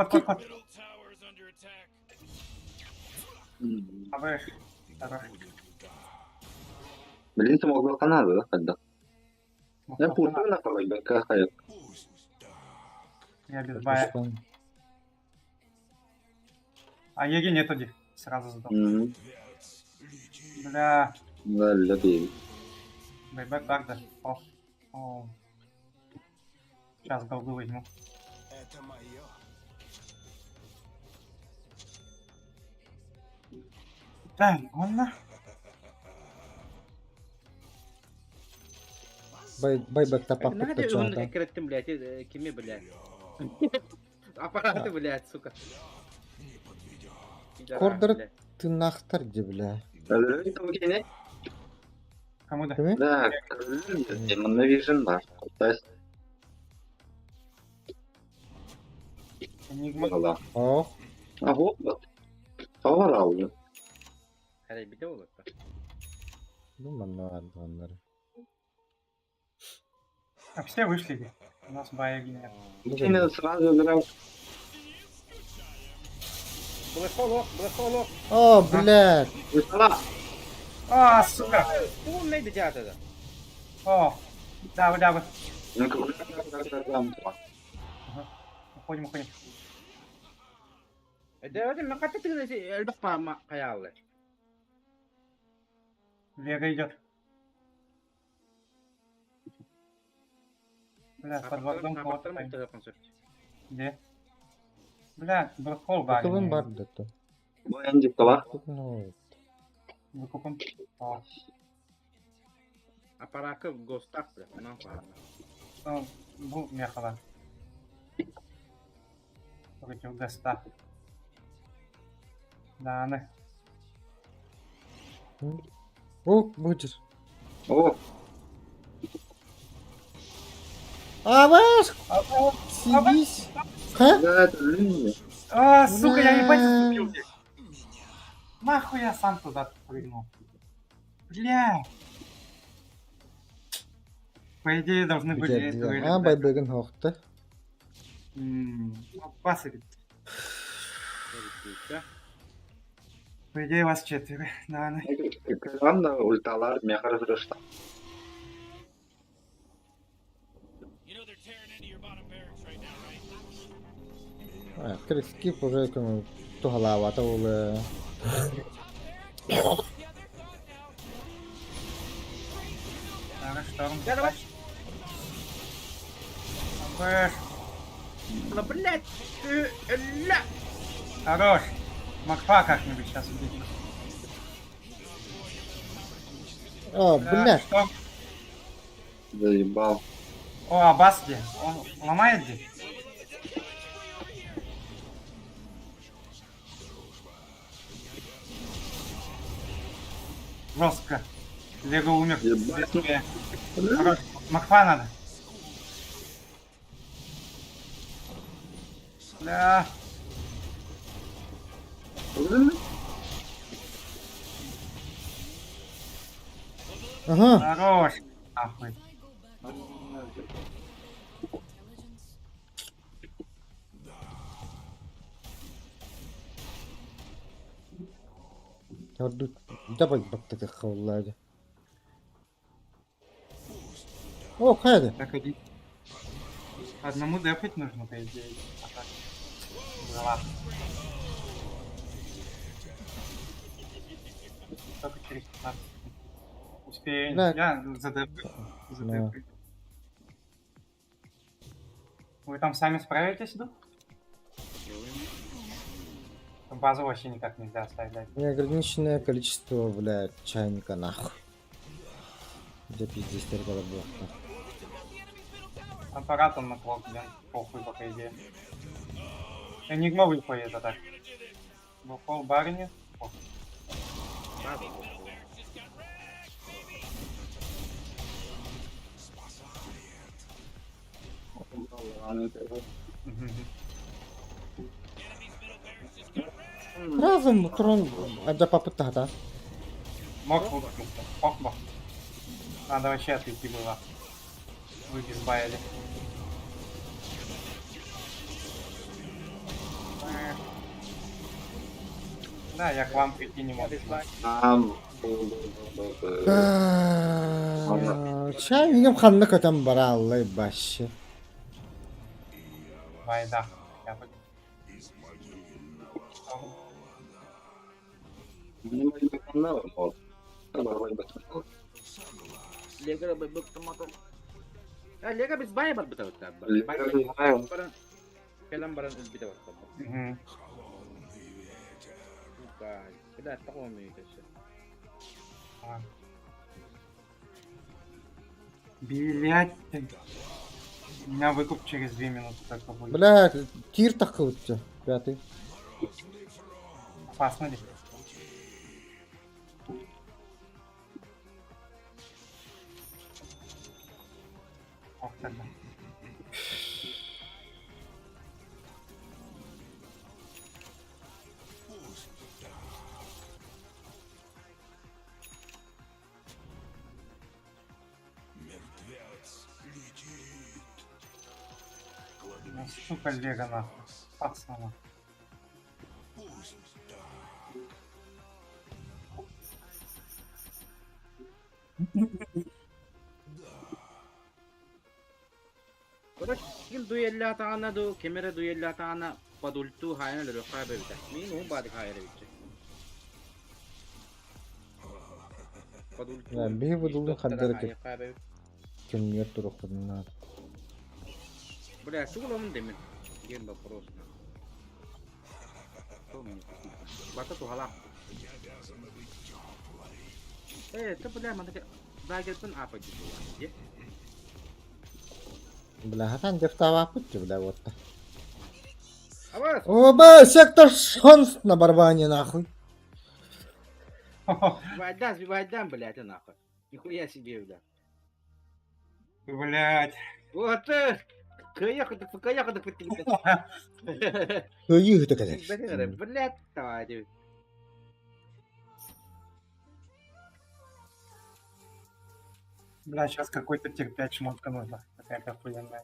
Абэш, хорош. Блин, ты мог бы Канаду, да, тогда? Я пустую на кого какая. Я без бая. А Еги нету ди. Сразу задал. Бля. Да, любви. Байбэк так да. О. Сейчас голду возьму. Это мое. Да, ладно. Байбек тапак Надо tuttu он çanta. экреттим, блядь, кеме, блядь. Аппараты, блядь, сука. Кордер ты нахтар где, бля. Кому да? Да, Демон Вижн бар. Энигма. Да. О. А вот. Favor уже. Hadi bir de olur. Ну, манар, манар. А все вышли. У нас боеги нет. Именно сразу играл. Блэхолок. О, блядь. А, сука. Он нейді дядя. О, да. Ну, как Уходим. Да, мен катты тигине элбек па каялы. Лего идет. Бля, под вокзалом кого-то стоит. Где? Бля, блэкхол бар. Кылын бар деді. Боян дискалах. Ну, Выкупим. О. Аппараты в гостах, блядь, нам ладно. Что был мехала? Против гаста. Да, она. О, будешь. О. Аваш! Сибись. Ха? Да, это линия. А, сука, я ебать заступил здесь. Нахуй я сам туда прыгнул. Бля. По идее должны были дуэли А, дать. байбегін хоқты. Пасырь. По идее вас четверо. Да, она. Экранно ульталар меха разрушта. Крискип уже como тухалавата улы. Шторм. Давай. Бэш. Ну, блядь. Ля. Хорош. Макфа как-нибудь сейчас убить. О, блядь. Что? Заебал. О, Аббас где? Он ломает где? Жестко. Лего умер. Ебать. Быстрее. Хорош. Макфа надо. Да. Ага. Хорош. Нахуй. Орду. Давай бактык хавлади. О, хайди. Так иди. Одному дефать нужно, по идее. А так. Голова. Только через 15 секунд. Успеем. Да. Я задефаю. Вы там сами справитесь, да? Базу вообще никак нельзя оставлять. Неограниченное количество, блядь, чайника нахуй. Где пиздец терпела было. Аппаратом на клок, блин, похуй, по идее. Энигма выходит, а так. Бухол барыни. Похуй. Разом трон ada попытка, да? Мог выпустился. Мог. Надо вообще отойти было. Вы без баяли. Да, я к вам прийти не могу. Чайником ханна катам бара аллай баши. Байда. Я хоть... Лего бэбэк томато. Лего без бая бар битават та. Келам баран битават та. Куда такого умеет еще? Блять. У меня выкуп через 2 минуты только будет. Блядь, тир такой у тебя, пятый. Опасно ли? Ох, тогда. Ну, сука, Лего нахуй. Пацана. Короче, скил дуэлля атағана до, кемере дуэлля атағана падульту хайна лөрі қайбы біті. Мен оң бады қайыры бітші. Я бей выдулы хаддерки. Кем нет туруху надо. Бля, сугла он демен. Ген вопрос. Бата тухала. Ты, бля, мана дагерпен apa gitu ya? Бля, дефтава пути, бля, вот. Авас! Оба, сектор шанс на барбане, нахуй. Вайдан, блядь, нахуй. Нихуя себе, бля. Блять. Вот ты! Каяха так, Их так это. блядь, давай. Бля, сейчас какой-то терпять шмотка нужна. Какая-то охуенная.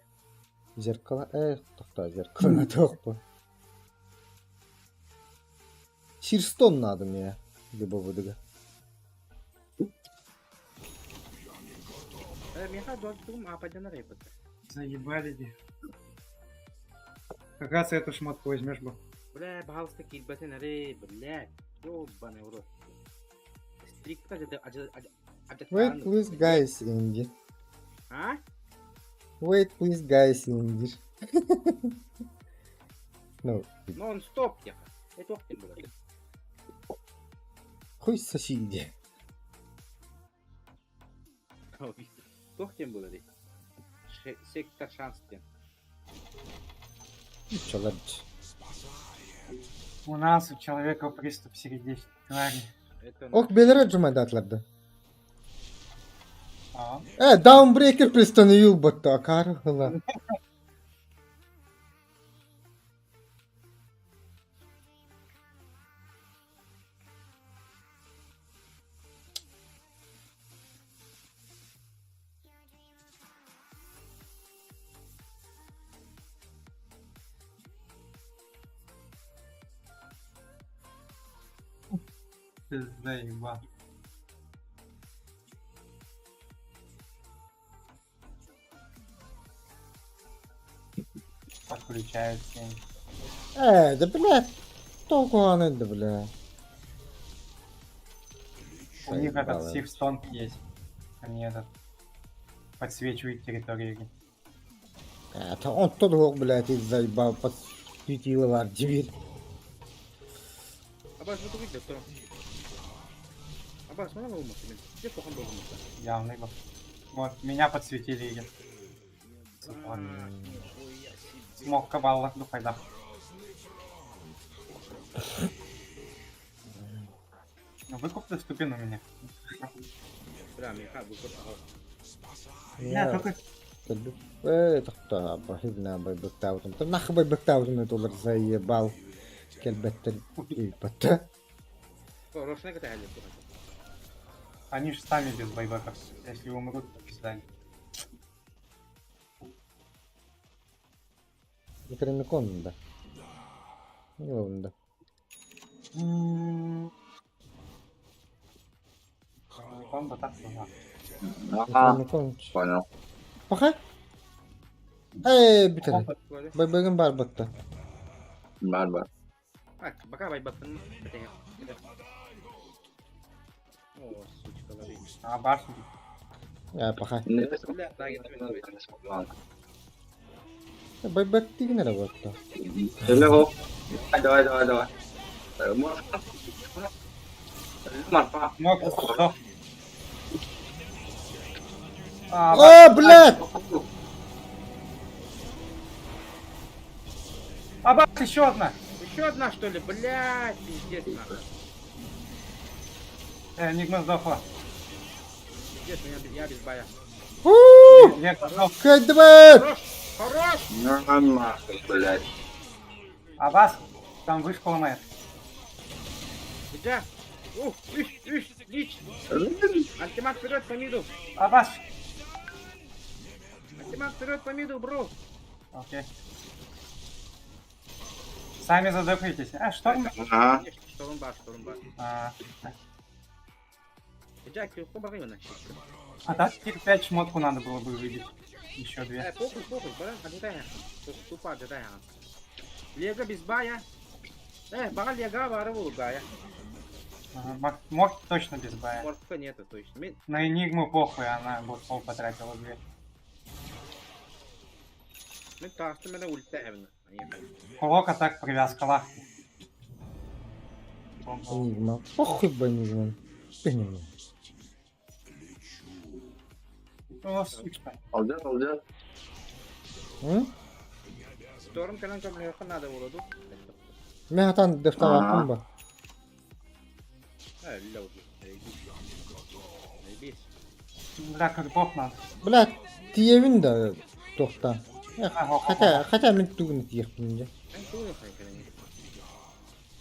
Зеркало, тохта, зеркало, тохта. Сирстон надо мне, либо выдага. Меха дом, а пойдем на рейпот. Заебали, ди. Как раз эту шмотку возьмешь бы. Бля, пожалуйста, кильбаты на рей, блядь. Ёбаный урод. Стрикта Wait, please, guys, Инди. А? Wait, please, guys, Инди. No. Нон-стоп, я. Это охтен было. Хуй соседи. Охтен было, ли? Сектор шанс тем. Челлендж. У нас у человека приступ сердечной твари. Это Ок белер отжимайды атларды. Tamam. Downbreaker пристану юлботта, акар хыла. Ты заебал. Подключается. Да блядь, толку он это, бля. У них этот Заебало. сифстонг есть. Они этот подсвечивают территорию игры. Это он тот гол, блядь, из заебал, подсветила в дверь. Аббас, вот увидел, кто? Аббас, можно умыть? Где плохо был умыться? Явный был. Вот, меня подсветили игры. Смог кабалла, ну хайда. Выкуп доступен у меня. Бля, мне как бы кто-то. Я только... Это кто? Бахильна байбактаутом. Ты нахуй байбактаутом это улар заебал. Кельбеттен ильпата. Рошнега ты халил. Они же сами без байбеков. Если умрут, то пиздали. Некромикон, да. Не ладно. Комбо так туда. Некромикон. Понял. Паха? Битер. Байбаган барбатта. Барбар. Пока байбактан. О, сучка, лови. А башни. Паха. Бля, так, это Байбак тигна работа. Hello. Давай. Марфа. Мог, сдох. Блядь! Абас, еще одна! Еще одна, что ли? Блядь, пиздец, нахуй. Энигма сдохла. Пиздец, я без боя. Кайдбэт! Хорош! Нахуй, блядь. Абас, там вышка ломает. Где? Лич! Антимаг вперед по миду! Абас! Антимаг вперед по миду, бро! Окей. Сами задохнитесь. Шторм? Ага. Штормбаш. Джек, ты по времени начал. А так тик 5 шмотку надо было бы выбить. Еще 2. Похуй, бля, отдай. Тупо отдай. Лего без бая. Бага лега, бара вулгая. Мог точно без бая. Морфа нету, точно. На Энигму похуй, она вот пол потратила 2. Мы так, что меня ультаем. Кулока так привязка лахти. Энигма. Похуй бы Энигма. Пенигма. О, сучка. Алдер. Шторм канал ко мне надо было, ду. Мехатан дефтала кумба. Лёги. Бля, как бог надо. Блядь, тиевин да тохта. Хотя мен тугны тиехпин.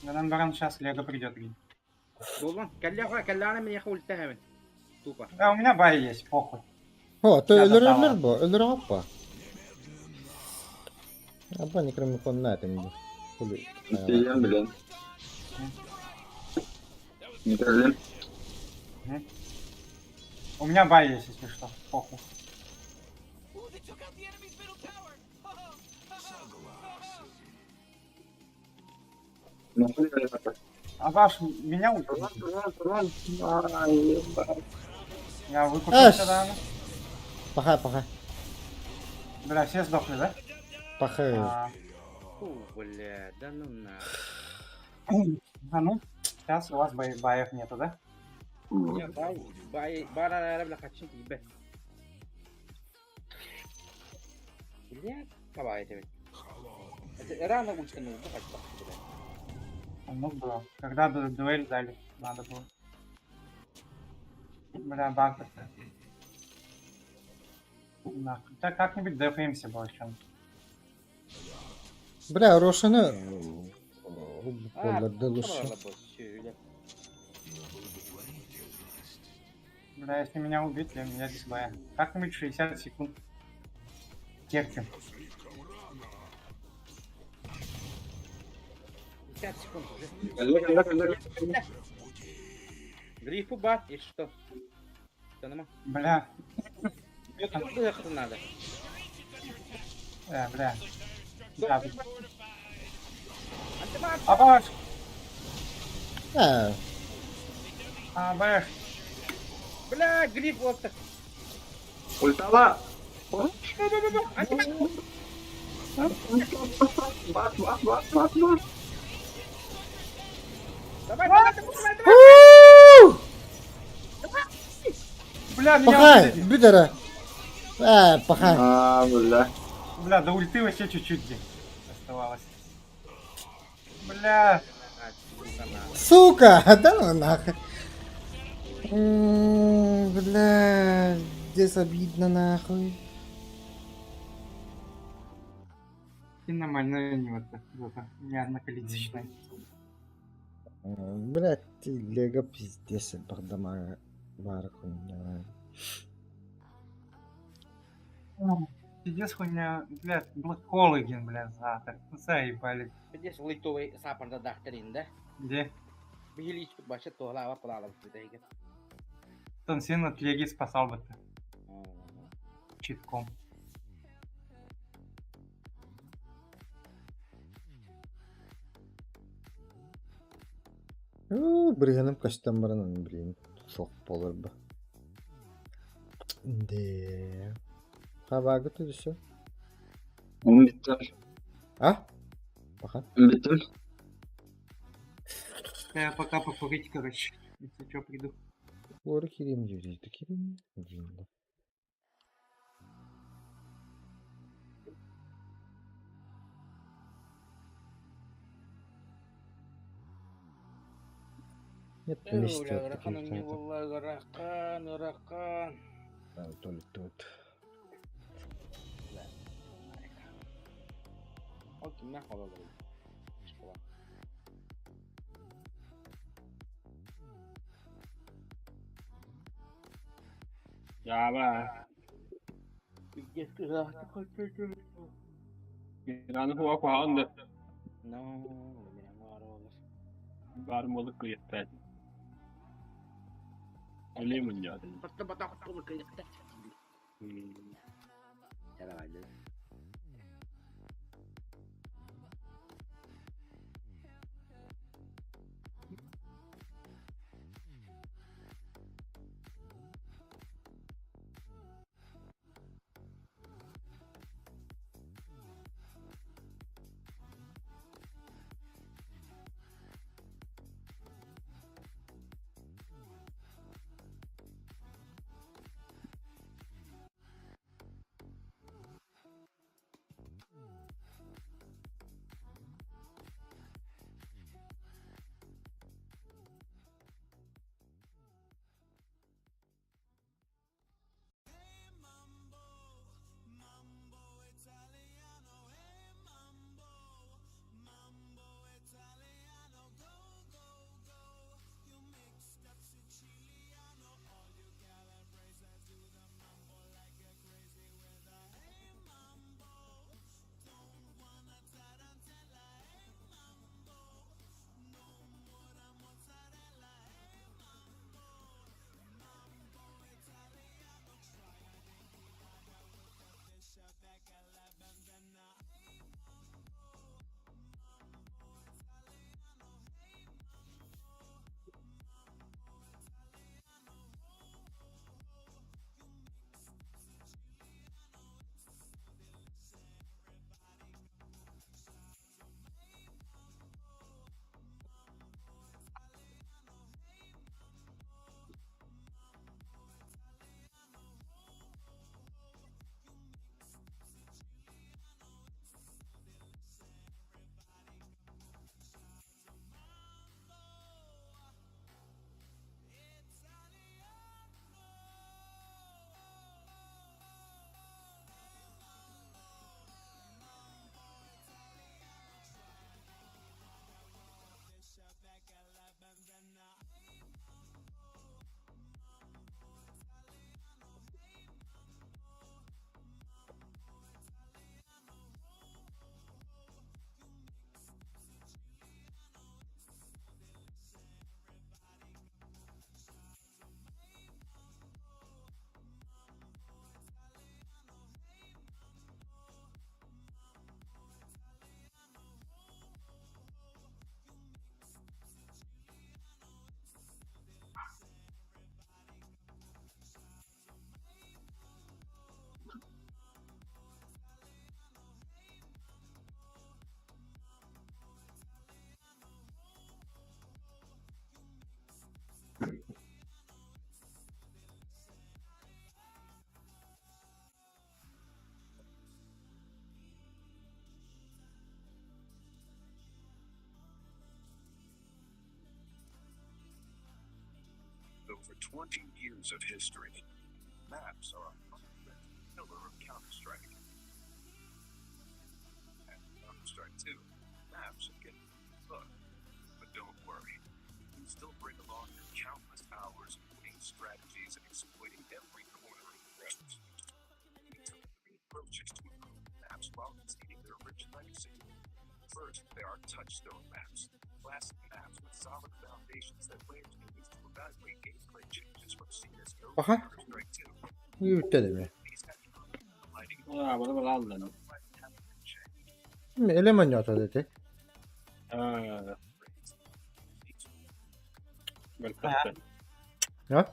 Нам баран сейчас Лего придет. Долбан, калляна меня ультаем. Тупо. Да, у меня бай есть, похуй. О, ты ölür bu. Ölür hoppa. Apa некромикон на этом. Блин, блин. Не блин. У меня бай есть, если что. Похуй. А ваш меня ультил? Я выкупился, да? Паха. Бля, все сдохли, да? Паха. Бля, да ну на. А ну, сейчас у вас боев нету, да? Нет, бара, бля, хочу тебе. Бля, давай это. Это рано ультанул, да, хоть. Ну, бро, когда дуэль дали, надо было. Бля, баг это. Нахуй. Да как-нибудь дефаемся больше. Бля, Рошаны... А, Қолдарды лучше. sonra boş şöyle. Бля, если меня убить, я здесь боя. Как-нибудь 60 секунд. Терпим. 50 секунд уже. Геллеган. Грифу бар, и что? Что нема? Бля. Что надо? Бля. Да, бля. Антимаг! Абаш! Ha. Абаш! Бля, гриф вот так. Ультала. Антимаг! Бас. Давай, давай, давай, давай! Бля, меня Пахай, убили! büdere. Пахай. Бля. Бля, до ульты вообще чуть-чуть блин, оставалось. Бля! Сука, да ну нахуй. Бля, здесь обидно нахуй. И нормально не вот так. Не одноколичная. Блядь, ты лего пиздец, бардама бархуня. Пиздец хуйня, блядь, Black Hole, блядь, завтра. Заебали. Здесь литовый сапарда докторин, да? Где? Бегали баша тола палала бутейга. Он сильно от Леги спасал бы ты. Читком. Бригенім костюм барынан, блин. Соқ болар ба. Де. Хабагы тут все. Bitti. А? Паха. Bitti. Я пока покурить, короче. Если что, приду. Ора Керим дейді, Керим. Деймді. Нет, вместе. Ракан. Только тут. Окей, на холоду. Java. Miran huwa kwa ande. No, mira, no, Barmalık yeter. Öyle mi ya? Bata kulu kıyıkta. Herhalde. over 20 years of history. Maps are a fundamental pillar of Counter-Strike. And Counter-Strike 2, maps are getting tough. But don't worry, you still bring along your countless hours of winning strategies and exploiting every corner of the map. We took three approaches to improve maps while maintaining their rich legacy. First, there are touchstone maps, classic maps with solid foundations that players can use to evaluate gameplay changes from CSGO to Aha. Counter-Strike 2. Yürütelim ya. Aa, bunu bana al lan. Şimdi eleman yata dedi. Aa. Mertahte. Ya?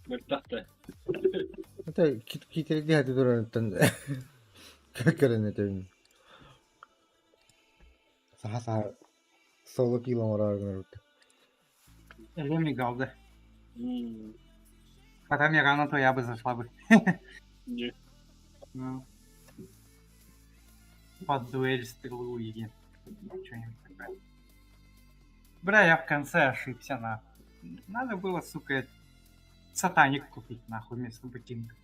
Mertahte. Hatta kitleri diye hadi duranıttan da. Kakırın edelim. Saha solo kilom var argın. Элеми галды. Hmm. Потом я рано, то я бы зашла бы. Не. Ну. Под дуэль стрелу или что-нибудь такое. Бля, я в конце ошибся, нахуй. Надо было, сука, сатаник купить, нахуй, вместо ботинка.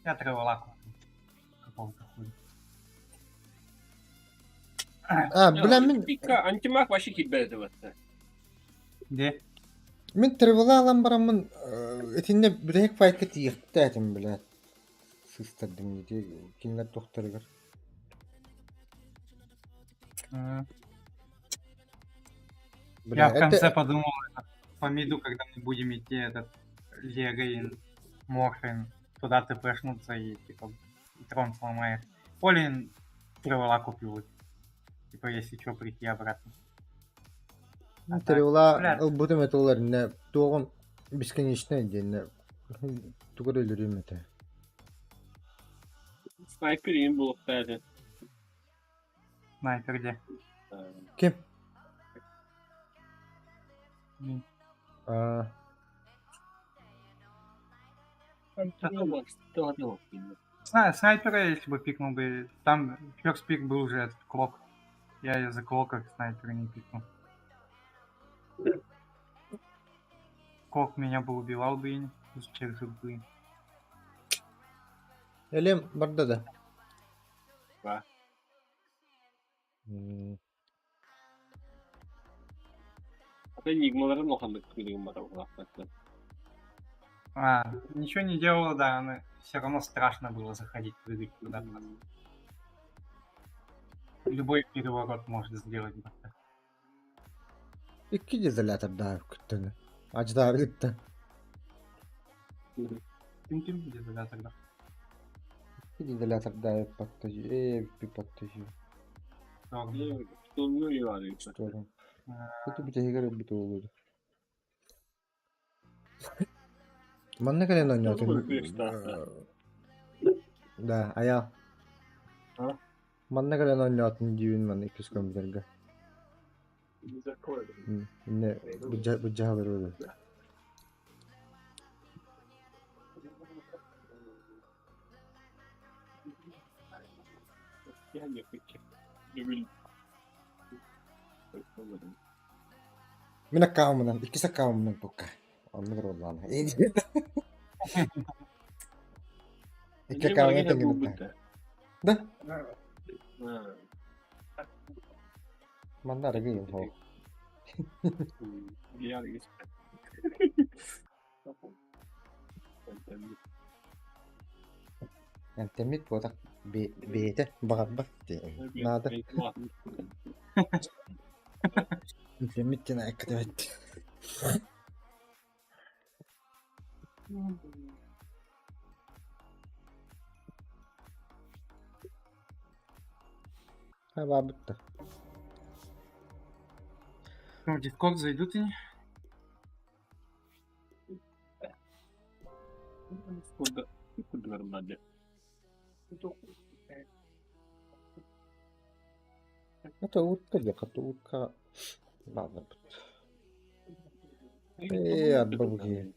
Я тревела купил. Какого-то хуя. Ha bilen min Antimak başı kilbedi vatta. De. min trivala alan baramın etinde break fight'ı yıktı etim bile. Sıstırdım diye kinler doktoru gör. Я в конце подумал, по миду, когда мы будем идти, этот Лего и Морфин, туда ты прошнуться и типа трон сломает. Полин тревела купил. Типа, если что, прийти обратно. Trivala bu metolar ne doğun бесконечный день. Тугар ölürüm ete. Снайперин был кстати. Снайпер где? Kim? М. Aa, Снайпера, если бы пикнул бы, там first пик был уже этот клок. Я из-за клока снайпера не пикнул. Клок меня бы убивал бы и не через бы. elim burada da. Va. Это enigmaların okanlık bilgim var hakikaten. Ничего не делала, да, но все равно страшно было заходить в игры куда-то. Любой переворот может сделать. İki diziler daha küttüğünü. Acılar gitti. Тым-тым где-то, да, тогда. İki diziler daha patlıcı. Bir patlıcı. Tutulmuyor yani. Tutuyorum. Kötü bir tehlikeli bir olurdu. Man ne kadar oynuyordun? Da, ayağı. Ha? Man ne kadar oynuyordun düğün man 200 komüterge. Ne bıcağı veriyordu. Yani peki. Dövül. Mina kavmından, ikisi kavmından toka. Anladın Allah'ına. İyi değil. İki kavmından tengin. Da? Man da arayayım ho. Yani işte. Yani temiz bu da beyte bak diye. Nada. Temiz tine eklemet. Ha var bitti. В Discord зайдут они? Kurde normalnie. Это утка, это утка. Ладно. Отбавки.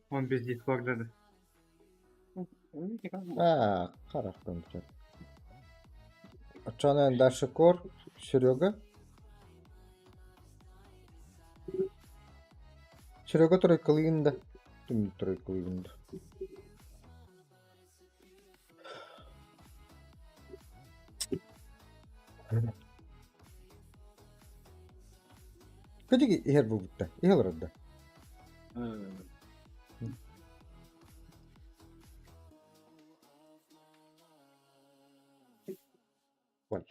Он без Discord, да. Karak döndürecek. Açana Dashikor, Серега. Серега тройкалыгында. Тüm тройкалыгында. Kaçık yer bu bitti. İyi olur da. Vallahi.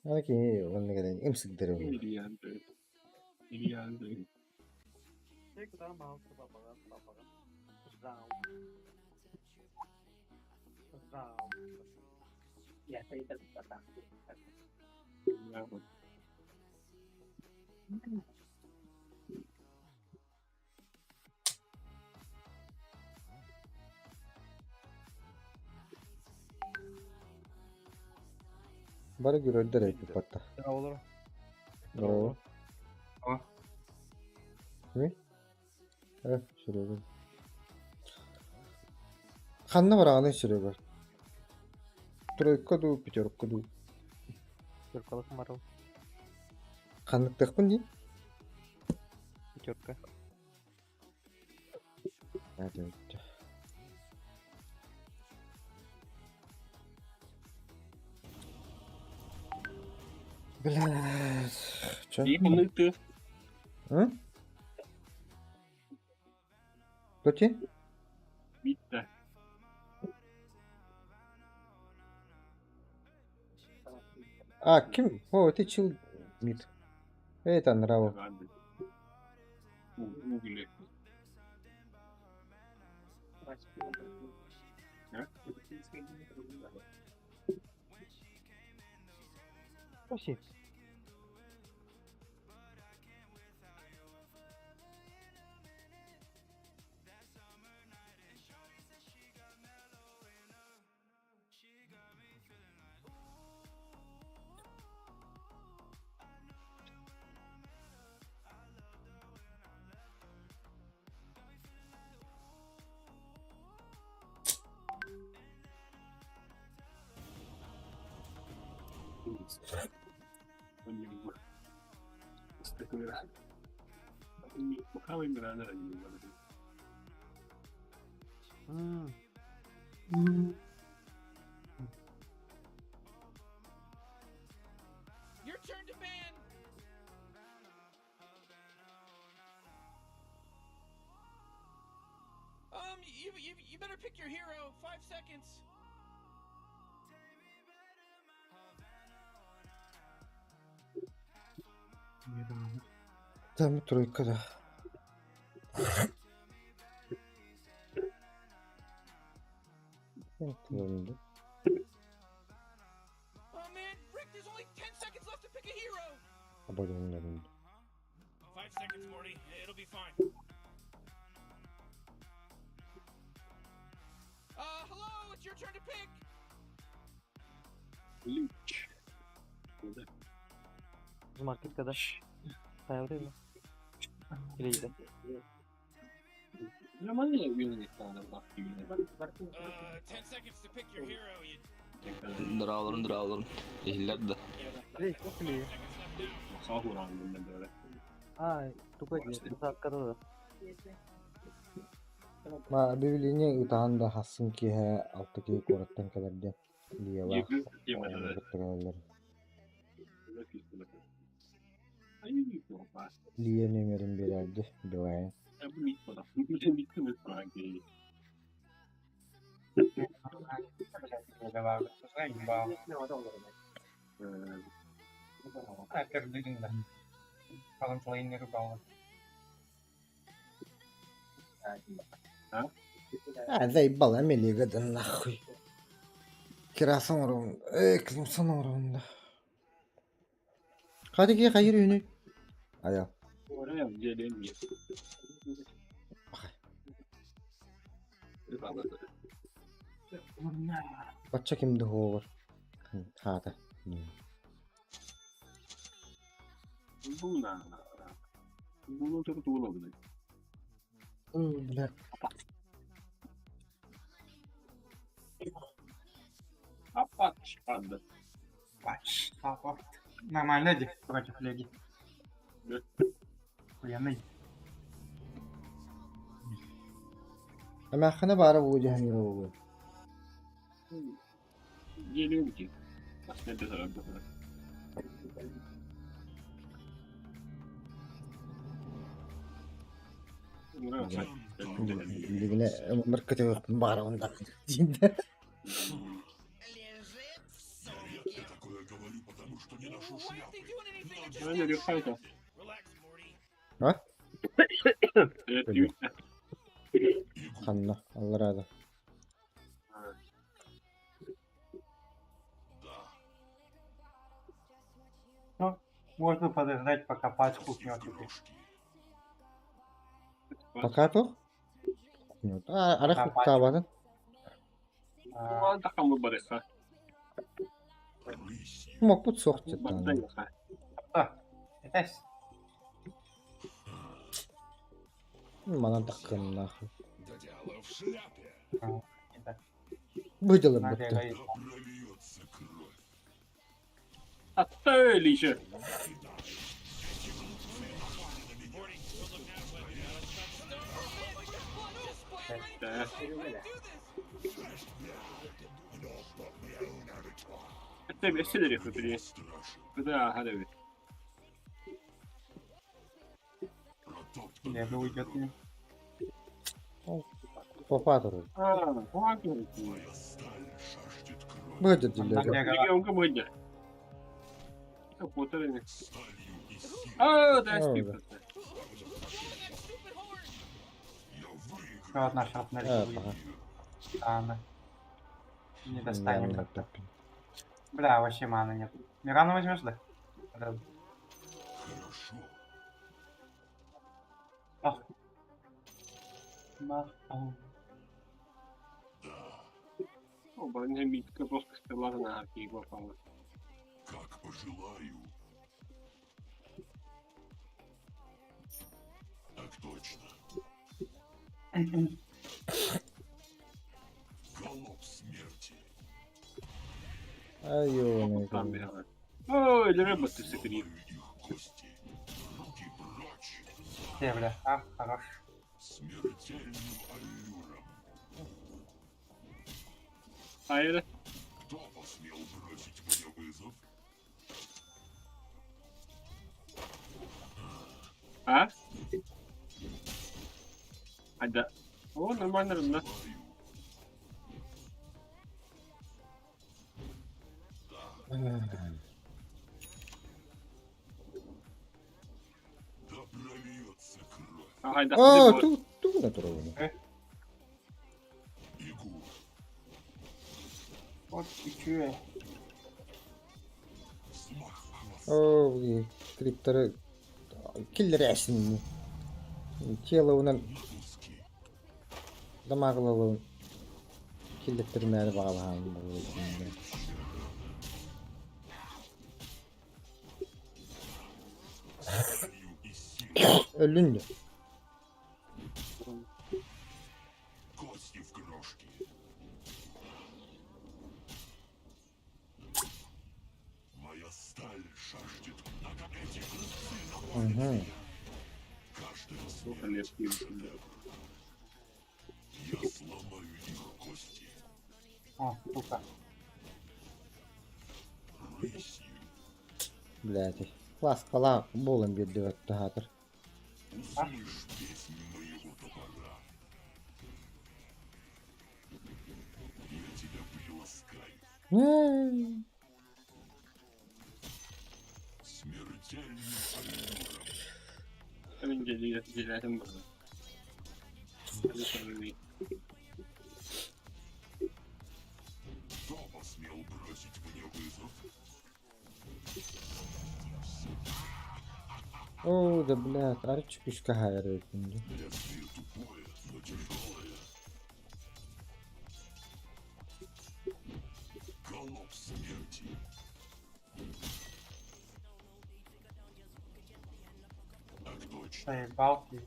Oke, wannan ga dai imsik dare. Ya, saya terkata. Bari görüldü de patta. Olur. Bravo. Aa. Ne? Şuraya bak. Kanna var anı şuraya bak. Тройка ду, пятерка ду. Пятерка Мару. Kanlık takpın değil. Пятерка. Hadi. Блядь. Чё? ты. Hı? Peki? Bitti. Kim? O, ты чил... Мид. Это нраво. Угли. Спасибо. Your turn to ban. You better pick your hero. 5 seconds. Там тройка, да. Oh man, Rick, there's only 10 seconds left to pick a hero. 5 seconds, Morty. It'll be fine. Hello, it's your turn to pick. Luch. Market kadar. Hayal değil mi? Bileydi. Я могу винить надо, 10 seconds to pick your hero. Drawlarım. İhlat da. Biley, çok biley. Sağ oranında böyle. Ay, tukaj, saat kadar da. Ma birbirine utahan da hassın ki he alttaki korattan kadar da diye var. Liye numarim birerdi. Doğaya. Kalın selainnya ke bawah. Заебал, Амелия года нахуй. Кирасан уровень. Климсон уровень. Hadi ki hayır yönü. Aya. Oraya gelemiyor. Bacca kimdi hover. Hada. Буна. Буну тортула, блядь. Блядь. Падда. Патч. Апорт. Нормально леди против леди. Хуяный. Амяхана бара вуди хамира вуди. Гелюнки. Последний заработал. Дигне маркетинг бара онда. А? Ханна, Allah razı. Ну, можно подождать, пока патч пухнет. Пока то? Нет. Арах Пока кутавадın. Такам выборы, Мог быть сохти там. Это Мана такын нахуй. это. Выделы Надо будто. говорить. Отлично. Да. Это седерих внутри. Да, гадови. Леди уйдет мне. Попадыры. Ладно. Выйдет делега. Регионка будет. Полторы. Да, стыпка. Еще одна шот на леди. Ладно. Не достанем как-то. Бля, вообще маны нет. Мирану возьмешь, да? Да. Ах. Оборотная битка просто стрела на арке и попала. Как пожелаю. Так точно. Голубь смерти. Ай, ёбаный. Ой, для рыбы ты секрет. Где, бля? А, хорош. Смертельным аллюром. А это? Кто посмел бросить мне вызов? А? А да. О, нормально, да. Да прольется кровь. Ага, да. А, тут натурально. Игу. Вот и чё. О, блин. Крипторы. Киллер ясен. Тело унан. Дамаглалы. Киллер термәле багалган. Ölünce. Кости в крошки. Моя сталь шашдет этих Угу. каждый Сколько лет пил. я сломаю их кости. О, сука. Рысью. Блядь. Класс кала болын берди вот тагатыр. Услышь песнь моего топора. Я тебя приласкаю. Смертельным аллюром. Один делятым было. Кто посмел бросить мне вызов? О, да блядь, арчик ишка хайрает. Лезвие тупое, но тяжелое. Голубь смерти. Заебал ты.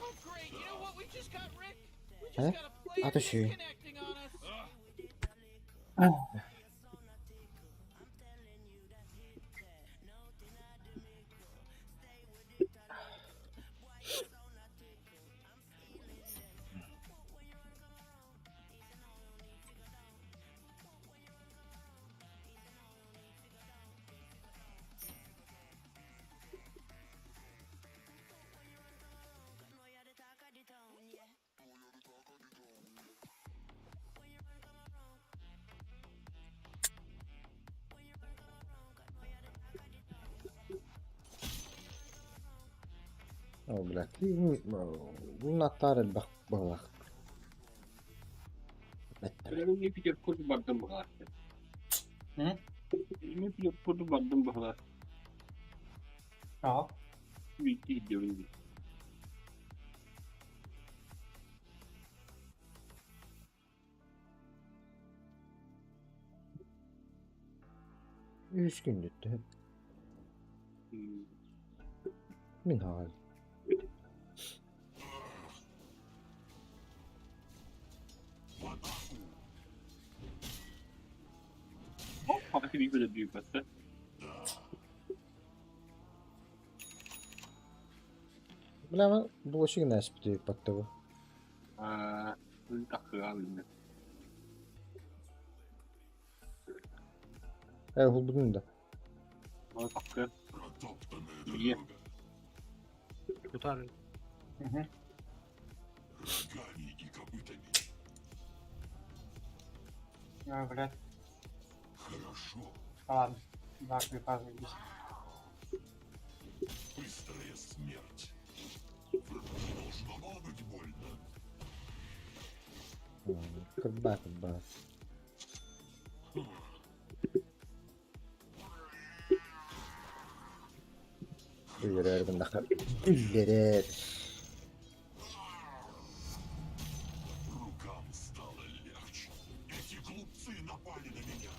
Oh, great. You know what we just got, Rick? We just Huh? got a player А то що? disconnecting on us. О, блядь. Натаре бах. Benim Peterburg'u bardım bu kadar. Hı? Benim Peterburg'u bardım bu kadar. Что? Büyük değil diyorum. Üzgün gitti. Min hal. Fatih bir böyle büyük hatta. Бля, булочек нас питаю под того. Takı abi. Гулбудун да. Bana takı. İyi. Tutar. Угу. Ой, блядь. Ладно. Да, приказывай. Быстрая смерть. Должно быть больно. Кырба. Гүллерер бындакы. Гүллерер. Рукам стало легче. Эти глупцы напали на меня.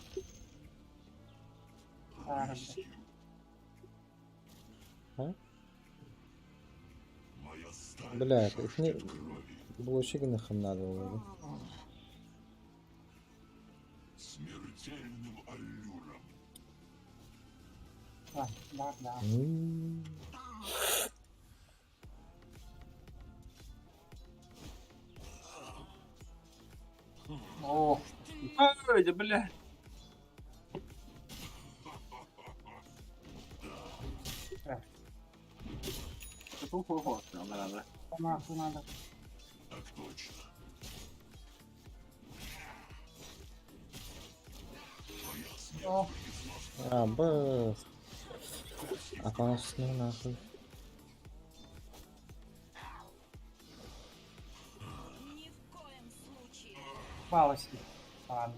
Моя сталь Бля, их не... жаждет крови. Булочек нахам надо было. Смертельным аллюром. Да. О, Ой, да бля. Какой хохот нам надо? нахуй надо. Так точно. О, Бах. Опасно нахуй. палочки. Ладно.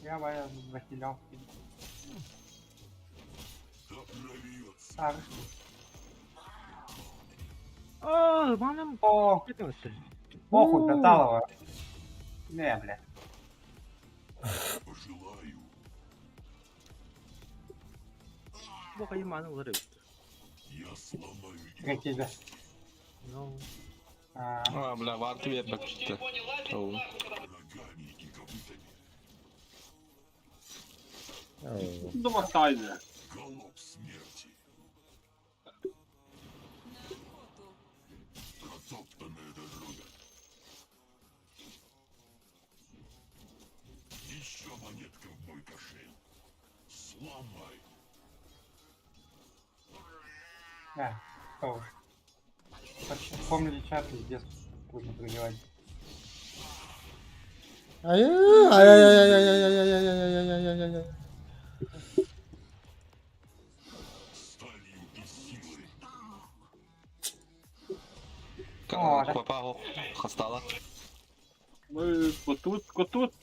Я боюсь захилёвки. Так. Aa, bana mı? О, Gitmesin. похуй, Таталова. Не, бля. Пожелаю. Bakayım bana uları bitti. Я сломаю их. Как тебя? No. А, бля, в ответ так-то. Ногами и копытами. Da bakaydı. Голубь смерти. Протоптанная дорога. Еще монетка в мой кошель. Сломай. Что уж. Помнили чат, пиздец. Трудно проливать. Ай-яй-яй-яй-яй-яй-яй-яй-яй-яй-яй-яй-яй-яй-яй. Сталью и силой. Попал. Хостала. Котут.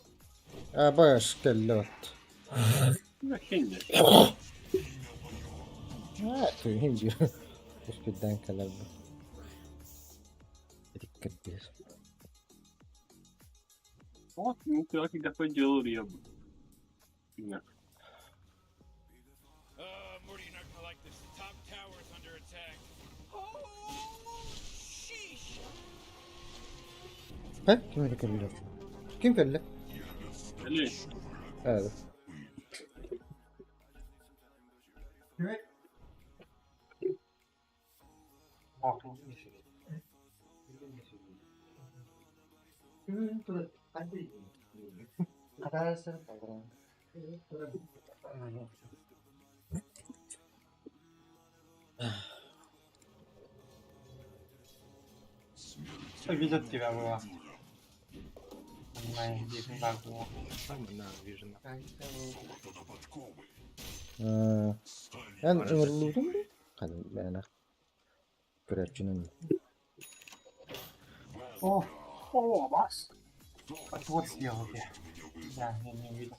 Баш, келлот. Ne şimdi? Ты иди. Üstünden kalar bu. Dikkat bir. Вот, ну, как пойдет я бы. Morty, you're not gonna like this. The top tower is under attack. Oh, sheesh. Ha? Kim öyle kabul Kim köle? Ali. Evet. Видят тебя было. Понимаешь, здесь не так было. Ben ömürlüydüm mü? Hadi ben görevcinin. О, бас. Вот съел я. Да, я не увидел.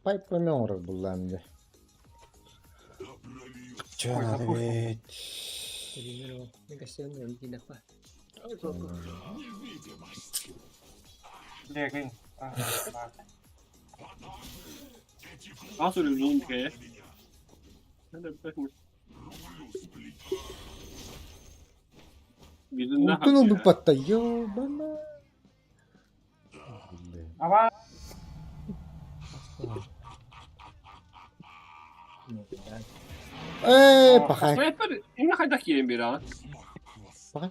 Pay помер буланdı. Evet. Бегай. Nasıl ölüyorsun ki? Hadi bakayım. Yüzünden Ultun oldu patlıyor bana. Ama Bakay. Sniper, ini kajak yerim bir an. Bakay.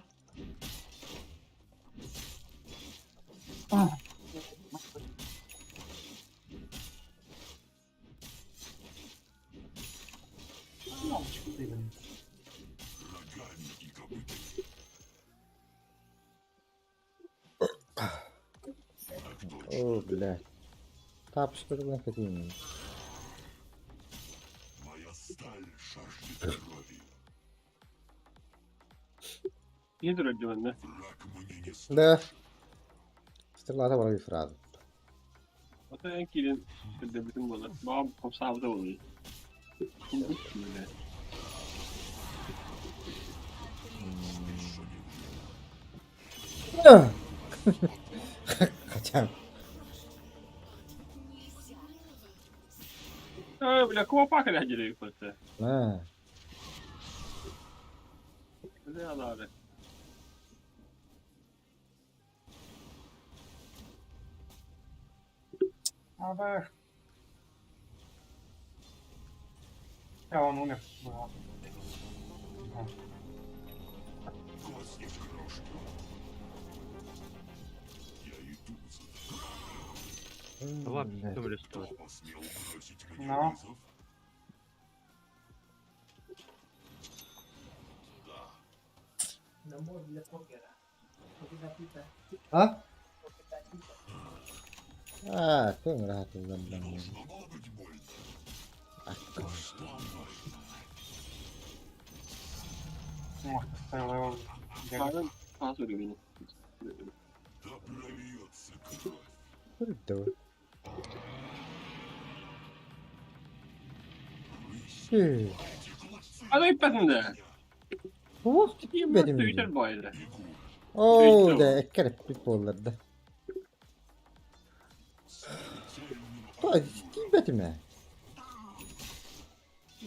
О, блядь. Тапочка туда хотим. Yedir acaba ne? Да. Стрелата вроде фраза. Ata en kilin de bütün bana. Babam kopsavda oluyor. Böyle. Kaçam. Bля, кого пакали acele yapası? Ha. Ne abi? Abi. Ya он умер. Было. Ладно, Ну. Ha? Ah, çok rahat oldum ben. Ох, стоял его. Pardon, pas veriyor beni. Burada. Şey. Hadi ipesinde. Oh, benim. Twitter boyda. Oo, da kerep bir pollarda. Ay, ciddi mi?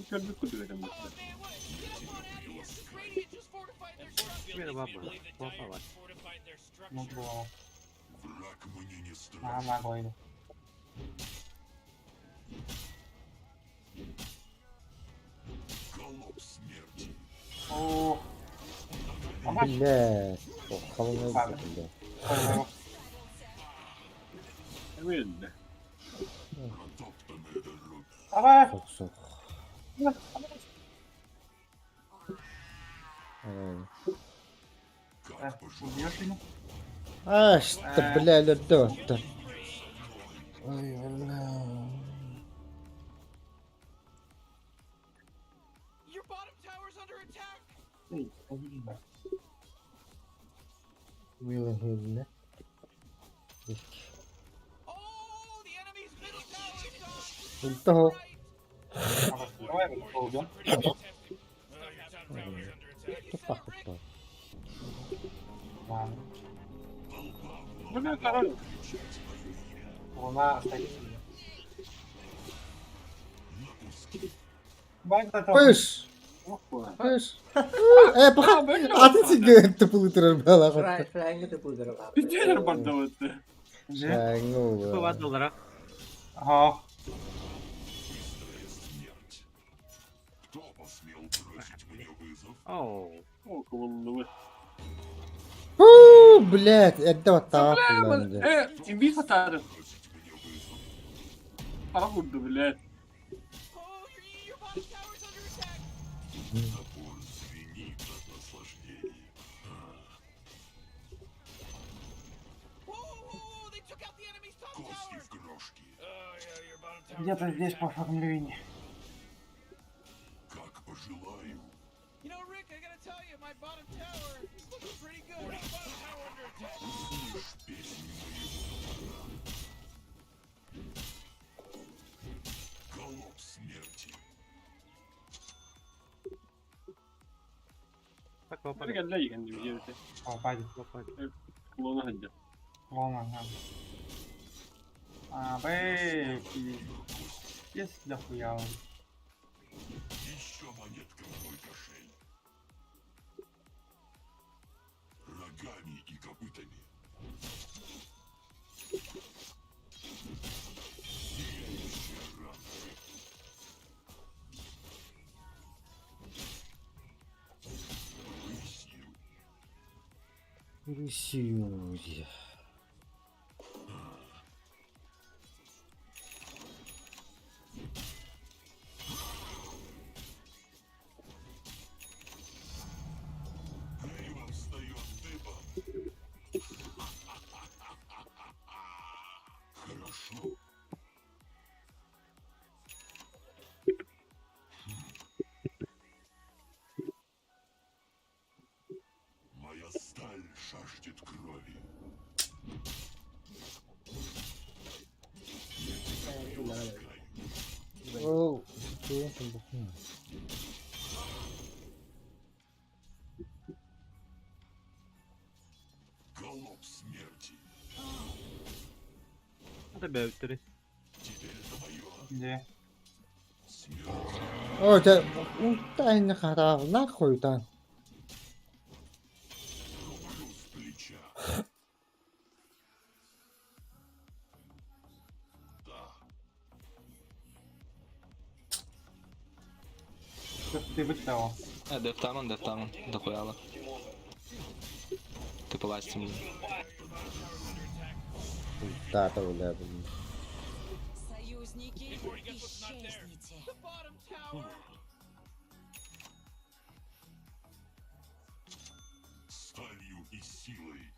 Kördük kutuyorum. Ну, было. Ногой. О. Блядь. Kalın Pardon. oldu. Emin de. Ama. Çok soğuk. Убьешь его? А, что, бля, доктор. Ой, бля. Your bottom tower's under attack. Вилла Гилли. Ультаго. Давай его убьем. Хопа, хопа. Ладно. Бля, король. Луна стоит. Бак-то Пыш! Пыш! Пока! А ты тебе тупылытырар бала хопта. Шрайнга тупылдырып алып. Битер бардаватты. Шаңы Көп ола. атылдыраак. Ага. Оу. О, кулунду. Блять, это вот так kullandı. Инвиз атады. Пара вурду, блядь. Где-то здесь по формулированию. You know, Rick, I gotta tell you, my bottom tower is looking pretty good. Bottom tower under attack. Так, попали. Hadi gel lan kendimi gerisi. Попадет. Kulağına hadi. Волна. А, бэй, есть дохуя. Еще монетка в мой кошель. Рогами и копытами. Сияющая рана. Русюзя. Грива встает дыбом. Хорошо. Моя сталь жаждет крови. Оу, что там бухнул? Голубь смерти. Hadi be öttürü. Теперь это мое. Где? Смерть. Ой, да, дай на харав, нахуй там. Рублю с плеча. Да. Ты вычитал. Дефтамон, дохуяла. Ты пластик. Да, бля, блин. Союзники, исчезните. Bottom tower. Сталью и силой.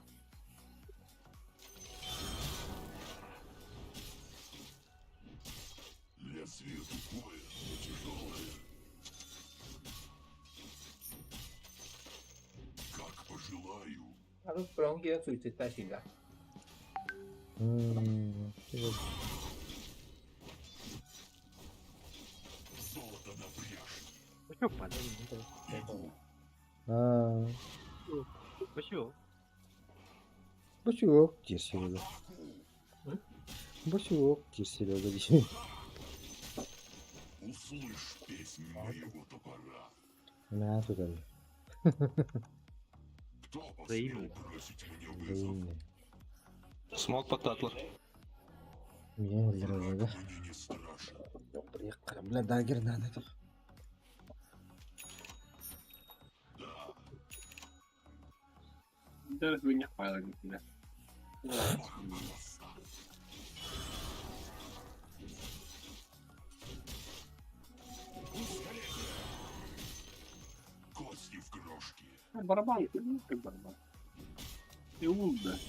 Лезвие тупое, но тяжелое. Как пожелаю. А тут пронги суицидта сильно. Золото на пряжке. Почему падает? А, Почему? бачок, где Серега? Бачок, где Серега? Услышь песнь моего топора. На, туда. Кто посмел Взаимно. бросить мне вызов? Взаимно. Смог по татлу. Меня взрывали, да? Мне не страшно. Приехали, бля, дагер надо. Зараз ви не хвалили тебя. Кости в крошке. Барабан, как барабан. И улда.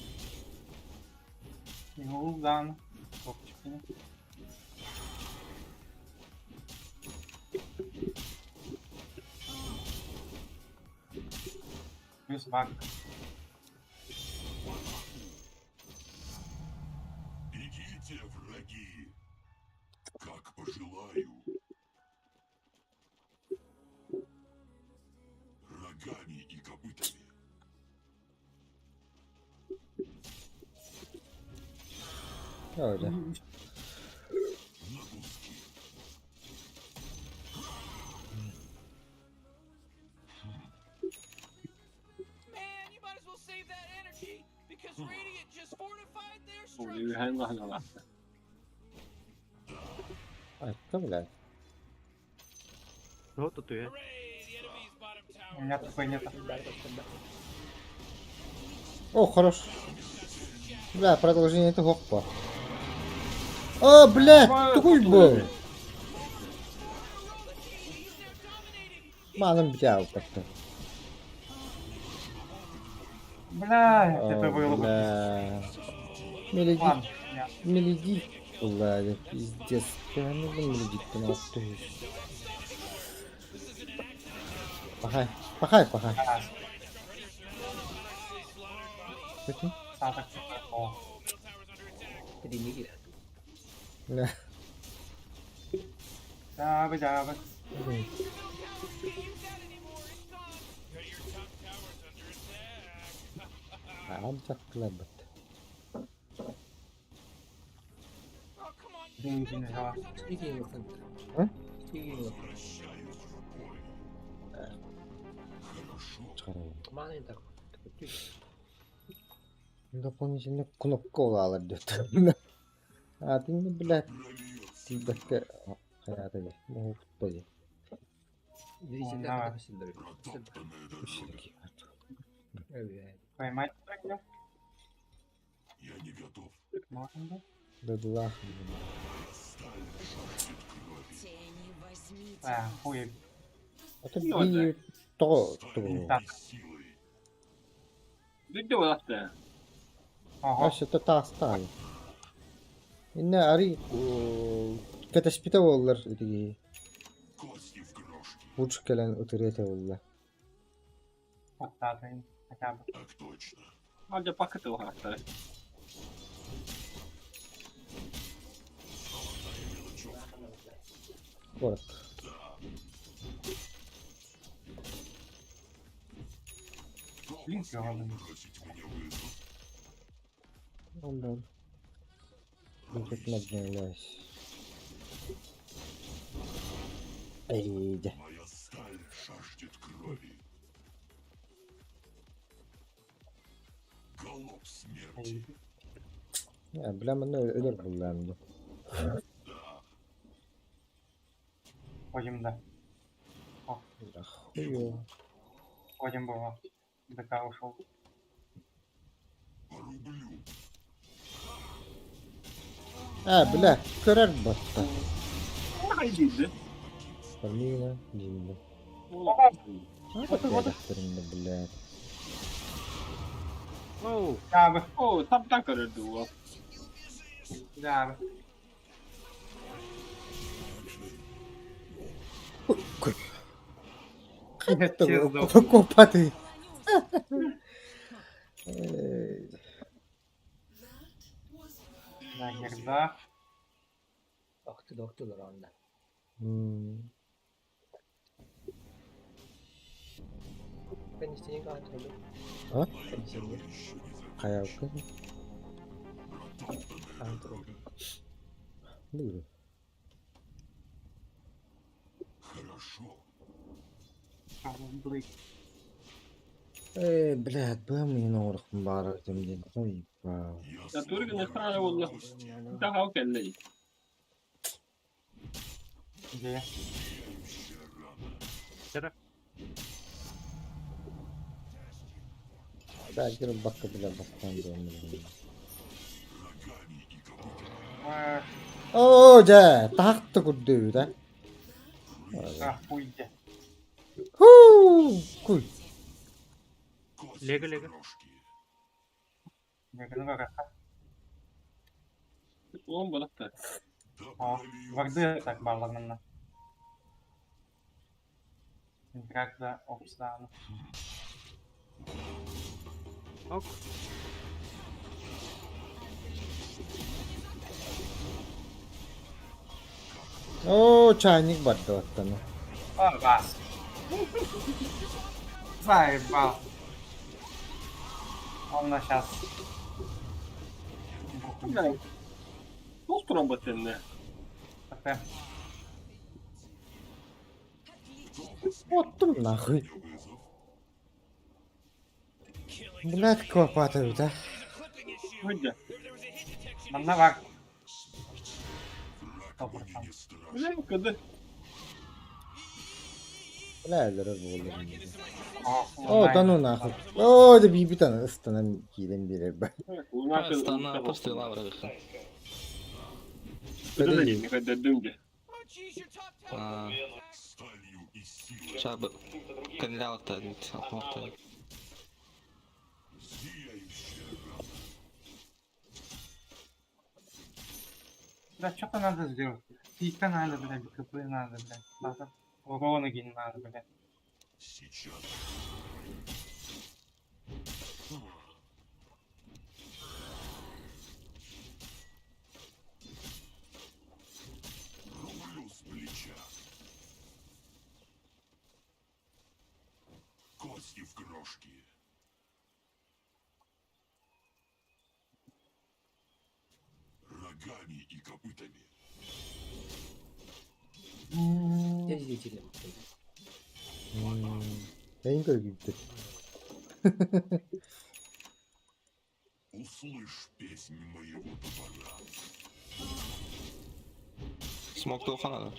Гулдан. Копчики. Плюс баг. Öyle. Man, you might as well save that energy because Radiant just fortified their Oluyor hem lahana var. Ayakta bile. Ну, tutuyor. Нет, понятно. О, хорош. Бля, продолжение это хоппа. О, бля, такой был. Маном взял как-то. Бля, это О, было бы. бля. Мелоди. Ладно, нет. Мелоди. Бля, пиздец. Я не буду мелодить-то на то. Пахай, пахай, пахай. А, Прикинь? Саток. О, Римиги. Бля. дабы. Блин. Абзак клабет. Деньги не взяла. А? Дополнительно кнопка алар деп. А ты не, блядь. Ты бәкке hayata gel. Bu futbolu. Давай. Поймать тогда? Можно, да? Да дула. А, хуй. Это би то. Так. Video attı. Ага. Aşağıda taşta. Yine arı kataspita olurlar idi. Uç gelen otorite olurlar. Вот так, хотя бы. Hadi paketi o hatta. Вот. Блин, ладно. Ondan. Hükmetmez neyleş. Eyde. Ya bilemem ölür bunlardı. Ходим, да. О, Хуё. ходим, было. ДК ушел. Bля, körer battı. Haydiydi. Formina, dinle. Bля. Oh. Да, Oh, taptan kırırdı o. да. Копати. Да, герда. Doktor onda. Ben istediğin kadar söyle. Ha? Ben istediğin. Kayak kan? Antro. Buyurun. Блядь, бы мне на урок мбарак демден. Ой, вау. Ya Turgin ne kadar oldu? Daha o kelle. Где? Belki bir bakka bile bastan dönmüyor. Oo, ja, tahtı kudu da. Охуеть. Huu, kuy. Lega lega. Я говорю, как Oğlum balıktı. О, варды так балаганна. Когда обстану. Ok. Oo, çaynik battı vatanı. О, вас. Заебал. Он на сейчас. Сколько работает? ТП. Оттым нахуй. Блядь, копатают, а. Выйди. Манна 100%. Блин, когда? Блядь, разболы. О, О, да ну нахуй. О, да bir tane ıstanan kilim bilir ben. Стана просто лавра выход. Куда за ним? Когда дымки. Сейчас бы кандидат-то отмотал. Да, что-то надо сделать. Пика надо, блядь, КП надо, блядь. Надо. Урона не надо, блядь. Рублю с плеча. Кости в крошки. Рогами и копытами. Neyin kadar gitti? Услышь песнь моего топора. Смог толха надо.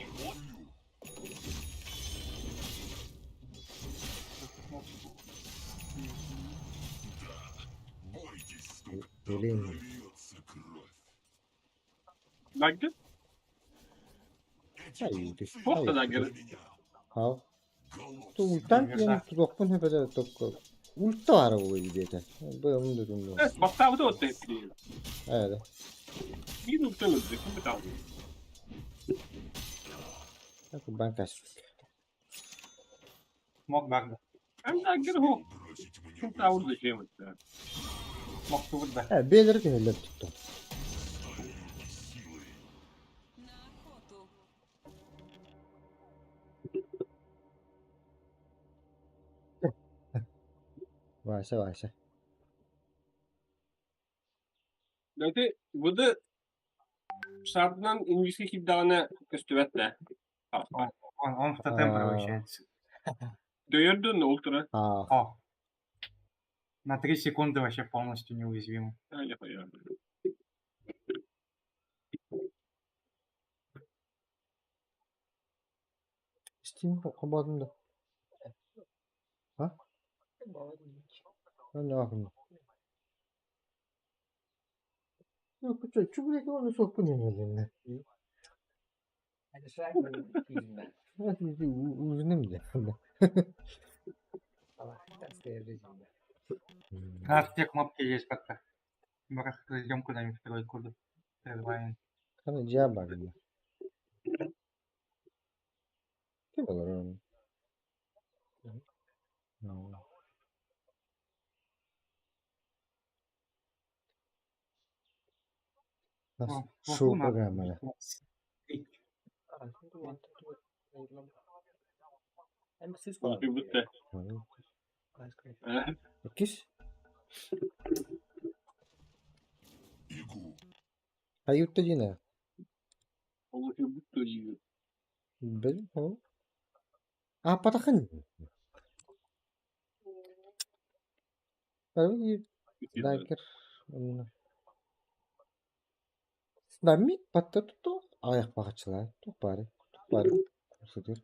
Бойтесь, стук. Geleyim mi? Льется кровь. Dagger? Hayır. Просто dagger. Ha. Tu ultan yani tuzaktan hepede topka. Ulta var o ilgide. Böyle durumda. Evet, baktavda o tepki. Evet. Bir nokta öldü. Kim bitti abi? Bakın ben kaçtık. Смог багда. Hem dagger o. Kim tavır da şey mi? Смог туда. Ha, beyleri de helal tuttu. Vaysa vaysa. Zaten bu da şartından İngilizce kibdağına köstüvetle. Он в тотем превращается. Döyürdün de ultra. О. На 3 секунды вообще полностью неуязвим. Yapıyor. Steam kapadım da. Ha? Ben ne yapayım? Yok bu çocuk çubuğu onu sokun eline. Hadi uzun mu ya? А, все кнопки есть пока. Мы ждем куда-нибудь в тройку. Прерываем. Sana cevap verdim. Kim olur onu? Nasıl? Şu programları. Bakın bitti. Bakış. Hayırdır yine? Bakın bitti. Benim o. Apa takın? Baru dagger. Nami patah tuh ayak pakacılar. Tuh bari. Maksudnya.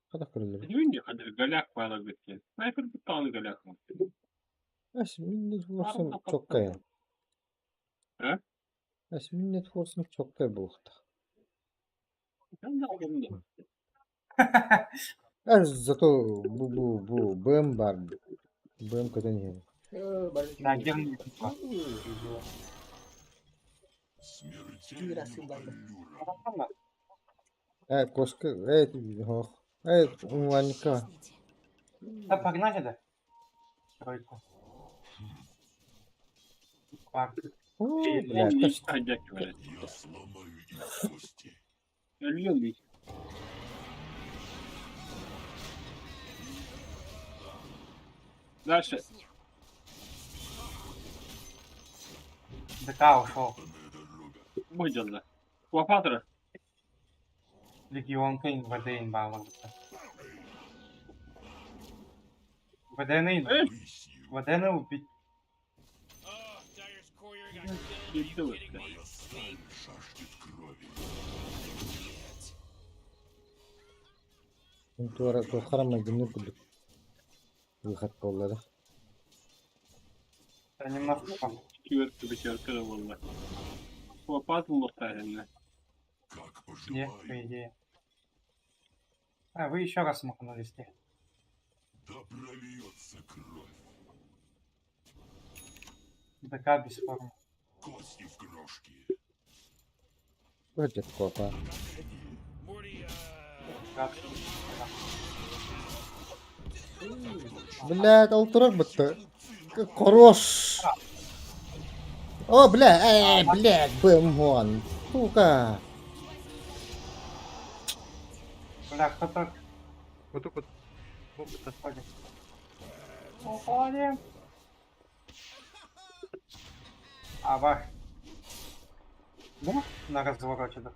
Kada kırılır. Önce kadar galak bağla bitti. Sniper bir tane galak mı? Millet vursun çok kaya. He? Millet vursun çok kaya bu vakti. Ben de aldım. Zато bu BM var. BM kadar yani. Дагер не Evet koska. Evet. Evet. Unvannika. Да погнали, да? Тройку. Пар. Блядь, Я сломаю их кости. Ölüyorum bir. Дальше. ДК ушел. Быджалла. Куапатра. Легионка ВД bağlamışlar. ВД'ni ВД'ni убить. Gitti bu. Tuara qarama gini kudu. Выход bo'ladi. Я немножко там. Кюрт бечерка валла. Куапатра лохтаренна. Нет, по идее. А, вы еще раз махнулись. ДК без формы. Будет копа. Блядь, алтурак бітті. Хорош. О, блядь, блядь, бэмгон. Сука. Бля, кто-то... Вот тут вот. Опыт отходит. Уходим. А, вах. Ну, на развороте, да?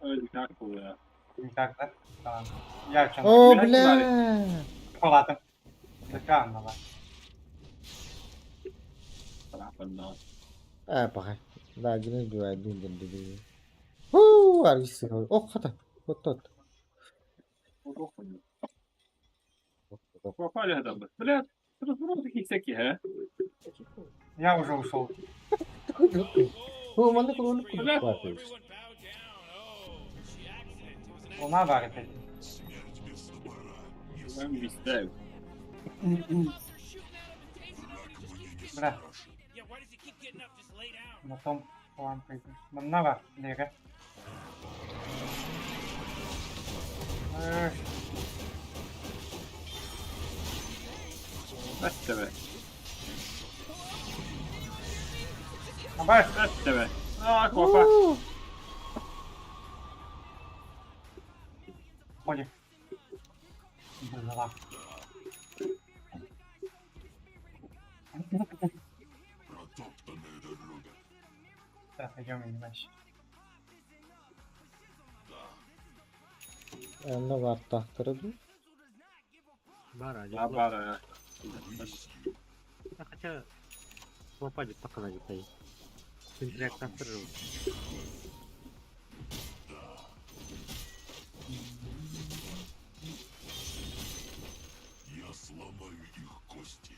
Никак было. Никак, да? Да. Я чем О, бля. Ладно. ДК, давай. Pakai. Dah gini dua dulu. Harus sih. Oh, kata. Вот. Попали это, блядь, разборы такие всякие, а? Я уже ушел. О, mana kalau lu Луна варит. Вам мечтаю. Бля. На том план пойдем. Нам наверх, Лера. Давай. Давай. Давай. А, копа. Ходи. Давай. Так, идем иначе. Anda var tahtırdı. Бара, А, бара. Хотя попадет пока на детей. Интеллект автора. Я сломаю их кости.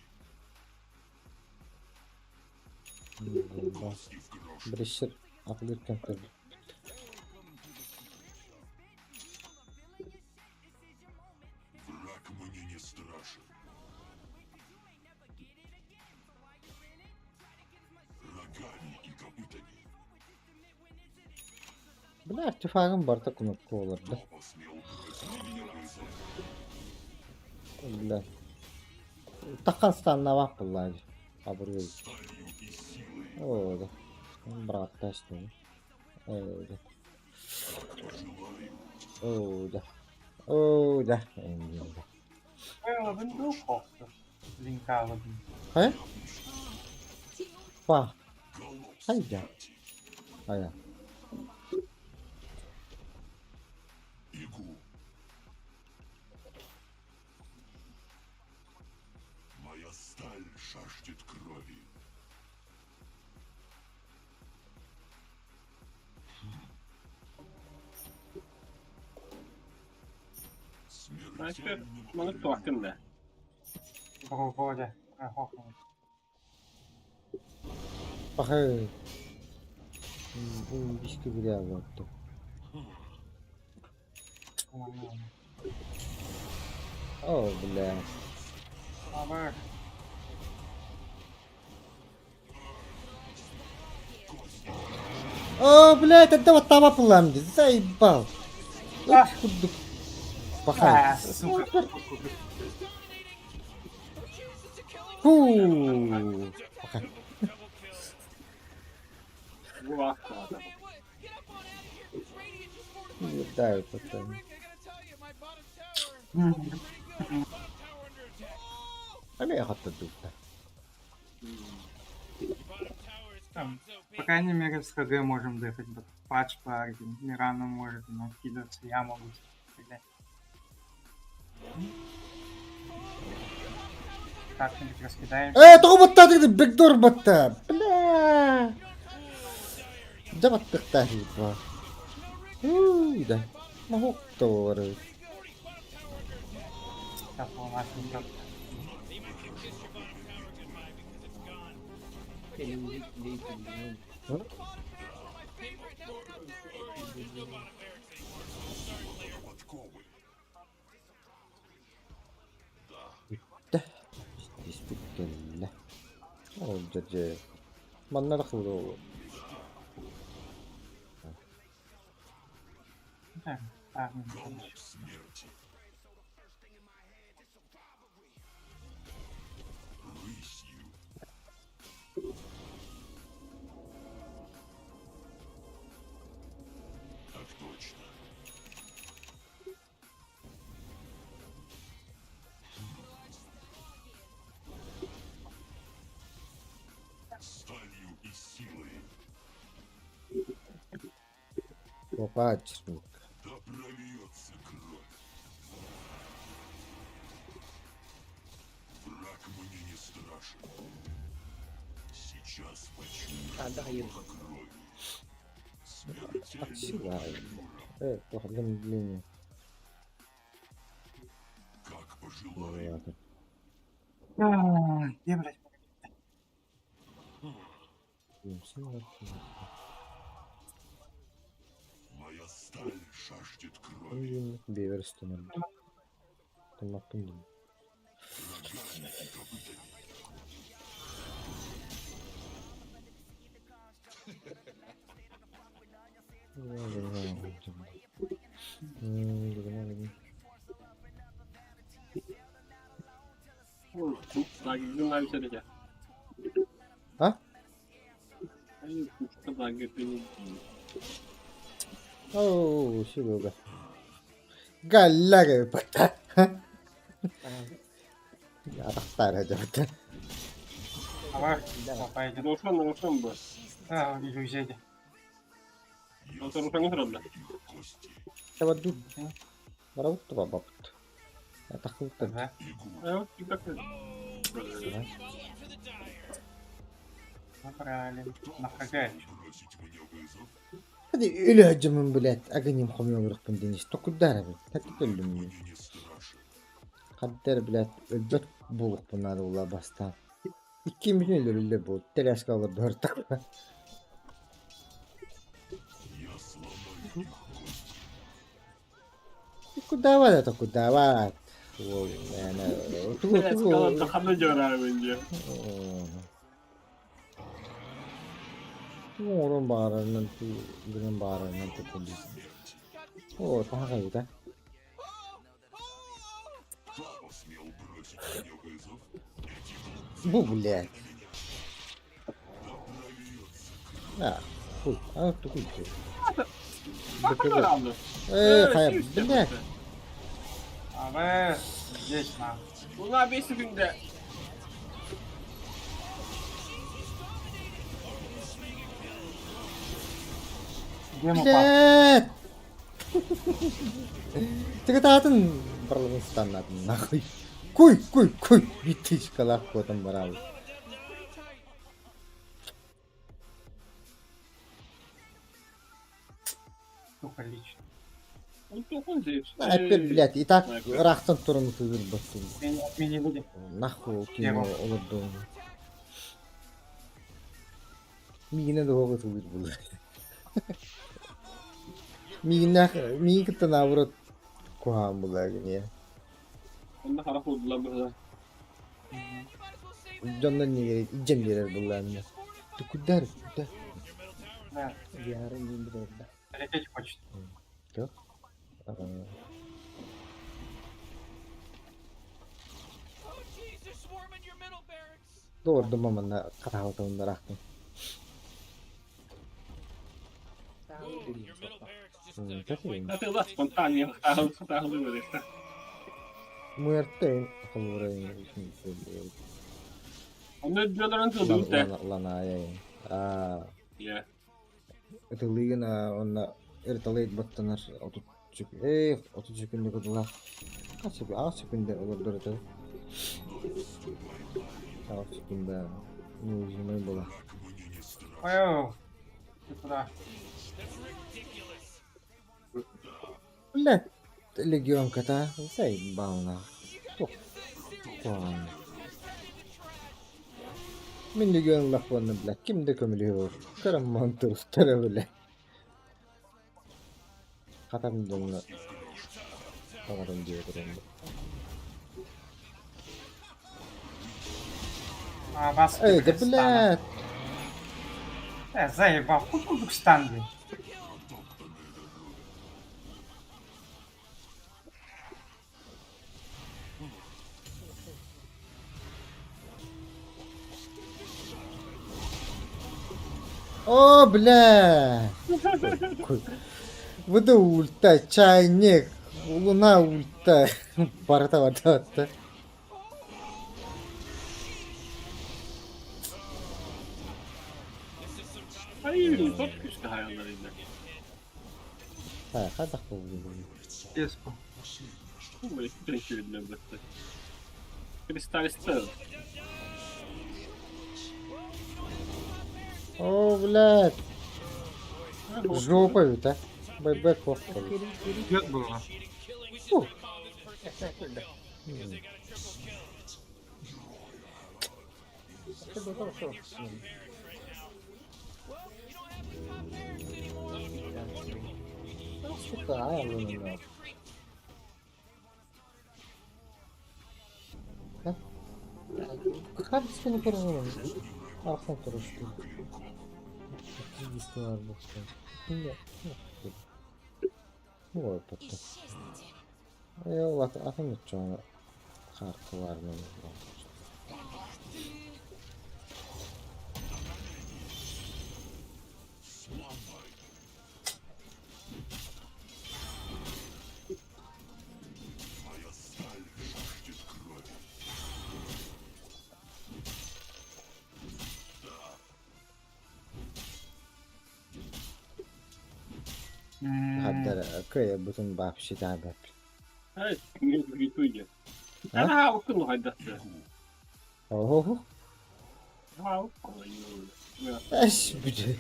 Birisi atılırken tabii. Враг мне не страшен. Рогами и копытами. Buna ittifakın var da kunuklu olurdu. Bile. Takastan bak vallahi. Kabul yok. Öyle. Bırak taşını. Öyle. Öyle. Öyle. Він духовка. Лінка один. He? Bak. Haydi. Haydi. Игу. Моя сталь жаждет крови. А теперь мы током, да. Броугоде. Хохнул. Bakın. Bu ilişki bile yaptı. О, бля. Давай. О, блядь, это вот там опламди, заебал. Пахай. Сука. Фу. Пахай. Не дай потом. А я хотел тут. Там, по крайней мере, с ХГ можем дефать. Патч по Аргин. Мирану может накидываться, я могу стрелять. Как-нибудь раскидаем. Тоғы батта деді, бэкдор батта. Бля. Жабаттық ба. Да. Махук товары. Сейчас ломать не идет. Действительно. О, дядя. Маннарах было. Да, Аргин, конечно. Так точно. Сталью и силой. Лопатчик. Да прольется кровь. Враг мне не страшен. Сейчас почему кровь. Отсылаю. Похотным длинным. Как пожелаю. Где, блядь? Моя сталь жаждет крови. Беверстон. Томатун. Рогами и копытами. Lagi nggak bisa deh ya. Hah? Ayo, kita lagi ini. Oh, siapa? Galag patah. Ya tak aja patah. Apa aja? Рошан бы. Вижу, взять. Это Рошан не сразу. Coba dulu. Baru tuh babak. Takut kan? Ayo, kita ke. Направили. На ХГ. هذه إله جمن بلاد أغني مخمي ورق بندينيش تقول داربي هتكلم قدر بلاد البت بولق بنار والله بستا 2 milyon lirayla bu telas kalır dörtak. Kudawat atau kudawat. Wow, yani Kalau tahan juara bence. Orang baran nanti dengan baran nanti kondisi. Oh, tahan kayak gitu. Bu блядь. Хуй, ты хуй. Hayır, блядь. Abi, здесь нам. Bunlar 5 günde. Блядь! Ты кататын Барлонстан нахуй. Куй! Битишка лахко там барал. Только лично. Опять, блядь, и так рахтан турын тузыр бастым. Отмени будем. Нахуй кино олорду. Мигине да хога тузыр булды. Мигине наоборот куам булагын. Onda harap oldular burada. Jondan ne gerek? İcem gelir bunlarına. Kudar. Да. Yarın indirdi. Лететь хочет. Yok. Doğru mamana katahalı bıraktım. Это да, спонтанно. Говорится. Muerte kalora Onu diyorlar nasıl oldu? lan ay. Yeah. Ытылыгын онна эрталайт баттанар 30 секунд кудула. Kaç секунд? 6 секунд олордор это. 6 секунд. Ну, зимой было. Ой, ты куда? Блядь, легионка-то заебал нахуй. Ладно. Min lегион лахваны, блядь, kimde kömülüyor? Karamman turistleri böyle. Katam donla. Kamarım diyordur onu. А, вас Эй, да блядь! Заебал, хуй кубик станды. О, бля! Выда ульта, чайник, луна ульта, парта вода. Hayır, çok güçlü hayallarıyla. Ha, hadi bakalım. Песку. Bu böyle sürekli ürünler bıraktı. Kristal Star. О, блядь! Жопа ведь, а? Бэбэк кофта. Пьет было. Сука, луна. Как ты не понял? Архан трошки. Здесь var bu. Нет. Вот это. Eyvallah, atın çoğunu kartı var mı? Hatta köye bütün bahşi tabi. Evet, bir duyuyor. Aha, okul haydattı. Oho. Ha, okul. Eş bücü.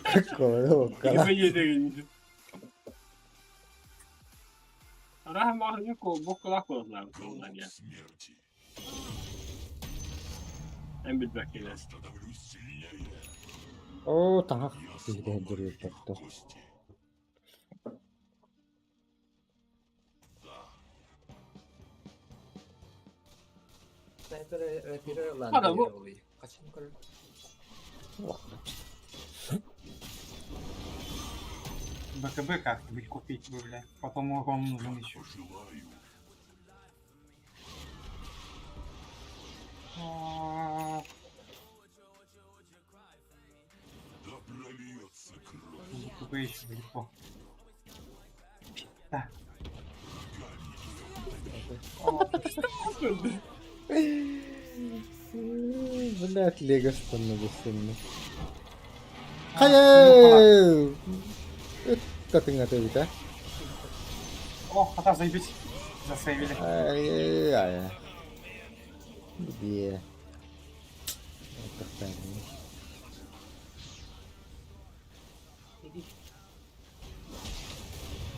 Какое около. Raha mahlumu ko, bokla koydular bundan ya. En bir bekleyen. О, так. Bilge duruyor tuttu. Ada bu. БКБ как-нибудь купить бы, бля. Потом урон нужен еще. БКБ еще далеко. Да. Блядь, Лего становится. Hayır. Как ты готовить, а? О, хода, заебись. Засейвили. Ай-яй-яй. Где? Это второй.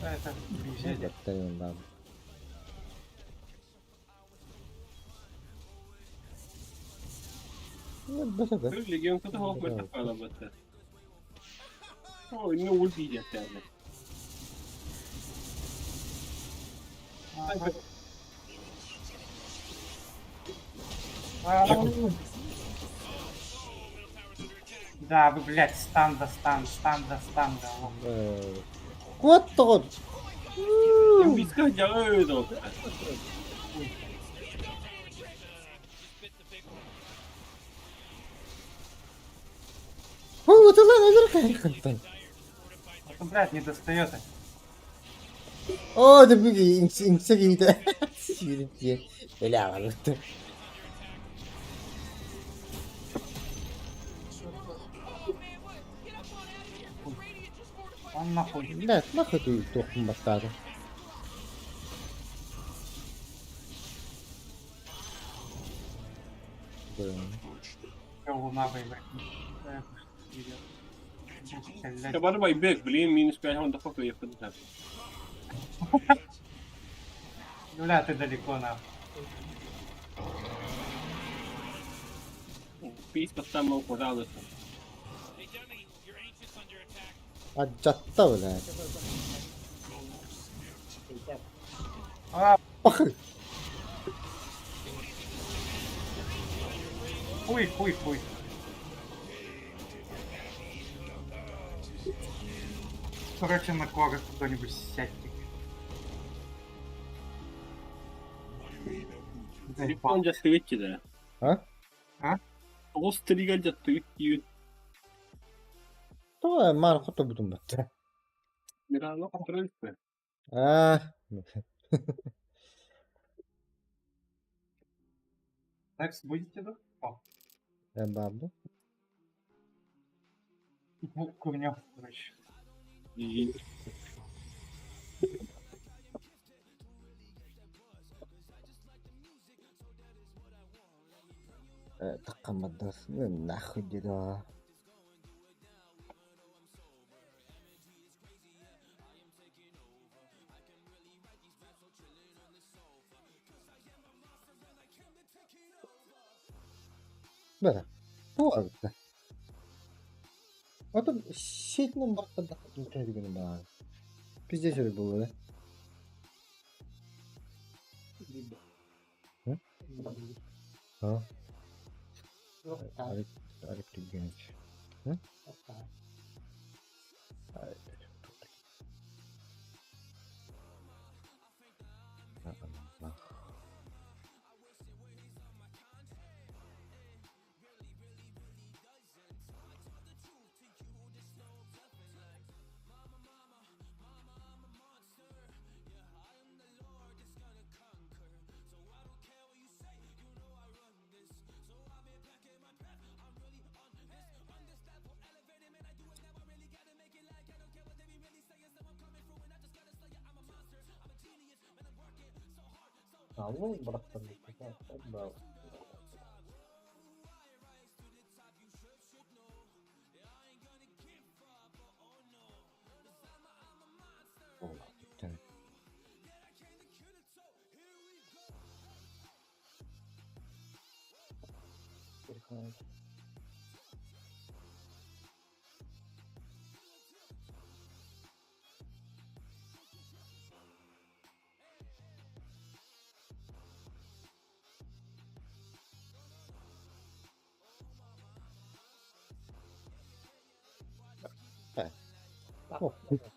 Это, приезжайте. Батальон дам. Bir legyon kadar hafif kalabalık. O ne olur diyecek yani. Да, вы, блядь, станда. What the? Biz kaçacağız öyle oldu. О, ты ладно, верхай. Блядь, не достает. Oh, da bir inse giydi. Sürücü. Böyle ağırlıktı. Он нахуй. Блядь, нахуй ты тухом бастарда. Его нахуй, блядь. Jag var bara i bögblen minus 5 он fuck jag för det. Люля, ты далеко нахуй. Писька там пожалуйста. Accatta böyle. А, Bakın. хуй. Короче, на кого кто-нибудь сядьте. Telefon cesedi ki de. Ha? Ha? O striga cesedi ki. To Marko to budum battı. Biraz da kontrol etti. Ah. Некс, будете, да? О, Ya babu. курнёв, короче. Takamadı. Nahı dedi. Böyle. Bu arada. Adam şeyden bakta da internete günü bana. Bizde şöyle bu böyle. Hı? Ha? Arif genç. Hı? Hayır. Allah. Kamu bıraktın mı? Allah bitti.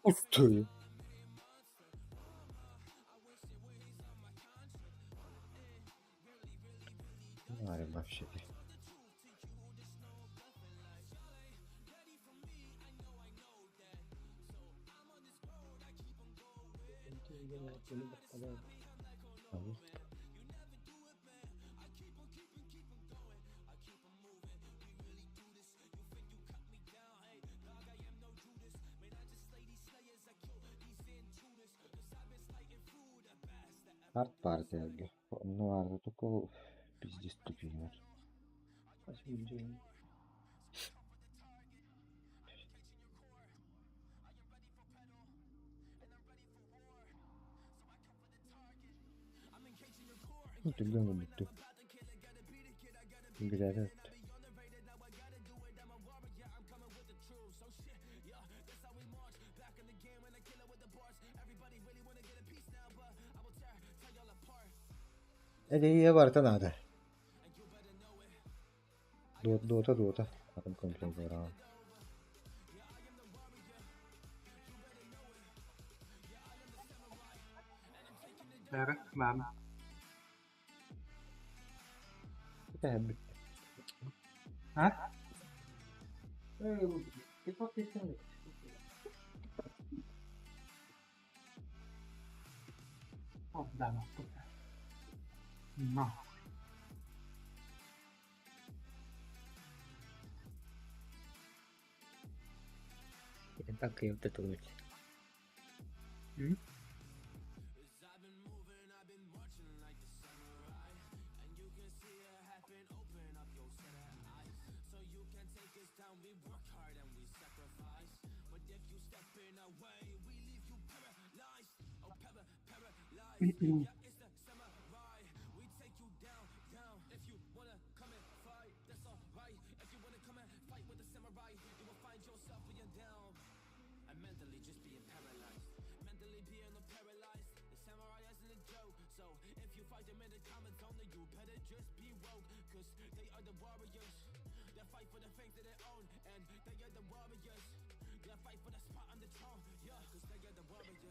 Ustu. Var ya bak şey. Tamam. Art parti abi. Ne vardı? Toku pizdi stupinler. Tuggan ko dito. Güzel öttü. ये बर्तन आता है दो था खत्म कंप्लेन कर रहा हूँ Mama. क्या है हाँ? Оп, да, да. На. Так и вот это вот.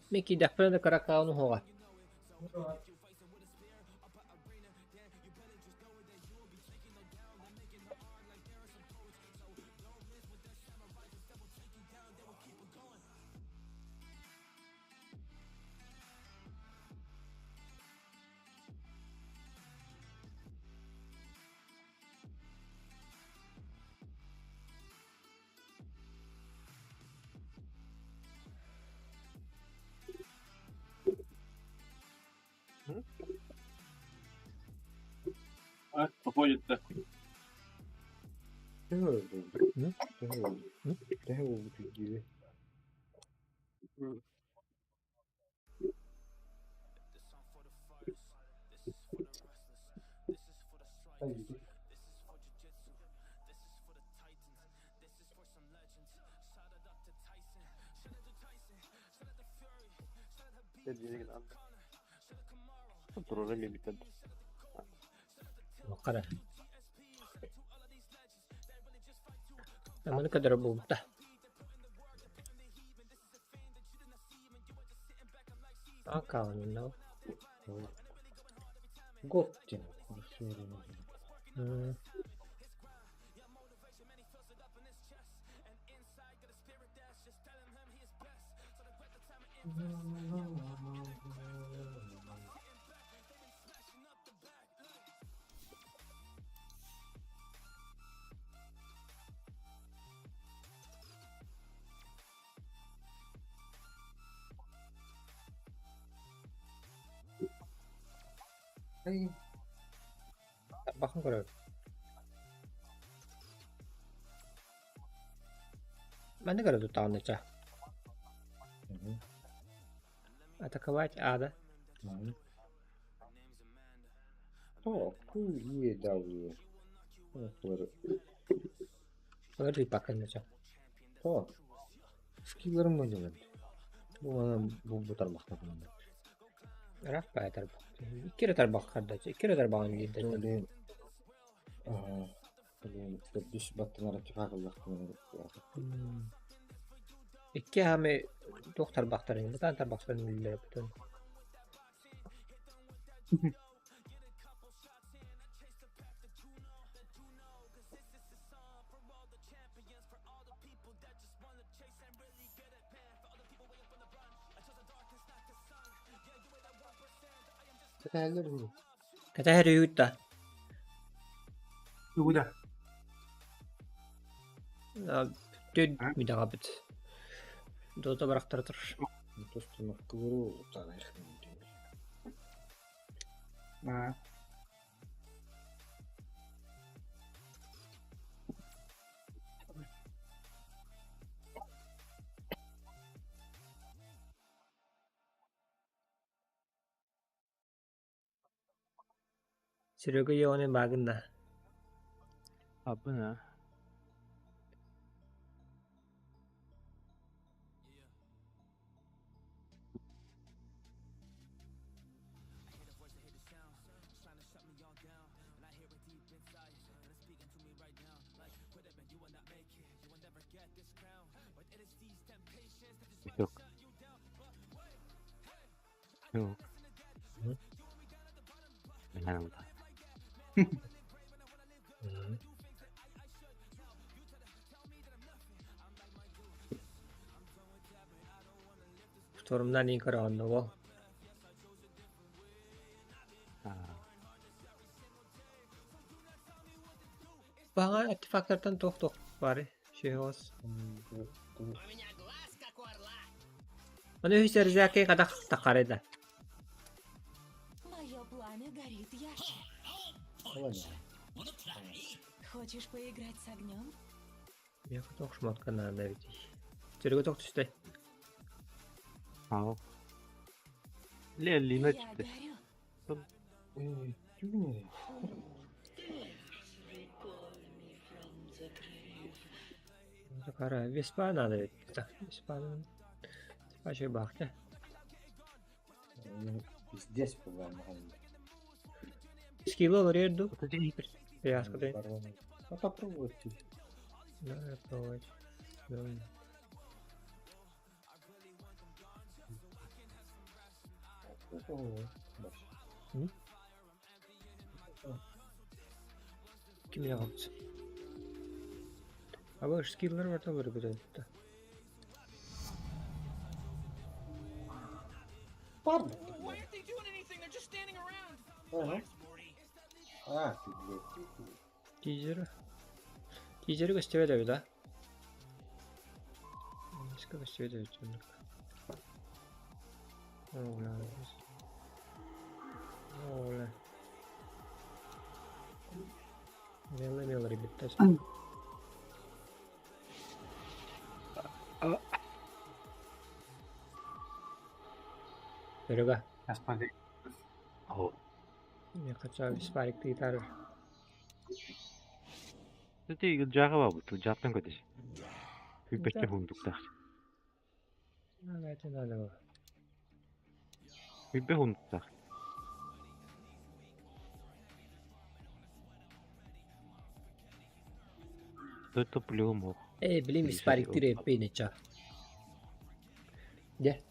Mickey dapper the Karakao no Hoa. А, походит-то. Турore битен. Makara. Naman kadar bumta. Akaw no. Гоптин. Bakın kadar. Mana kadar tu tahun aja. Ataковать ада. О, куе давлю. Lari pakai aja. О, скиллерым oynadım. Bu tarafta bunlar. Rafa ya taraf. İki retar bakar da. İki retar bağın gitti. Öyle. Öyle düş battın araçı akıllı. İki hame doktor baktarın. Bir tane baktarın bilgileri bütün. Kata her yutta. Udah. Död bir daha bit. Doda bıraktırır. Dostum kıvırı tanır. Nah. Serioga yone bagında. Apa na? Yok. Yok. Benar. Stormdan iyi karanlığı o. артефактордан тох бары. Şey olsun. Onu hüsserzaki kadar takareda. Мое пламя горит ярче. Хочешь поиграть с огнем? Я тох шмотка надо ведь. Çörüge tok düştü. Ау. Лелина Я çıktı. горю. Takara Vespa надо ведь. Vespa. Спачи бахте. Здесь по-моему. Скилл olur yerdu. Beyaz kadar. Ну попробуйте. Надо пробовать. Давай. Kim yaptı? Ama skill'lar var da böyle bir de. Pardon. Why aren't they doing anything? They're just standing around. Ага. А, ты, Тизер. Тизер гостевой даю, да? Низко гостевой даю. Оля. Мило, ребята. Берега. Господи. Я хочу спарик титар. Ты 이거 작아봐 또 잡던 거지. 휘백게 혼독다. 나도. 휘백 혼독다. 또 плюмов. Блин, спарик тире пенеча. Где?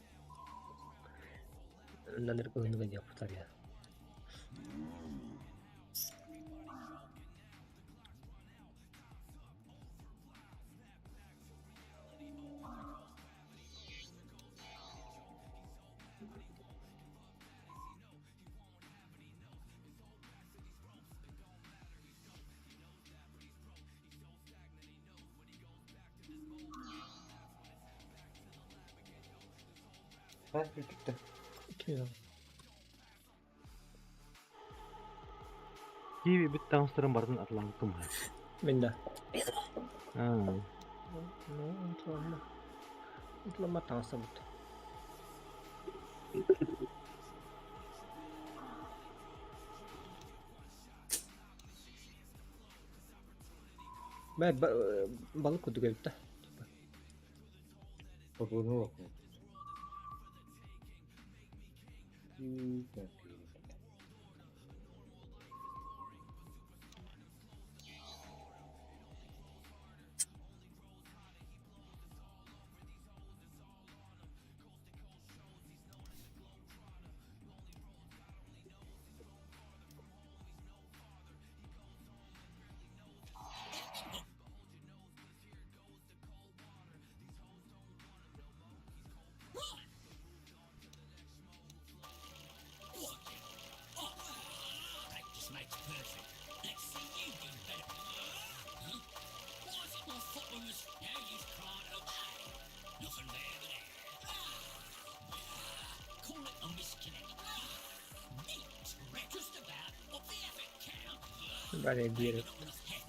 Надо рекомендовать не повторять. bitti. Kim Kiwi bir tanıştırın bardın atlandım. Ben de. Utlama tanıştı bu. Ben balık kutu geldi. Подводного окна. Practice makes perfect. Let's see you do better. Huh? Why is it my foot on this? Now you've cried, okay. Nothing there but there. Call it a misconnect. Neat. Just about what the effort count. Ben de diyelim.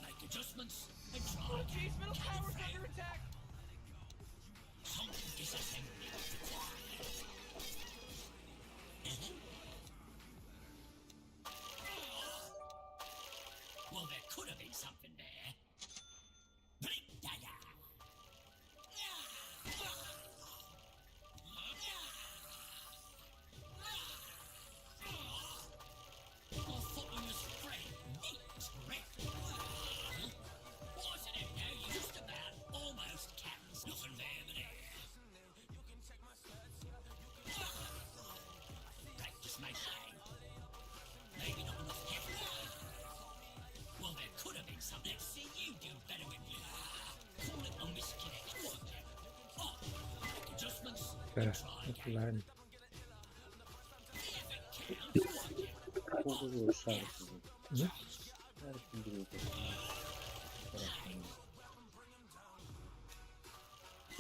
Make adjustments and try. Oh jeez, middle tower's under attack. Some disassembly required. Well, there could have been something there. Blink dagger. My foot on the spread. Neat, correct. Wasn't it now? You just about almost counts. Nothing there but there. Practice makes maybe not enough heavy. Well, there could have been something. Let's see you do better with me. Call it a misconnect. Oh, make adjustments. Böyle. Mutluların. Çok uzun şarkı. Ne?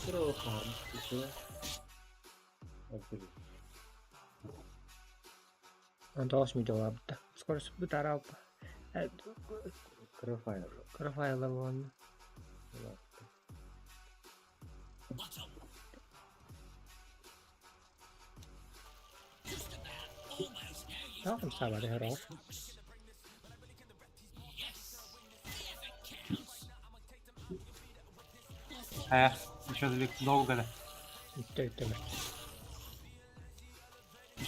Terus harus gitu. Oke. Antos menjawab dah. Skor sebentar apa? Kerfire. Kerfire lawan. Ja, de staat bij de herald. Еще долго да. Bitti.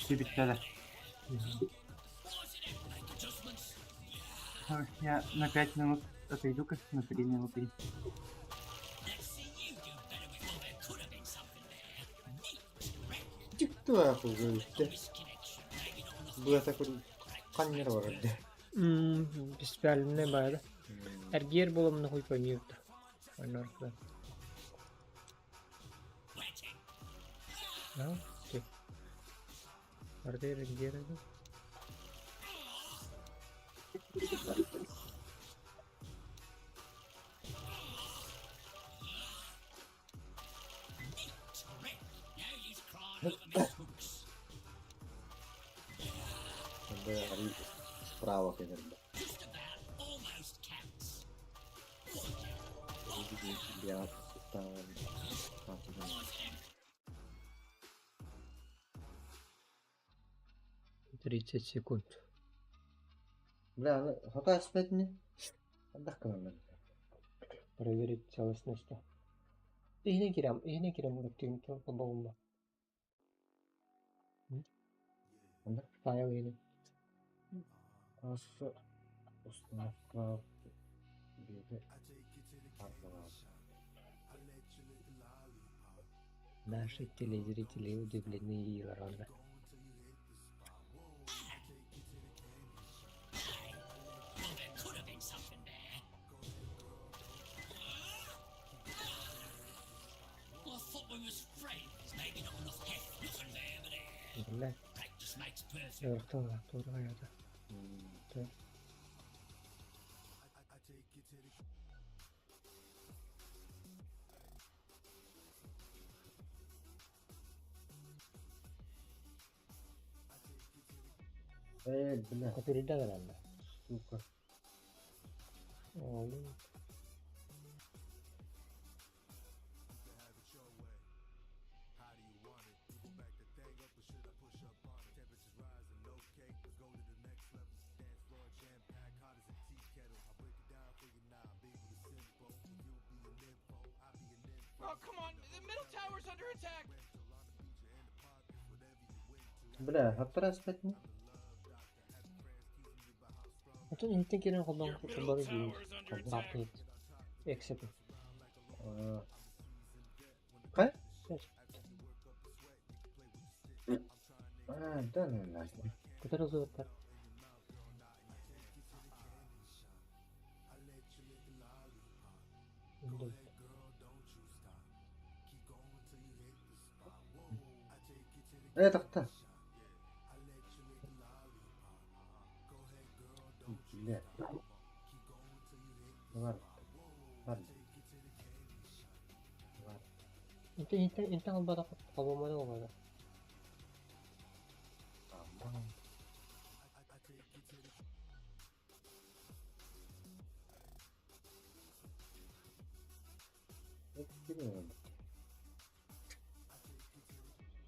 Bitti да. Я на 5 минут отойду-ка, на 3 минуты. Çıktı akıllı işte. Bu yatakın kanları var orada. Biz Berlin'e bayağı. Ergiyer bolumunu koyup oynuyordu. Oynar falan. Ne? Okey. Nerede Ergiyer adı? Ada hari spravak ya kan. Jadi dia Тридцать секунд. Бля, хата спать не? Отдохнем надо. Проверить целостность. Yine girem bıraktığım tarafa bomba. File yine. Asıl ustanlıkla bir de arkalar. Наши телезрители удивлены и рады. Бля. Doğru hayata. Doğru. Bля. Kapırıda herhalde. Сука. Oğlum. Oh, come on! The middle tower's under attack! Bля, хата спать не? Это не такие ходом кубары бапнет. Эксепт. Кай? Да ну нахуй. Который зовут так? Это кто? Бля. Ладно. Интен албада кабылмады ғой.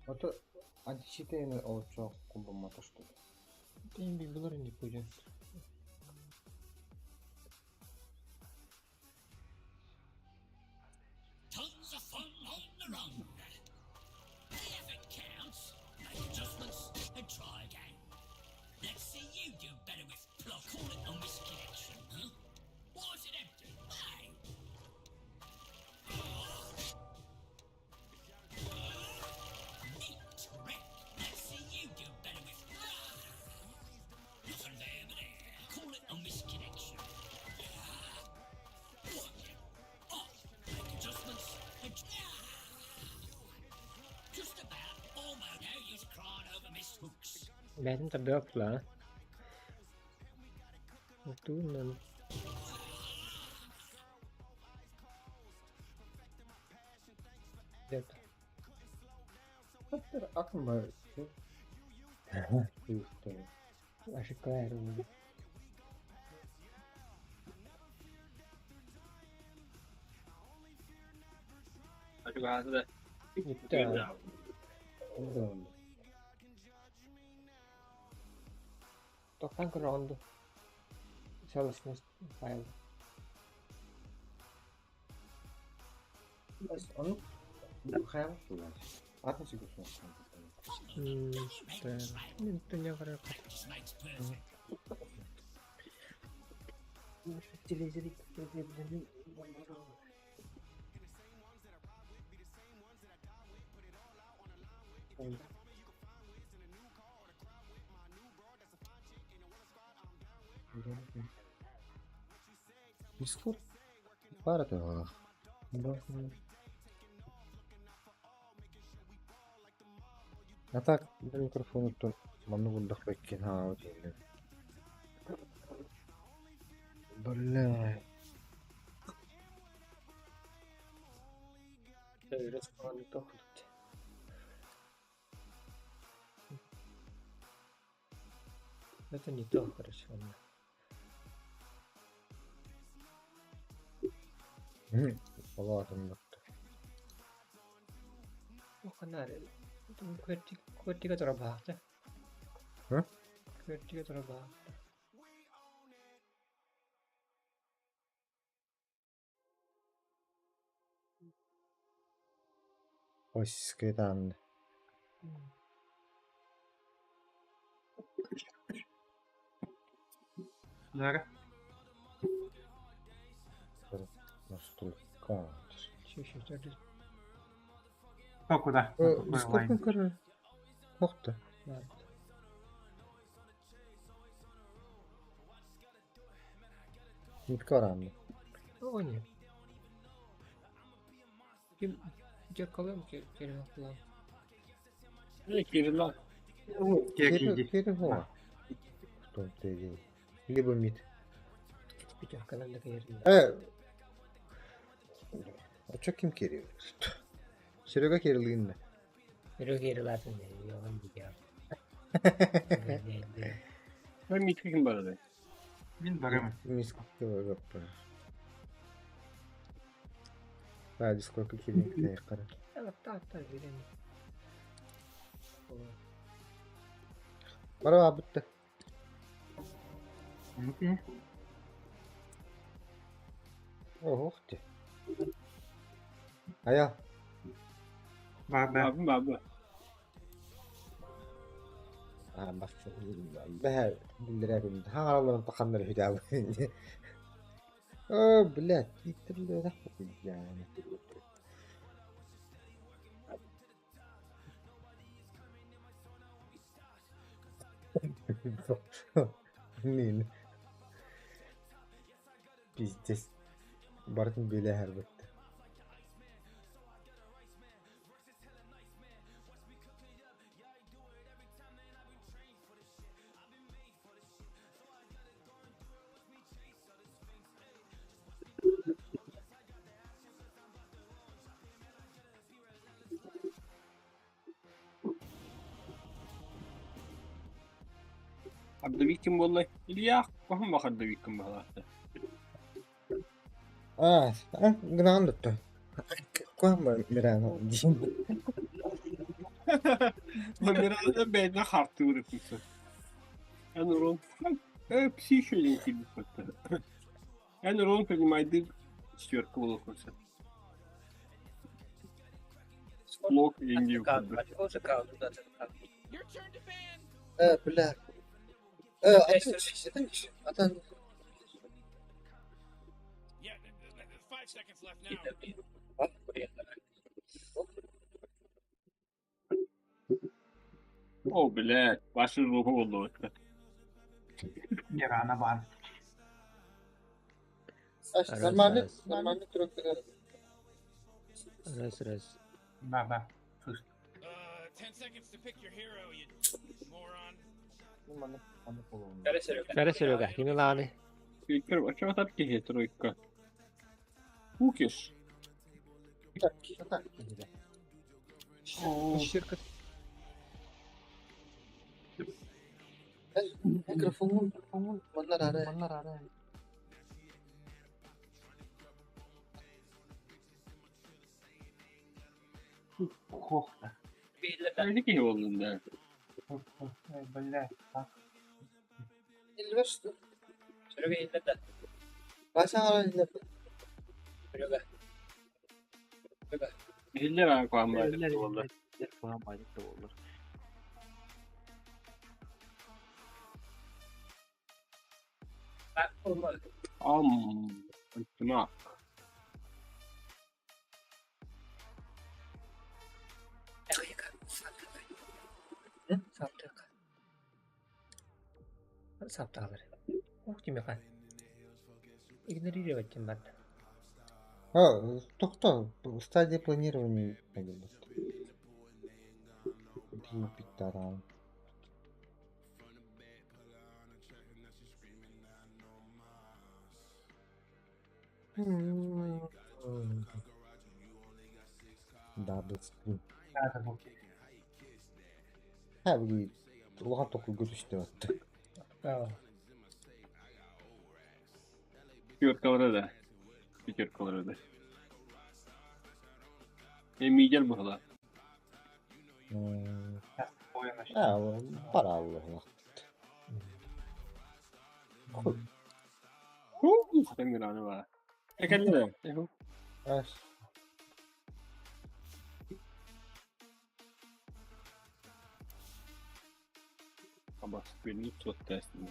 Это античитейный олчок кубомата что ли? Это не билбилар не будет. Tons of fun on the run. If it counts, make adjustments and try again. Let's see you do better with plot. Call it a misconnection, huh? Why is it empty? Hey! Neat trick. Let's see you do better with nothing there but air. Call it a misconnection. Make adjustments and just about almost now you're crying over Miss Hooks. Benim tabi yok la. Tuh nan. Где-то. Akın var. Uyustu. Ошибка аэроба. Açık ağzı Gitti abi. Oldu. 90 roundu. Çalışmış bayağı. Onu hayal kılar. Atma çıkıyorsun. Süper. Dünya kadar. Televizyonu izleyebilirim. Discord. Para tuh. Atak mikrofonu tuh mana bundak bikin hal ini. Boleh. Respond toxlut. Это не то хорошо. Palautun mutta. Mukana kuertiga tora bahta. Hah? Kuertiga tora bahta. Ois ketään. Зараз. Настолько. Чуть-чуть. Кто куда? Дискорд'un kararı. Nokta. Evet. Mid karanlık. O ne? Kim kalıyor mu ki? Kelime kullan. Ne kiri lan? Kedi var. Stop dedi. Lebo mid. Bir cakkalarla kayırıyor. Evet. Çok kim keriyor? Şiroga kerildiğinde. Pero quiero la tele, yo voy a llegar. Ben mitkikim böyle. Він беремо. Miskikte var yok be. Ha Discord'u kesinlikle yakarım. Evet, tak gidelim. Merhaba abi bitti. Oh de. Aya. Abi. Bak ben bildirelim. Ha Allah'ın takanları hidabı. Блядь, bitirdi de yani. Min. Pizdes. Barın böyle her vakti. Abda kim vallahi. İlya, bakın bakın da kim vallahi. Gınan tuttu. Kuamba mirano. Mirada bende hartı vurupmuşsun. Yani Ron психический фильм как-то. Yani Ron понимает, четверка улыбнулся. Слог деньги уходят. Bля. Atan. Yeah, 5 seconds left now. О, блядь, ваша рука oldu это. Ярана бар. Нормальный трек. Раз. Ба. 10 seconds to pick your hero, you moron. Cara Серега, не Миланы. А чего такие тройка? Кукиш. Şirket. Mikrofonum bunlar ara. Kokta. Öyle ki oldun da. Böyle. İlvesti. Şöyle illete. Başa ara ilvesti. Şöyle. Eller ayaklan Eller, bayrak valla. eller falan bayrak da olur. Ben olmadı. Ultima. Saptalar. Kim kan? Игнорировать этим бат. Тоқта, стадия планирования пойдем. Питаран. Double screen. Ha bu ulan toklu görüştü hatta. Piyotkalara da. Piyotkalara da. Emiyeceğim bu kadar. Ha para Allah'la. Sen granı var. Kendine. Evet. Ama beni çok tersine.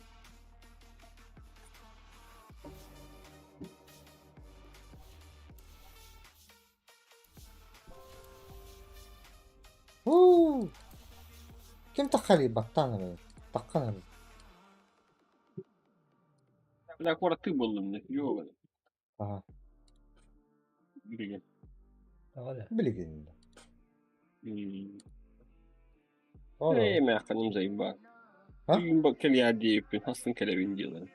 Kim takali baktan abi? Bakkan abi. Bir dakika orada tık buldum ne? Yok. Aha. Bilgin. Bilgin. Ne mekanım zayıf bak. Bugün bak yer deyip hastın kelebin diyorlar.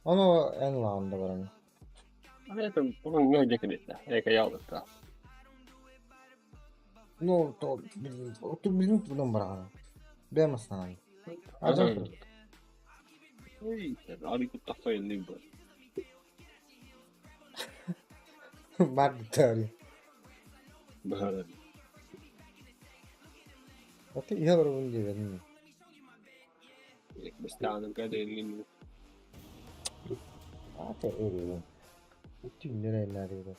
Onu en lağında var ama. Evet, onun ne olacak edildi? Eka yağlık da. No, to bilin belum berapa. Biar mas tangan. Aja. Abi ku tak sayın ne bu? Mandatory. Bahar. Oke, iya baru bunyi kan. Bestanım kaderin. Oke, öyle. Itu nereye itu?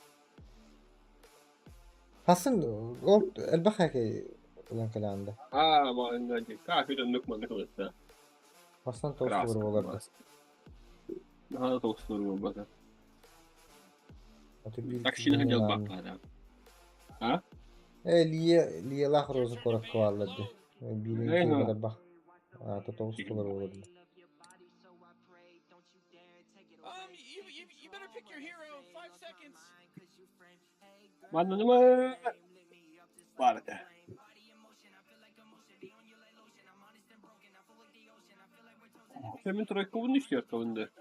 Hasan, o elbette ki ulan kalanda. Ma enggak kafi dönük mü ne kadar? Hasan tost vurur olardı. Daha da tost vurur bakın. Atı Taksini hacı bak hala. Ha? Liye lah rozu korak kovalladı. Birinci kadar bak. Atı tost vurur olardı. You better pick your hero. 5 seconds. Mana mı? Vardı. Senin trojkovun istiyor kavundu.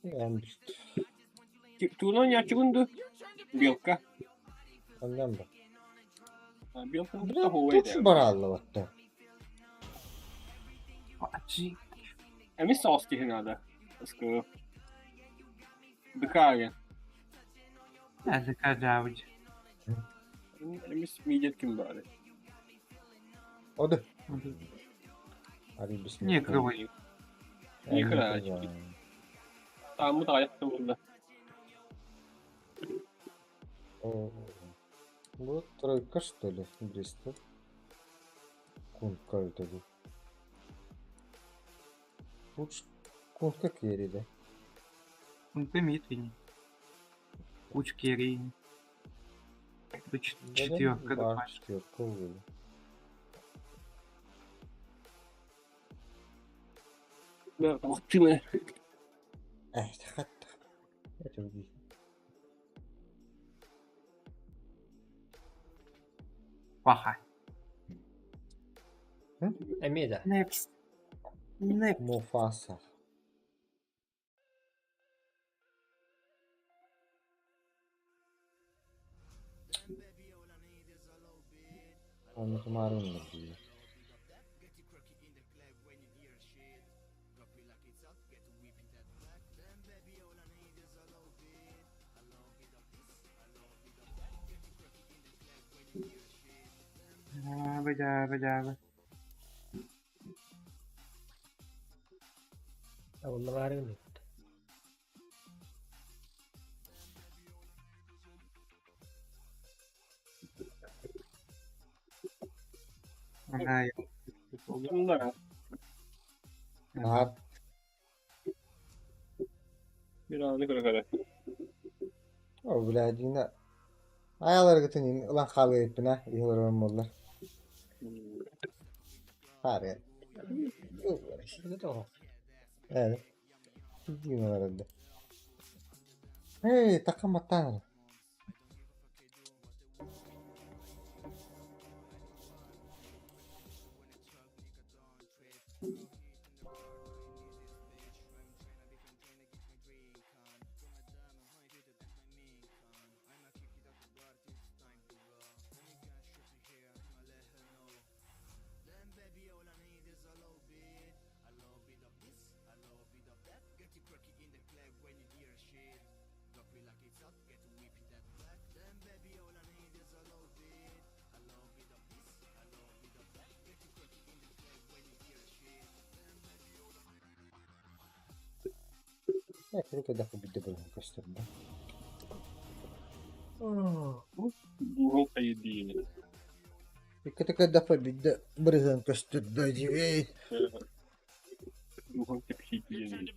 Yani Tuğlan yaşıgundu. Белка. Ondan bak. Белка da hovaydı. Тут баралlı vatta. Emis soski hina da. Asko. Dıkaya. Языка жабыч. Emis midet kim bari. O da. Hadi bismillah. Не кривый. Не крач. Там da ayakta burada. Вот тройка, что ли, Бристол? Кунка это был. Лучше кунка керри, да? Кунка митрини. Куч керри. Четверка да. Четверка увидел. Ты мы. Эх, хат. Это убей. Пахай. Эмида. Next. Муфаса. Onu tumarım mı diye. Bejabe. Davullu var mı? Ana ya. Bunlar Rahat. bir anı kadar. O biladiğinde ayağları götünün ulan kavga ettin ha. İyi olur oldular. Harika. Şurada da o. Evet. Ciddi var herhalde. Hey takım atan. Creo que dejo bir de böyle gösterdim. Bu kayı değil. Dikkat defa bir de bırakın gösterdim. Bu tepki değil.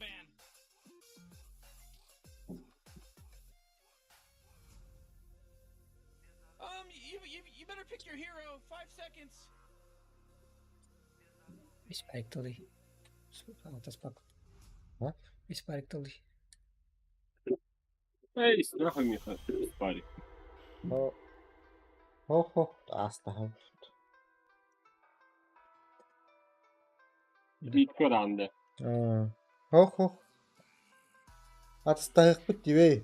You better pick your hero. 5 seconds. Испарик atas bak. Ha? İsparik dalı. Hey, страхом не спали. Ho. Asta. Бит körande. Ho. Atstayık bitti bey.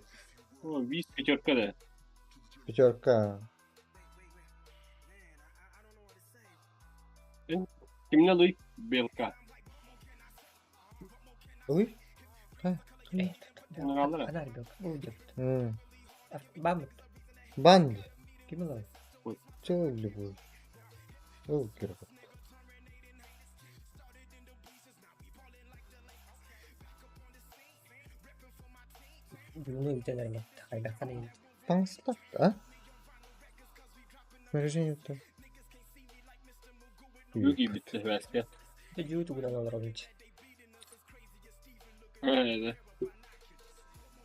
O vis pechorka da. Pechorka. Kimle luy belka. Uy. Onu kaldır ha. Anar yok. Uydu. Bam. Band. Kim lan? Çöllü bu. O kira. Bunu gidelim. Takayla kanayım. Tansla. Ha? Merejin yoktu. Yok iyi bitti başka. Jutu bulan olur hiç. Öyle.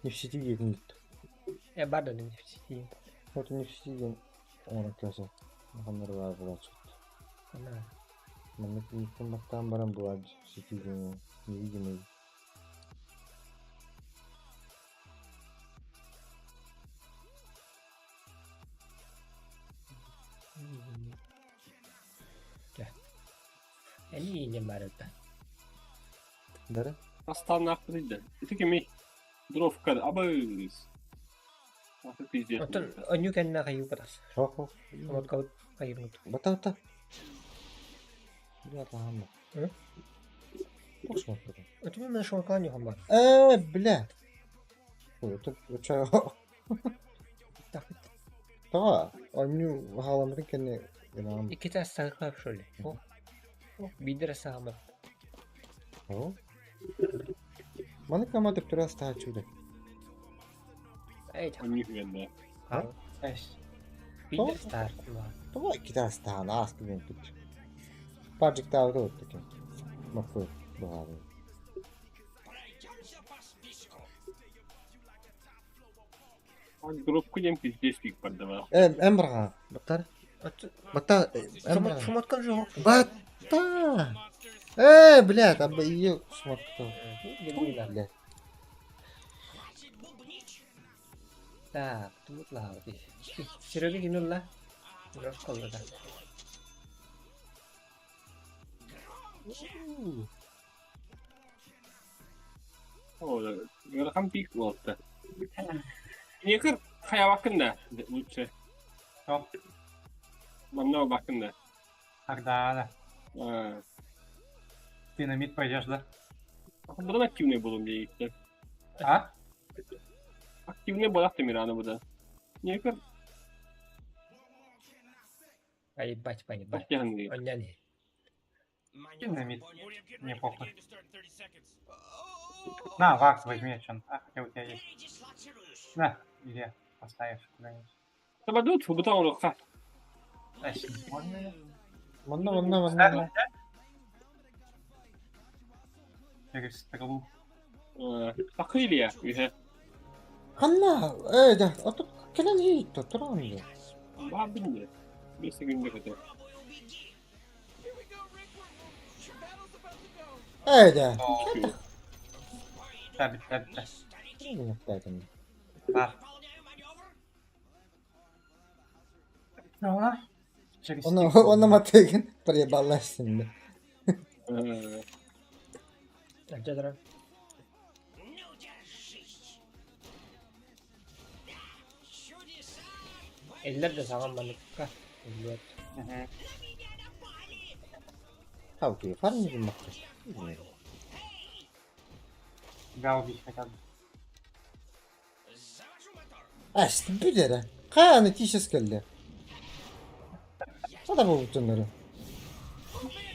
Nefsiti yedin gitti. Ya barda ne nefsi. Foto nefsiti yedin. Ona kasa. Bakanları var burada çıktı. Ana. Manlık yıkılmaktan baran bu acı. Siti yedin. Yedin. Yani yiyeceğim bari da. Dara? Hastanın hakkıydı. Itu kimi drop kad abuz. Artık pizza. Otur onyu kendine kayu patas. Ho. Mot kau kayu mot. Bata. Biar paham mı? Hı? Boş mu yapıyor? Otur ben şu an kanyo hambar. Bile. Otur uçağı. Tamam. Onyu halamadın kendine. İki tane sarıklar şöyle. Bir de sağma. Mana kamu tuh terus tahu sudah. Onyu güvende. Ha? Es. Bir de star. Tuh kita tahu nas kalian tuh. Project tahu tuh tuh. Makul bahari. Drop kudem pizdeslik pada var. Emrah. Betul. Betul. Emrah. Шумат kan жоқ. Betul. Блядь, там ее смотрю. Блядь. Так, тут лавди. Серега кинул ла. Раз колда. O da rakam pik oldu. Niye kır? Kaya bakın da. Uçça. Yok. Bana bakın da. Тогда, да. А, Ты на мид пойдешь, да? Buradan активный bulun diye gitti. А? Активный балах Мирана буде. Не кар. Поебать, поебать. Активный. Оняли. Ты на мид. Мне похуй. На, вакс возьми, чё. А, хотя у тебя есть. На, или поставишь куда-нибудь. Tabadut buton ruhsat. Да, симфония. Вон. Через стрелу. Akıyla ya. Ühe. Hanna, de, otup gelen iyi tuturan ya. Var bilmiyorum. Birisi günde kadar. De. Tabi. Ne yaptın? Var. Ne ona? Через Onu matayın. Buraya ballar şimdi. Önce duran. Eller de sağlam balık. Eller. Tavukyu var mı bilmek? Тебя убить хотят. İşte bir yere. Kayanı tişes geldi. O da bu butonları.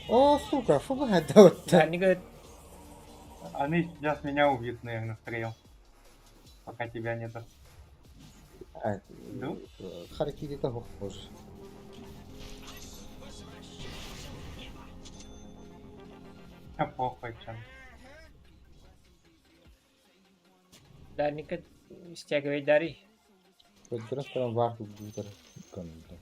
О, сука, фу, да вот Да, они говорят, Они сейчас меня убьют, наверное, втроем. Пока тебя нету. Ну? Харакири того похоже. А похуй, чем. да, они говорят, стягивай дари. Вот с другой стороны, варку будет комната.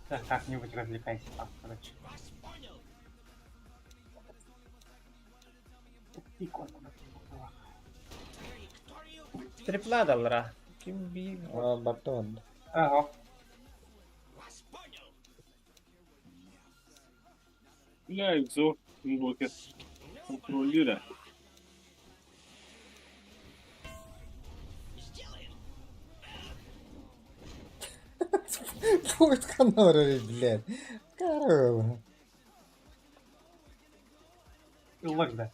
Да, как-нибудь развлекайся там, короче. Tripla aldılar ha. Kim bir... Baktı vardı. Ага. Ya zor. Bu kez. Kontrollü de. Пусть канары, блядь. Корова. Лык, да.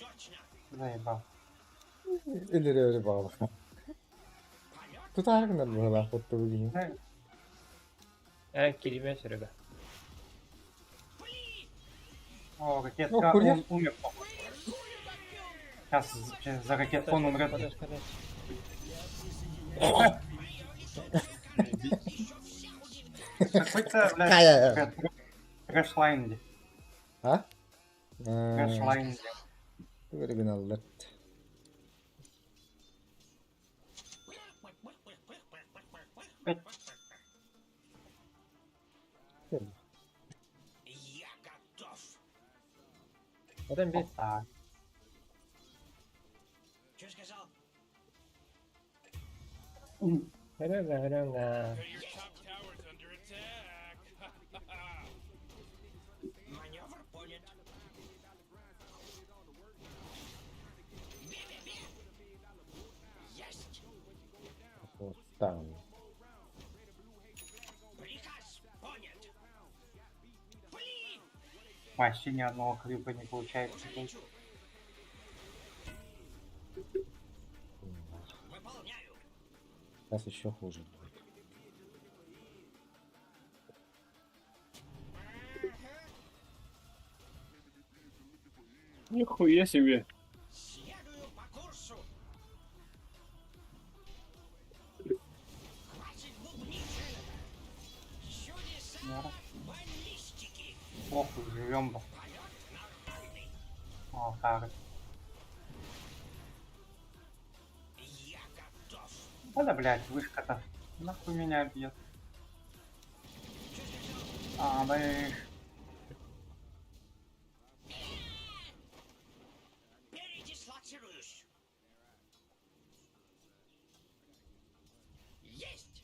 Заебал. İleri öyle bağlı. Tutar mı bu laf tuttu bugün? Yani kelime sürüyor. О, ракетка, Ну, курьер. он умер. Сейчас за ракетку он умрет. Какой-то, блядь, трэш-лайн. Ha? Трэш-лайн. Böyle bin alır. Adam bir... Helal. Вот там. Вообще ни одного крюка не получается. Сейчас еще хуже будет. Нихуя себе. Похуй, живем бы. О, так. Да, блядь, вышка-то. Нахуй меня бьет. А, блядь. Передислоцируюсь. Есть.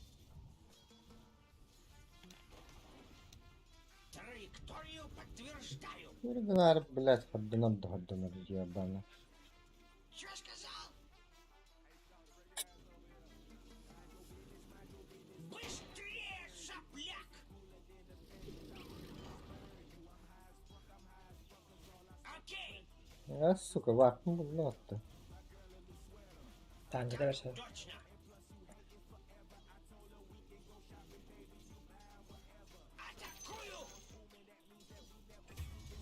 Траекторию подтверждаю. Bunlar, блядь, haddinden de ебано. Сука, vaktim bunu attı. Tanrı da versin.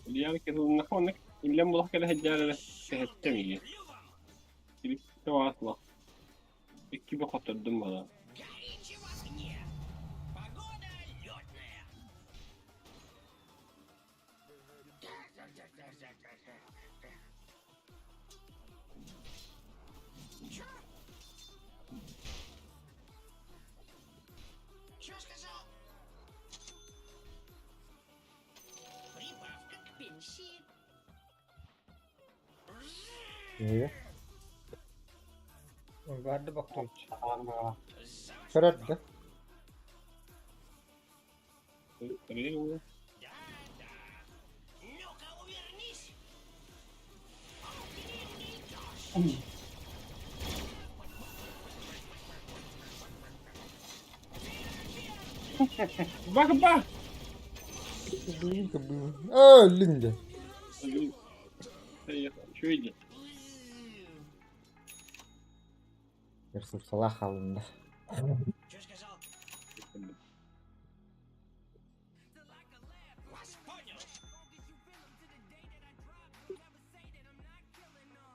Yani ki nahonek illen bulah kala hejjale sehettemi. Kilip tawasla. İki bir katırdım bana. Что сказал? Прибавка к пенсии. İyi. Vardı baktı hiç. Kırardı. Bak bak. Öldün de. Şöyle. Hırsız salak halinde. Что сказал? Вас понял.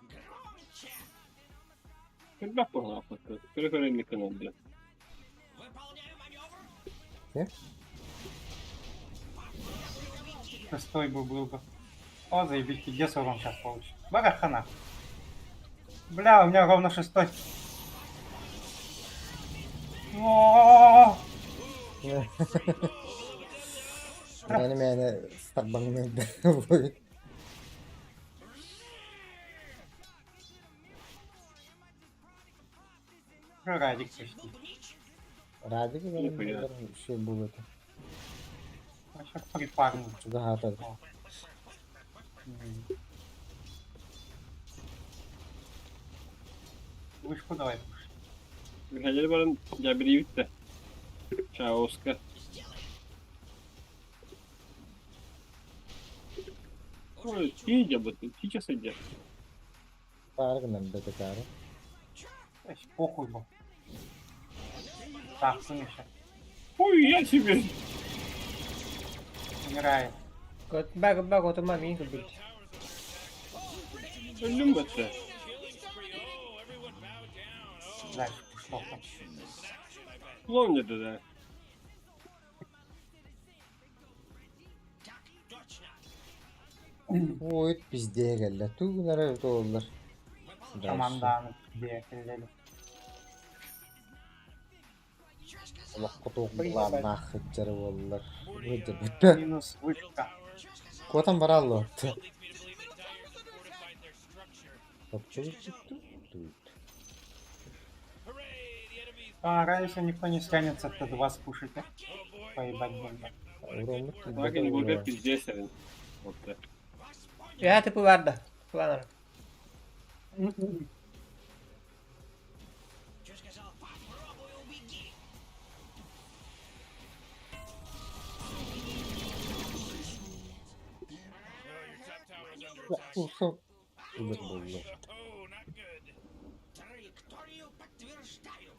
Громче. Когда погнал фото? Переходи канал, блядь. Выполняю маневр. Не? Шестой бы был бы. О, заебись, пиздец урон сейчас получит. Бага хана. Бля, у меня ровно шестой. О, Benim yani Starbucks'ın bu. Радик почти. Radik benim bir şey bu это. Вообще припарный. Да, это. Вышку давай. Генерал барın Jabiri bitti. Ciao Oscar. Ой, сидя бы ты, сейчас иди. Farkından da tekrarı. Похуй был. Так, Миша. Ой, я тебе. Умирает. Bak oturma mıyım ki bir. Öldüm ben de. Дальше пошло. Клон не да. Oy pizdeye geldi. Tuğlara oldular. Команданы где передали. Allah kutuqlar nahıcları oldular. Минус вышка. Kotan barallo. А, раньше никто не стянется, то два спушите. Поебать бомба. Так и не будет пиздец. Вот так. Ya tipi vardı. Kullanırım. Что сказал? Попробуй убеги. Ufak. Uber buldu. Траекторию подтверждаю.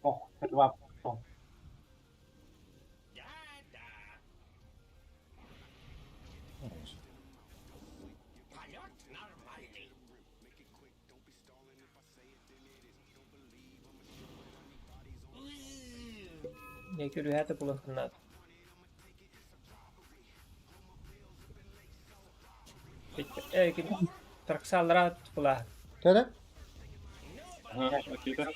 Ох, два пошло. Полет нормальный. Ne ki rüyata kullanırlar. Peki, Tarksallara kullan. Tere? Ага, окей-то.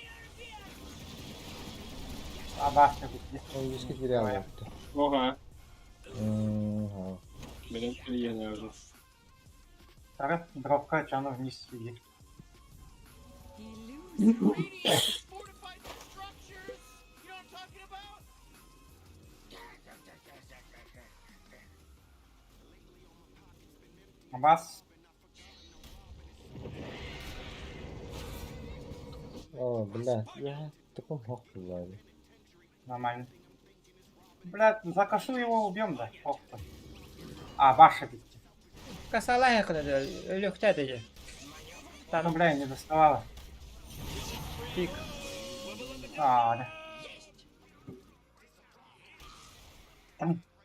Абашка где. O yüzük bir al yaptı. Ага. Ага. Benim клиент уже. Вторая дропка, что она вниз сидит. Бас. О, бля. Я такой мог было. Нормально. Блядь, за кошу его убьем, да? Ох ты. А, Баша бить. Касала якını ölüktədir. Ну, бля, не доставала. Пик. А, да.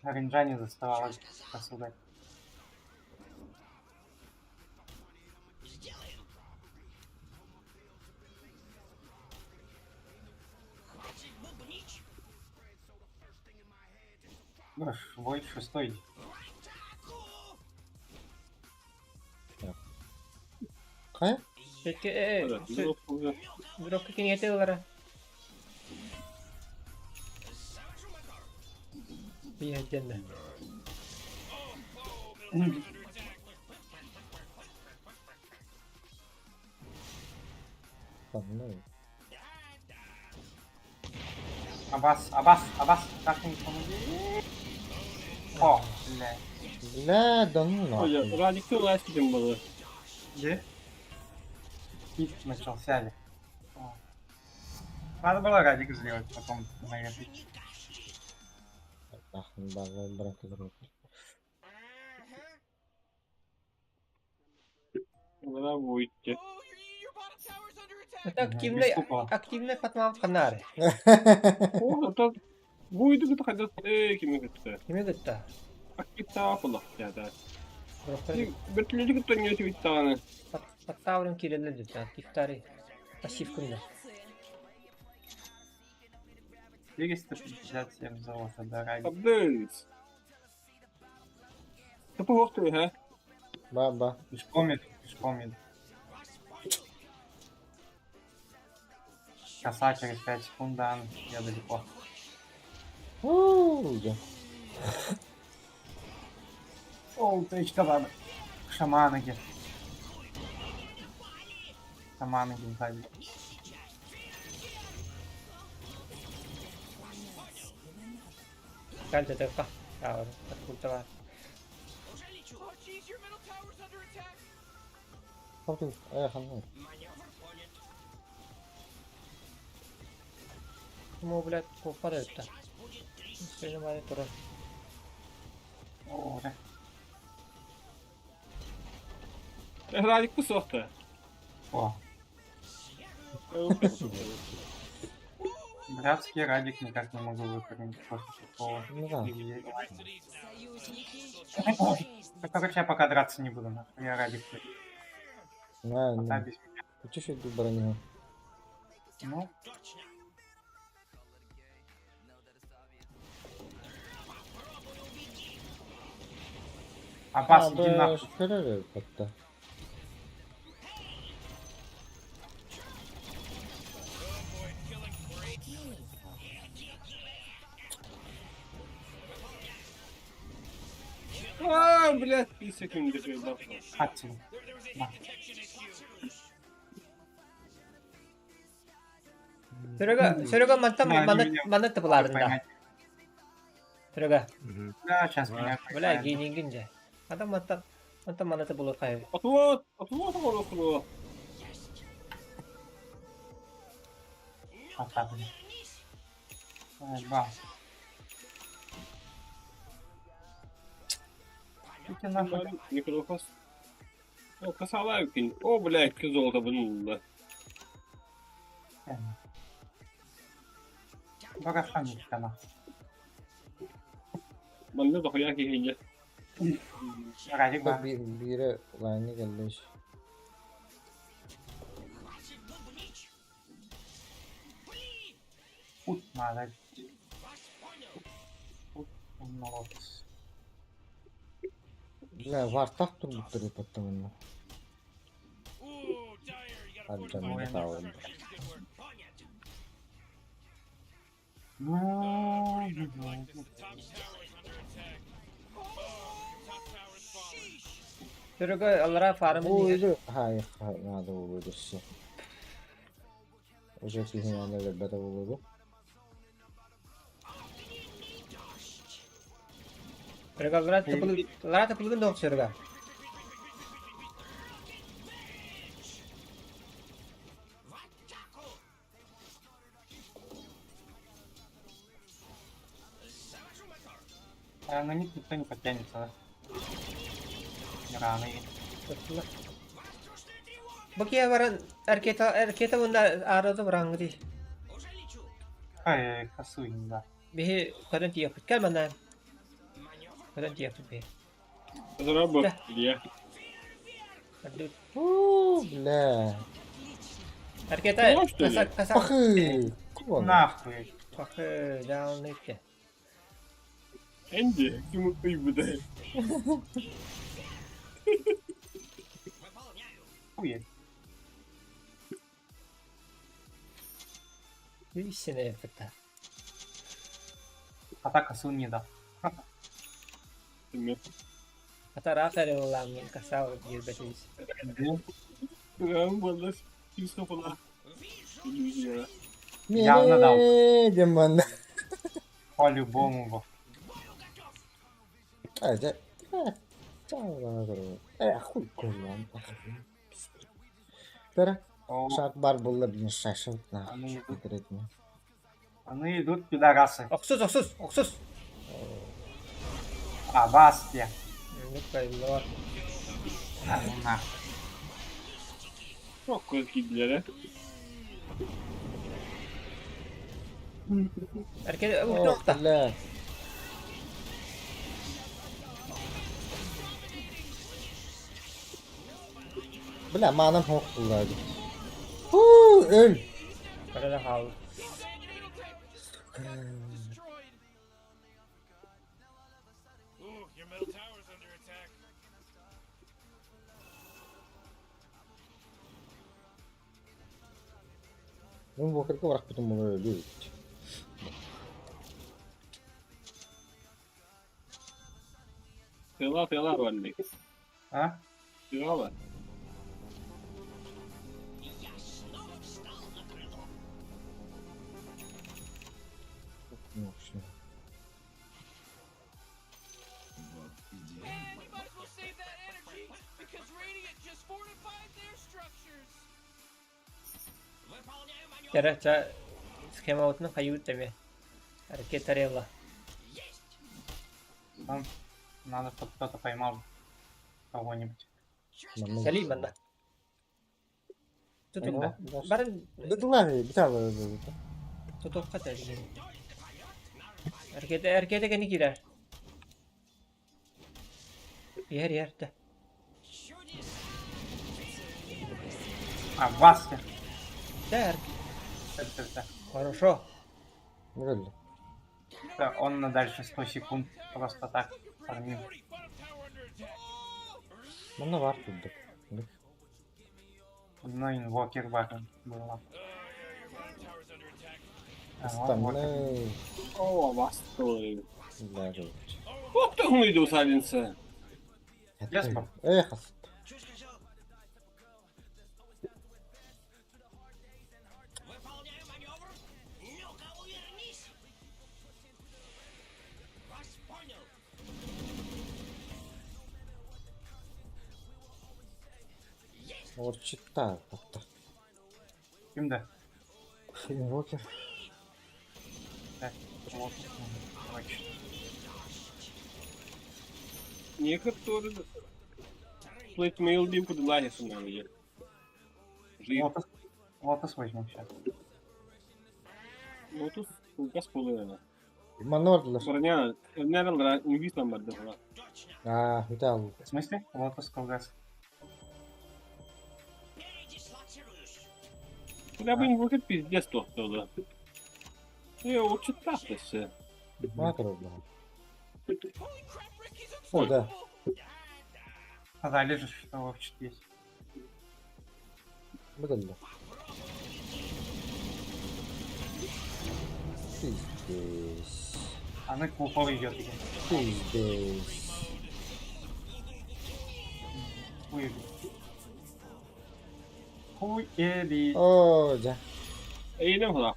Ринджа не доставала посудой. Ну, бой шестой. Kaya? Peki Evet, Drop kick'in yetiyorlar. Bir hecende. Anlıyorum. Абас, как не помоги. О, бля. Бля, да ну Ой, нахуй. Радик, ты ластиком было. Где? Хит начался ли? О. Надо было радик сделать потом нарезать. Нахуй, да, братья. Здравствуйте. Это активный потмав канары. О, это будет это хотя кими гытты. Кими гытты? Акита фулах я да. Брокколи. Бертли гытты не твиттаны. Подставлен кириллер дитя. Тифтари. Пассивкунда. 457 золота, да, радик. Абдейс. Ты похожий, га? Баба. Пешком. Коса через 5 секунд, да, я далеко. Да. О, тычка надо. Шаманаги. Шаманаги сзади. Geldi de kah. Yavrum. Bak burada var. Bakın, ayakını. Ему, блядь, попадает-то. Принимает урон. О, да. Радик пусохта. О. Братский радик никак не могу выпрыгнуть после такого. Ну да. Так, короче, я пока драться не буду, нахуй. Я радик выпрыгну. Да. Ты чуть-чуть броню. Ну. Аббас, иди нахуй. Şöyle hatta. А, блядь, 5 секунд держи, Хатин. На. Серега, mana tıpılarında. Серега. Да, сейчас меня. Бля, гейнингинже. Адам mana tıpılır kayı. Отвод орохло. Ата, блин. Ай, ба. Иди нахуй. Микрофос. О, косалаю кинь. О, блядь, ты золото вынул. Бараша ничка нахуй. Bende de hoyak yiyince. Радик ба. Biri laynı geldi. Путь надо. Путь молодец. Bля, vartak dur bu turu patlamında. Hadi canım sağ olun. Серега, Аллара фармı niye? Uydu. Hayır, nerede uydu şu. Уже фигня de beda uydu. Серега, Аллара tıpılgın da yok Серега. На них никто не подтянется, да? Rana iyi. Tuttular. Bakıya varan erkete bunda aradı varangı değil. Kası oyunda. Bihi kadın yapıp gel bana. Kadın yapıp bihi. Разработка, я. Hadi. Бля. Erkete Tamam, что ли? kasa. Пахы. Куда? Nahkuy. Bakı devam etti. Энди, ему прибыда. Хуй. Bir sene yapıp da. Ata kası не да. Hatta rahat ederim ulan kasa bir beteliz. Прям было чисто было. Иллюзия. Явно дал. Демон. По-любому. Ayrıca. Хуй колон. Пера. Шарт бар булла блин шашылт на. Конкретно. Они идут пидорасы. Oksuz. А, Бастия. Lütfen lor. Нахуй. Çok korkuydular. Erkete ulti okta. Бля. Bля, manam hoş bulladı. Öl. Böyle de kaldı. Ну, вокруг враг потом любит. Tela var ne? Ha? Tela var. Ну, все. Gerekçe schema utunu kayıt tabi. Hareket tarayla. Там надо, чтобы кто-то поймал кого-нибудь. Geleyim ben de. Tutup Eyvah. ben Dıdılar bir tane. tutup kaçar. Erkete gene girer. Yerde. А, Бастия. Der. Да. Хорошо. Öldü. Да, он на дальше 100 секунд просто так фармил. Bana var tuttu. Ну, инвокер бакон было. Stanley. Oo bastı orayı. Bля, öldü. Koptu muydu o silense? Ясно. Эх, вот читаю как-то. Кимда? Инвокер. Так, вот. Давай. Некоторые плейтмейл бим подлаги с нами. Лотос возьмем сейчас. Лотус газ половина. Манордлер. Броня, наверное, инвиз нам бардала. А, видал. В смысле? Лотос Колгас. Я бы не выход пиздец туда. Я очень так все. Макро, бля. О, да. Сказали же, что Вовчик есть. Выдали. Ты здесь. А на Купол идет. Ты здесь. Хуй. Хуй эли. О, да. Eğilim falan.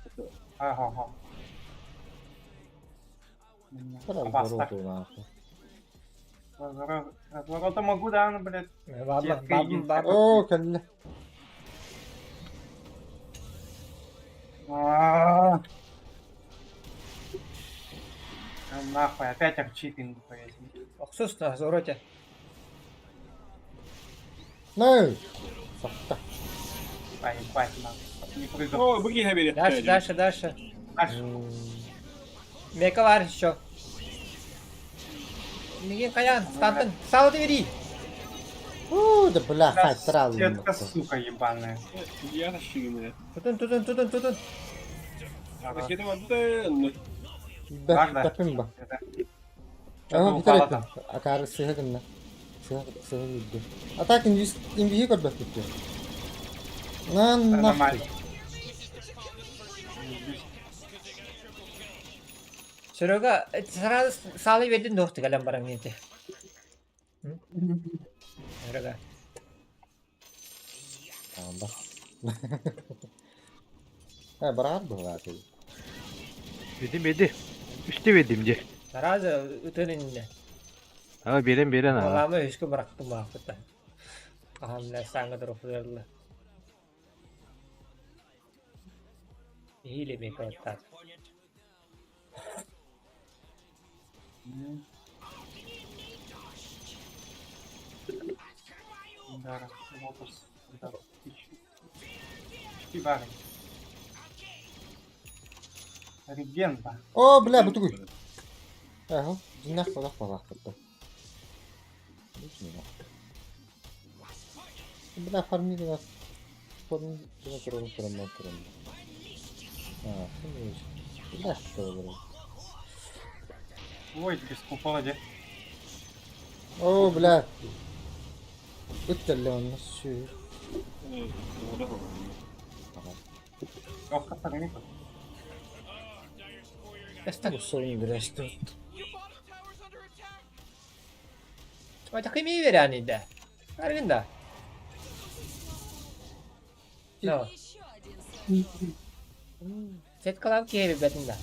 Ага. Развороту нахуй. Разворота могу, да, ну, блядь. О, калля. Нахуй, опять арчит инду повесил. Oksuz na zorote. Ne? Sakta. Хватит, на. Не прыгай. О, быки haberi. Дальше. Дальше. Мека var еще. Мигин Каян, стантын. Сауды бери. Да бля, хать, сразу. Сетка, сука, ебаная. Я расширенная. Tutun. Raketi vardı. Bakayım bak. Ama bir tane ettim. Akarı sıhha gınna. Sıhha gitti. Atakin imbihi kod bakıttı. Lan nahı. Сөрөгө сразу салы бердин доқты калам бараң нете. Сөрөгө. Bak. Ha bırak bu zaten. Verdim. Üstü verdim de. Сразу ütününde. Ama beren ha. Olamı üskü bıraktım vakıtta. Ahamla sanga droplarla. Hile mi kadar? Да, лотос. Да, Шпибары. Регента. О, бля, bu tuğuy. Eho, dinah balak kıttı. Bля, farmidi var. Farmidi var. Kırım. Ha, şimdi. Bля, что было? Ой, без купола. О, бля. Bitti lan nasıl? Yok, kapatın. Bu sorun biraz da. Ой, так имей веряни да. Арвинда. No. Set kalan ki betinde.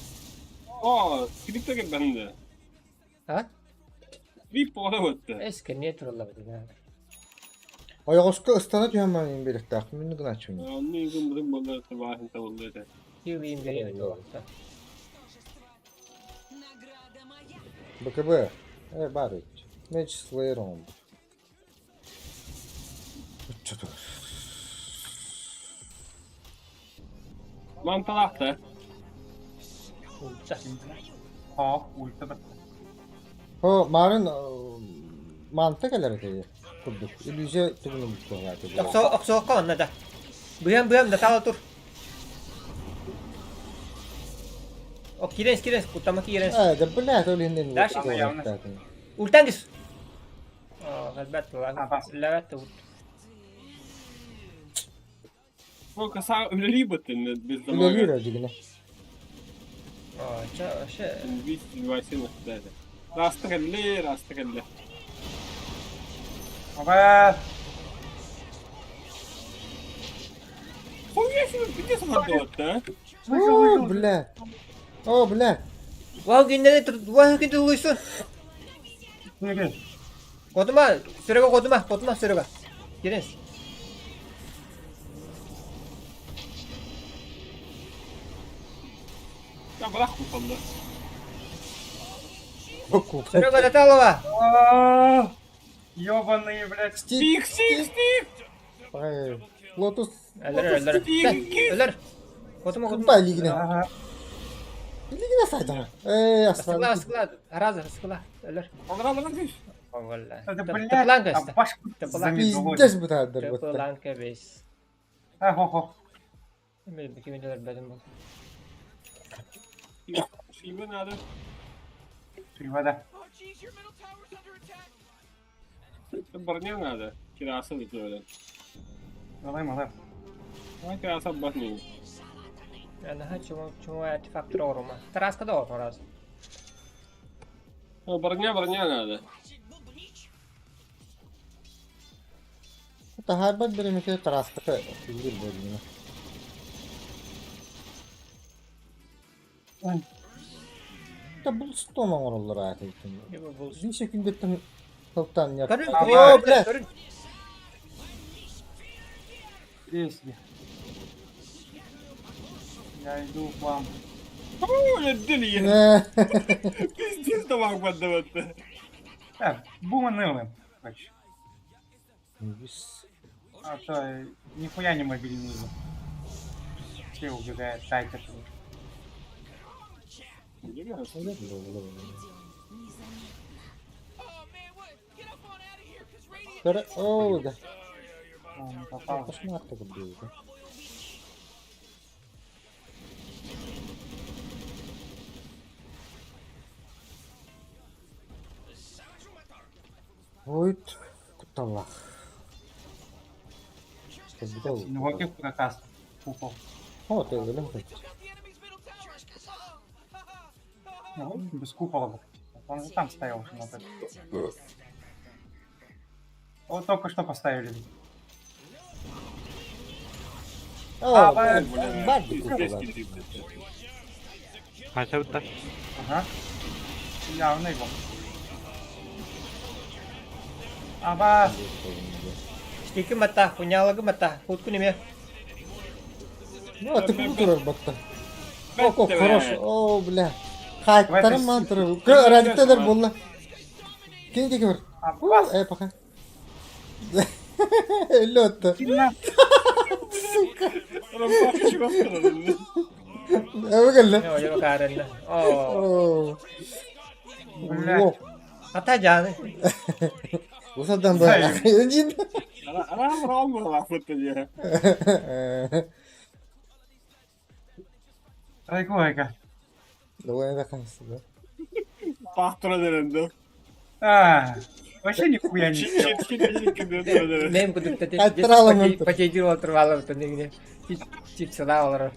Aa, kripto gibi bende. Ha? Bir pola battı. Eski niye trolla betinde? Ayakkabı ıstana tüyemem birlikte. Aklımını gına açıyorum. Anne gümrüm bana sabahın tavallıydı. Yuvayım veriyor. БКБ. Барыч. Меч слэйром. Что-то. Mantalakta. Ulti bitti. O marın mantık aları dedi. Kurduk. İlüze tübünü bu kadar. Okso kan da. Buyam da tala tur. O kirens kutama kirens. Da blät öyle Dash. Ultangis. Galbat lan. Lavat ult. Bu kasa öleli battın biz zaman. Öleli racigine. Şey. Biz device'in üstünde. Rasta geldi. Evet. Хуя себе, где смотрел-то? О, блядь. Вау günde uyusun. Ne? Koduma, sürega. Giriniz. Ya bırak bu konuda. Sürega Таталова. Ёбаные, блядь. Стик! Лотус. Ölür. Koduma. Куда лигне? Лигне сайдана. Асlan. Sıkla. Раза, sıkla. Ölür. Alır düş. Vallahi. Это, блядь, Tıplanka а işte. башку Пиздец bu tadır bu. Tıplanka beş. Ого. Benim iki videolar benim bu. Şive nerede? Привода. Bırnya nerede? Kirası öyle. Давай. Ama kirası bakmıyor. Yani чему артефактор орума. Тараска da orma раз. O bırnya nerede? Это хайбат берем эти краска. Билdir bölümünü. Да бұл стоман оралар айтып. Bir şekilde tıltan yap. О, блядь. Если. Я иду к вам. О, я дели. Пиздец, давай поддаваться. Так, буманылым. Biz А то нихуя не мобильный. Все убегает, тайка. О, да. Он попал. Кошмар такой был, да. Ой, куталах. Ну, как прокаст. Упал. О, ты видел? Ну, без купола. Он же там стоял. Вот только что поставили. О, блин. бади куталах. Қанша өтті? Ага. Явно его. Абас. Штики мата, хунялагы мата. Хутку неме. Ну, а ты куталах батта. О, как хорошо. О, бля. Хайттарым мантыры. Радиктедер болла. Кені теке бар? Абас. Пока. Ölü öttü. Сука. Eve gel lan. Ne olacak o karenle. Oo. Wow. Ata canı. Usadan böyle. Öncin. Ana bravo mu laf etti ya. Ay koyga. Давай это конец, да? Пахтора деренде. Вообще нихуя не сделал. Benim kudukta Attıralım onu. Pakeci oturmalı bu ne. Çift sıra olur.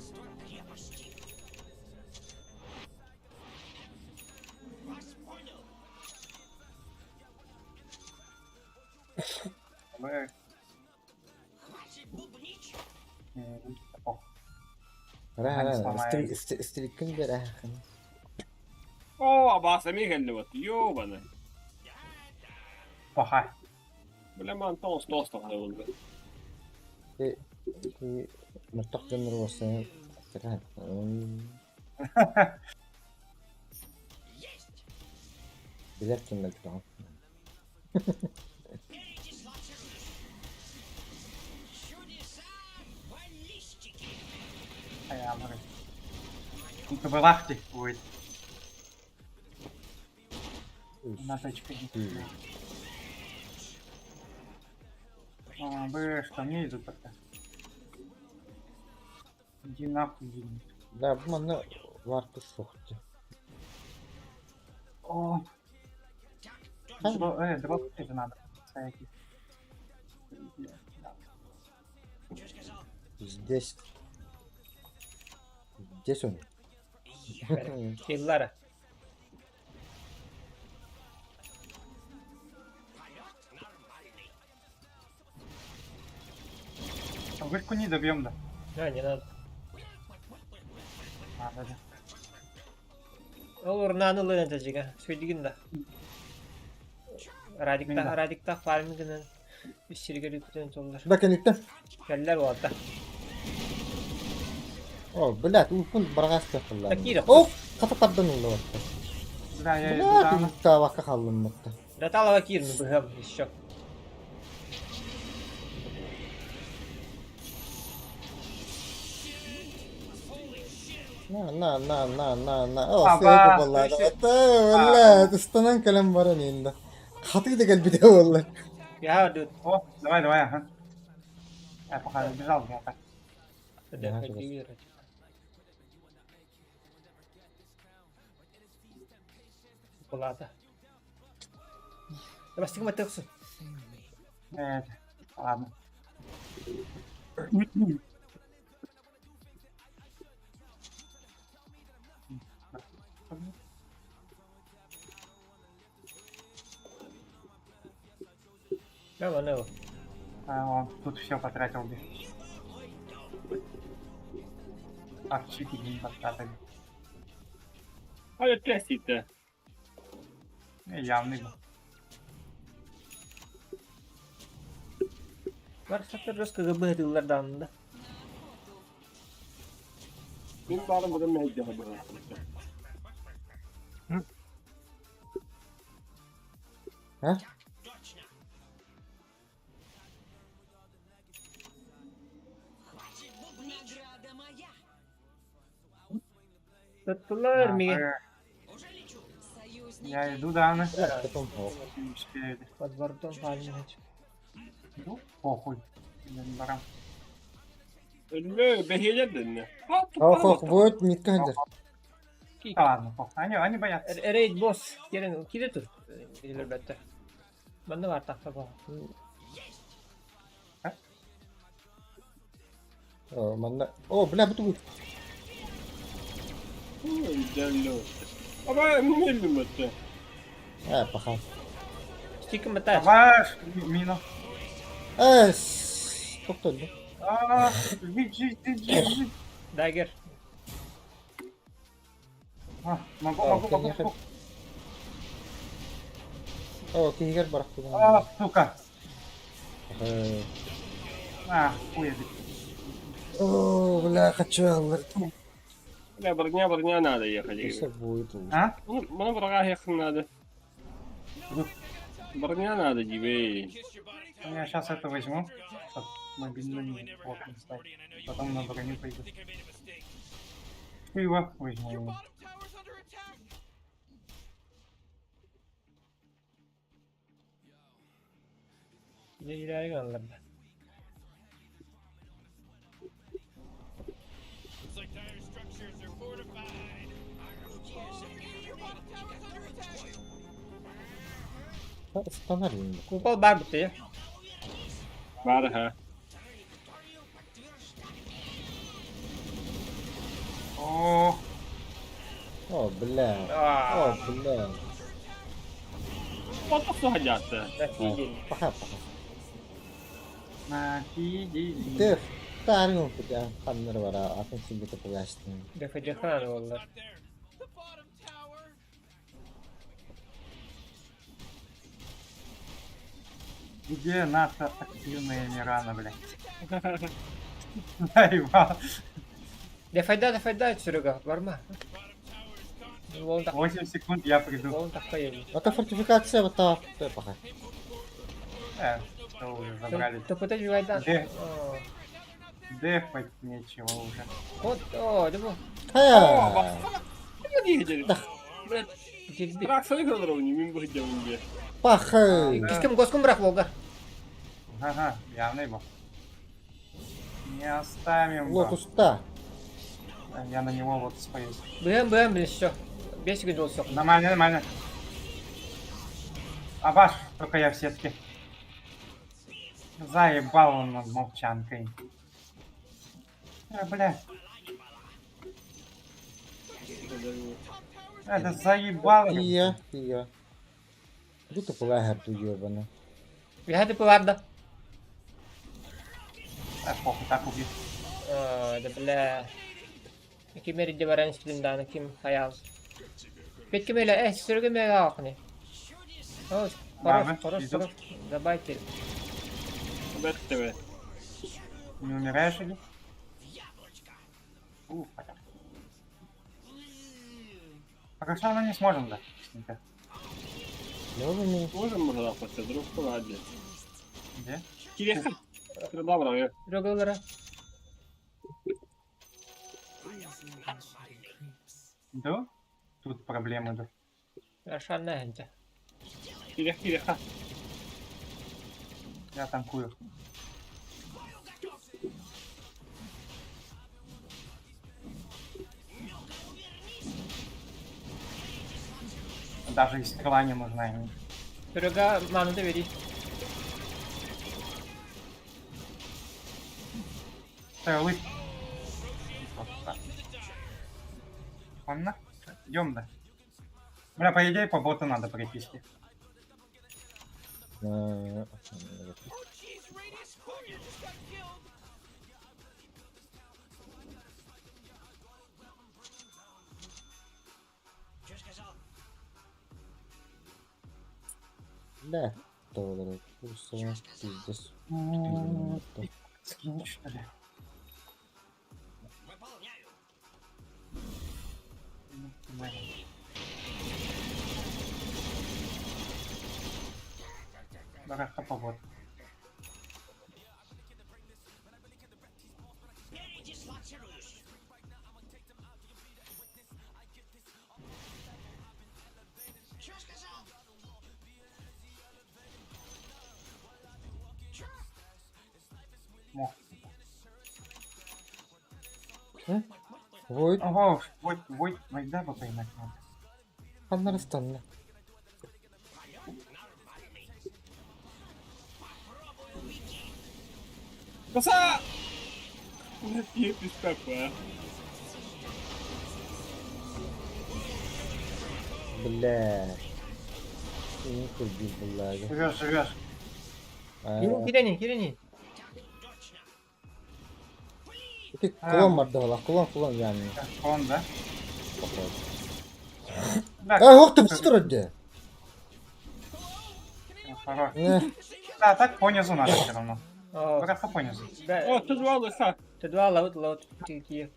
Стрикин бере. О, абаса мигелли вот, ёбаный. Паха. Бля, man tosta hade oldu. مرتاح جنر وسام. Bilerken de tamam. Ayağımları. Кабалахти будет. На точке. Что мне идут пока. Иди нахуй, иди. Да, bu bana vardı soktu. О. Дроп это надо. Стояки. Здесь. Здесь он. Yıllara. Вышку не добьем, да? Ha, не надо. Надо, да. Olur nanı lan edecek ha. Söylediğin de. Radikta farming'ın bir sürü lütfen olur. Bakın itti. Geller o altta. О, блядь, упун баргас тахылла. Такие. О, ката табдан улы ватта. Да, я Блядь, тавакка халлым ватта. Ратала вакир мы быгам еще. На. О, سيكو والله. والله تستنان كلام برانين ده. خطيتك قلبي ده والله. Я тут. О, давай, ага. Я пока бежал, я так. Да, хочу. Плата. Давай матёксу. Ладно. Ну. Он тут все потратил. Так, чики не потратили. Hadi test itti. Явный был. Var satır rızkı gıbırdılardan da. Benim bağlam burada mecdi haber. Ha? Attıllar örmeğe. Я иду, Дана. Потом хоп. Не успею. Под бортом пальмы. Иду? Похуй. Я не баран. Ölme behiyeledin mi? Ох, ох, вот не кандер. Да ладно, похуй. Они боятся. Raid boss. Gelin kide tur. Gidilir bette. Bende var tahta bu. О, манда. О, бля, буту. Güzel. Ama eminim hatta. Паха. Стиком бетер. Ваш мину. Кто да? Жить. Dagger. Могу. О, кигер барах. Сука. Хуя. О, бля, хочу. Бля, броня надо ехать. Что будет лучше? А? Bana врага ехать надо. Броня надо тебе. Я сейчас это возьму. Чтоб мобильный окна стать. Потом на броню пойду. Пиво возьму его. İleri gönderdi. Остановим. Kupal bar bitti ya. Var ha. О, бля. О, бля. Вот что хотят-то. Паха. Нафигели. Ты таргал тебя, хамнер вара, а ты себе это пояснил. Defeci khan valla. Где наша активная Мирана, блядь? Заебал. Defayda Sürüga var mı? 8 секунд я приду. 10 dakika yedim. Это фортификация, вот так. Ты паха. Что уже забрали? Ты пытаешь Вайдан? Дефать нечего уже. Вот, о, это Hadi gidelim. Bıraksana kadar oynayayım bu hediyemin diye. Паха. Киским госком брак Волга. Ага, явный был. Не оставим. Лотуста. Я на него вот споюсь. Бэм, блин, все. 5 секунд все. Нормально. А ваш, только я в сетке. Заебал он над молчанкой. Блядь. Это заебал. Iya. Itu tuh pelahar tuh jawabannya. Lihat di pewarda. Похуй, так убит. Да бля. Кимери дебаран стриндан, ким хаял. Пять кимели, сürgü mele akni. Хорош. Забайте. Бэт-ТВ. Не умираешь или? Пока что мы не сможем, да? Можем можно друг ладно. Где? Киреха. Добро, я. Рогалара. Да? Тут проблемы, да. Ашанна хенте. Киреха. Я танкую. Даже и стрела не нужна ему. Sürüga manı da vereyim. Стрелы. Ладно, идем, да. Бля, по идее, по боту надо приписки. Да. Долларов. Курс у нас пиздец. Скинь, что ли? Барахта по боту. Мох. Войд. Ого, войда бы поймать надо. Анарстанна. Коса! Нет, такое. Бля. Не курди, бля. Живешь. Кирени. Ты клон мордала, клон yani. Он, да? Походу. Да, ты быстро где? Хорош. Не. Да, так понизу надо все равно. О, Братка понизу. О, ты два лиса. T2 load. Тільки.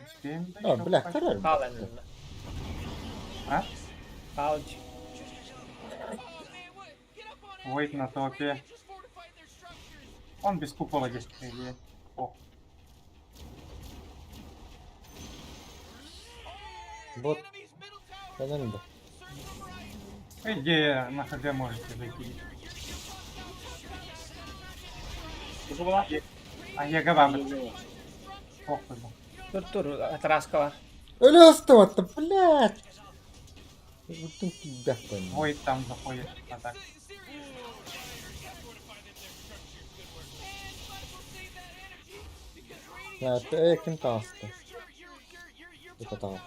Успеем. О, бля, король. Пален. А? Палч. Войд на топе. Он без купола здесь, по идее. О, Вот. Понятно. по идее, на ХГ можете зайти. А я говорю. Похуй. Тур, Тараскова. Элёстова-то, блядь. Вот тут тебя понял. Войд там заходит. А так. Это кентаста. Это так.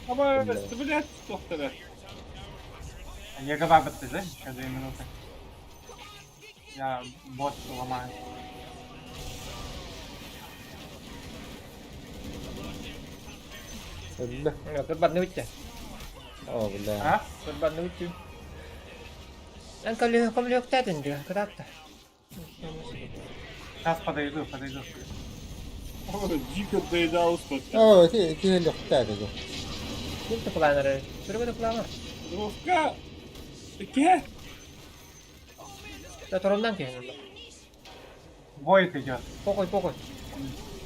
Ama блядь, toxtada. Я говорю, ты знаешь, еще 2 минуты. Я бот ломаю. Бля. Тут бадны уйти. О, бля. А? Тут бадны уйти. Кому лег тетен, когда-то. Сейчас подойду. О, дико доедал спать. О, ти лёгкая его. Тут планеры. Тут планер. Вовка! Таке? Да турундан кейін. Войд идет. Покой.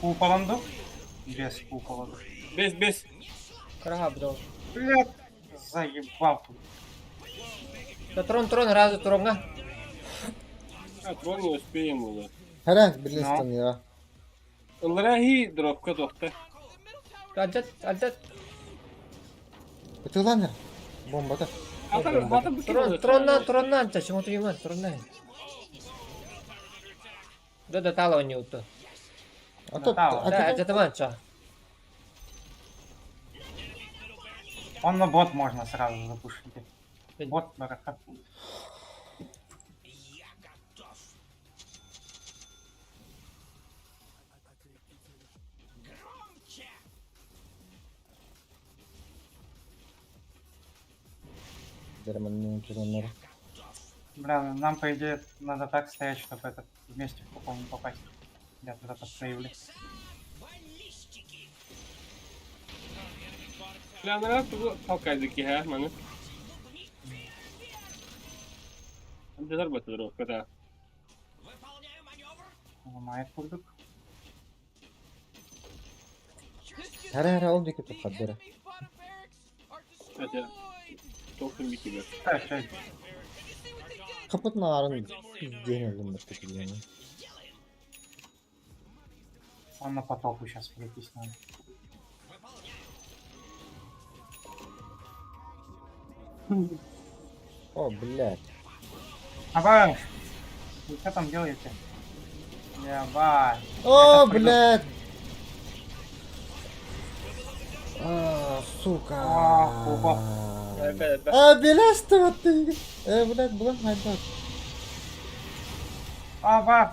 Куполом ду? Без купола. Без. Карага будал. Блядь, заебал тут. Да трон, разу туронга. А, трон не успеем уже. Herhangi bir listan ya. Onlara hi dropka dokta. Алдат. Это ладно. Бомба-то. Троннан, чему ты юман, троннан. Да тало не утто. А тут... Да, это манча. Он на бот можно сразу запушить. Бот на ракет. Бля, нам по идее надо так стоять, чтобы этот вместе в купол не попасть. Я туда подстоюли. Planlara толкайdı ki ha manu. Andeler batır o kadar. Ломает курдук. Herhangi oldu ki tukadere. Hadi. Tokun bir gibi. Kaputun ağrını denelim başka bir yani. Он на потоку сейчас пройтись надо. О, блядь. Абай! Вы что там делаете? Ебать. О, блядь! А, сука. А, белястого ты. Блядь, блядь, найдет. Абай!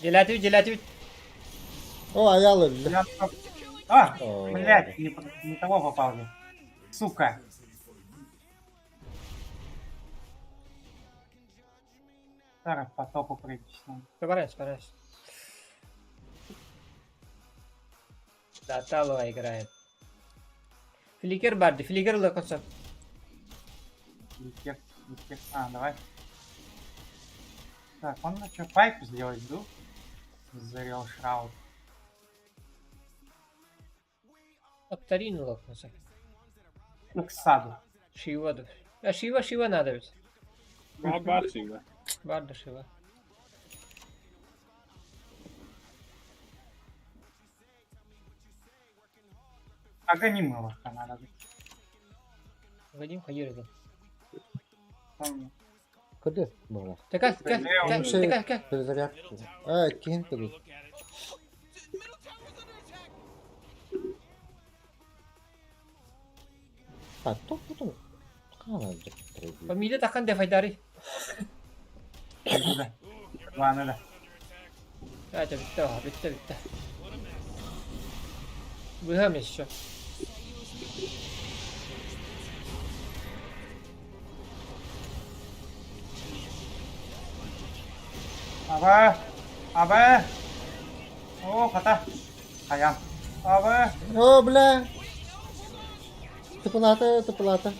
Делятив. О, аялы. А, блядь, не того попал я. Сука. Зараз по топу пройтись надо. Спарайся. Да, Талова играет. Фликер Барди, фликер локоцап. Фликер. А, давай. Так, он что, пайп сделать, ду? Зарел Шраут. Акторину локнулся. Ну, к саду. Шива. Шива надо ведь. Бабашига. Барда Шива. Аганимова надо. Вадим Хаирова. Куди було? Така. Перезарядку. Кінь куди. То потім. Pamilya takkan defay dari. Ладно, да. Это bitti. Выхам еще. Абе! О, хата. Хаям. Абе! О, бля! Топулата.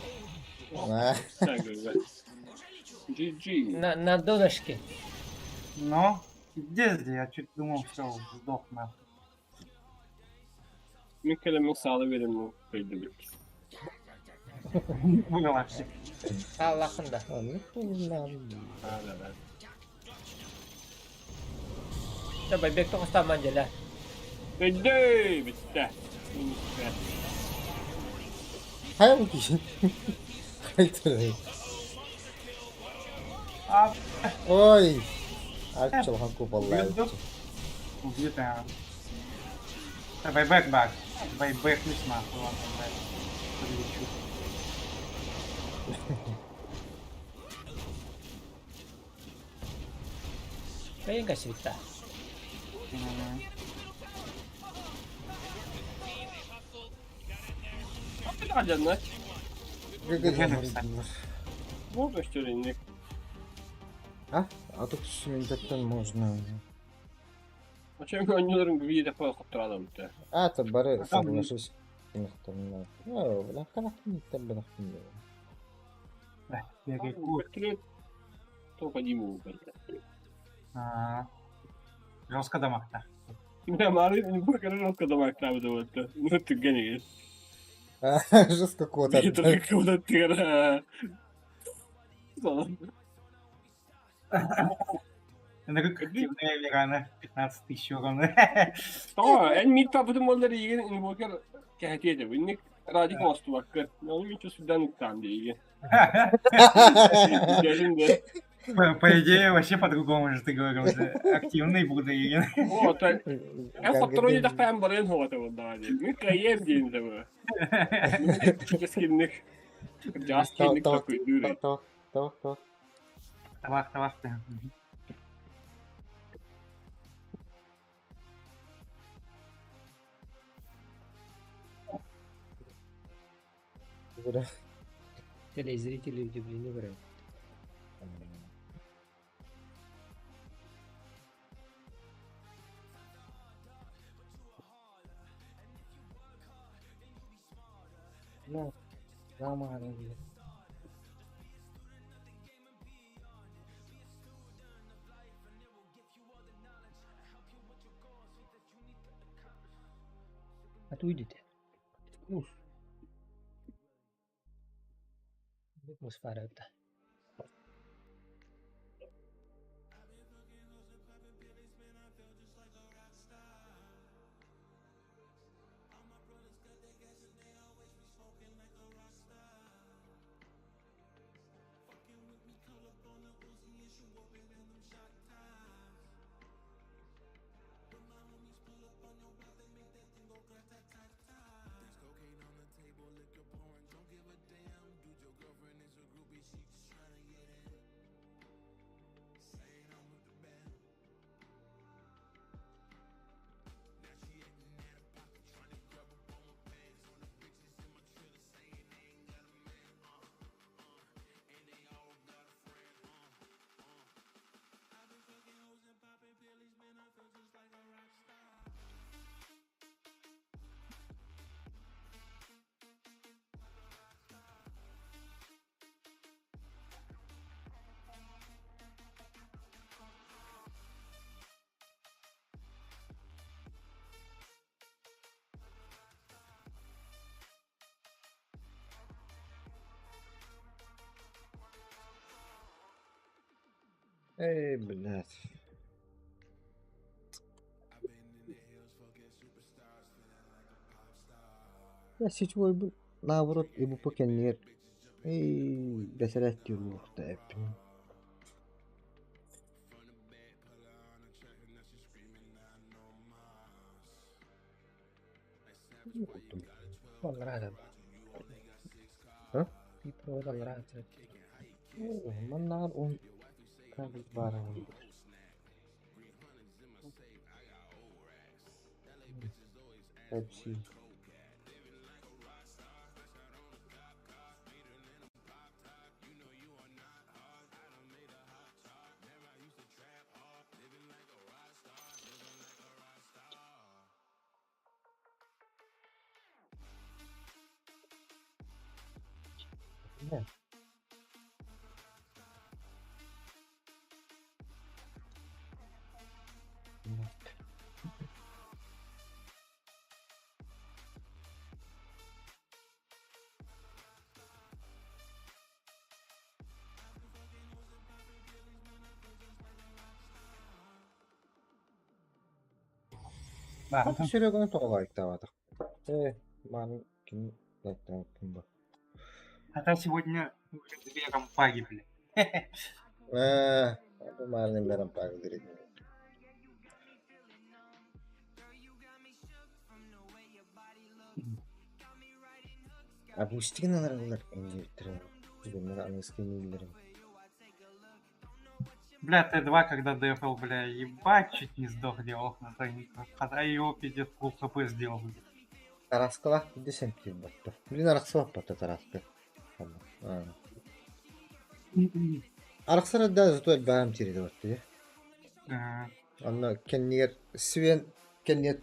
GG. На донышке. Ну, где я чуть думал, все, сдох нахуй. Mycket missade vi den mot Fredrik. Было все. Allah'ın da. Coba bebek tuh kestaman aja lah. Gede, bitte. Hayır mı ki? Hayır. Ой! Ачал хаку баллай. Убит, а. Байбэк бак. Байбэк лишь нахуй, ладно, блядь. Подлечу. Kayaknya nggak cerita. Apa aja nak? Вот что ли не. А тут шминтектен можно. А чем oyuncuların gibi iyi defa kurtaralım da. Это бары, соглашусь. Ну, бля, канахтын, бляхтын. Портрет только Диму. Жестко дамаг-то. Я марит, не покажу жестко дамаг там вот. Ну ты гонишь. Жестко кота. Это какого-то тыра. Это как активная вегана. 15 тысяч урона. En mitt på de målar igen invoker kahtiye bu. Nik radik mastu bakkar. Ne oluyor ki sudan iktan diye. По идее, вообще по-другому же ты говорил. Активный буду. Вот. Я фактору да пам барен вот вот да. Мы каем день да. Скинник. Скинник такой дуры. Товар. Телезрители удивлены вряд. Ну, нормально. Отуйдите. Atmosfera это. Эй, блядь. Я сетевой был. Наоборот, и бы покеннер. Эй, бесерет юрлух да эппин. Понравилось. А? И понравилось. Манар он как баран. Пепси. Да. Да. Серега тоғай таватық. Ман кім даттан кім бар? Хотя сегодня уже две компаги, блин. ಅದು ಮಾರನೇ ಬೇರೆ ಪಾಗದಿರಿ. А бустики надо индивидуально. Тебе английский не говорим. Бля, Т2, когда ДФЛ, бля, ебать, чуть не сдох, делал на тройниках. Хотя его пиздец пул хп сделал. Тараскала десент баттı. Блин, араксала баттı тараскы. Араксара да зато бәм тиреди баттı. Анна кеннер свен кеннер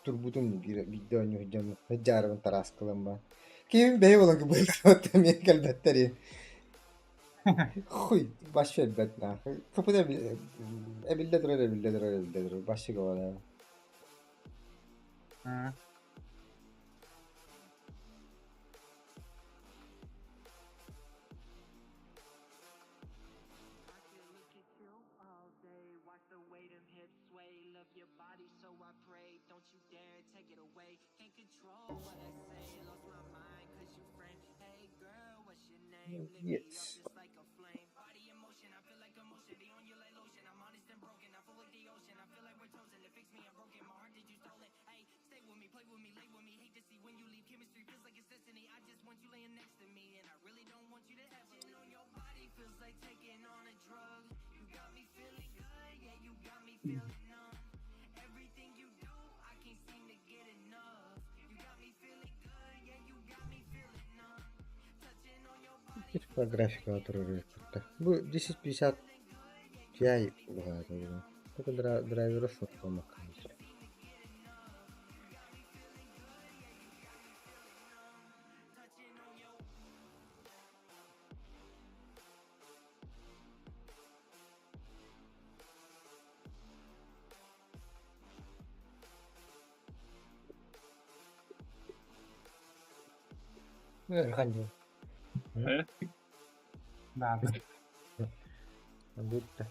турбудum video oynuyor hıcarım taraskılım ben. Kim bey olan ki böyle oturmaya gelbetleri. Huy baş ver betna. Kapıda evinde durur. Başı kovala. Yes. Типа графика отрывает. Bu 1050 Ti бывает. Только драйвер шот помогает. Ханди. Да. Будто.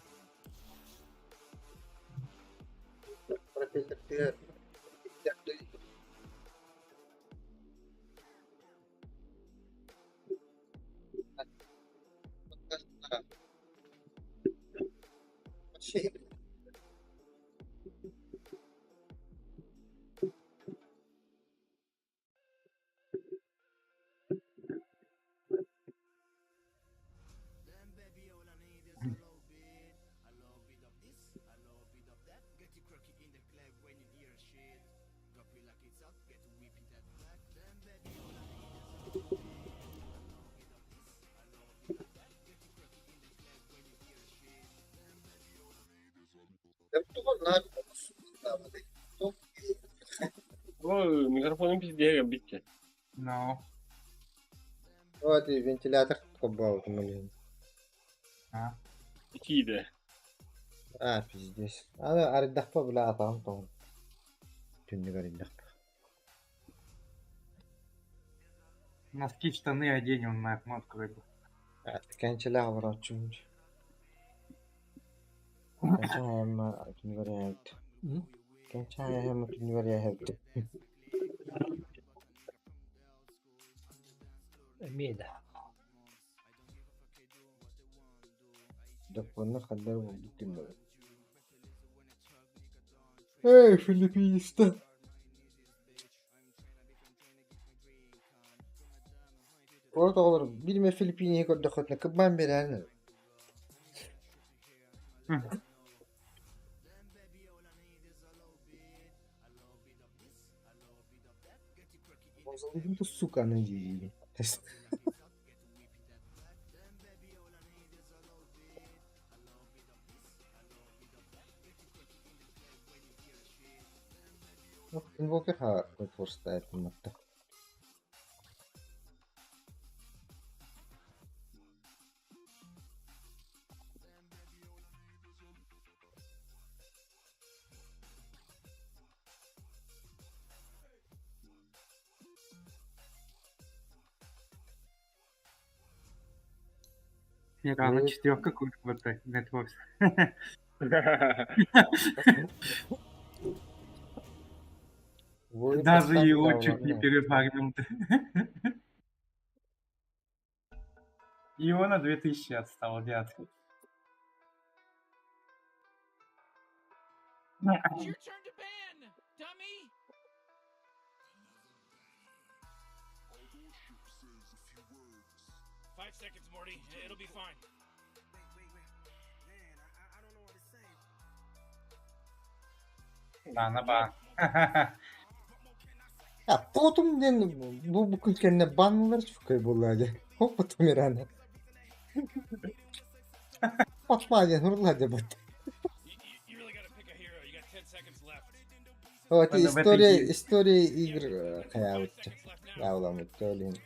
Ой, микрофоным пиздец, bitti. No. Вот и вентилятор побал, блин. İkiydi. Пиздец. Аны аридахпа бля атам тоон. Түннүк аридахпа. Носки, штаны одень, он на окно открыт. Кенчеле аврат чумч. Эмеда. Эй, филиппиниста. Orada olur. Bilme Filipini'yi gördük. Kıbban bir yani. Bozuldu bu sukanın gibi. Invoker ha forsta etmekte. Рано четверка курит в этой Networks. Даже его чуть не перефармил. Его на 2000 отстал, дед. It's your turn to ban, dummy! 5 seconds, Morty. It'll be fine. Bana bak. Ya potom den bu kendine banlar çıkıyor bunlarca. Hop otomirane. Patma ya nurla bat. You really gotta pick a hero. You got 10 seconds left. Вот история игр хаявчы. Я уламыт төлин.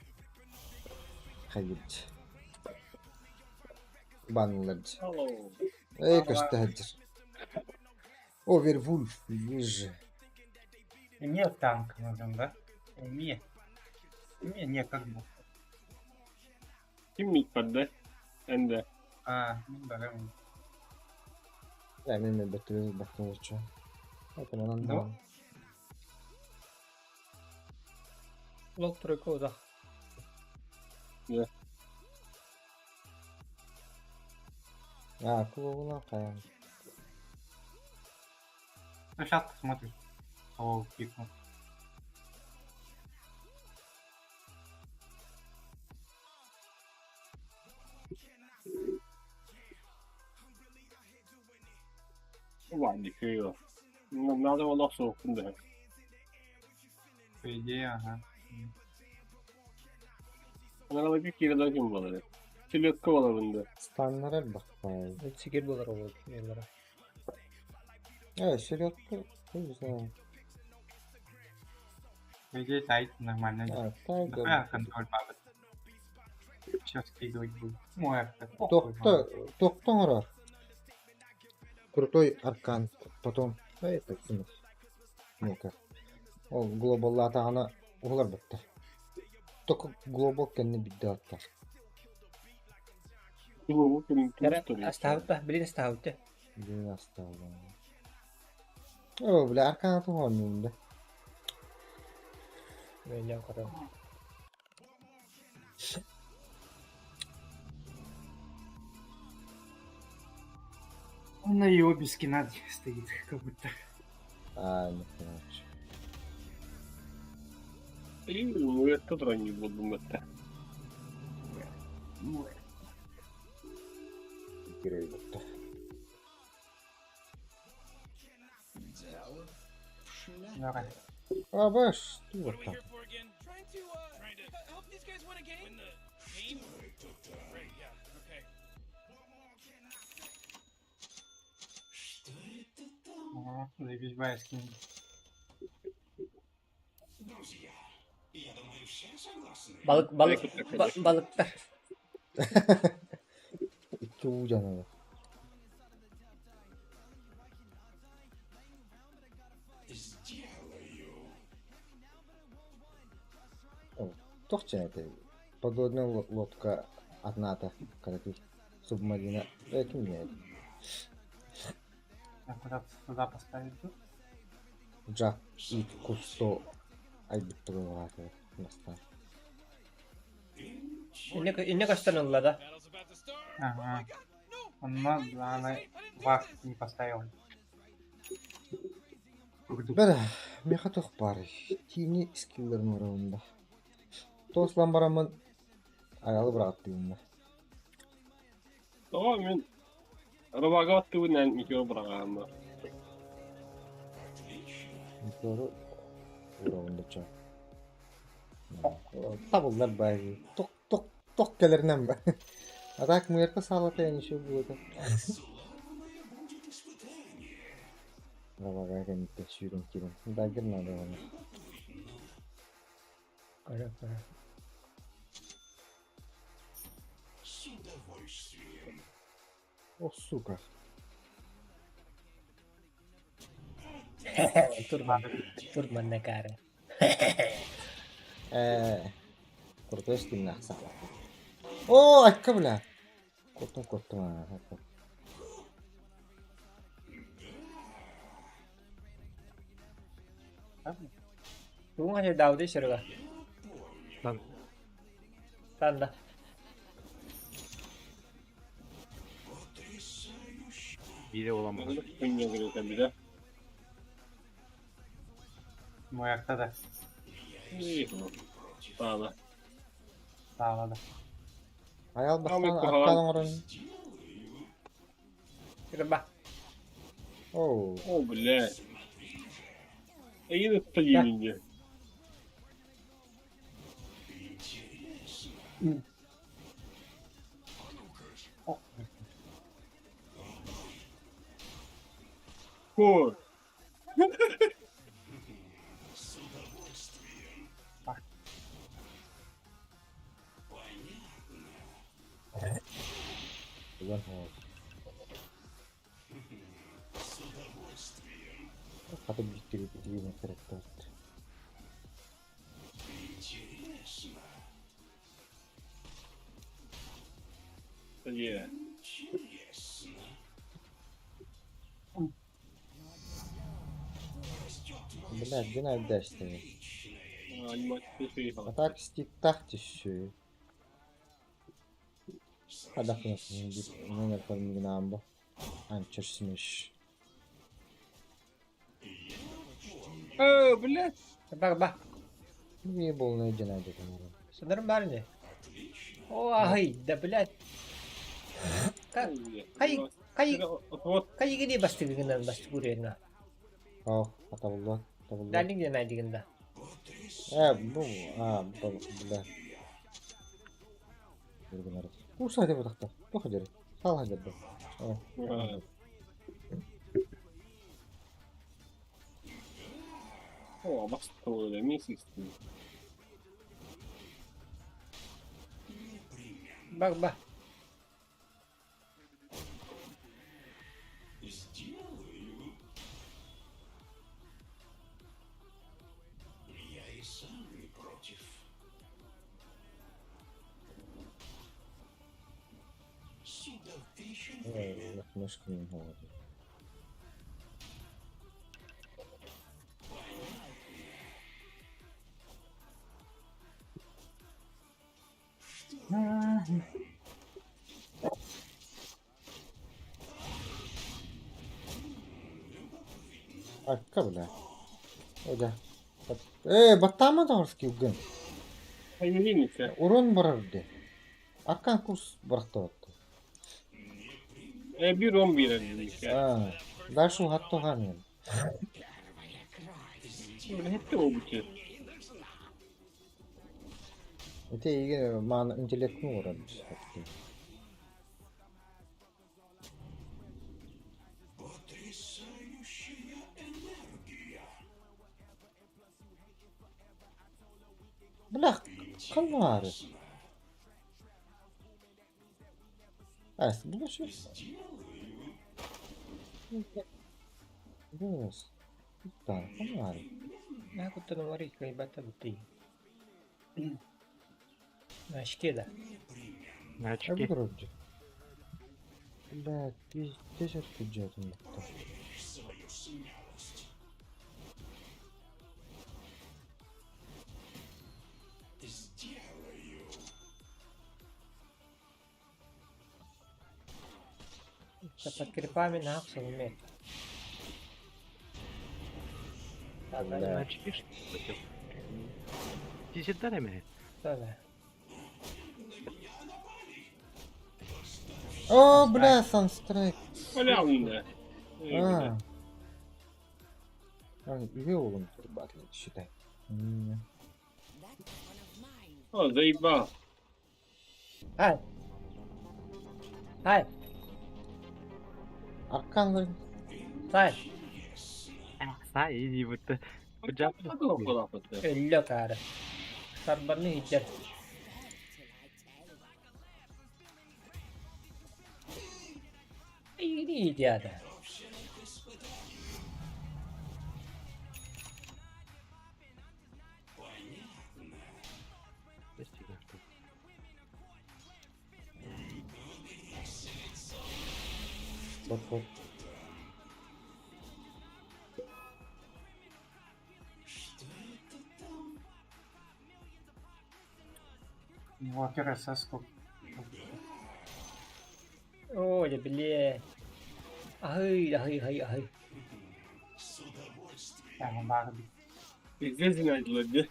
Хайгыч. Банларч. Эй, костаджир. Overwolf, вижу. И мне танк нужен, да? И мне некогда. Kim ilk padde? Ende. Барем. Я мимо бэтрил бахнул. Это надо. Да? Лок тройку, да. Да. Клоуна каям. Ну сейчас посмотришь. Кого пикнут. Ладно, хero. Надо было соğukun da. По идее, ага. Analog bir kere daha kim var? Çilek kovalarında. Stanlara bakmayın. Sikir dolar olur. Yerlere. Evet, şiryatta. Güzel. По идее, тайт нормально. Тайт. Контроль бабы. Сейчас скидывать будет. Мой Токтон ора. Крутой аркан. Потом. Это смысл. Ну-ка. О, глобалла атағана олар бітті. Только глобал кәнне бидді атта. Оставит ба? Блин, оставит. Блин, оставил. О, бля, аркан ату ғанымда. Ben yan kadar. Он на его без скина стоит, как будто. Не понимаешь. Ну, я тут ранее буду мыть. Герой бітті. Давай. А, баш, ты вот так. Trying to help these guys win a game. Win the game? Right, yeah, okay. Ага, заебись, бай, скин. Balıklar. İki uğu canavar. Точно это. Подводная лодка одна-то, когда ты субмарина. Это не это. Я куда-то сюда поставить тут. Джак и кусто. Ай, битого настал. Инне кастанула, да? Ага. Она вас не поставил. Бәрі, мен қатық бар. Тиіне скиллерін ұрауында. Тослан барамын. Аялы бір аттығында. О, мен рыбага аттыбынан микро бұрағанды. Микро ұрауында ча. Табылдар бәйгі. Тоқ келерінен бә. Атак мұйырқа салатайын үші болды. Рыбага кәмітті сүйрін керін. Дагер надо оны. Кара. О, сука. Турман на кара. Куртуэш кімні ақсақ. О, айтқа біля. Құрттым. Đúng hay đào thế rồi. Tan da. Biri olamaz. Dünya görüyorsa bir de. Bu ayakta da İyi. Sağda. sağladı. Ayal Ahmet bastan Kohan. atkalın oranı. Yürü bak. Oo. О, блядь. А я это деньги. О. Ulan hava. Hadi bir karakter. Yeah. Блядь, где надо дальше стоять? Анимация приехала. А так стик тахти еще. Адахнасın bir ne yapalım yine amba. Анчерсмеш. О, блядь. Bak. Не был найден один. Sanırım var ne? O ahi da блядь. Kay gini bastı gınan bastı buraya na. Oh, atavullah. Derdin gene neydi gında? Bu, bu. Bilgiler. Bu sadece bu takta. Bu kadar. Sal hadi be. О, бастовый, месяц. Bak. Мышка не говорит. Akka bile. Oda. Battama da horski bugün. Hayır, Urun barardı. Akkan kurs bıraktı. Bir 11 Да şu hatta hanım. Hep o bu. Öte iyi mana intelekt mi uğramış? Bırak. Kalma. Bu şey. Yes. Tá, claro. Aku tô no mori que bata buti. Na esquerda. Очки. Вроде. Да, пиздец, отпуджать не то. Dapat крипами на аксу уметь. Ben çıkış. Cidden mi? Tabii. О, бля, санстрайк. Халявный. А. Вел он батлит, считай. О, заебал. Ай. Ай. Аркан var. Ай. Sai iyi bu. Hocam. Ölüyor karı. Sarbanı hiçler. İyi ya da. Вот. Инвокер СС сколько? Ой, да бля. Ай. Yani bari bir İzlesin acıları.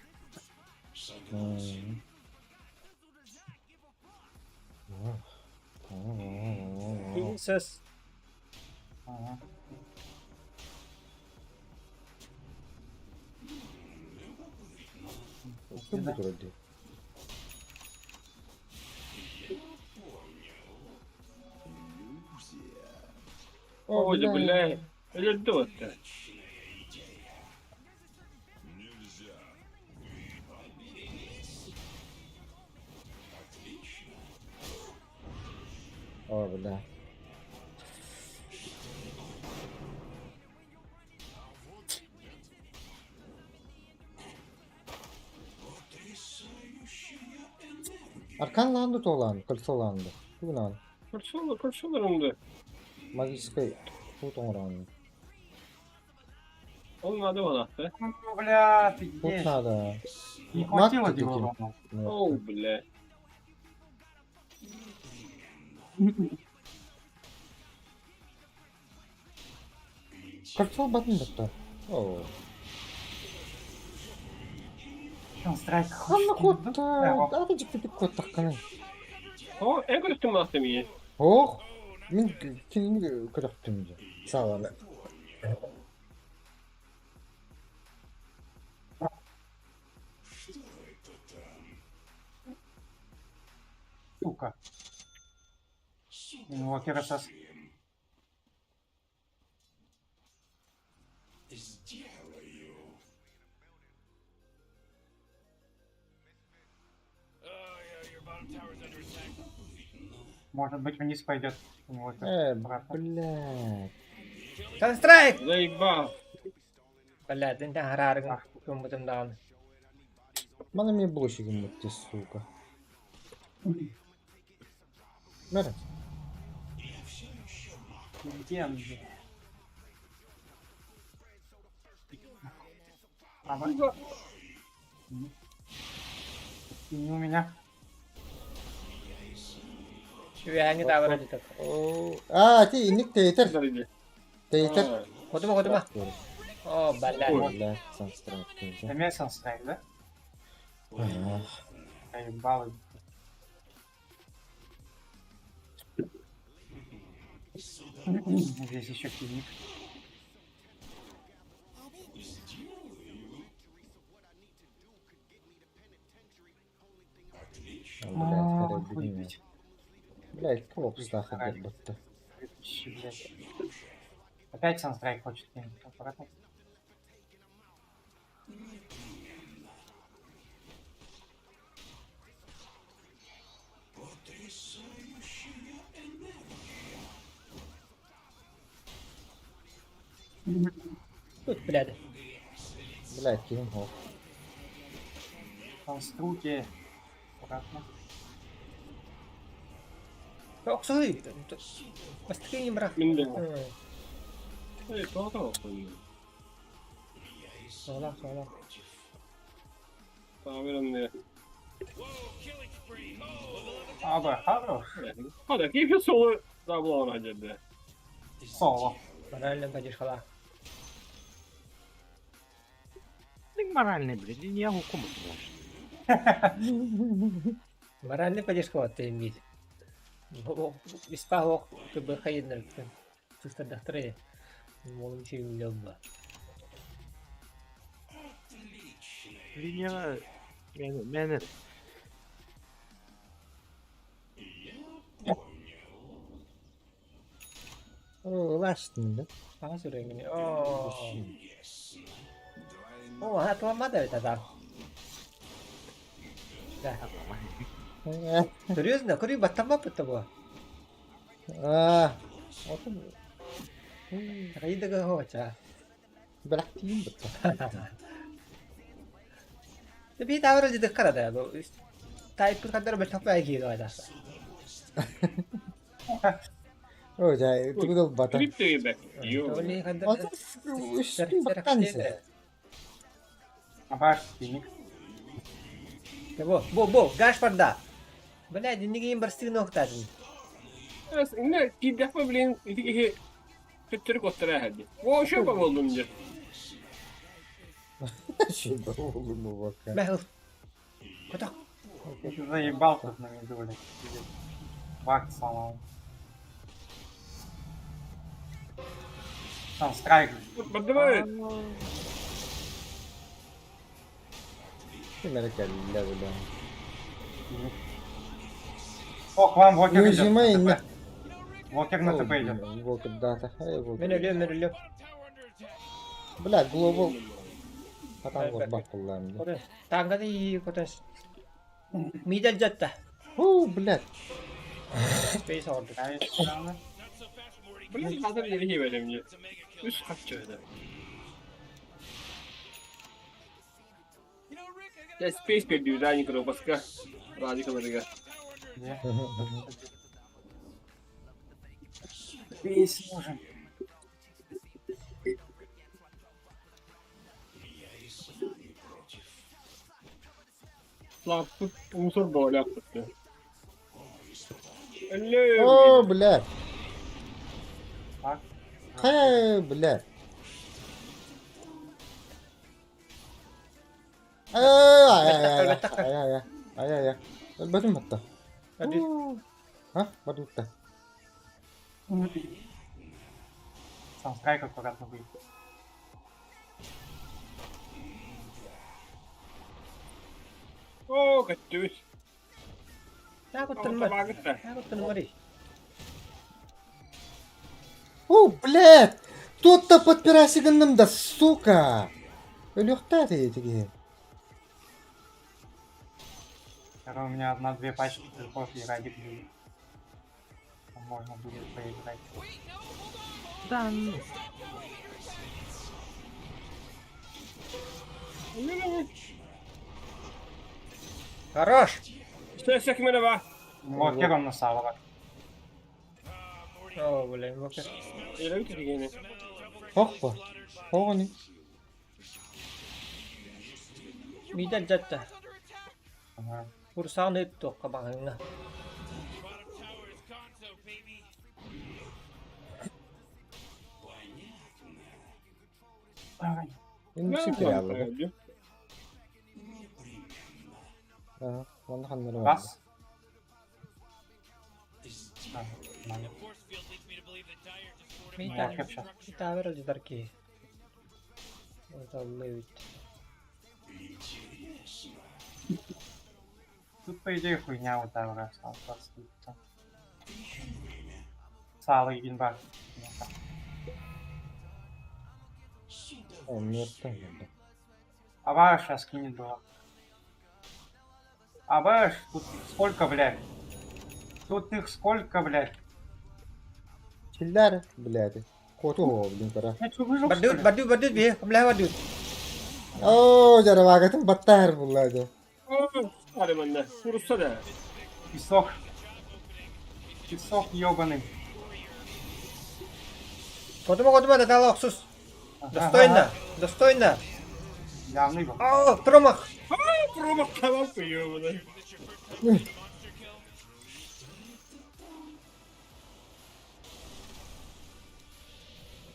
Ses. Что будет вроде? Ой, да бля. Это дота. О, бля. Арканланды толан, кольцоланды. Кунан. Kurşunlarında. Магической тут он ран. Olmadı bana be. Ну, бля, ты Тут где? надо. Не хватило Маг его. таким. Оу, бля. Кольцо батн да. О. Страйк. Ханна хотта. Аты жиктеп кот такканы. О, эго üstüme attım iyi. Ох. Мен кинини көрөктүм. Сау ана. Сука. Инвокер СС. Может быть, вниз пойдет. Блядь. Санстрайк! Заебал. Бля, ты не харарың. Кумбутым даун. Мана мне блощигим мутти, сука. Мере. Где он? Не у меня. Şüveyhangi davranıcı tak. А, ты иник тейтер. Тейтер. Koduma. О, бля. Бля, санстрайк. Это мясо страйк, да? Заебал. Здесь еще финик. Блядь, кого пстаха будто. Опять санстрайк хочет кинуть. Аккуратно. Тут, блядь. Блядь, кинем хол. Конструкции. Аккуратно. Оксуй. Быстрее, брат. Эй, пожалуйста. Solak solak. Tamam Abi хорош. Hadi keyfi solu zabla ona geldi. Соло. Морально пойдешь хала. Ты моральный, блядь, не я гукому Морально пойдешь хала, ты имеет. Испагок, ты бы хайдер. Чувство дохтре. Молчи любва. Линия... Менер. Ulaştın da. Sana sürüyor gini. Oo. Oo, ha tuğanma da öyle adam. Серьезно? Курю батама пытого. Otur. Haydi ga hoca. Bıraktım bu. Tapi tahu orang jadi kerada ya, bu. Type kadar berapa lagi gitu ada. Hoca, tu da bata. Kriptoyu be. Yok. Ini kadar. Üstün bakansa. Абаш Феникс. Bo, gaz pada. Benar, ini game bersih nok tadi. Evet, ne bir defa bile iki kötülük otura hadi. O şey yapamadım diye. Şurada olur mu bak. Behel. Kotak. Ты заебал тут на миду, блядь. Вакт сломал. Там страйк. Подавай. Kimere geldiler böyle. О, к вам Вокер Не идет. нажимай на на... ТП. Вокер на ТП идет. Вокер, да, Вокер. Ben ölüyorum. Bля, global. Hatam var bak kullandı. Kotak. Tangga di kotak. Middle jatta. Bля. Space order. Блин, надо мне не верим мне. Üst kaç öyle. Ya space पे डिजाइन करो बस का राजी कर देगा. Весь нужен. Lan bu unsur böyle yaptı. О, блядь. Блядь. Ай. Батым батта. Батутта. Сам страйк аккуратно выйдет. О, катюсь. Aku tenmari. Блядь. Тут-то подпирайся ганным да, сука. Лёгтаты эти. У меня одна-две пачки трипов и радик будет. Можно будет поиграть. Да. Хорош. Что я меня va? Вокер он насал. Oh, boleh. Вокер. Я люблю гены. Опа. Огонь. Middle jatta. Kursa itu kabangnya. Ini bir şey kiralı. Onu kanları var. Раз. Kita harus di tarki. Тут, по идее, хуйня вот так раз. Сало и гинбар. Он не оставил. А ваша скинет было. А ваш, тут сколько, блядь? Тут их сколько, блядь? Чилляр, блядь. Коту, блин, пора. Я что, выжил, что ли? Badut, biar kebelah badut. О, жаравагатым баттар буллайды. Hadi bende. Vursa da. Песок. Песок ебаный. Котума, Татала, Оксус. Достойно, достойно. Явный был. Промах. Промах коробка, ёбаный.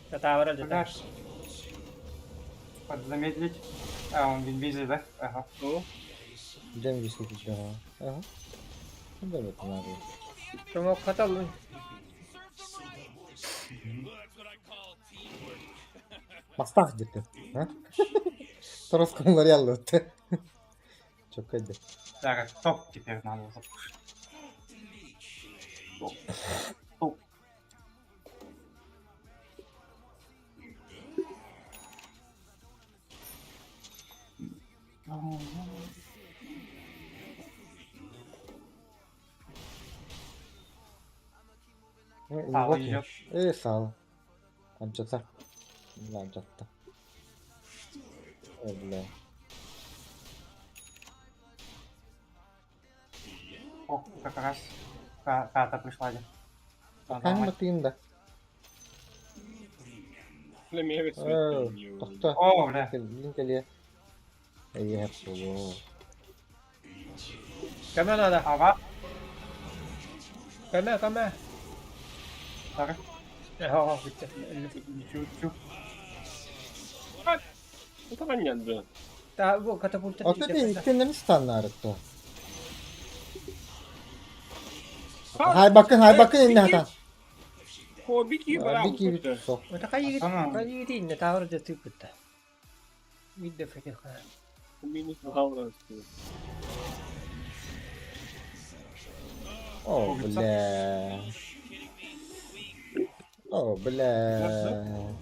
Это вроде так. Подзамедлить. А, он в инвизе, да? Ага. Где висит ага. Ага. Да вот надо. Промах хатал. Мастах где-то, а? Торовскому лореалу ты. Чё, кайда? Так, топ теперь надо запушить. Топ. Сало идет. Сало. Амчата. Да, амчата. Ой, бля. О, как раз карта пришла. Kanmatin da. Племевец. Tohta. О, бля. Link geliyor. İyi hep bu. Камера надо. Ага. Камера. Так. Ага, bitti. Чуть-чуть. Bu kadar geldi. Daha bu katapulta O da değil, kendini standart o. Hay bakın inne hatan. Hobbit gibi Bir gibi tuttu. sok. Это кайги инне таврда тыпытта. Видно фетеха. Minus davranıştı. О, бля. О, бля.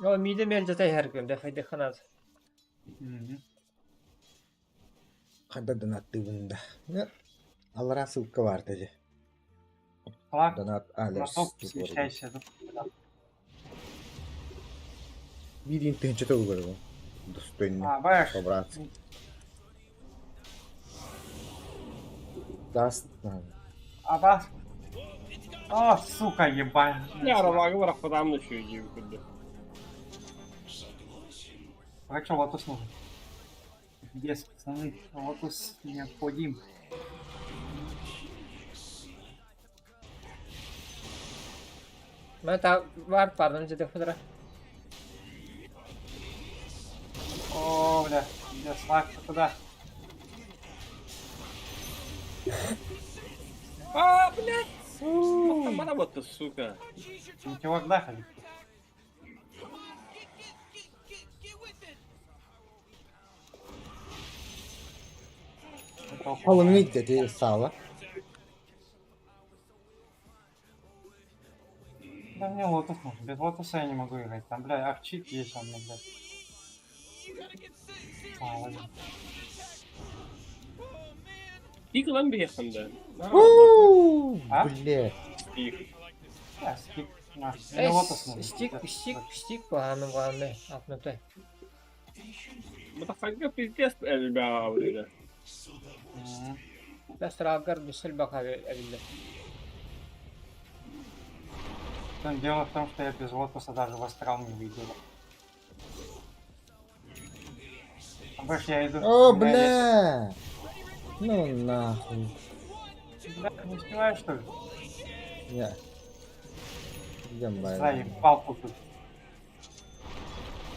O mide mercete her gün defayda kanat. Kada donat bunda. Ne? Allah ссылка var dedi. Флаг. Donat На alers. топ смещайся. Видим ты что говорил. Достойно. А, бачиш. Собраться. Даст. Абас. О, сука, ебань. Ya arabaya bırak adam da şey gibi kırdı. А что, лотос нужен? Yes, пацаны, лотос необходим. Ben ta var pardon cede fıdra. О, бля, где слаг туда? Aa блядь. Bana battı suka. Ничего, да, ходить? Oğlum ne dedi sağla. Да мне лотос нужен. Без лотоса я не могу играть. Там, бля, арчит есть он, блядь. А, ладно. İlk lan bir yakında. А? Бля. İlk. Да, скип. На, мне лотос нужен. Стик паганым главное. Апнутой. Bu da farklı pizdes elbe avlıydı. Да страгар бисел бака evinde. Дело в том, что я без лотоса даже в астрал не видел. А больше я иду. О, у меня бля. Ну нахуй. есть- Бля, не успеваешь, что ли? Я. Идем, Свои бля. палку тут.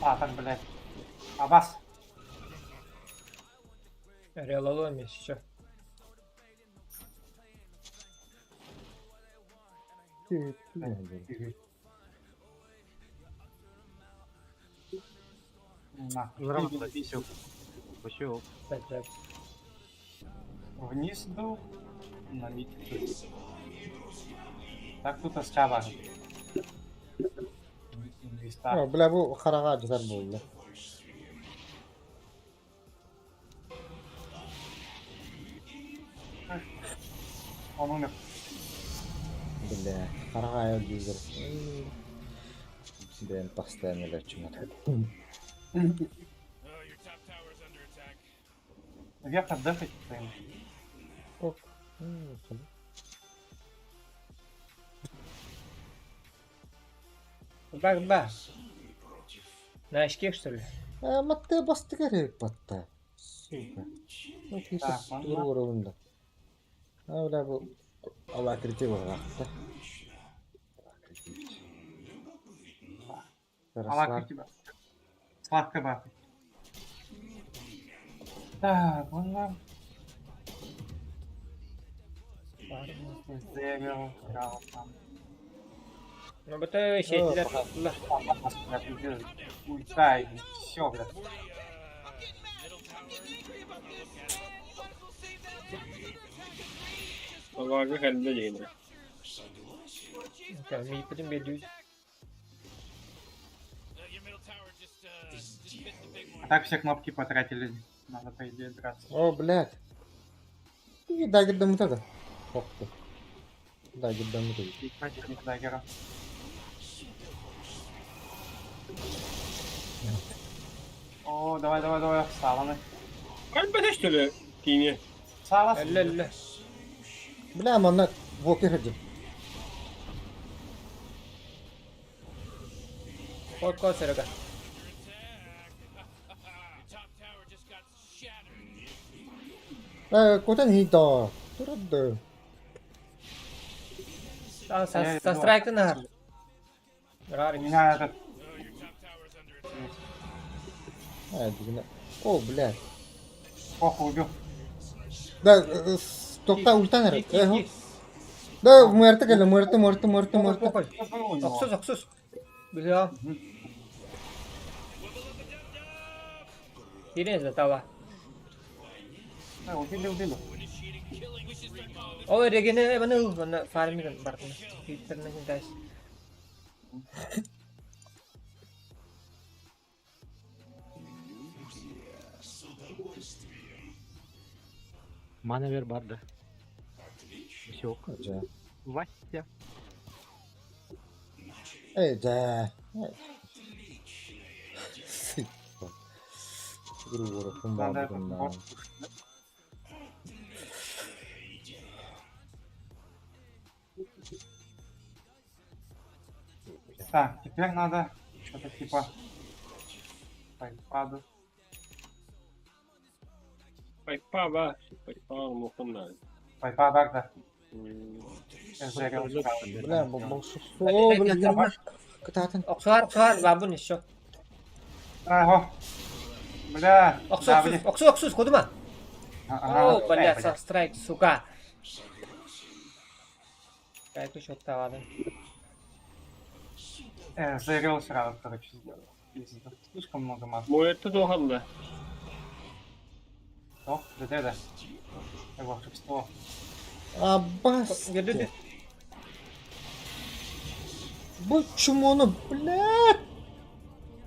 А, так, блядь. Абас. Реалолом еще. На. Пошел. Вниз дул. На мид. Так тут асчава. О, бля, bu karağa güzel buldu. Он умер. Бля, karağa öldürdü. Ben постоянно лечу. Вверх отдыхать. Оп. Бак. На очке, что ли? Матте басты керек батта. Сука. Ну, Так, кисет ладно. туру уровында. Бля, bu alakriti var hatta. Алакрити бар. Сладко бар. Так, ладно. Зевел, Граутман. Ну, это сеть. Ультай, все, блядь. Bagajı helde değil. Tamam, iyi pudum belli. А так все кнопки потратили. Надо, по идее, драться. О, блядь. И дагер да мутада. Хопта. Дагер да мутада. Противник даггера. О, давай. Саланы. Kalbede şöyle dini. Сала. Ля. Бля, манна воки хаджи. Код сырга. Котан хито. Турады. Со страйкта нахар. У меня этот... Дигна. О, блядь. Похуй, убил. Да, токта ультанер. Да, muerte que lo muerte. Оксус. Бля. Тире за тава. Убили. О, регене бана фарминг бартна. Питерна гайс. Mana ver barda. Все. Acayip. Вася. Да. Сыпа. Грубо говоря, Так, теперь надо что-то типа пайпаду. Пайпа var. Пайпа muhtemelen. Пайпа бар, да. Бля, большинство. О, бля, кататын. Оксуар, бабун еще. Ого. Бля. Оксус, куда? О, бля, со страйк, сука. Страйк еще тавады. Заиграл сразу, короче, сделал. Слишком много масок. Muerte doğanlı. О, да. Волшебство. Абас. Почему оно, блядь?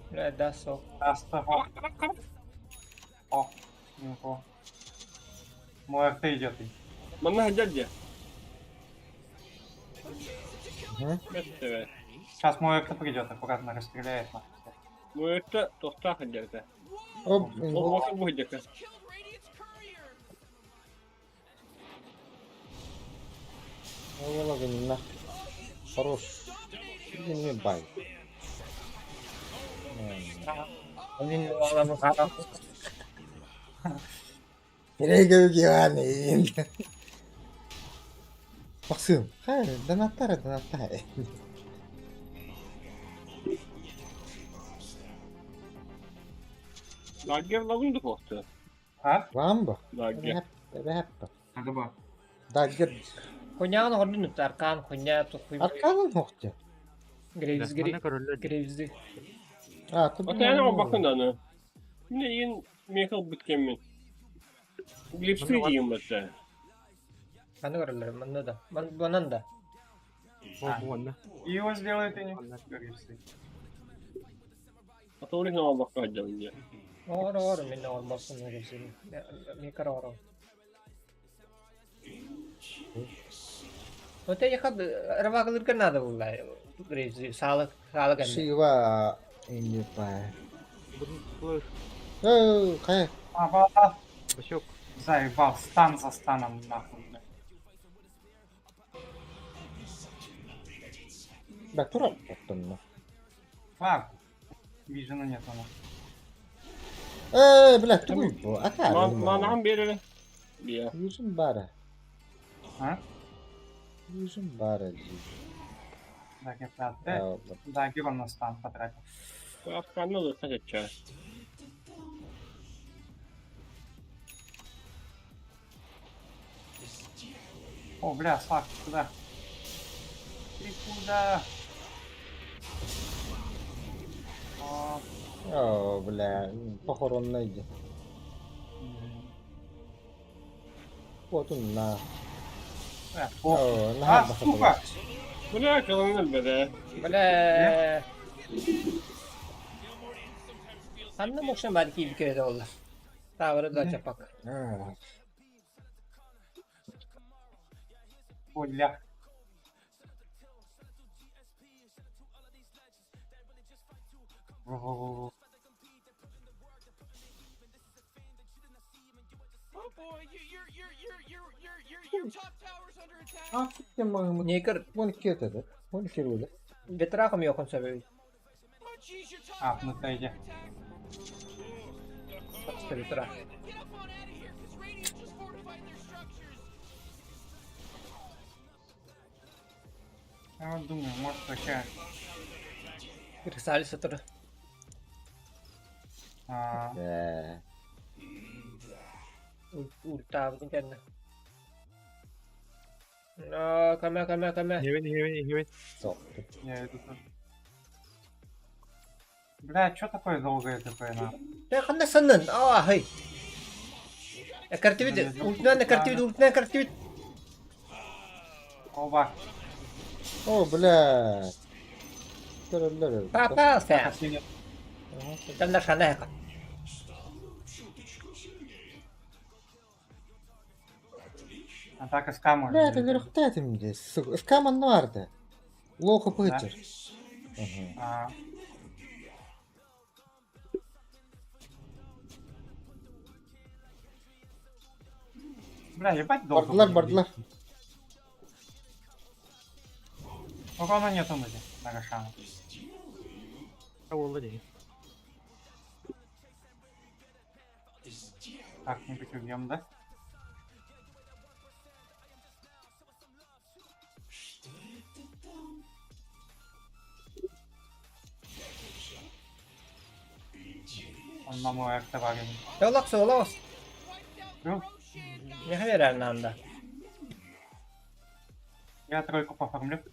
Блядь, да, сок. О, неплохо. Муэрте идет. Bana hacca. Hı? Evet. Сейчас Муэрте придет, аккуратно расстреляет нас. Muerte tosta hacca. Оп. O vakit bu hacca. Вала гына. Хорош. Не бай. Один аламı kara. Nereye gidiyorsun? Максим, донатай. Dagger lazımdı koktu. Ha? Ламбо? Dagger. Репа. Надо было. Дагер. Хуйняны хордун аркан, хуйня, тухуй. Арканın koktu. Грейвзди. O tane o bakın da ne? Ne yiyin Michael Bitkemin. Glips'i yiyin mesela. Маны көрөлөр, мында да. Банан да. И его сделает и не грейвсы. Атолик ne var bakka hacca önce. Оор мен олмосын грейвзди. Микро оор. Оте яхад равагылыр надо буллай. Грейвзди саалык энди. Шива инди пай. Кай. Башок. Заебал, стан за станом нахуй. Бак турап оттон. Фак. Вижена нет она. Блядь, трубу. А как? Manam берили. Я. Вижен бара. А? Вижен бара. Так, я правда. Да, Герон на стан потратил. Ну, кстати, чё. О, бля, Слак, куда? Ты куда? О, бля, похорон найди. Вот он на. О, на сука! Бля, колонель, бля. Bile. Anlamışım belki bir kere de oldu. Tavrı da çapak. Бля. Niye kır? Вон кет это. Вон керуля. Getirahım yok on sebebi. А, ну иди. İşte getirah. Я вот думаю, может вообще... Risale satırı. Ulti abinin kendine. No, kame. Heaven. Я иду тоже. Бля, что такое долгое такое, на? Ne kanda sandın? Aa hey. Kartivit. Ultinden kartivit. Оба. О, бля. Попал sen. Там на шанека. Атака с камой. Бля, ты верхта ты мне, сука. Скаман vardı. Лоха пытер. Бля, ебать долго. Бардылар. Сколько оно нету на Рошана? Oldu değil. Как-нибудь убьем, да? Он на мой актоварен. Yolak soğulamaz. Ну, Ne kadar anda. я тройку поформлю.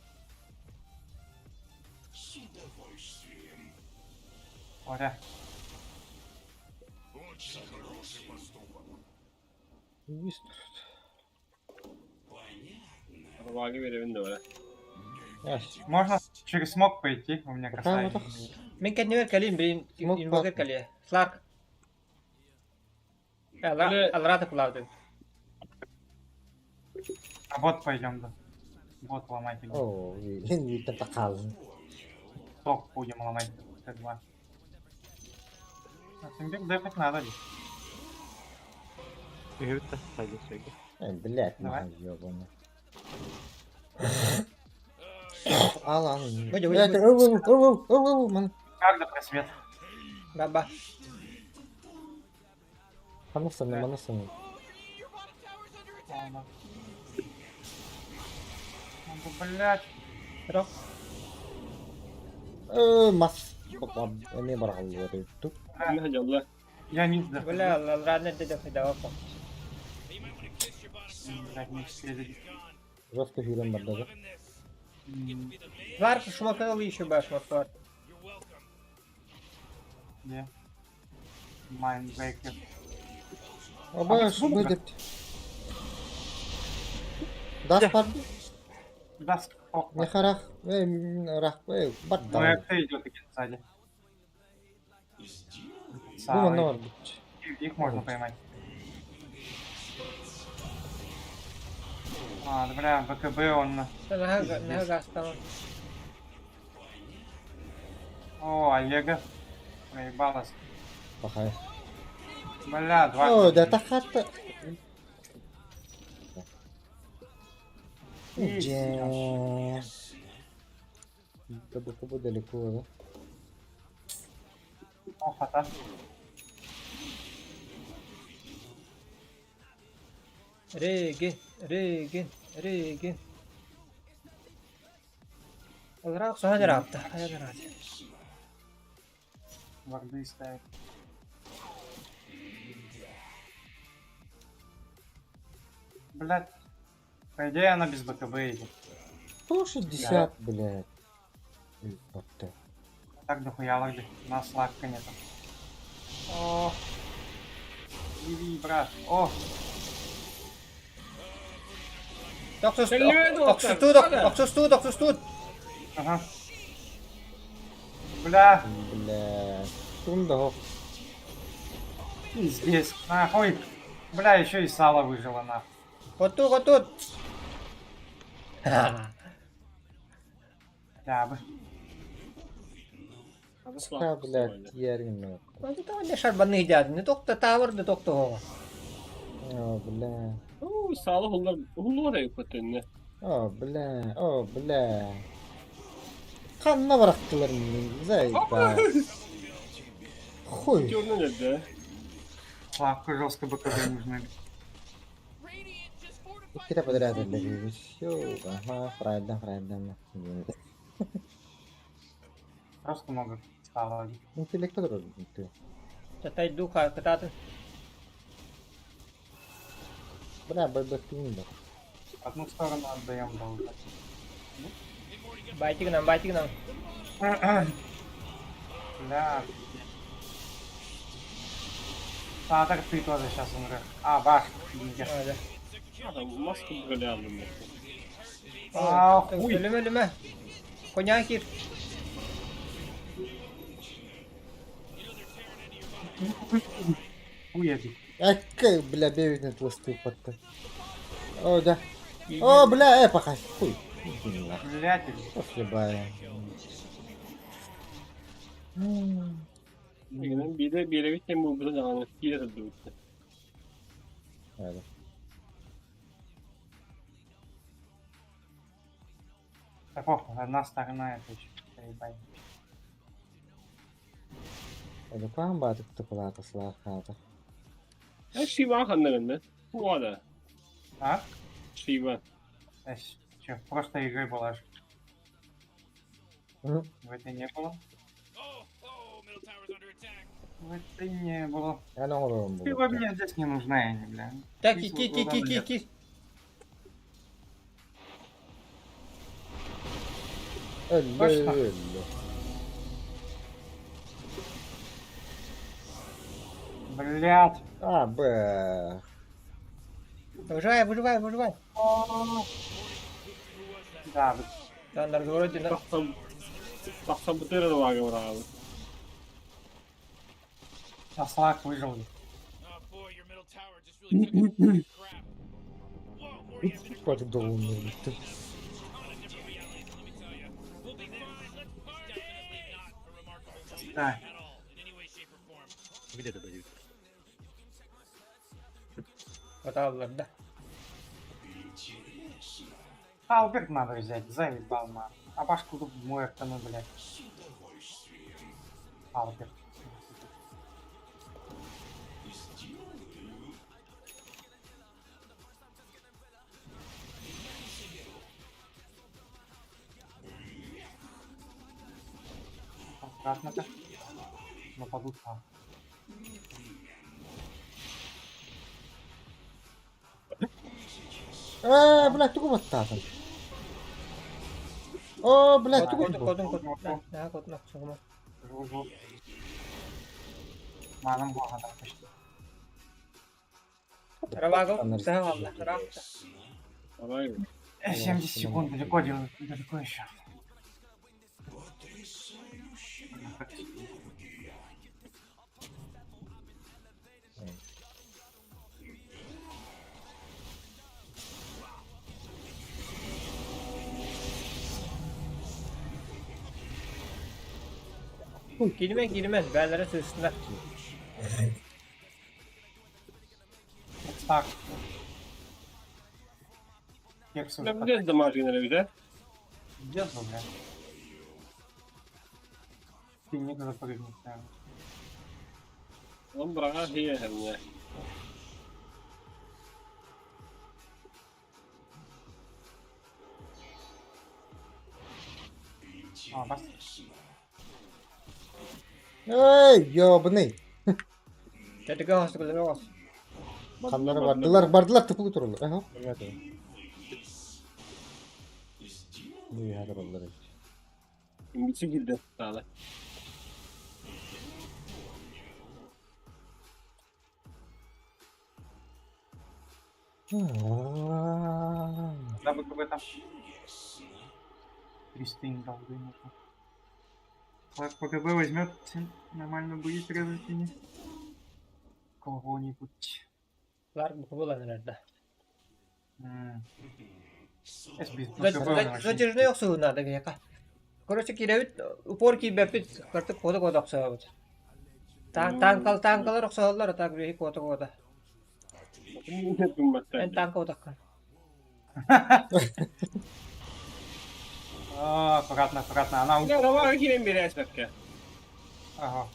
Оля. Vagi verelim de öyle. Можно через смог пойти, у меня красавица. Ben kendime kaleyim, benim invoker kaleye. Slark. Alrata kulağdı. А бот пойдем, да. Бот ломать. О, не такал. Ток будем ломать. Т2. Симбик дефать надо ли? Heaven de sayılır sürekli. Блядь, ёбаный. Al. Как до просвет? Баба. Манасаны. Блять. Рок. Мас. Не барал говорит. Тут. Я не знаю. Бля, ладно, ты давай давай. Жестко фирм бардага. Var şumakalı еще башмак var. Не. Майнбрейкер. Обаш будет. Даст парды? Даст. Не харах. Рах. Ну, Бадда. это идет таки сзади. Ну, Их можно поймать. А, да, бля, БКБ он... Ne gaz tamam. О, Олега. Проебалась. Пахай. Бля, два. О, да так хата. Да бы далеко, да? хата. Реген, реген, реген. Олрак соня рапта, хая рад. Варды ставит. Блять. По идее она без БКБ идет. 160, блядь. Вот так. Так дохуя лады. Нас лакка нету. О. Иди, брат. О. Доктор тут. Ага. Бля. Бля. Тундо. Пиздец. Нахуй. Бля, еще и сало выжило нахуй. Вот тут. Хотя бы. Ха, блядь, ярина. Ну тут он лишь банных дяд. Не только тавр, не только того. О, бля. Oo, sağlık onlar da yapatın. О, бля. О, бля. Kanına bıraktılar beni. Zayıf. Хуй. Gördün nerede? Лавка жестко БКБ нужны. Kita подряд отдали. Все. Ага, правильно. Просто много стало. Интеллект тоже. Ты. Чатай духа, кататы. Бля, бэбэкинда. Одну сторону отдаем долго. Байтик нам. Бля. А, так ты тоже сейчас умрешь. А, баш. Adam maske böyle aldım. А, хуй. Ölüme. Konya gir. Хуй эти. Какая, бля, бегает на твой подта. О, да. О, бля, пока. Хуй. Блять. Похлебая. Bir de bir tane bu burada yani bir de durdu. Evet. Так, одна сторона это еще. Поебать. Hadi kan batık tıpılatı silah kaldı. Her şey var kanlarında. Bu arada. А? Şey var. Че, в прошлой игре была же. Hı? В этой не было? В этой не было. Ya ne olur oğlum bu? Ты мне здесь не нужна, я не, бля. Так, Здесь ки. Öldü Başla. öldü. Блядь. А, б. Выживай. Да, Там разворот на. Baksam bu tarafa var ya abi. сейчас лак выжил. Хватит долго умереть. Да. Где-то дают. Хватало, да. Алберт надо взять, заебал на. А башку тут мой ну, блядь. Алберт. Аккуратно-то. Нападут там. Блядь, туго баттатın. О, блядь, туго. Кодун. Да, кодун. Согма. Маным багада почти. Раваго, сахавна, равта. Давай. 70 секунд далеко делают, далеко еще. Girmez. Berlere sığsınlar. Так. Ne bileceğiz de marjinleri bir de. Где ты, блядь? Ты не запрыгнуть, наверное. Он брага хиэхэмнэ. Бас. Эй, ёбаный. Тәтігі ғасы көзіме ғасы. Қандары бардылар тыпылы тұрылы. Ага, білмеді. Не хәдір олар. Үмітсі келді. Тағы. Да, БКБ там. 300 им дал, да, нужно. Так, БКБ возьмет, нормально будет развлечение. Кого-нибудь. Лар бұқы болан әрді. Без БКБ. Задержный оқсы надо гека. Короче, киревит, упор кибепит, картык кода оқсы абыд. Танкалар оқсы алар, так бейі кода. Мен танка отаққан. Аккуратно. Она Я давай кирем берешь такая. Ага.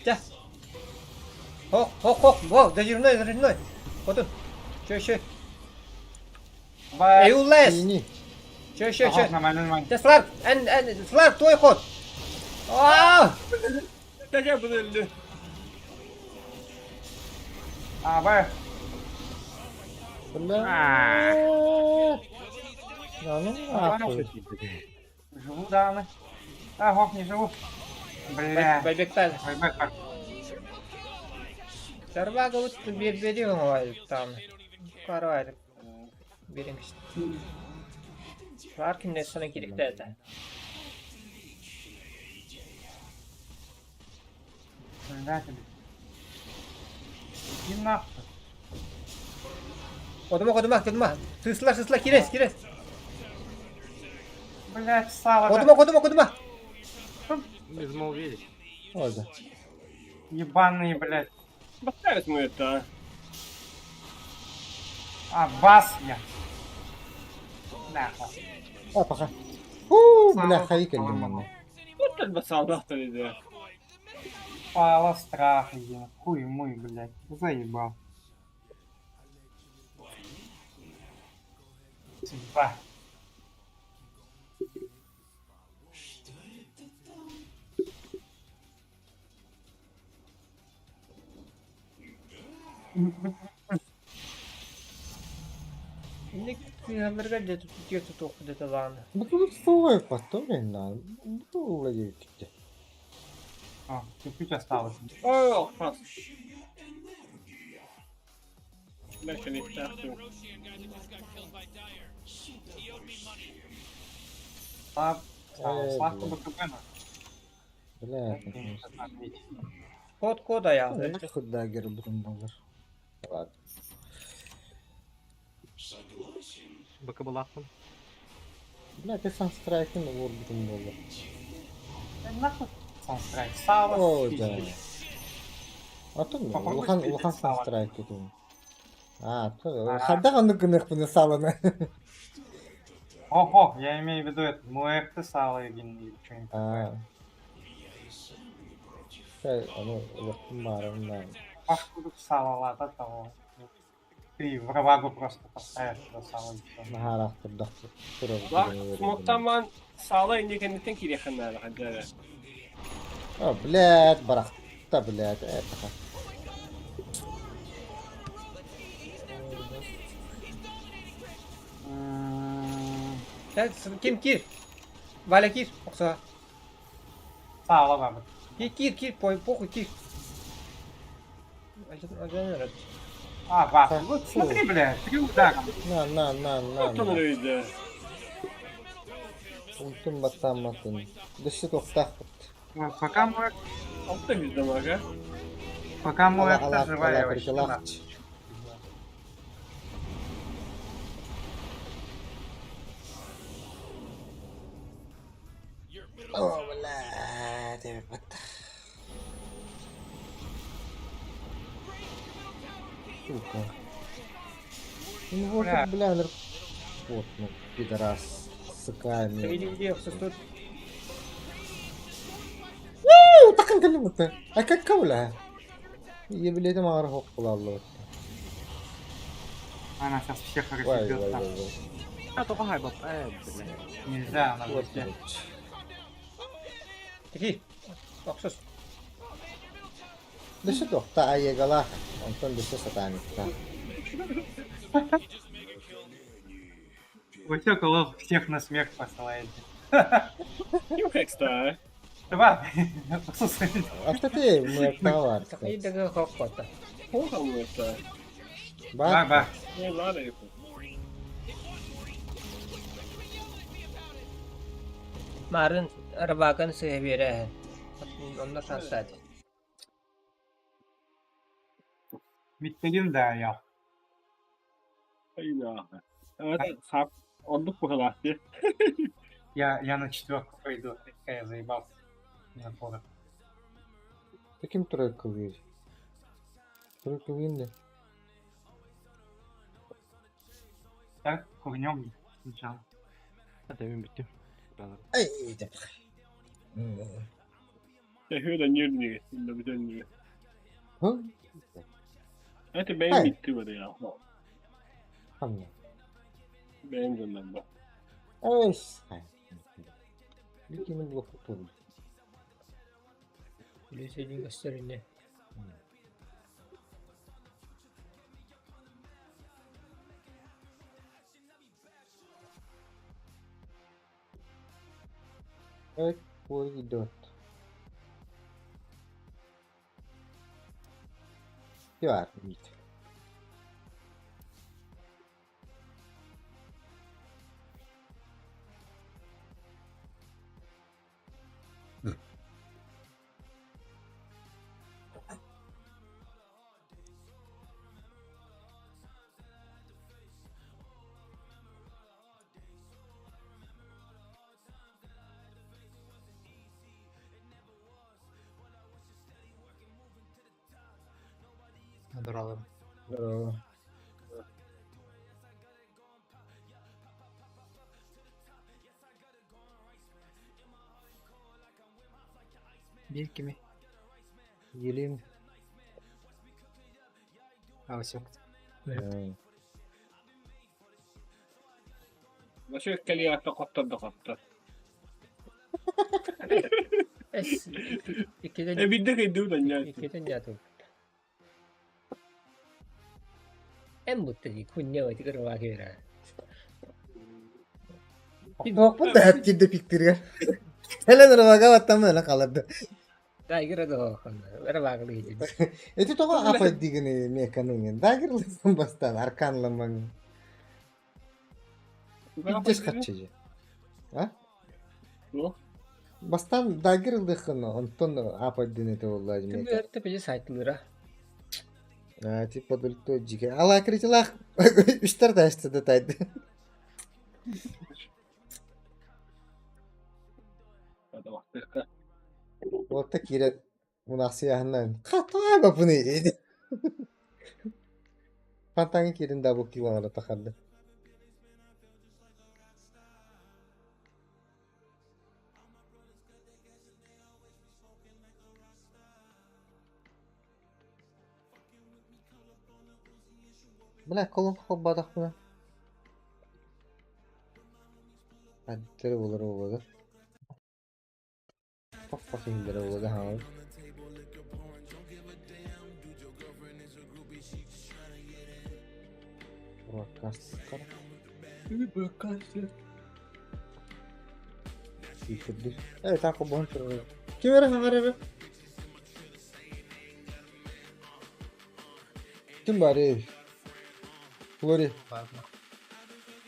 Тя. Хок, во, задержной. Отын. Чё. Эй, улез. Чё. Нормально. Тя, Сларк, твой ход. Так я буду. Б. Бля. Ну, нахуй. Живу, да, она. Гох, не живу. Бля. Байбек тәл. Байбек как. Сарбага вот бери ғой там. Қарайды. Беріңіз. Сларк не sana керек деді. Да, тебе. Иди нахуй. Koduma. Sısla, kires. Блять, сало. Koduma. Без мол видеть. Oldu. Ебаные, блять. Поставить мы это. Бас я. Нахуй. Пока. Бля, хайка лимонный. Вот так бы солдат-то везде. Пала страх, блин. Хуй мой, блять. Заебал. Судьба. Где-то только где-то ладно. Тут свой потом, да. Тут логики. Чуть-чуть осталось. О, пас. Дальше не втягиваю. Славку БКБ. Бля, Код кода я. нахуй дагер будем доллар. Ладно. Бакабалахтан. Бля, ты сам страйкин вор будем доллар. Нахуй. Санстрайк. Сало. О, да. А то Лухан санстрайк это. То. Хадда он гнах по насалана. Ого, я имею в виду это. Муэрты сало или что-нибудь. Оно лохмаром, да. Пашку сало, ладно, того. Ты в равагу просто поставишь туда сало и все. Нахарах турдах. Смоктаман сала индекенден киреханнар хаджара. О, блядь, барахта, блядь, это. Kim kir. Валя кир. Оқса. Сало, баба. Кир, похуй кир. Бас. Вот смотри, блядь, 3 удара. На. Вот он рейда. Унтун батаматын. Дыши тоқтақ. Пока муэрт. Алты без дамага. Пока муэрт живая вообще. О, блядь, вот. Сука. Ну вот, бля, вот, ну, пидорас, сыками. Иди, где, тут. Takın kılımıtı. Akak kavla. İyi bileydim ağrı hokkula Allah. Она сейчас всех Vay разъебет vay там. vay vay. А только хайба, блядь. Нельзя, она Вот везде. короче. Teki. Baksos. Dışı dokta ayegala. Ondan dışı satanikta. Вы все колов всех на смех посылаете. Юхекста. Два. Послушай. Hafta te mıyakta var. Takay daga kokota. Плохо мы это. Bak bak. Не надо их. Marın arabakan seviyere. Onlar şanssadi. Mittelin de ya. Ай нахуй. Это хап. Отдых по голове. Я на четверку пойду. Я заебался. Не напору. Kim troy kılıyor? Troy kılıyor ne? Так, курнем сначала. Demin bitti. Buralar. Ay iyi de. Я говорю, нервнее. Сильно беднее. Hı? Это benim Hayır. bitti böyle ya. Anne. Benim canım bak. Ay. Bir kimin bloku tutuldu. Biliseydin gösterini. Evet, bu gidiyor. Var, iyi. Dur alırım. Bravo. Bir kimi? Geleyim. Havası yok. Nasıl keliyatta kottadı kotta. Es. İkiden. Bir de gidiyordan ya. İkiden jatuh. Em mutlu kunya itu kan wakira. Bak bu da hep gidip piktir. Hele nereye baktım öyle kalırdı. Daha kira doh kan. Berapa kali gitu. Itu toh apa digini mekanunya? Dagir langsung bastan arkan lemang. Gideceğiz kaçıcı. Ha? Lo? Bastan dagir lıkını ondan apa dini to vallahi Itu meka. berarti punya satu lira. Ha tipe dulu to jika. Allah kerjalah. Üstler de işte detaydı. Hadi bak. Orta kira munasiyahından. Kata apa bu ne? Pantangin kirin da bu kiwana takaldı. Bırak kolum badak mı? Hadi tere olur olur. Bak bakayım tere olur ha. Broadcast kar. Broadcast. Bitirdi. Evet aku bohong terus. Kim era hamara? Kim bari? Flori. Bakma.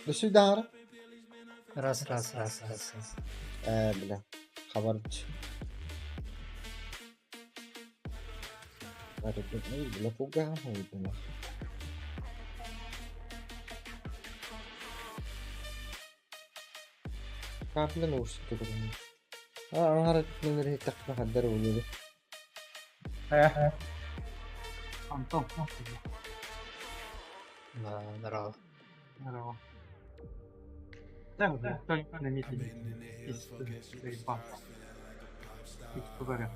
Dışı dağara. Ras. Bile. Haberci. Ada ini bile fuga apa itu mah. Kapan urus itu kan? Harap mengenai takna hadar ulu. Антон. Здорово. Здорово. Да, уже только на митинге. Заебался. Говорю.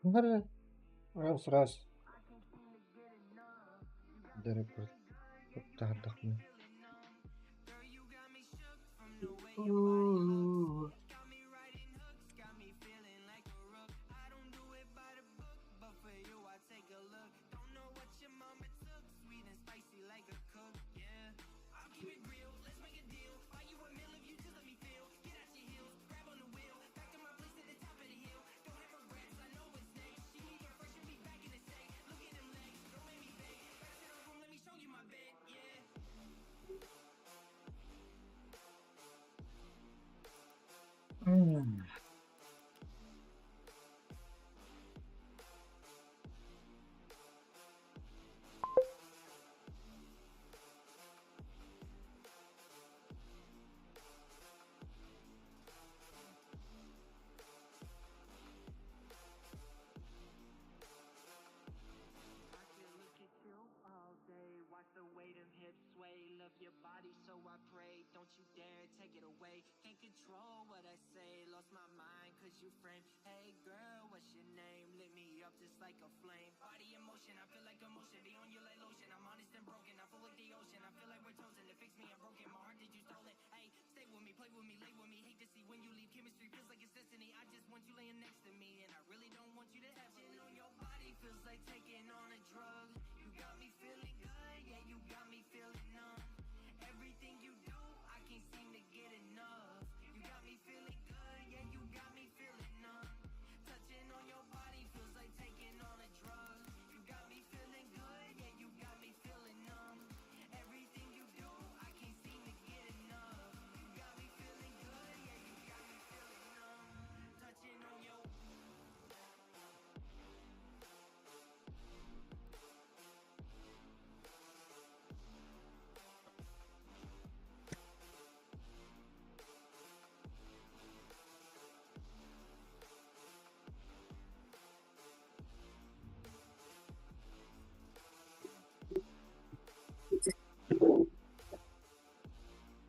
Нормально. Раз. Дерек тардахмы.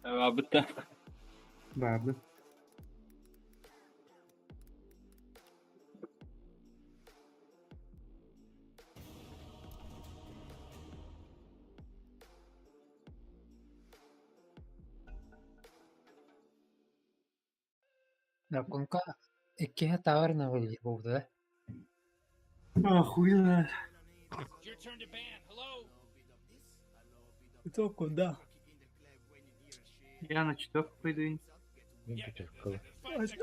Babıtta. Babı. Наkunka ikkihe taverna bo'ldi. Охуенно. Your turn to ban. Hello? Куда? Я на четверку пойду.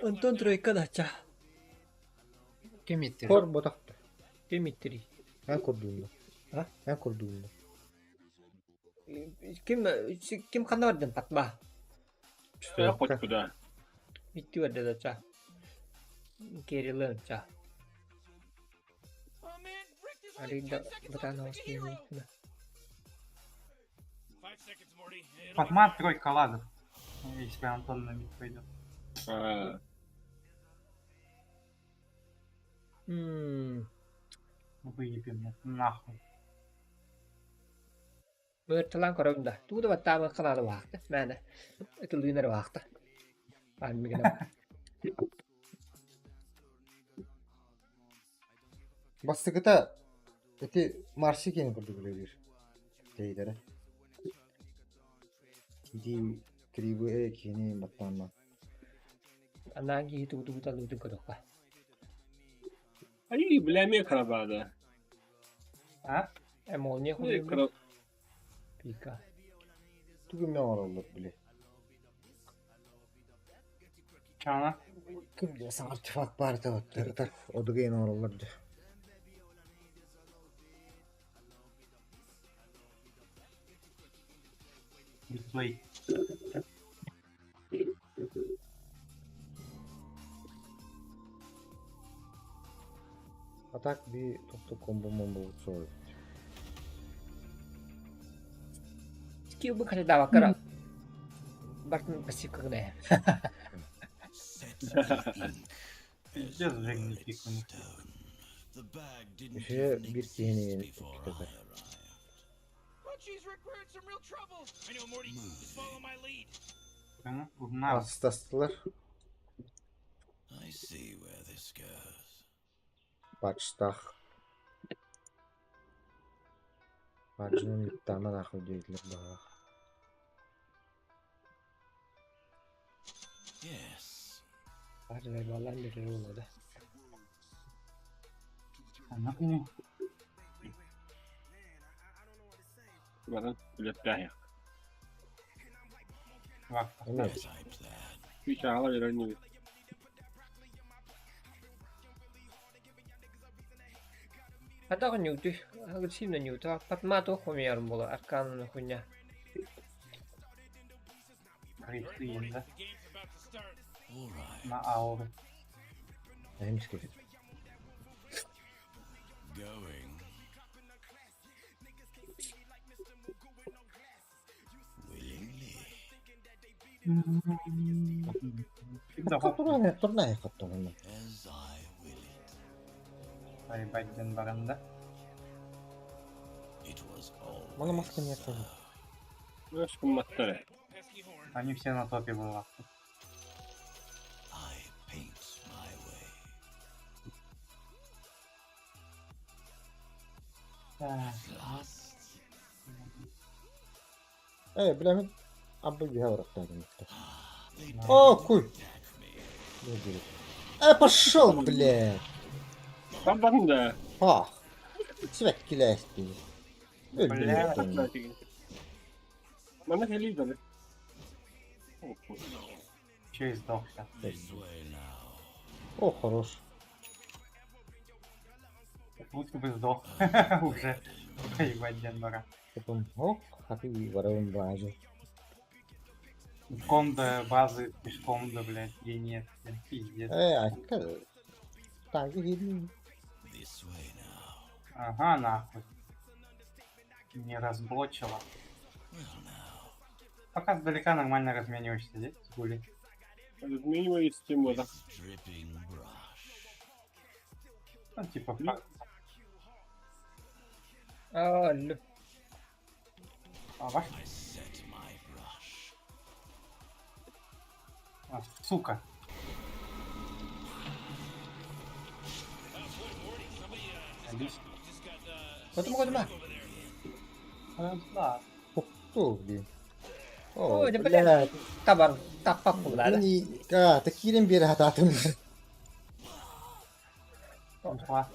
Антон тройка дача. Kim ittiri? Kor botaktı. Kim ittiri? Ben kurduğumda. Ha? Ben kurduğumda. Kim kan vardı patba? Я хоть куда. Bitti vardı dача. Gerilen dача. Ada betano sini. 5 seconds, Morty. Патман тройка ладов. Если Антон на мид пойдет. Выебем нахуй. Bertelan korunda. Tuuda vattaa mä kanada vaahta. Mä en. Etu lyynä vaahta. Vaan mikä Бастыгыта эти марси кені курдук эле бир. Дейдер. Тиди кривые кені баттанма. Анаги тутута луту кодока. Ай, бля, мекра бада. А? Эмония Мекра. хуйня. Пика. Түгүм мен оролдор биле. Чана? Ким десең артефакт бар деп так одуга ен оролдор деп. Битвей. А так bir toplu kombo soy. Скилл бы когда вакара. Бартын пасика гне. Пиздец же не пикнул. Еще bir keni kitaplar. Astastılar. Baştak. Bacının yıptandan akıl değildir daha. Bacılar vallahi bir olmadı. Anladın Varın, biletler ya. Bak. Evet. Bir çağla bir önüne. Hatta kan nyutu, agresif na nyutu. Patma to komiyorum bola arkan хуйня. Крипты енді. На ауры. Neymiş ki? Turna ya kattonun. Поебать баранда. Mana maskeni yapalım. Aşkım mattare. Они все на топе были. Bilemin abla bir hava raktardım. О, куй! Пошел, блядь! Там да. Ах! Тебя килясти. Бля. Мама лидер. Че и сдох сейчас. О, хорош. Лучше бы сдох. Уже. Поебать Денбара. Потом, о, как и воровым базу. Ком до базы пешком до, блядь, и нет. Пиздец. Так, видно. Ага, нахуй. Не разблочила. Пока сдалека нормально размениваешься здесь, гули. Размениваюсь с тем да. Ну, типа, факт. Алло. Ваш? А, сука. Потом куда? Да. Кто, блин? О, да блядь. Табар, таппак булады. Такирен бери хататым. Ушла.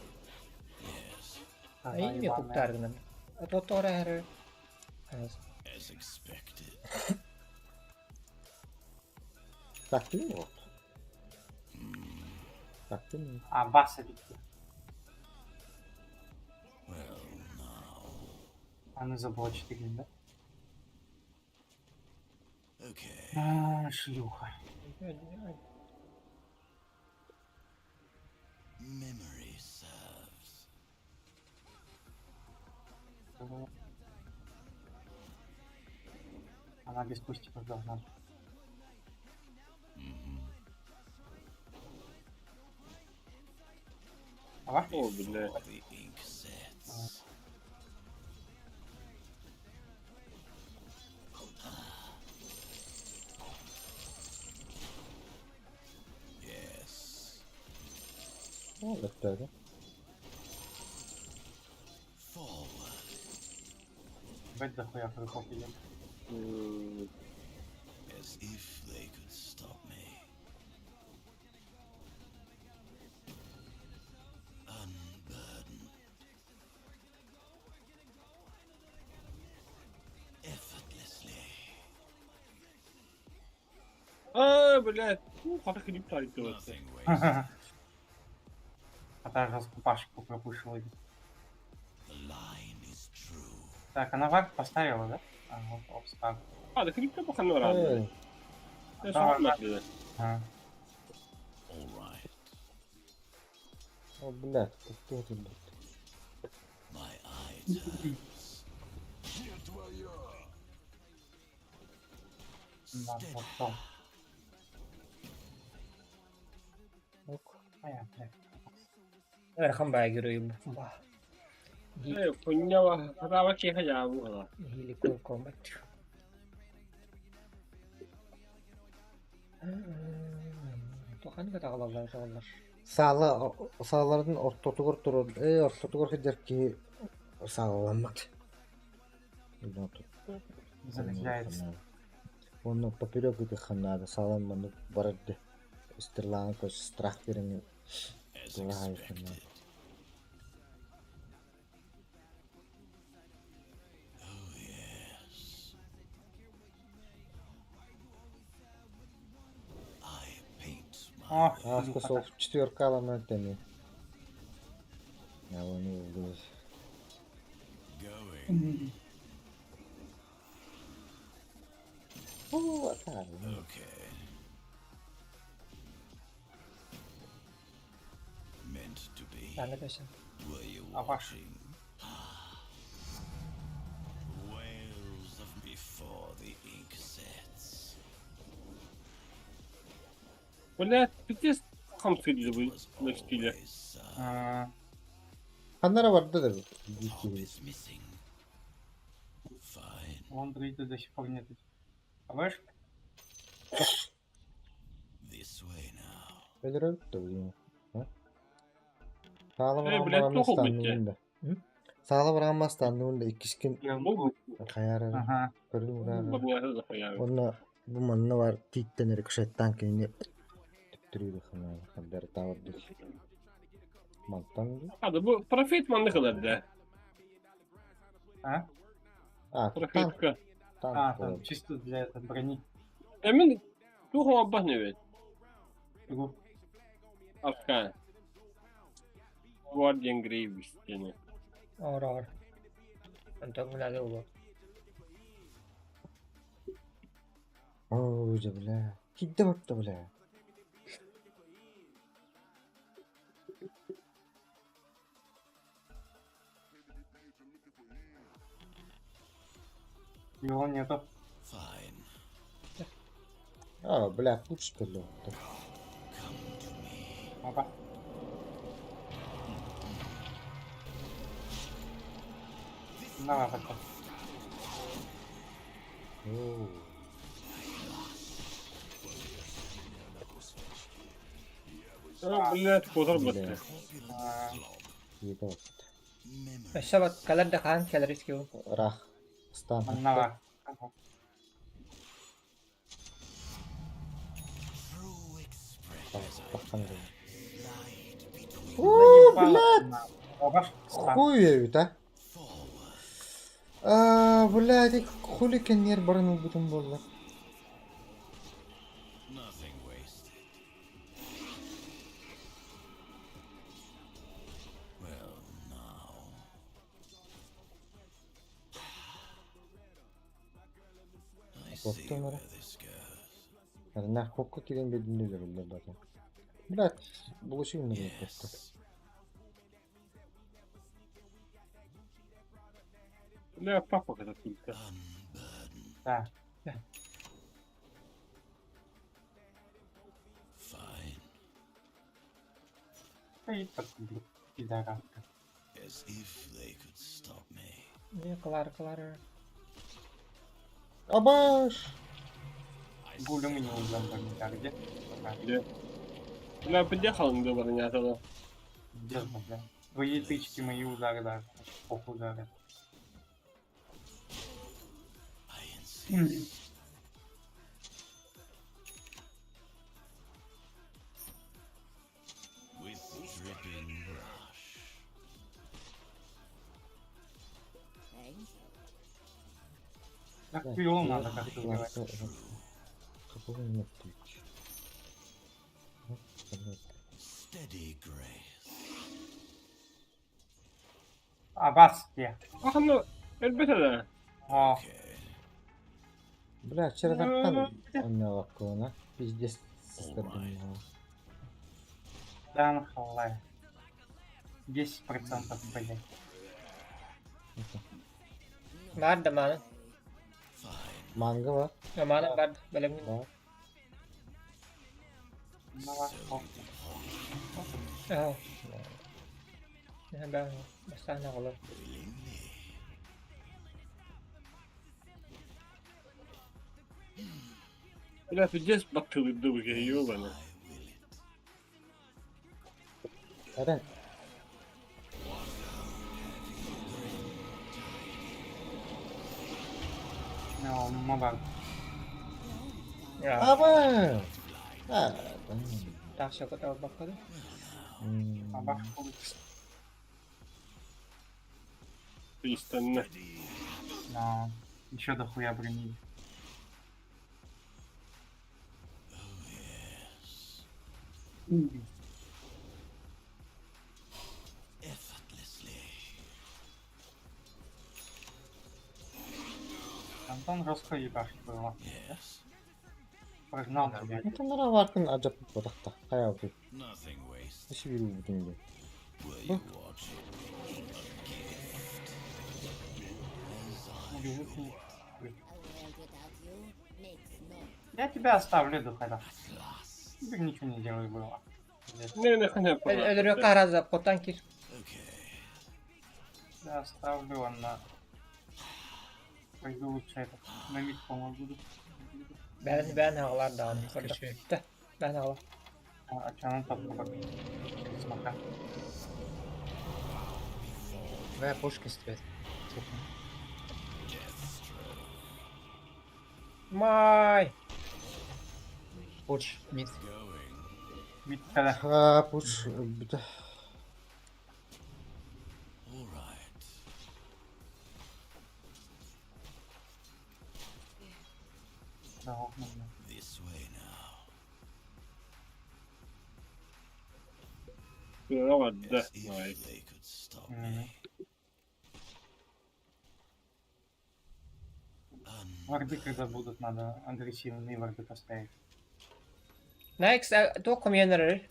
Ай, не куптаргынан. Это торэр. Так, ты вот. Так, ты. А, баса битва. Она заблочит игры, да? А, шлюха. Она без кустиков должна. Ава? О, бля. Вот так. Бать дохуя фриков идем. As if they could stop me. Unburdened. Effortlessly. Блядь. Ну, хата не пройдет. А та же скупашку пропушила. The line is true. Так, она вард поставила, да? А, вот, обстав. А, так никто пока не рад. Ey, Я сам надо. А. All right. o блядь, кто тут, блядь? My eye turns. Да, вот то. Ок. Понятно. Erkan baya giriyor bu. Bah. Хуйня, рава чеха я була. Hili combat. Tokan kata kalarlar sağlar. Sağlardan ortotugur durur. Ortotugur gider ki sağlanmadı. Замедляется. Onu поперек gibi kanada sağlanmadı. Barıdı. Istirlağın koş strah birini. Durağı yıkanlar. Аска сол четверка аламент деми. Я onu vurdu. Oh, atar. Okay. Meant to be. Ben de peşin. Were you А ваш? watching? Wails of before the ink sets. Блядь, пиздец хамский был на стиле. А, Kanlara vardıdır. Is missing. Fine. вон друида до сих пор нет. А ваш? This way now. Ölür öldü. Sağlam Bled vuramaz tohum standında. Sağlam vuramaz standında ikiskin kayarı. Ага. Körün vurar. Барняга захуяли. Onunla bu manna var. Titten eri kuşetten kendini tüttürüydü kanal. Haberi tavırdı. Mantan. Hadi bu profit man ne kadar da? А? Tank. Профитка. А, там чисто для этой брони. Emin tuhum abbas ne vet? Игру. Afgan. Guardian Graves yani. Ağır. Untuk mulai dulu. Oo cebile. Gidde baktı bile. Его нету. Fine. Aa Black Witch belli oldu. Опа. Давай, пока. Oo. Блядь, козар бattı. А, Yedi baktı. Aşağı bak kalar da kan kalar istiyor. Rah. Stan. одного. Ага. Bakkan da. Блядь! Опа. Хуй evet ha. Блядь, хуликен yer barın bütün bollar. Nothing wasted. Well, now. I see Korktum where lan. this goes. Yani nah kokku kiren bedinde de bollar bakın. Блядь, buluşu mu ne koktu? Бля, папа когда только. Да. Fine. Стоит как пидораска. As if they could stop me. Ne kalar. Abaş. Гулю мы не узнаем парника, где? Пока. Где? Бля, подъехал на барня тогда. Где бля? Твои тычки, мои удары, да. Похуй удары. Как пион надо как-то убивать. Какого нет тут? А, бас, где? Ах, ну, elbette de. О, Бля, вчера как он на лакона. Пиздец. Стабильно. да, нахалай. 10%, блядь. Var da mana. Manga var. Ya mana var. Böyle mi? Var. Ну, вас, о. Oh. Ya ben sana olur. Блядь, пиздец бактылы дыбы, ёбаный. Eren. Ну, мабар. Ya. Ama. Ha. Так, все готово походу. Мабар. Пристально. Да. Еще дохуя брони. Антон жестко ебашит было. Прогнал тебя. Это нара варкın acayip bir batakta. Hayatı. Nasıl bir vurdun bu? Bak. Я тебя оставлю, духаря. Теперь ничего не делай было. Ne hani Öldürüyor kahraza potan kir. Я оставлю, он на... Пойду лучше это. На миг помогу. Ben ağlar da onu. Burada. Ben ağlar. А чё, топку как? Смотри. Твоя пушка стоит. Май. Пуч, мид. Мид когда? Ha puç. Bir de. Да, окна. det var det. Nej. Варды, когда будут, надо агрессивные варды поставить. Next, то комьюнер.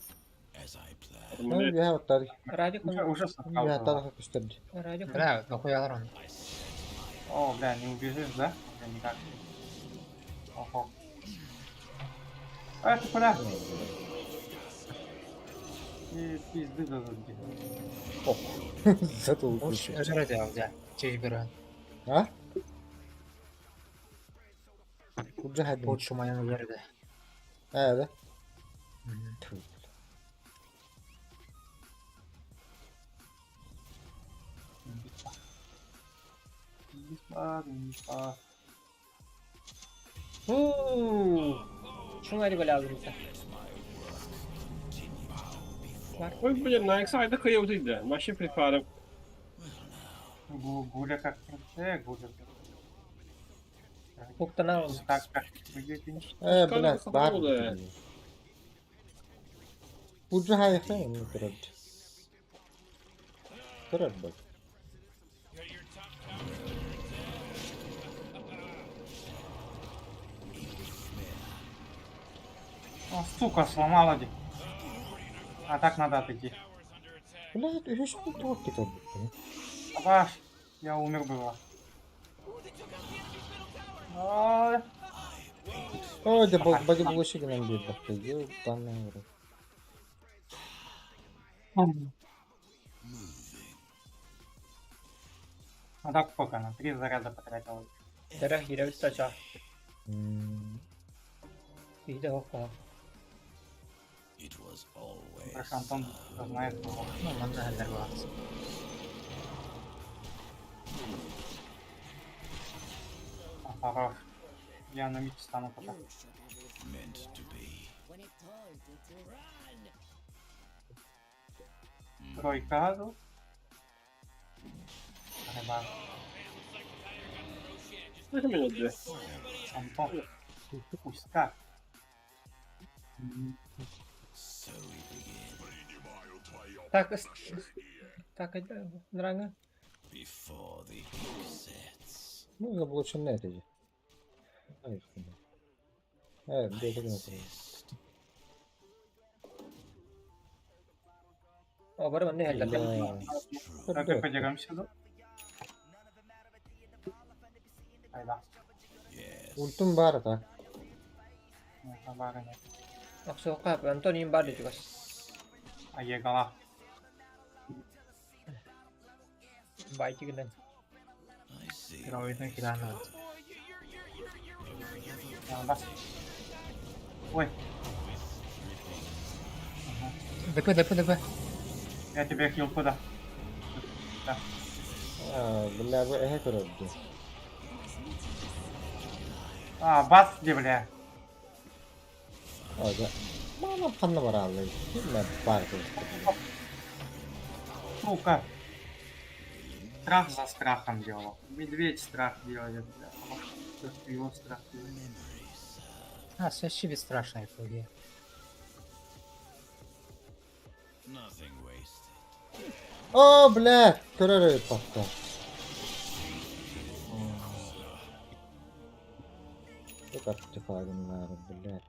Ne ya ottari. Радио комьюнер. Уже Ya tarafa gösterdi. Радио Бля, дохуя урон. О, бля, не убежишь, да? Бля, никак. Ого. А, ты куда? И пизды дадут где. Hop. Zat Пуч, oldu. жрать взял. Честь беру. Ha? Burcu hadi. Пуч у моем верде. Evet. Şunları böyle aldım sen. Ой, блин, на Эксайда криутый-да. Вообще припаром. Гуля как... Гуля. Buktan aldım. Так, как... Bırak. Kadın Var. oldu. Burcu hayır mı? Kırad. Kırad bak. О, сука, сломала где. А так надо отойти. Блядь, еще что тут кидал? Абаш, я умер было. Ой. Ой, да баги булочки нам бьют, бак. Ёбаный рот. А так сколько она? 3 заряда потратила. Dere hile bir saça. İyi de bak bak. Потому что Антон знает его. Ну, манда хәлләр Хорош. Я на мид стану пока. Тройка. Рыбак. Это минут 2. Антон. Пусть-ка. Так, так, это дорого. Ну, заблочен это же. Где это не О, baru mana hal Так, подеремся, да? Айда. Ультум бар так. Бары нет. Aksoka, Anton yung bali juga. Егала. Baik juga dan. Героидный гранат. Да. Ой. ДП. Я тебе хил куда? Да. Бля, вы это робите. Бац, где, бля? Да. Мама панна бараллы. Бля, парку. Сука. Страх за страхом делал. Медведь страх делает, бля. Его страх делает. Вообще бесстрашные фуги. О, бля, körere patla. Çok artifagım var, bля.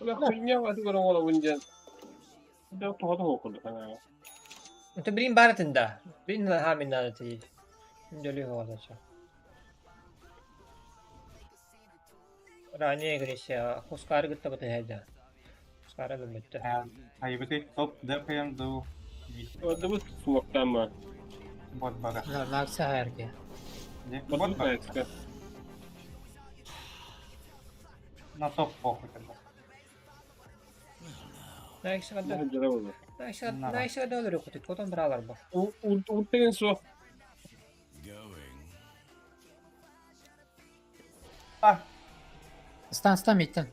Бля, хуйня вас вырвала в Индии. Да, то около kana. Untuk beri barat anda. Beri na hamin na ti. Joli ho sa cha. Rani Grisha, Huskar gutta bata hai ja. Huskar ga bata. Aí vai ter top DPM do. Да вы смог там. Вот бага. На Аксагарке. Вот бага. На топ похуй тогда. Nice ka da. Nice ka da ulit ko. Tikotong brother ba? Ultiin so. Стан мitten.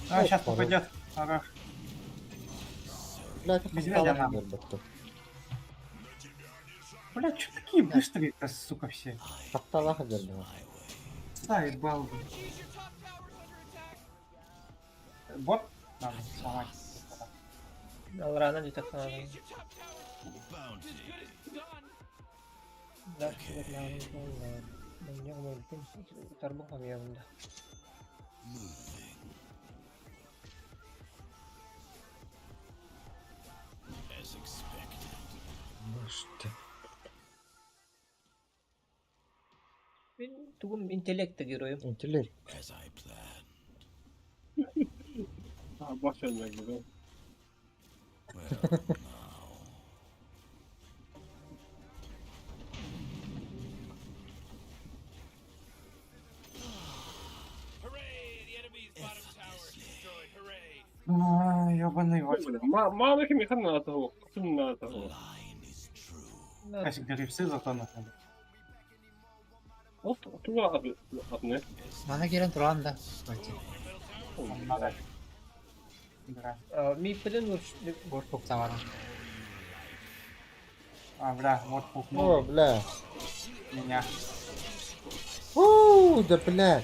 Сейчас попадет. Ага. Бля, это Медведя поставлено, надо. бля. Бля, что такие быстрые-то, сука, все? Патталаха geldi. Ставит балды. Вот надо сломать. Alrana di tak sana. Dah, buat lawan itu lah. Banyak mungkin terbang kami yang dah. Tugum intelekt giriyor. İntelekt. Boş vermek gibi. Ёбаный вот. Мало механатов. Механатов. Если грифсы, зато надо. Вот, туда одне. Mana giren Turan'da. Надо. Mi peden Vur zamanı. Бля, вот пухнул. О, бля. Меня. Да, бля.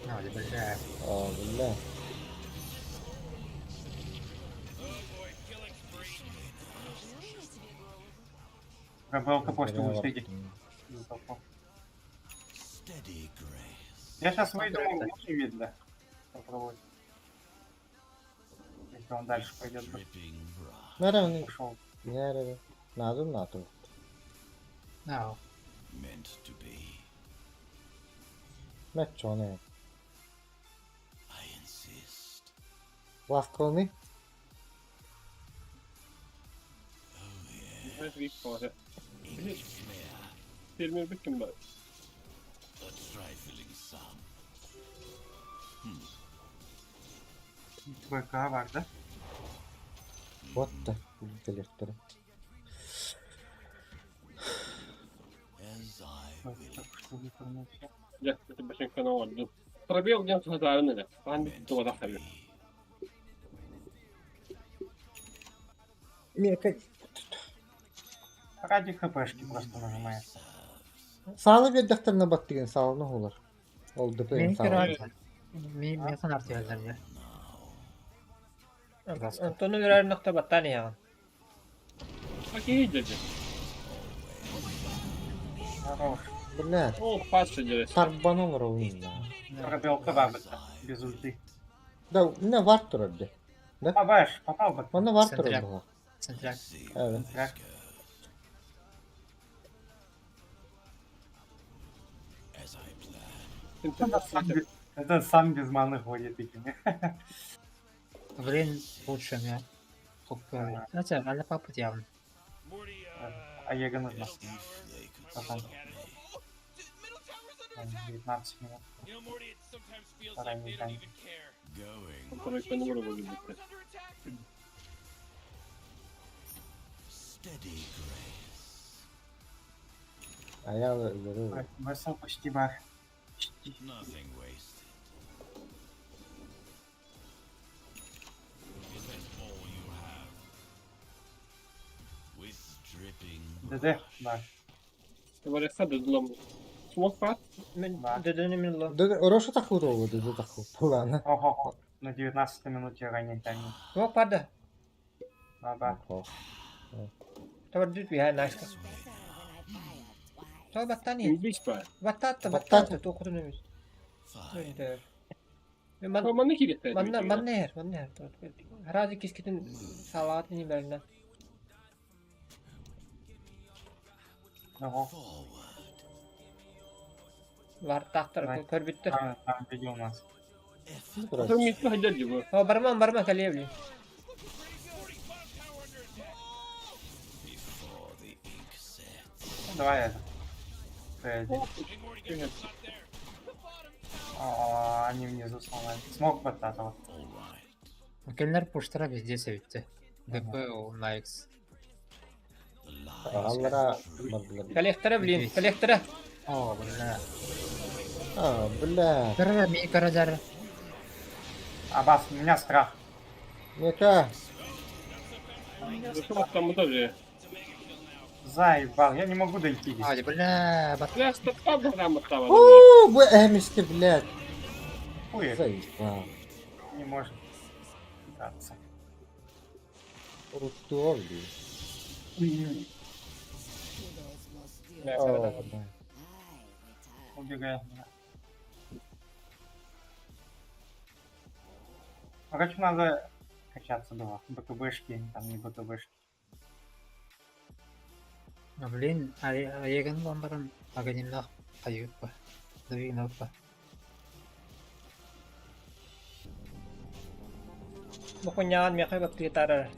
Надо, бля. О, бля. Пробелка после услуги. Я сейчас выйду, не видно. Попробовать. Если он дальше пойдет. Nerede onu? Ушел. Nerede? Nazım NATO. No. Mecz ne? Last me? Знаешь, Вик, тоже. Термин быким бар. Тройка var да? Вот да. Коллекторы. Я, это большой канал. Пробел где-то задавлено. Пан то захавил. Мека. Ради хпшки просто нажимается. Sağlı verdiklerine baktığın sağlı ne olur? Oldu ben Benimki sağlı. rahat. Mekan artı yerler ya. Антону birer nokta battaniye ya. Bak iyi dedi. Хорош. Блядь. О, пасся делать. Тарбан olur oyun ya. Пробелка var burada. Без ульты. Da ne var orada? Da? Попаешь, попал бы. Bana var Central. orada. Central. Evet. Так. Это сам без маны ходит такими. Блин, лучше меня. Хотя, надо попыть явно. А Ега нужна. Потом. 19 минут. Вторая механика. Тройка не буду выглядеть. А я говорю. Весел почти бар. ДД, бар. Говорят, сады злом. Смог пас? Дөдөні мен ло. Роша такую рову, да такую. Ладно. Ого, на 19 минуте ранее тайминг. Смок parda. Баба. Tabar düt bir hay nice. Tabar battaniye. Бич па. Battatta tokudun ömüz. Öyle. Manna kilitler. Manna yer. Harazi kiskitin salat ini berna. Ого. Var tahtır kör bitti. Там видео у нас. Потом не ходят его. O barman kaleyebiliyor. Давай это. Они внизу сломали. Смог бататова. Келлер пуштара везде sevdi. ДП на X. Allah'a. Коллектора, блин, коллектора. О, бля. А, бля. Кара, ми караджар. Абас, у меня страх. Мека. Зачем там тоже? Заебал, я не могу дойти здесь. Ай, бля, Бля, стопка программа стала. Ууу, bu эмиски, блядь. Хуй. Заебал. Не может питаться. Рутовли. О, бля. Убегай. Короче, надо качаться было. БКБшки, там не БКБшки. Блин, Еган бомбаран аганимда кайып па. Двигнут па. Bu kunyagan mekay bakti gitar.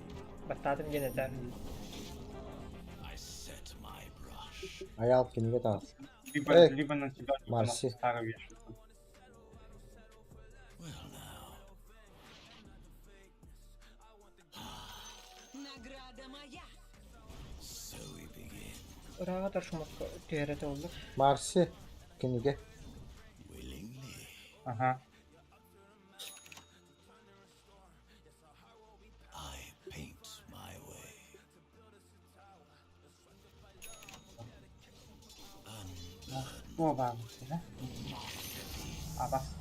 Batatın gene der. Ayal kimge tas. Либо на тебя, либо Марси. на старую вешают. Rağa taşımak tiyarete oldu. Marsi. Kimge. Ага. О, бабушка, да? Абас.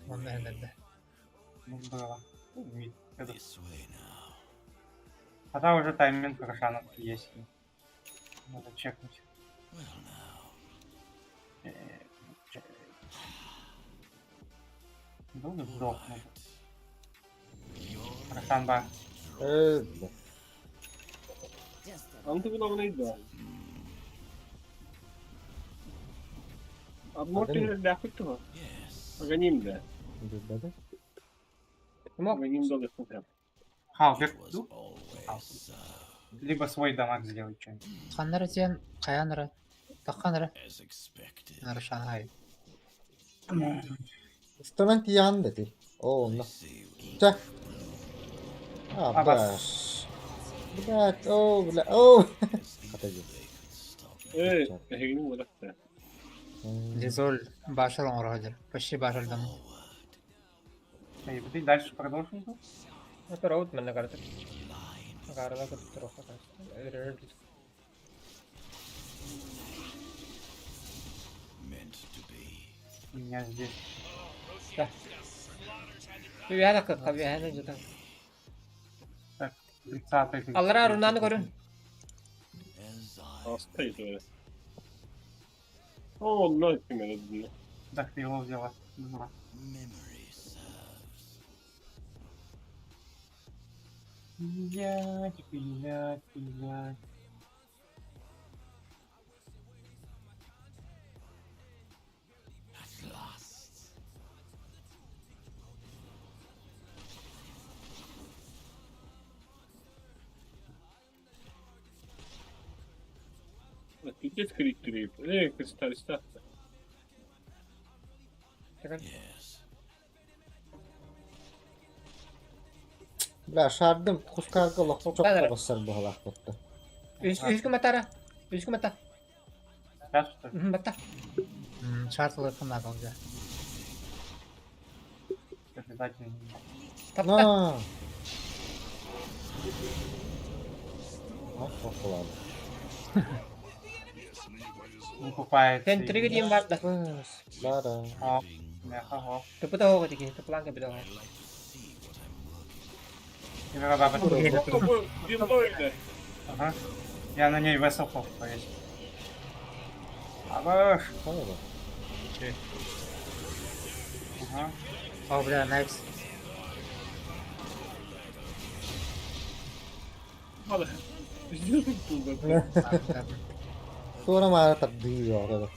Он элде. Ну, было. Хотя уже тайминг Рошана есть. Надо чекнуть. Долго сдохнуть. Рошан бар. Бля. Антı bulamaydı. Abi mortayı da yaptı mı? Органим да. Bilmedi. Органим долго смотрел. Халбер. Либо свой дамаг сделать что-нибудь. Ханнары тен, каяныры. Таханра. Нарушай. Инструмент yandı değil. О, ну. Ча. А, баш. Блядь, о, бля, о. Отойди. هيجنوا ولا بتاع. Дизоль башал он вроде. Почти башал там. Ты дальше продолжим тут? Это роут мене карта. Карта как трохи так. Меня здесь. Да. Вяна как вяна жата. Так, 30-й. Аллара рунаны көрүн. Стоит уже. О, ноль примерно. Так, ты его взяла. Дура. Блядь. Пиздец крик. Кристалл. Bля, şardım. Kuskarga lak çok basar bu halak tuttu. Üskü matara. Üskü mata. Сейчас что ли? Мата. Шартл их надо уже. Обязательно. На. Ах, ладно. Не купается. Sen trigger diyeyim var da. Lara. Мяха, Тупо того таки, тупо планка бедова. Ага. Я на ней высохов повесил. Абаш. Ага. О, бля, найс. Sonra mara tadıyor orada.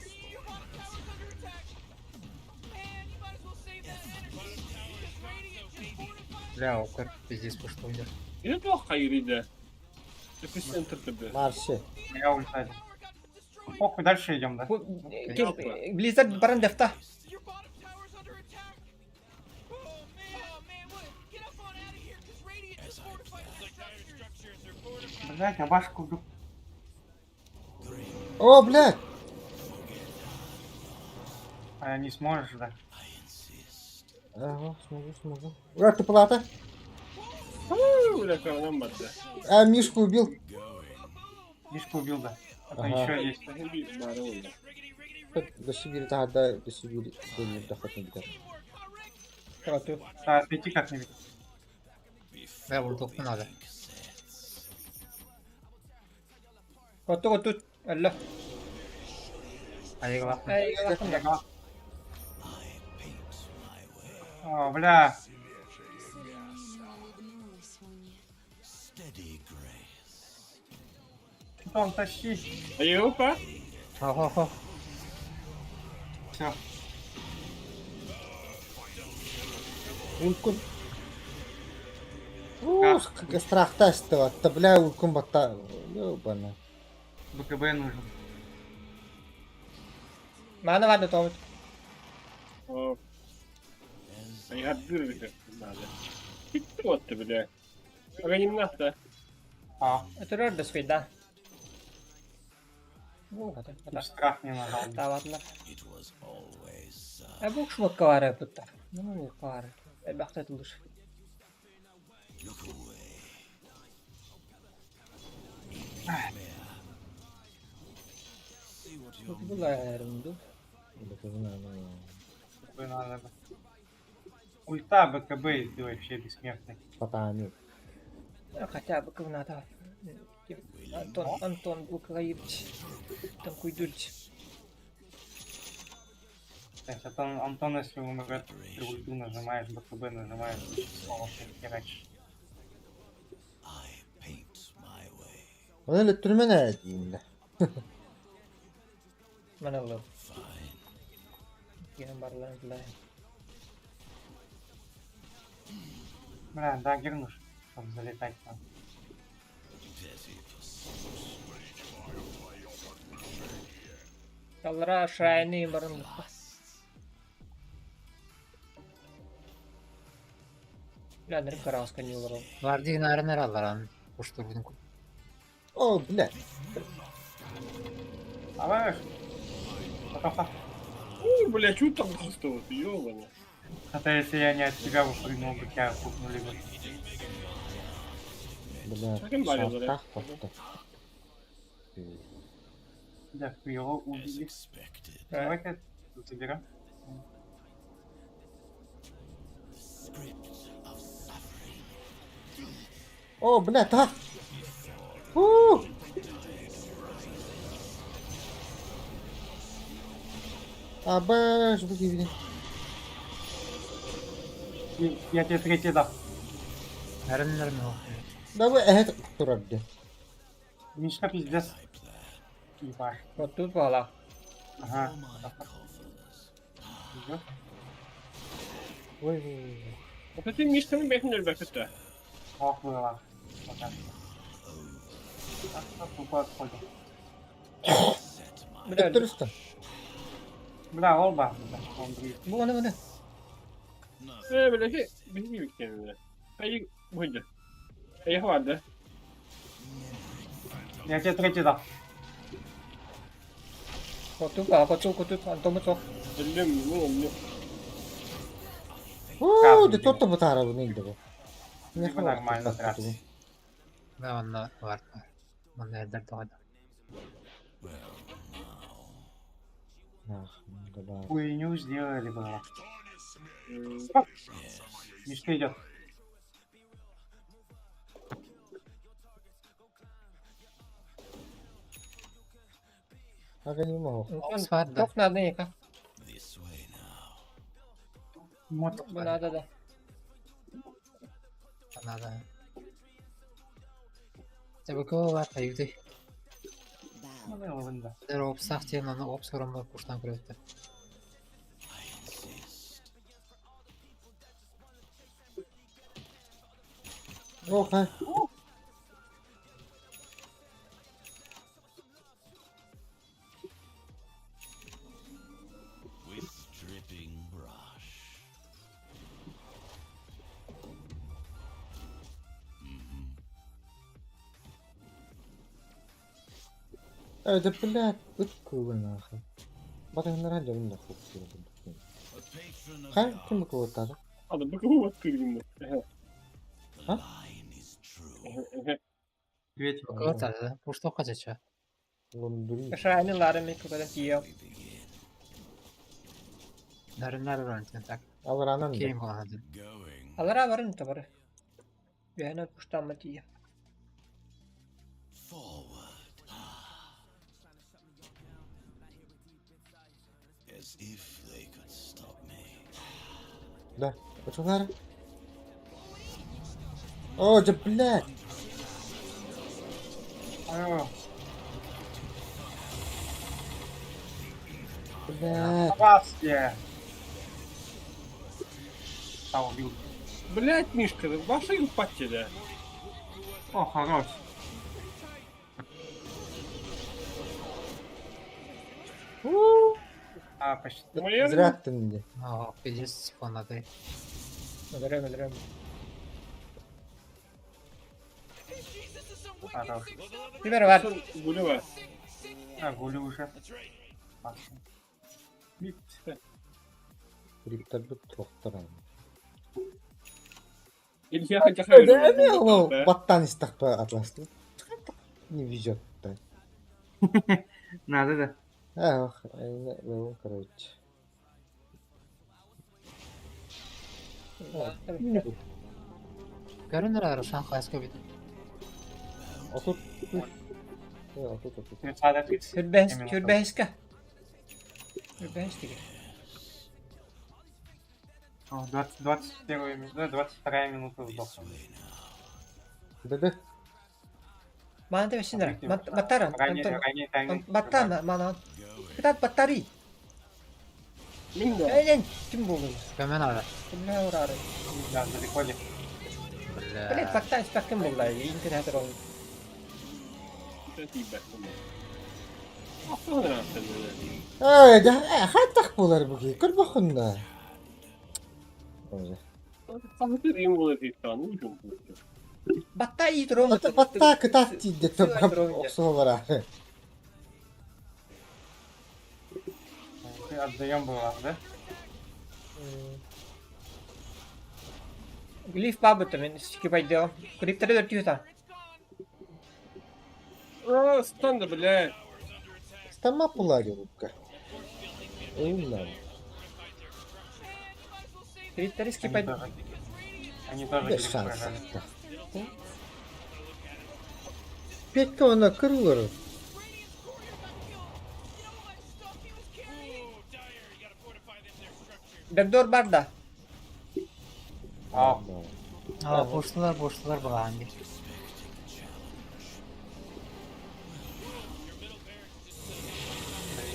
Бля, окор, пиздец, пошел идет. Неплохо, Ирида. Эпицентр тебе. Марши. Я улетаю. Похуй, дальше идем, да? Blizzard баран дефта. Блять, я башку убил. О, блядь! А не сможешь, да? Ага, смогу. Ура, ты плата? А, Мишку убил. Мишку убил, да. А то Ага. еще есть. До Сибири, да, до Сибири. Доход не бедер. А, отойти как-нибудь. Бля, ультук не надо. Коту. Алло. Айгла. Айгла. О, бля. Том, тащи. Опа. Ого. Все. Улкун. Ух, как страх тестова. Да, бля, улкун бата. Ёбана. БКБ нужен. Mana var da Tomut. Я отдырываю надо. Вот ты, бля. Органимация. А. Это рорда свида. Bu kadar. Страх не нажал. Davatlar. Bu şu kavara putar. Bu kavara. Bakta tulur. Bunlarımdı. Ульта БКБ, и ты вообще бессмертный. Патами. Хотя бы надо. Антон Букаевич. Там куйдурч. То есть Антон, если умрет, ты ульту нажимаешь, БКБ нажимаешь, снова херачишь. Onu öldürme ne diyeyim de. Mana lo? Yang barlan belah. Бля, да, гернуш, чтобы залетать там. Талара шайны барын. Ләндер караска не olur. Var diye narın aralar kuştur bunu. О, блядь. Давай. Пока. Бля, чё там просто, ёбаный. Хотя если я не от тебя выпрыгнул, бы тебя купнули бы. Блядь, Sakın böyle böyle. şartах koptu. Да, его убили. Давайте заберем. О, блядь, а! Аба, что такие, Я тебе третий дам. Narın Да вы это турарди. Мишка пиздец. Ебать. Вот тут вала. Ага. Ой. Вот эти мишками бехнер бехнер. Ох, было. Тупо отходим. Bitirista. Бля, олба. Андрей. Bu ne? Böyle şey, bizim gibi kendine. Ayı buydu. Ayı vardı. Я тебе третий дам. Вот тут вала, вот тут, Антон вот. Öldüm, öldüm. О, да тот-то бутара bu neydi bu? Ne Типа нормально драться. Da onda var. Onda eder doğada. Хуйню сделали было. Мишка идет. Aga не могу. Топ надо яка. Мотор. Надо да. Надо. Tabii ki o var ayıktı. Ну, да, ладно. Der opsagt diye onu opsoran kuştan kırıktı. Okey. Это, блядь, выкула нахуй. Батон на радио не нахуй. Хай, кем выкула-то? Hadi bakalım bakayım. Ha? Ведь Kırıktı. Kuşta kaçacak. Лондри. Шайны лары ми куда тиё. Narınlar öğrentin tak. Alranan da. Kim kanadı. Alara varın tabarı. Yani kuştan mı tиё. As if they could stop me. Да. Почему нара? О, да, блядь. Блядь. Абасия. Там убил. Блять, Мишка, ваша упатили. О, хорош. А, почти. Зря ты мне. Aa, 50 sifonadı. Öldürem. Хорош. Biber var. Gülü var. А, гули уже. Криптор бы тохтаран. Илья хотя бы. Да, ну, баттан из такой атласты. Не везет-то. Надо, да. Ах, ну, короче. Görünür arasından kaska bir. Otur. Otur. Türbeheska. О, 21 минута, 22 минута вдоха. Да. Mana da sinir. Mataran. Ранее. Battan mana. Kita batari. Minda. Öyle kim bu? Hemen ara. Kimle uğrar? Да, далеко ли. Блин, battan istakım bu lan. İnternet oldu. Tiba. Sonra yaptın böyle. Ey de hatta bular bu ki. Kır bakın da. Öyle. Sana bir iyi olur hiç tanı ucum. Batta iyi durum. Batta kıtat ciddi tabi oksu var abi. Отдаем было, Глиф бабы там, скипать дело. Крипторы дортюта. Aa, stun da bile. Stama pular rubka. Oyunlar. Крипторы скипать. Они тоже Без глиф шансов. прожали. Pekka ona kırılır. Backdoor barda. Aa, Boştular bana hangi.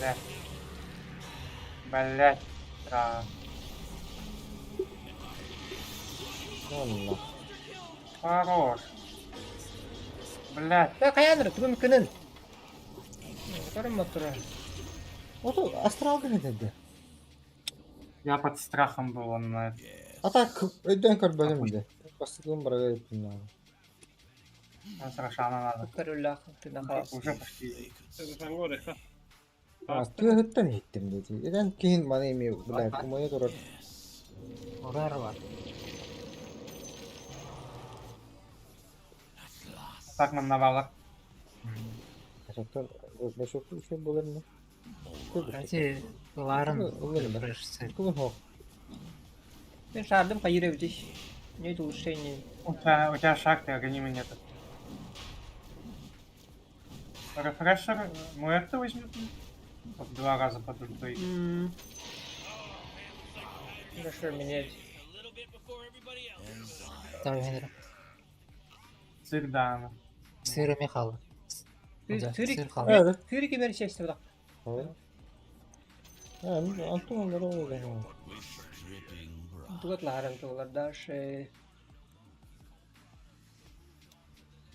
блядь. Блядь. Да. Allah. Хорош. Блядь. Ya kayanır, tüm kının. Karım motoru. O da astral ne dedi? Я под страхом был он на это. Atak öden kar bölümde. Basıklığım buraya yapayım abi. Он Рошана надо. Karılla, tına kalas. Уже почти. Sen oraya. Tüy hıttan hittim dedi. Eden kihin bana emi bilak kumaya durar. Orar var. Так нам навалок. Gerçekten başka bir şey bulur mu? Hadi varın Umarım. uğraşsın. Kıvın ho. Ben sardım kayır evdiş. Neydi улучшение? У тебя шаг, ты органима нету. Рефрешер Муэрта возьмет? Вот 2 раза под ультой. Хорошо, менять. Tabii Henry. Всегда. Sırı Mikhal. Türik. Evet. Türik imeri çeşitli bak. Evet. Yani antım onları öyle. Тут ларен, тут дальше.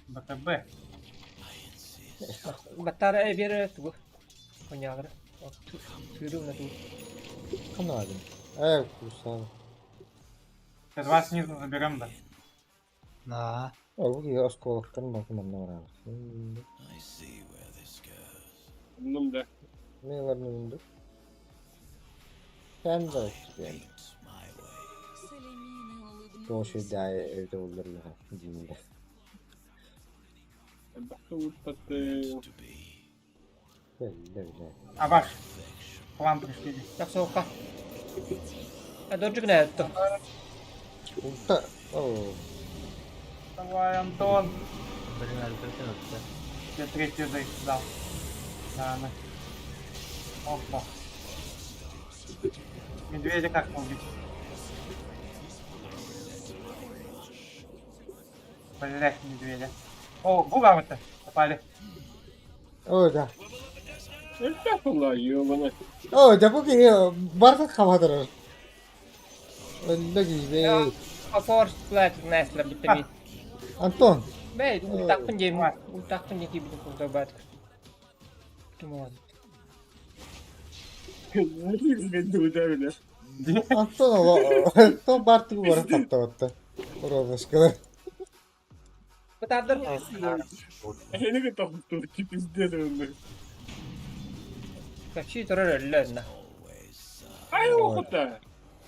БТБ. Батара bir tu. Понятно. Тюрю на ту. Канадин. Курсал. Сейчас 2 снизу заберем, да? Na. Bu gibi oskolaktарын bakım ne var abi. Bunun da. Nelerin önünde? Ben de yani. Çoğu şey daha evde olur ya. Dinle. Öyle. Абаш. План пришли. Так, сока. А дождик на это. Ulta. Oo. Давай, Антон. Блин, öldürdün öldü. Я третью дайс дал. Да, на. Опа. Медведя как убить? Блять, медведя. О, бугар-то попали. Orada. Estağfurullah yiyor Orada bu gibi bardak havadır. Öyle gibi. Force flat nesler bitti mi? Anton. Bey, tak penjem, tak penjem gibi pun tobat. Cuma. Anton o. To bardak bu bardak tapta hatta. Orada şıkılar. Betardır. Ini kita tuh tipis dia tuh. Kaçı terör lönne. Ayo kota.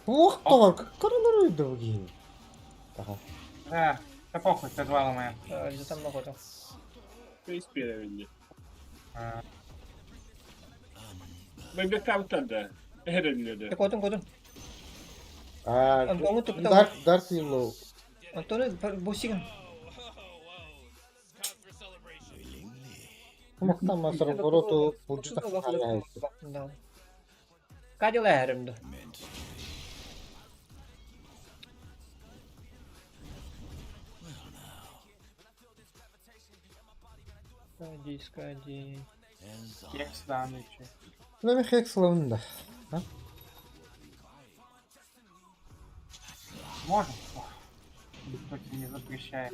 Ух так, коронавирус да блин. Ага. Да, да похуй, ты два ломаем. Где там много-то? Исправили. Ben de kaptanda. Herhalde. Kodun. Anton'u tuttu. Dark Yellow. Anton'u boşing. Muhtan masarım korotu burcu da kaya etti. Kaç leherimdi. Скади. Кекс, да, ну и чё. Ну, ми хекс лавында. Можем? Никто тебе не запрещает.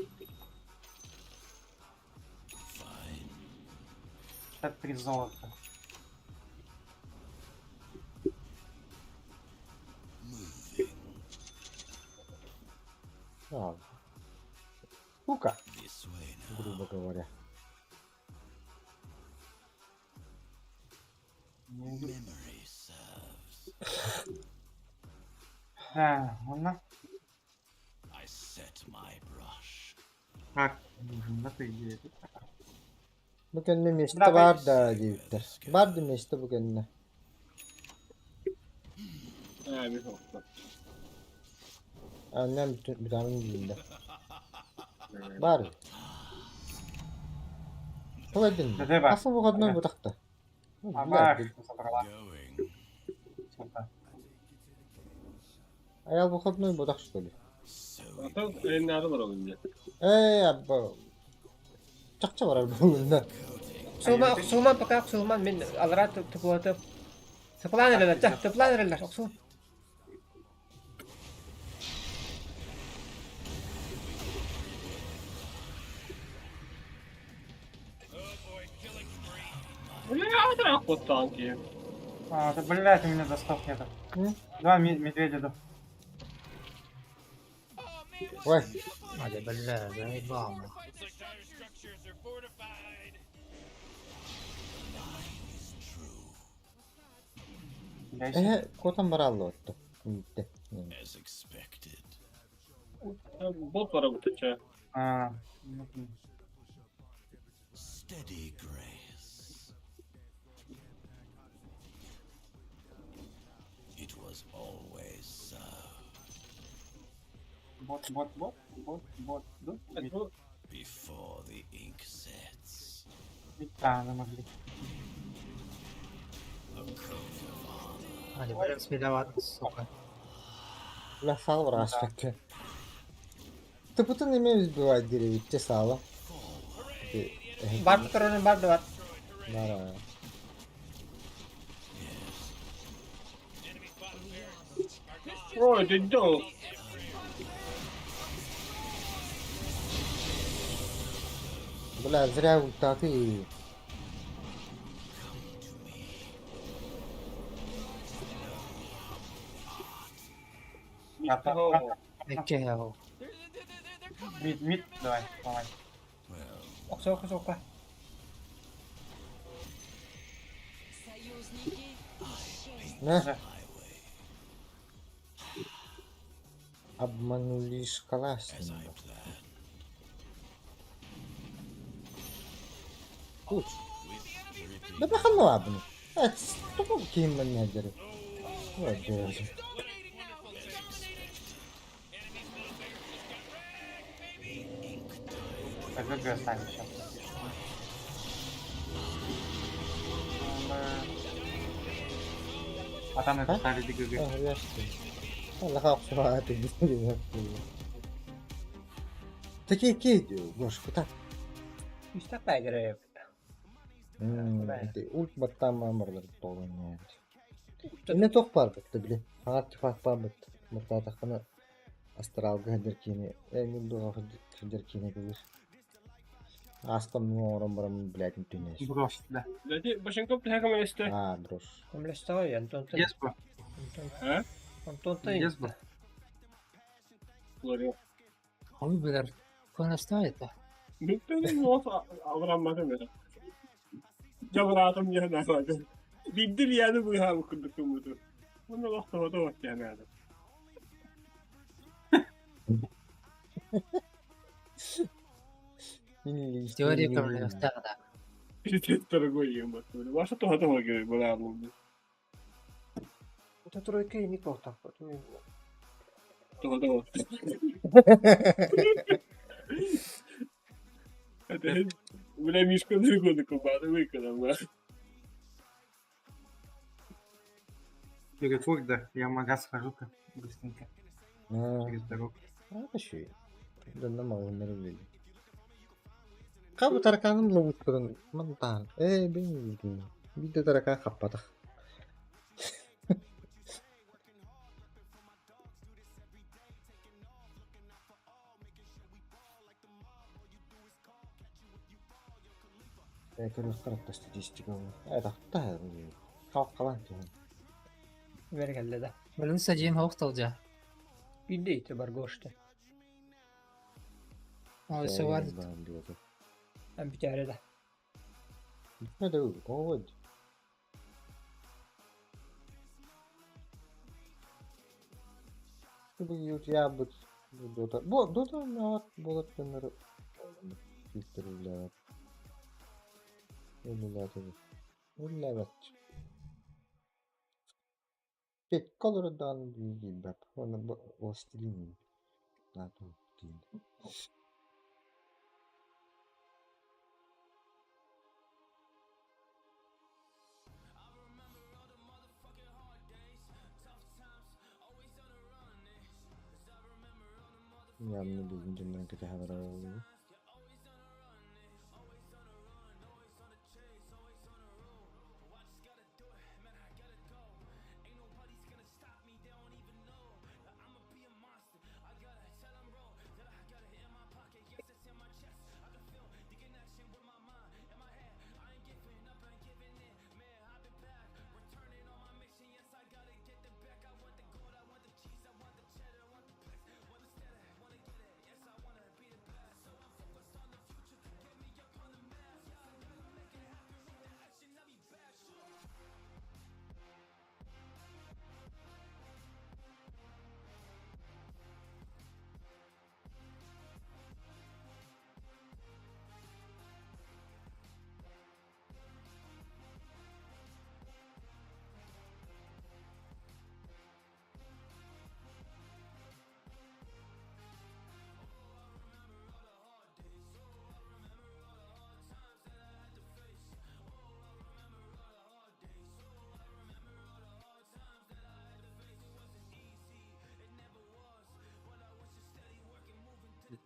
63 золота. Ладно. Сука. Грубо говоря. Ладно. Так, да ты где? Bugün ne meste Bırak, var da diyorlar. Vardı meste bugün ne? Bir hafta. Annem bir tane giyindi. Var. Koydun mu? Dede bak. Nasıl bu kadar Dede. bu takta? Bak, собрала. Ayal bu kadar bu tak что ли? Zaten elinlerde var olunca. Abba. Çakça var bugün ne? Оксуман пока Оксуман мен алрат тупуатып. Сыпланырlar, тыпланырlar Оксум. Бля, вот танки. Да, блядь, у меня достов нету. Два медведя до. Ой. Hadi bella, ben bağımlı. Kotan barallı oldu. Gitti. Bot var bu teçe. Steady grace. It was always so. Bot. Before the ink sets. Да, могли. Hadi böyle bismillah soka. La sal var aspette. Tıpıtın yemeğimiz bir var dire bitti sağla. Бар турun бар да бар. Var ha. Ой, ты дал. Bula zira utati. Bekle ya o. Мид, давай, давай. Оксока. Ne? Обманули шкаластину. Уч. Да бахану абну. Что кем мне дерет? Вот держи. Так, ГГ ставим сейчас. А там это ставили ГГ. Allah hapsına atı gidiyor. Такие diyor. Boş kutu. İşte kaygırıyor. Ult battan mamırlar dolun yani. Ne tok var baktı bile. Artifak var baktı. Mutlu takını astral gönderkini. En doğru gönderkini bilir. Астам ором барам блядь тунеш. Брош, да. Блядь, башенкоп ты хакам есть. Брош. Комлестой, Антон. Еспо. Антон Еспо. Говорю. Abi bilir. Konu стоит da. Benim olsa avranmadım ya. Cavratım ya ne var. Bildir yani bu ha bu kurduk umudu. Bunu vakti var yani adam. Теория проблемных да. Пиздец дорогой ему. Ваша то говорит, была лунна. Это тройка и никого так вот. То. Это, бля, Мишка другой кубата выконал, да. Перекур, да. Я в магаз схожу-ка быстренько. Через дорогу. Что? Да нормально нравится. Kamu tarakanım la uçturun. Mantan. Ben bildim. Bir de tarakan kapatak. Kyllä kartta statistika on. Tähän. Kalan ki. Ver geldi de. Böyle sadece host olacak. Bir de itibar goştu. AWS vardı. Ben diyordu. Ben bir kere de. Ne de öyle. Kovud. Bu ya bu Dota ne var? Bulut bunları filtreler. Öyle tabii. Öyle evet. Tek color'dan değil bak. Onu bu o stilin. Zaten değil. Yanını bilince kötü haber oluyor.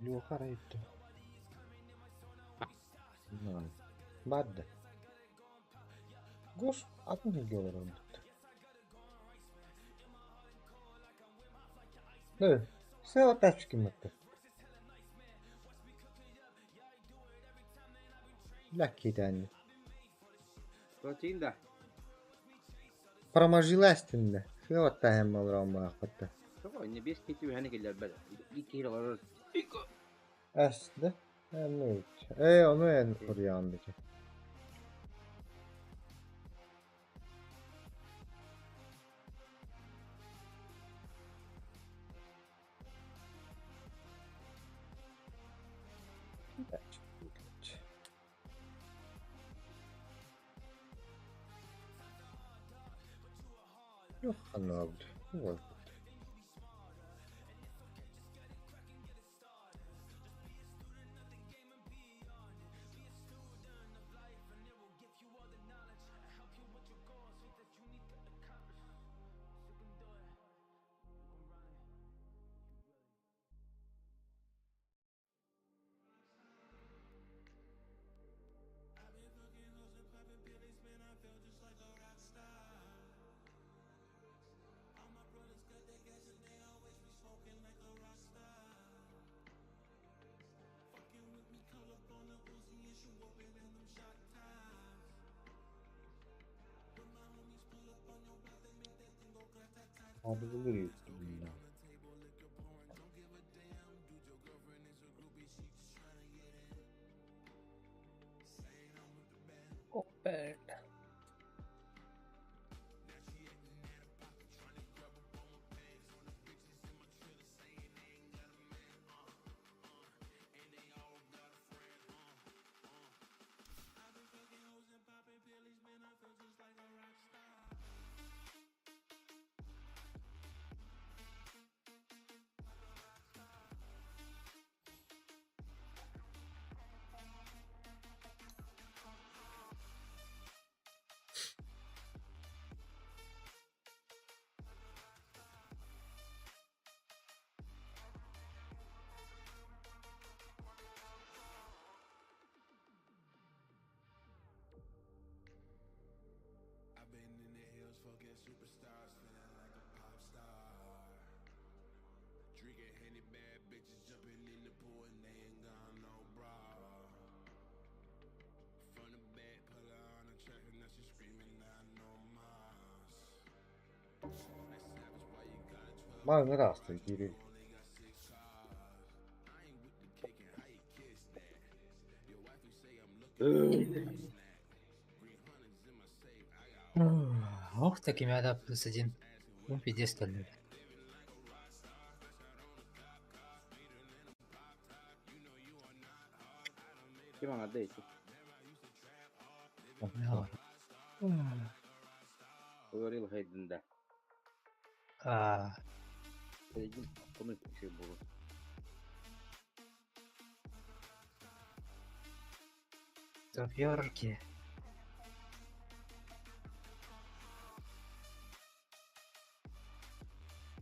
Yok arayıptı. Badde. Goş, atın ilgi olur onu. Evet. Sen ateş çıkmadı. Lucky tane. Protein de. Проможилась de. Sen ateş hem olur ama hakikaten. Tamam ne bir kiti bir hani gelir böyle. Bir kere var. Aslında. Evet. Onu en oraya andaki. Yok anladım. Yok. Abi bu nereye gitti bu ya? Oh be. Bana ne rastı geri. Ох, такими ada +1. Ну, пиздец, что ли. Kim ana değil. Öğril haydında. Elgin komik şey bu. Топерки.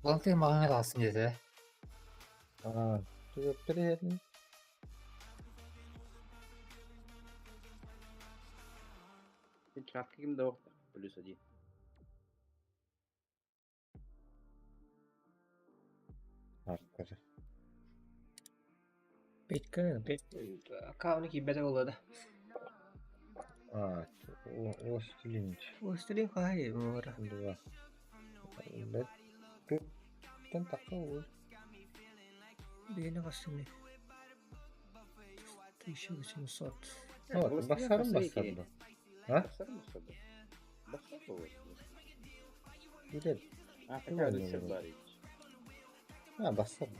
Бұл ты маған қалсын деді. Түзеп беретін. Чатка kimde yok. +1. Hakikaten. Akkauni kibete oldu. Властелин. Hayır bu ara. Два. Ten takıl. Beni kastım ne? Tuşu için sort. Basarım. Ha? Basarım. Gidelim. Ha basarım.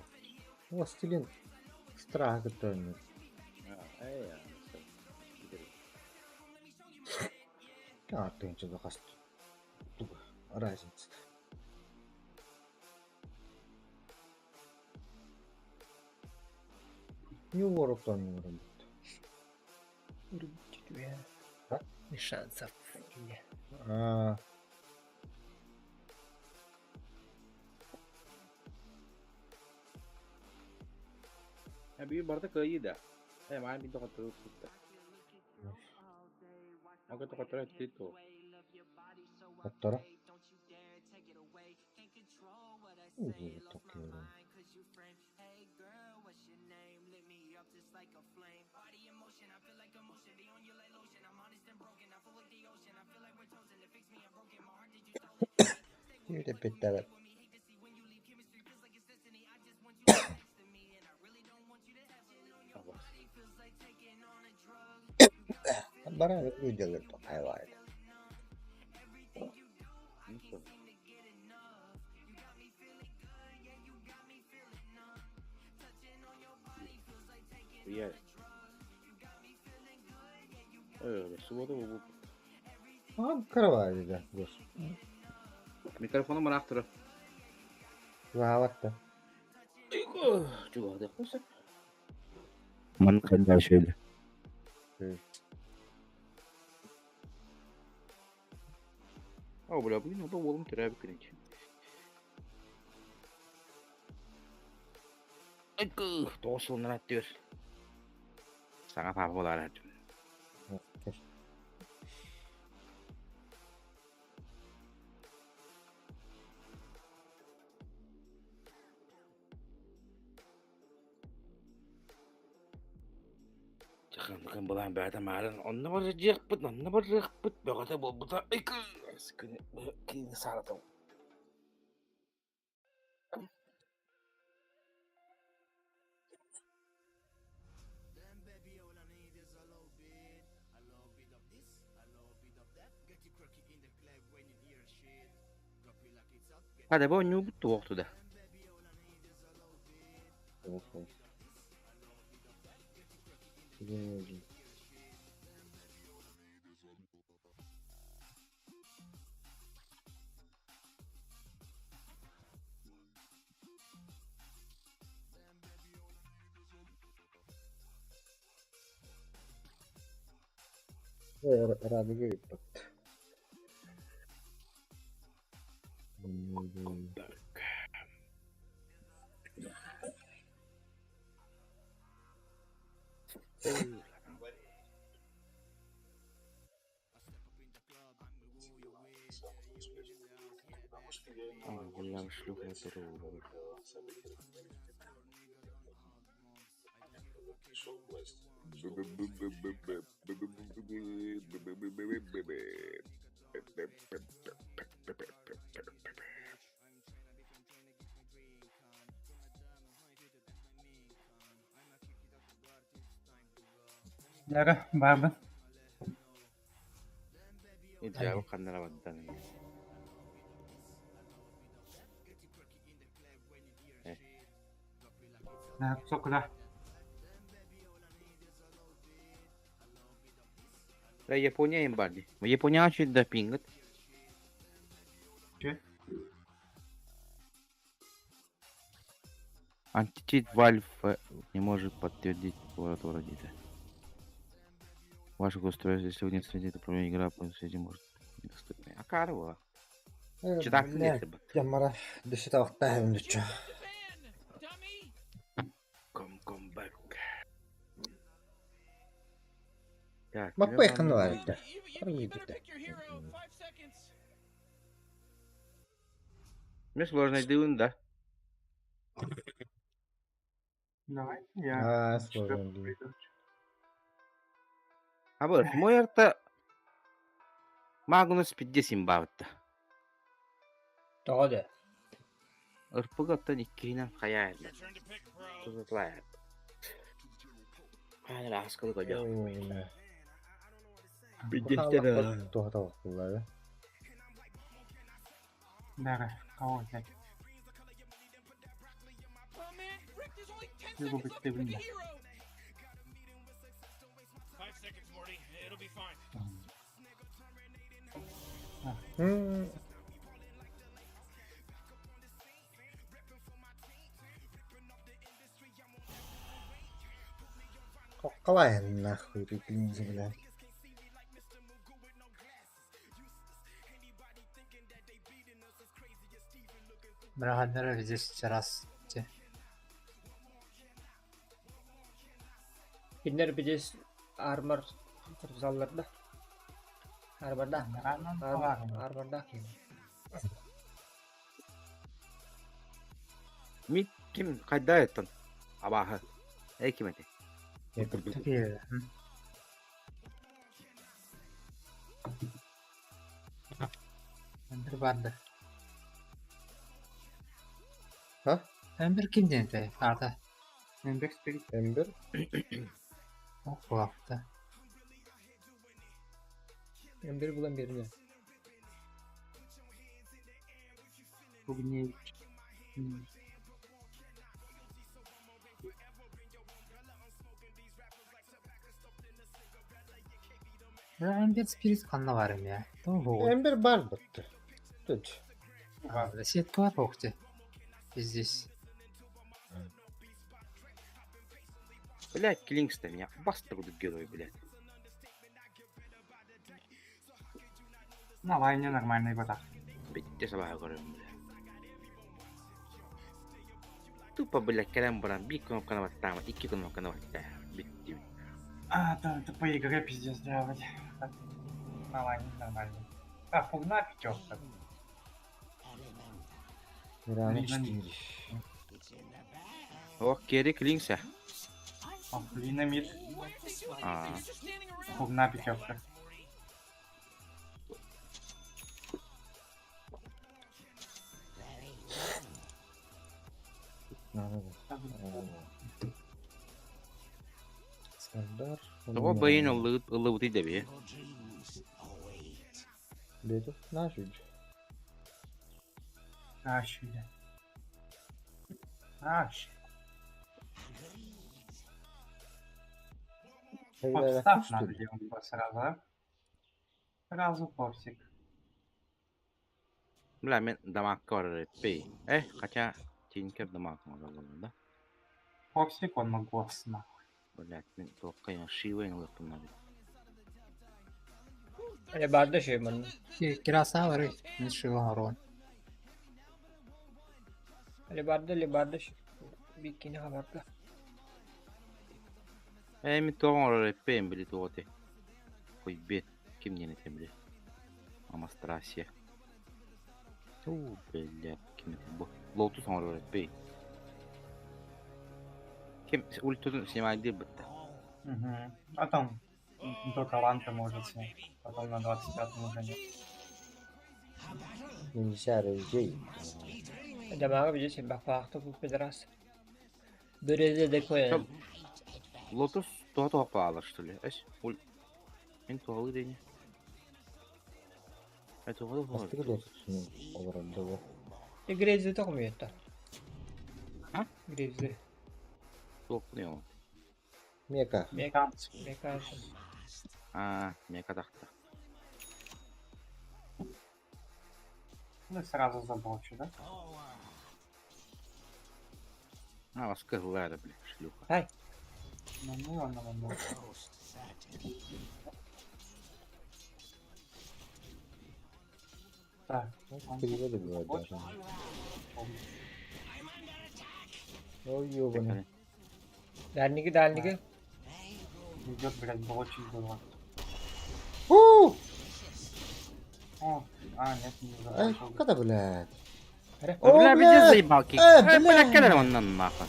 Властелин страх готовит. Ты ничего хаст. Разница. Не воротом не работает. Без шансов. Bir bardak iyi de. Hemen bir doktor tuttu. Aga doktor tuttu. Доктора? Такие. Yürü bitti. Bana videoları da hayvaydı. Yes. Öyle, suda bu. Открывай, да, господи. Mikrofonu bıraktırır. Rahatla. Çuvalda koysak. Man kadar şöyle. Ama bugün o da oğlum terapi kırınç. Akı, doğusundan atıyor. Sana papolar atıyor. Bakın bulan bir adam ağrın. Onunla varacak bıt, onunla varacak bıt. Bakıda bu da akı. Sıkını, kini sağladım. Hadi bu ne bu tuğuktu da. Radi gibi bak. Allah'ım шлюха это Lara, baba. kanlara baddan. Ne çok güzel. Ve Japonya'ya mı vardı? Japonya açıyor da pingit. Че? Античит Valve не может подтвердить поворот родителя. Ваше устройство, если вы не следите управление игра по связи может недоступно. А карва? Читак не тебе. Ямара dışı tavukta hem düşüyor. Come back. Так, Bak bu yakın var işte. İyi bir de. Мне сложно дым, да? Давай, я... Ha, sorun değil. А вот, мой это... Магнус 50 бавтта. Doğru. Irpıgattan ikkiyinen hayalde. Kızıtlayar. Hani rahatsızlık hocam. Bir Bakın tuha tavuklar ya. Давай, кого взять? Его быть ты блин. 5 seconds, Morty. It'll be fine. Kolay nahуй birbirinizi bile. Браганнера здесь раз. Binler biz armor zallarda. Armorda. Armorda. Mid kim kayda ettin? Abahı. Kim etti? Tabii. Ember vardı. Ha? Ember kim dedi? Arda. Ember Spirit. Ember. O bu hafta. Ember bulan birini. Bugün ne? Ember Spirit kanına varım ya. Tamam bu. Ember бар бітті. Түч. Сетка var okçu. Biz здесь. Блядь, Клинкс-то меня баструд герой, блядь. На войне нормальный батак. Bitti sabah görüyorum bile. Tuppa блядь, kerem buran bir konu battı, iki konu battı. Bitti. А, это по игре пиздец делать. На войне нормально. А, фугна пятерка. Mirani değil. Oh, geri Klинкс ya. Динамит. Фугна пятерка. Serdar. O beyin ılıvıtı da bir. Bedo. Ne yapıyorsun? Аш, бля. Аш. Подстав надо делать сразу, да? Сразу попсик. Bля, men damak var epey. Kaça tinker damak var bunda. Попсик он могу нахуй. Блядь, men tokkayan şiveyin lıpınlar. Öyle barda şey bunun. Kirasa var. Ne şey var o. Öyle barda şey. Bir kini haberda. Men toğan var epey bili toğate. Koy bet kim yönetim bile. Ama strasya. Блядь, kim bu? Lotus var epey. Kim ульту снимает быта. Потом до таланта может снять. Потом на 25 уже нет. Bilgisayar ölecek. Damağı bir şey bak farklı bu biraz. Böyle de koyalım. Lotus toğa pahalı что ли? Ул. Men toğalı değil. Кайтугу Астыгы да сушунун олорунда бу. Грейзді тоқым етті. А? Грейзді. Yok ne o? Мека. Мека. Мека дахта. Ну, сразу заблочу, да? Вас кыгылады, бля, шлюха. Ай. Ну, ну, ну. Так. Переводы бывают даже. Ой, ёбаный. Дальники. Идет, блядь, блочить было. О, Нет, не ай, заблочил. когда, блядь? Бля, иди заебал кик. блядь. Бля, кидай он на нахуй.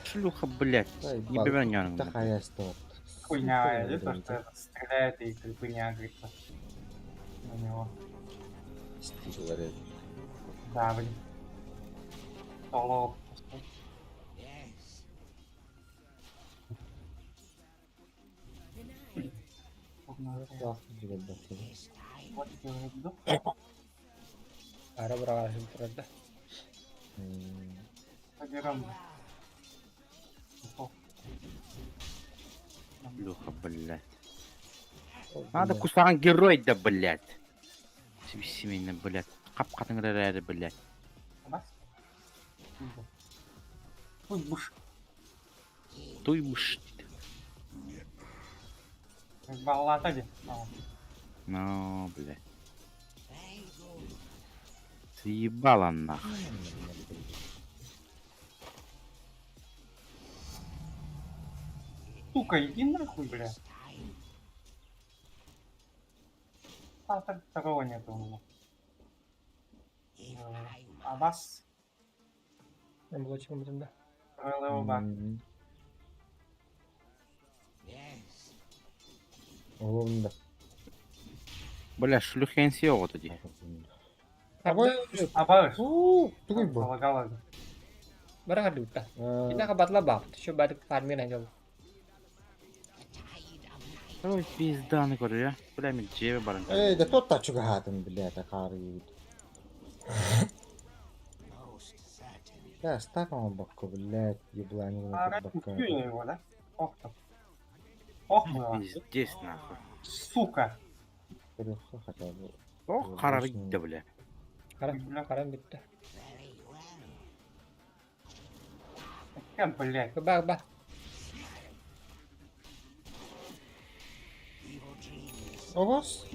Шлюха, блядь. Заебал. Не биванён. Да хаяство. Хуйня, это то, что стреляет и крипы не агрится на него. Стиль говорит. Да, блин. Соло. Вот я иду. Ара бұрағашын тұрады. Соберем. Шлюха, блядь. Надо кусаған герой да, блядь. Семейный, блядь. Қап-қатың рәрі, блядь. Туй буш. Баллата. Ну, блядь. Съебала нахуй. Сука, иди нахуй, бля. Так второго нету у него. А вас? Ben блочим бұтында. РЛО. Олорунда. Бля, шлюхен сиёго тоді. Абарыш. Тугай бу. Полагала. Бұрағар дұтта. Ина қабатла бақты. Шо бәдік фармин айдал. Ой, пизданы көрі, я. Бля, мен жебе барын. Эй, да тот тачуга хатын, блядь, акары ебит. Да, стакан баку, блядь, еблани на бака. Его, да? Ох, Пиздец, нахуй. Сука. Көрөксө хотя бы. Ох, қарары кетті, бля. Қарам бітті. Блядь. Ба. У вас?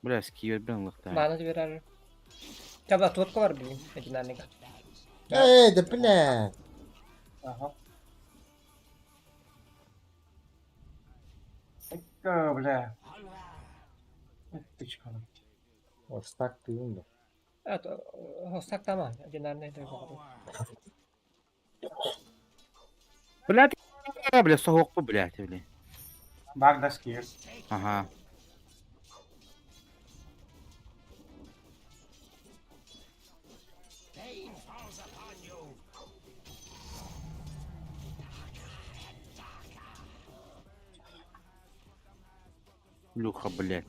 Бля, скивер бен лықты. Баны жіберер. Таба тұтқа бар білген. Әдінарнега. Эй, да блядь. Ага. Бля. Тычка. Вот стак ты умер. Хостак таман. Әдінарнега. Блядь, бля, соғоқпы, блядь, бля. Багда скир. Ага. Люха, блядь.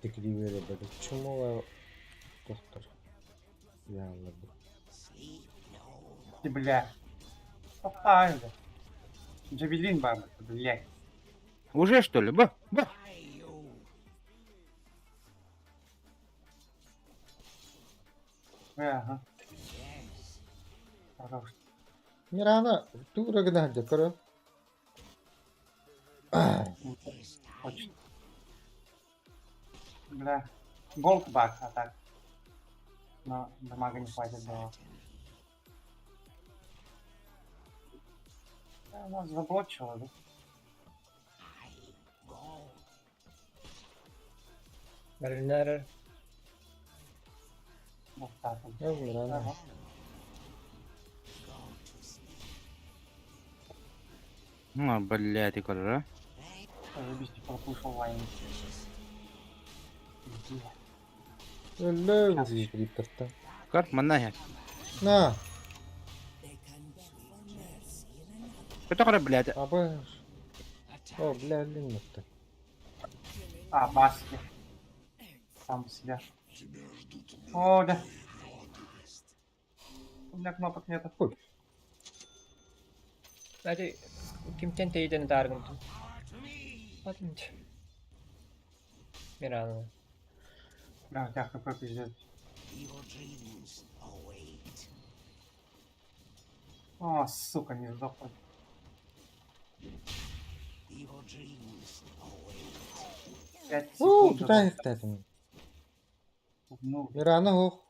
Текливері буде. Чому доктор? Я ладно. Ты, бля. Попай, бля. Джавелин, баба, блядь. Уже, что ли? Ба. Ага. Хорош. Не рано. Тура гнать, короче. Очень. Бля. Голд баг, а так. Но дамага не хватит было. Она заблочила, да? Маринер. Вот так вот. Не рано. Ага. Ну, блядь, и короче. Заебись, ты пропушил лайн. Ölüm zikri tırtta. Kart mana ya? На, Кто кора, блядь? абы. О, бля, линнутты. А, баски. Сам себя. О, да. У меня кнопок нету. Hadi kim tenteyden targım tu. Hadi. Mirano. Да, у тебя какой пиздец. О, сука, не сдохла. Пять Уу, секунд. туда их тетим. Ну, Мирана хух.